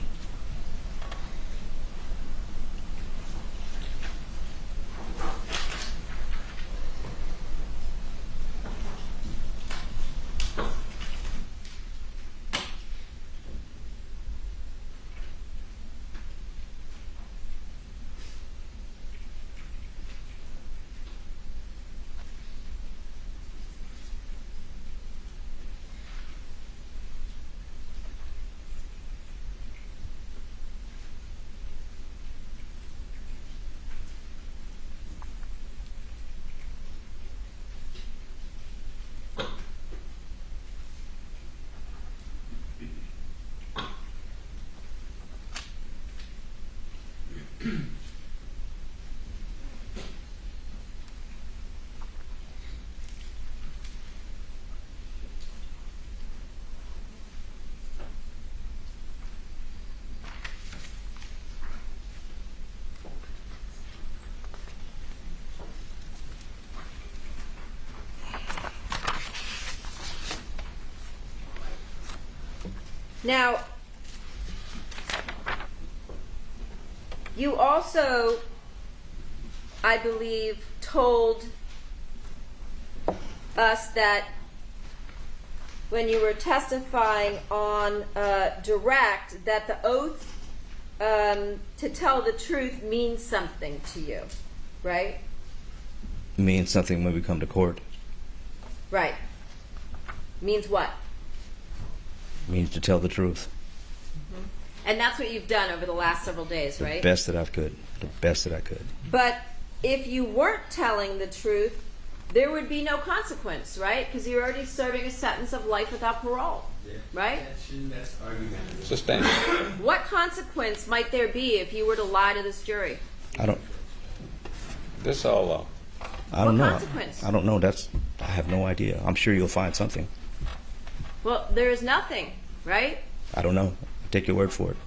Now, you also, I believe, told us that when you were testifying on direct, that the oath to tell the truth means something to you, right? Means something when we come to court. Right. Means what? Means to tell the truth. And that's what you've done over the last several days, The right? best that I could. The best that I could. But if you weren't telling the truth, there would be no consequence, right? Because you're already serving a sentence of life without parole, right? Sustained. What consequence might there be if you were to lie to this jury? I don't All I don't What know. consequence? I don't know. I have no idea. I'm sure you'll find something. Well, there is nothing, right? I don't know. Take your word for it.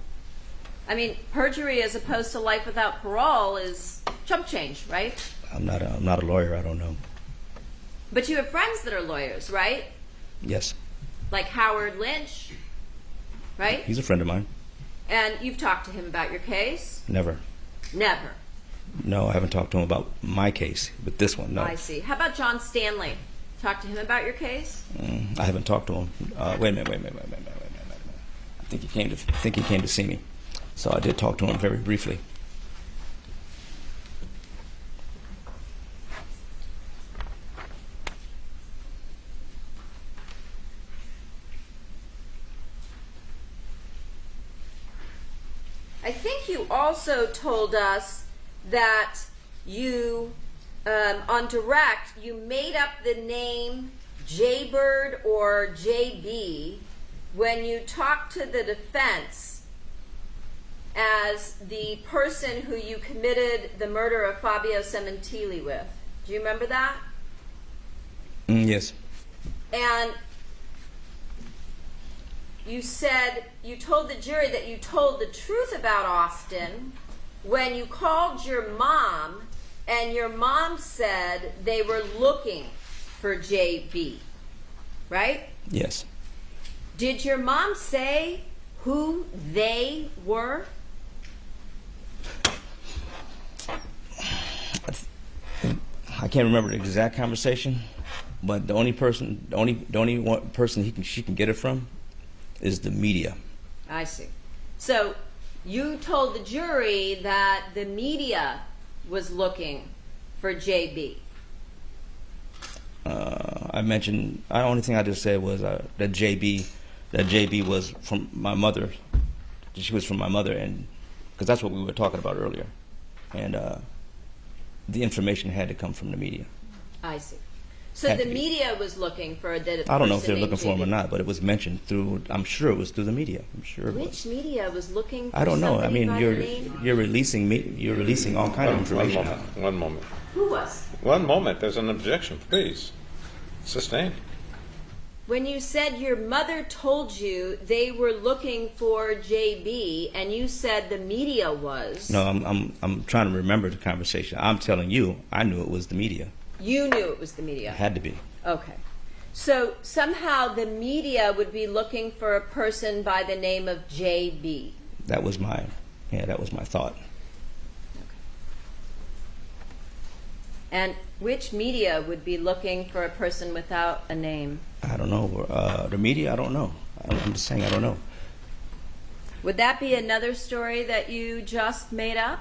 I mean, perjury as opposed to life without parole is chump change, right? I'm not a lawyer. I don't know. But you have friends that are lawyers, right? Yes. Like Howard Lynch, right? He's a friend of mine. And you've talked to him about your case? Never. Never. No, I haven't talked to him about my case, but this one, no. I see. How about John Stanley? Talk to him about your case? I haven't talked to him. Wait a minute. I think he came to see me. So I did talk to him very briefly. I think you also told us that you, on direct, you made up the name Jaybird or JB when you talked to the defense as the person who you committed the murder of Fabio Sementili with. Do you remember that? Yes. And you said, you told the jury that you told the truth about Austin when you called your mom and your mom said they were looking for JB, right? Yes. Did your mom say who they were? I can't remember the exact conversation, but the only person she can get it from is the media. I see. So you told the jury that the media was looking for JB. I mentioned. The only thing I just said was that JB was from my mother. She was from my mother, and because that's what we were talking about earlier, and the information had to come from the media. I see. So Had the to be. media was looking for the I don't know if they're person looking for him or named not, but it was mentioned through. I'm sure it was through the media. I'm sure it JB. was. Which media was looking for I don't know. I somebody mean, by you're the name? you're releasing all kind of information. One moment. Who was? One moment. There's an objection, please. Sustained. When you said your mother told you they were looking for JB and you said the media was. No, I'm trying to remember the conversation. I'm telling you, I knew it was the media. You knew it was the media. It had to be. Okay. So somehow the media would be looking for a person by the name of JB. That was my thought. And which media would be looking for a person without a name? I don't know. The media, I don't know. I'm just saying I don't know. Would that be another story that you just made up?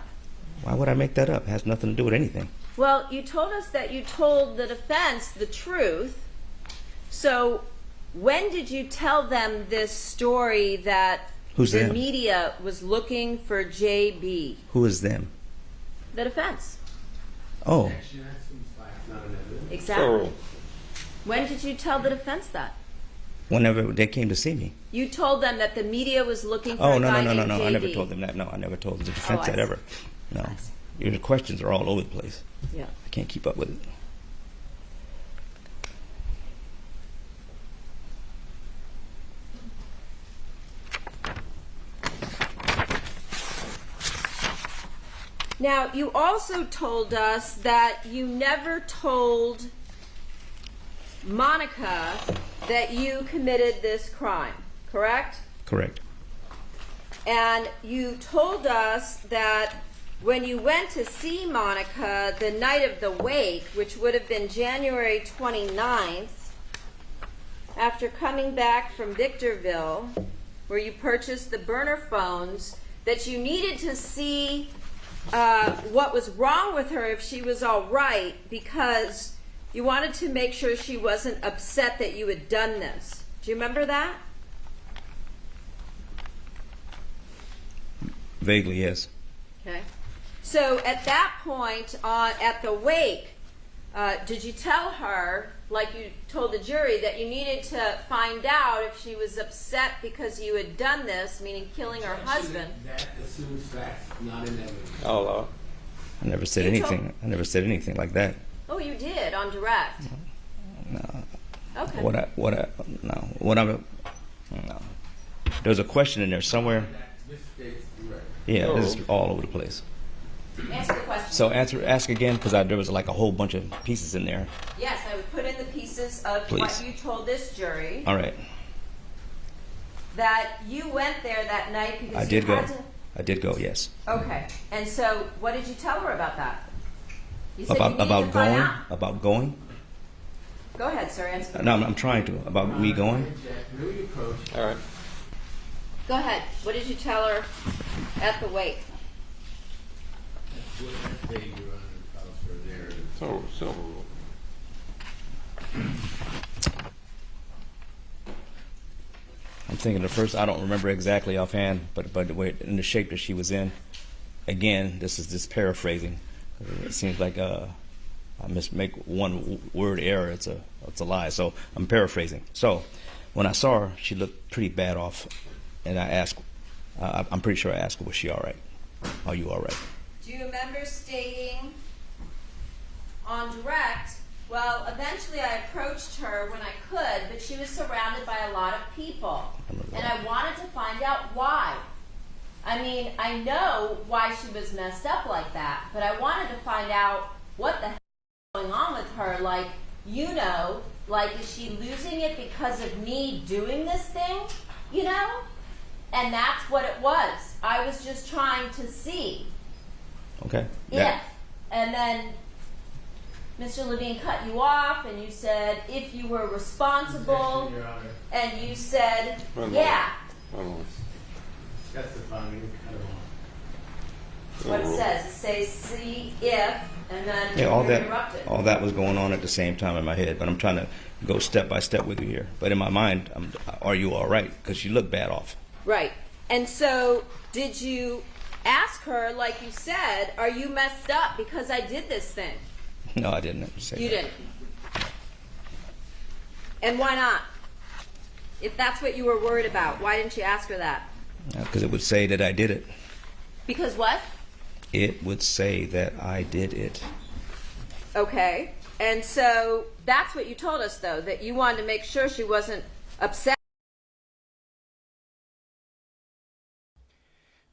Why would I make that up? It has nothing to do with anything. Well, you told us that you told the defense the truth. So when did you tell them this story that Who's the them? media was looking for JB? Who is them? The defense. Oh, Exactly. Plural. When did you tell the defense that? whenever they came to see me. You told them that the media was looking for Oh, a no, guy no, no, no, named no. JB. I never told them that. No, I never told the defense I that see. ever. No. Your questions are all over the place. Yeah. I can't keep up with it. Now, you also told us that you never told Monica that you committed this crime, correct? Correct. And you told us that when you went to see Monica the night of the wake, which would have been January 29th, after coming back from Victorville, where you purchased the burner phones, that you needed to see what was wrong with her, if she was all right, because you wanted to make sure she wasn't upset that you had done this. Do you remember that? Vaguely, yes. Okay. So at that point, at the wake, did you tell her, like you told the jury, that you needed to find out if she was upset because you had done this, meaning killing her husband? That assumes facts, not in evidence. Oh, Lord. I never said You anything. I never said anything like that. Oh, you did on direct. No. Okay. No. There's a question in there somewhere. This states direct. Yeah, this is all over the place. Answer the question. So ask again, because there was like a whole bunch of pieces in there. Yes, I would put in the pieces of Please. what you told this jury. All right. That you went there that night because I you did go. had to. I did go, yes. Okay. And so, what did you tell her about that? You said you About needed to find going? out. About going? Go ahead, sir. Answer. No, I'm trying to. About me going? Know your approach. All right. Go ahead. What did you tell her at the wake? What day you're on the house or there. So, silver rule. I'm thinking first, I don't remember exactly offhand, but the way, in the shape that she was in. Again, this is just paraphrasing. It seems like I make one word error, it's a lie. So I'm paraphrasing. So when I saw her, she looked pretty bad off, and I asked, I'm pretty sure I asked her, was she all right? Are you all right? Do you remember stating on direct, well, eventually I approached her when I could, but she was surrounded by a lot of people. And I wanted to find out why. I mean, I know why she was messed up like that, but I wanted to find out what the hell was going on with her. Like, you know, like, is she losing it because of me doing this thing? You know? And that's what it was. I was just trying to see Okay. if. And then Mr. Levine cut you off, and you said if you were responsible, Objection, Your Honor. and you said, One yeah, moment. That's the finding. I don't want. that's what it says. It says see if, and then Yeah, all you're that, interrupted. all that was going on at the same time in my head, but I'm trying to go step by step with you here. But in my mind, are you all right? Because you look bad off. Right. And so, did you ask her, like you said, are you messed up because I did this thing? No, I didn't say You that. didn't. And why not? If that's what you were worried about, why didn't you ask her that? Because it would say that I did it. Because what? It would say that I did it. Okay. And so that's what you told us, though, that you wanted to make sure she wasn't upset.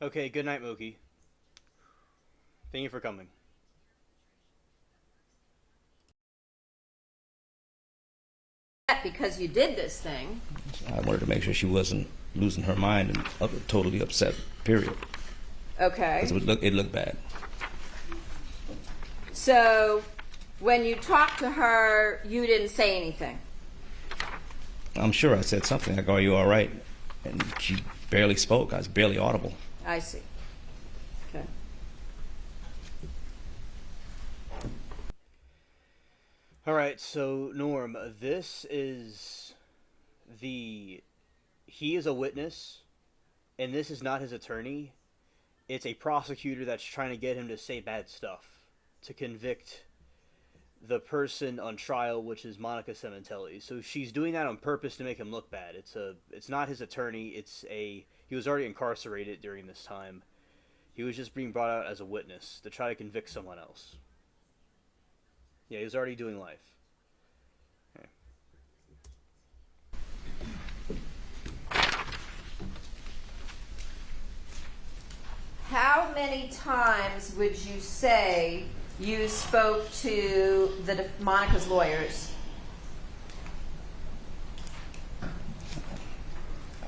Okay, good night, Mookie. Thank you for coming. Because you did this thing. I wanted to make sure she wasn't losing her mind and totally upset, period. Okay. 'Cause it looked bad. So when you talked to her, you didn't say anything. I'm sure I said something like, are you all right? And she barely spoke. I was barely audible. I see. Okay. All right, so Norm, this is he is a witness, and this is not his attorney. It's a prosecutor that's trying to get him to say bad stuff to convict the person on trial, which is Monica Cementelli. So she's doing that on purpose to make him look bad. It's not his attorney. He was already incarcerated during this time. He was just being brought out as a witness to try to convict someone else. Yeah, he was already doing life. Okay. How many times would you say you spoke to Monica's lawyers?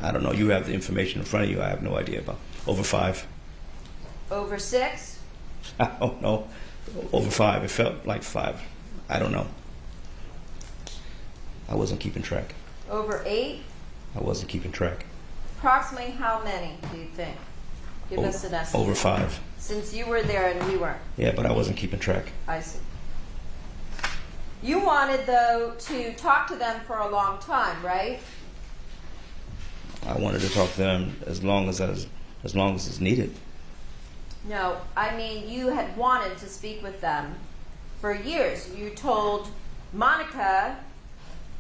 I don't know. You have the information in front of you. I have no idea about. Over 5. Over 6? I don't know. Over 5. It felt like 5. I don't know. I wasn't keeping track. Over 8? I wasn't keeping track. Approximately how many do you think? Give us an estimate. Over 5. Since you were there and we weren't. Yeah, but I wasn't keeping track. I see. You wanted, though, to talk to them for a long time, right? I wanted to talk to them as long as it's needed. No, I mean you had wanted to speak with them for years. You told Monica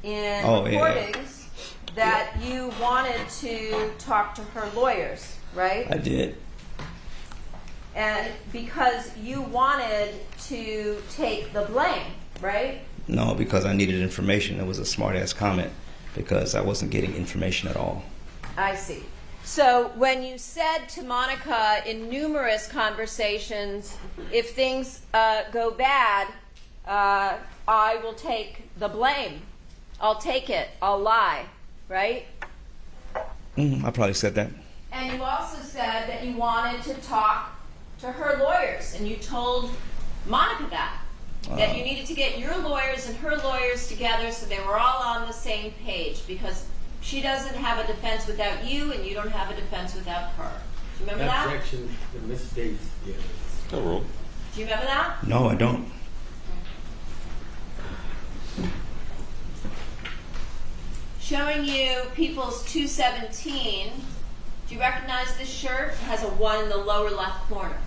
in recordings that you wanted to talk to her lawyers, right? I did. And because you wanted to take the blame, right? No, because I needed information. It was a smart-ass comment because I wasn't getting information at all. I see. So when you said to Monica in numerous conversations, if things go bad, I will take the blame. I'll take it. I'll lie. Right? I probably said that. And you also said that you wanted to talk to her lawyers. And you told Monica that you needed to get your lawyers and her lawyers together so they were all on the same page because she doesn't have a defense without you, and you don't have a defense without her. Do you remember that? Objection to misstates the evidence. No rule. Do you remember that? No, I don't. Showing you People's 217. Do you recognize this shirt? It has a 1 in the lower left corner.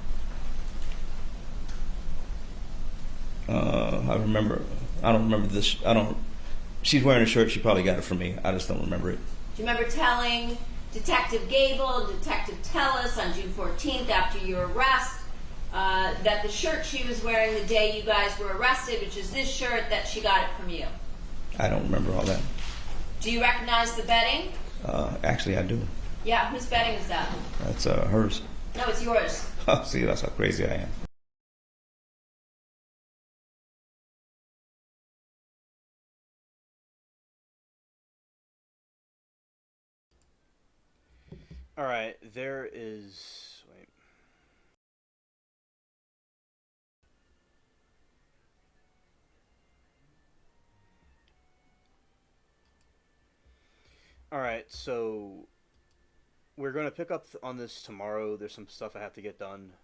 I remember. I don't remember this. I don't. She's wearing a shirt. She probably got it from me. I just don't remember it. Do you remember telling Detective Gable and Detective Tellis on June 14th after your arrest that the shirt she was wearing the day you guys were arrested, which is this shirt, that she got it from you? I don't remember all that. Do you recognize the bedding? Actually, I do. Yeah, whose bedding is that? That's hers. No, it's yours. See, that's how crazy I am. All right, there is. Wait. All right, so we're going to pick up on this tomorrow. There's some stuff I have to get done.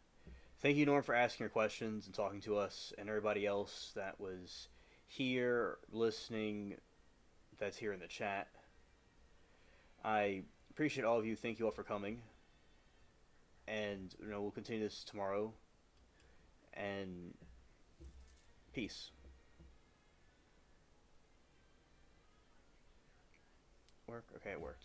Thank you, Norm, for asking your questions and talking to us, and everybody else that was here listening, that's here in the chat. I appreciate all of you. Thank you all for coming. And we'll continue this tomorrow. And peace. Work? Okay, it worked.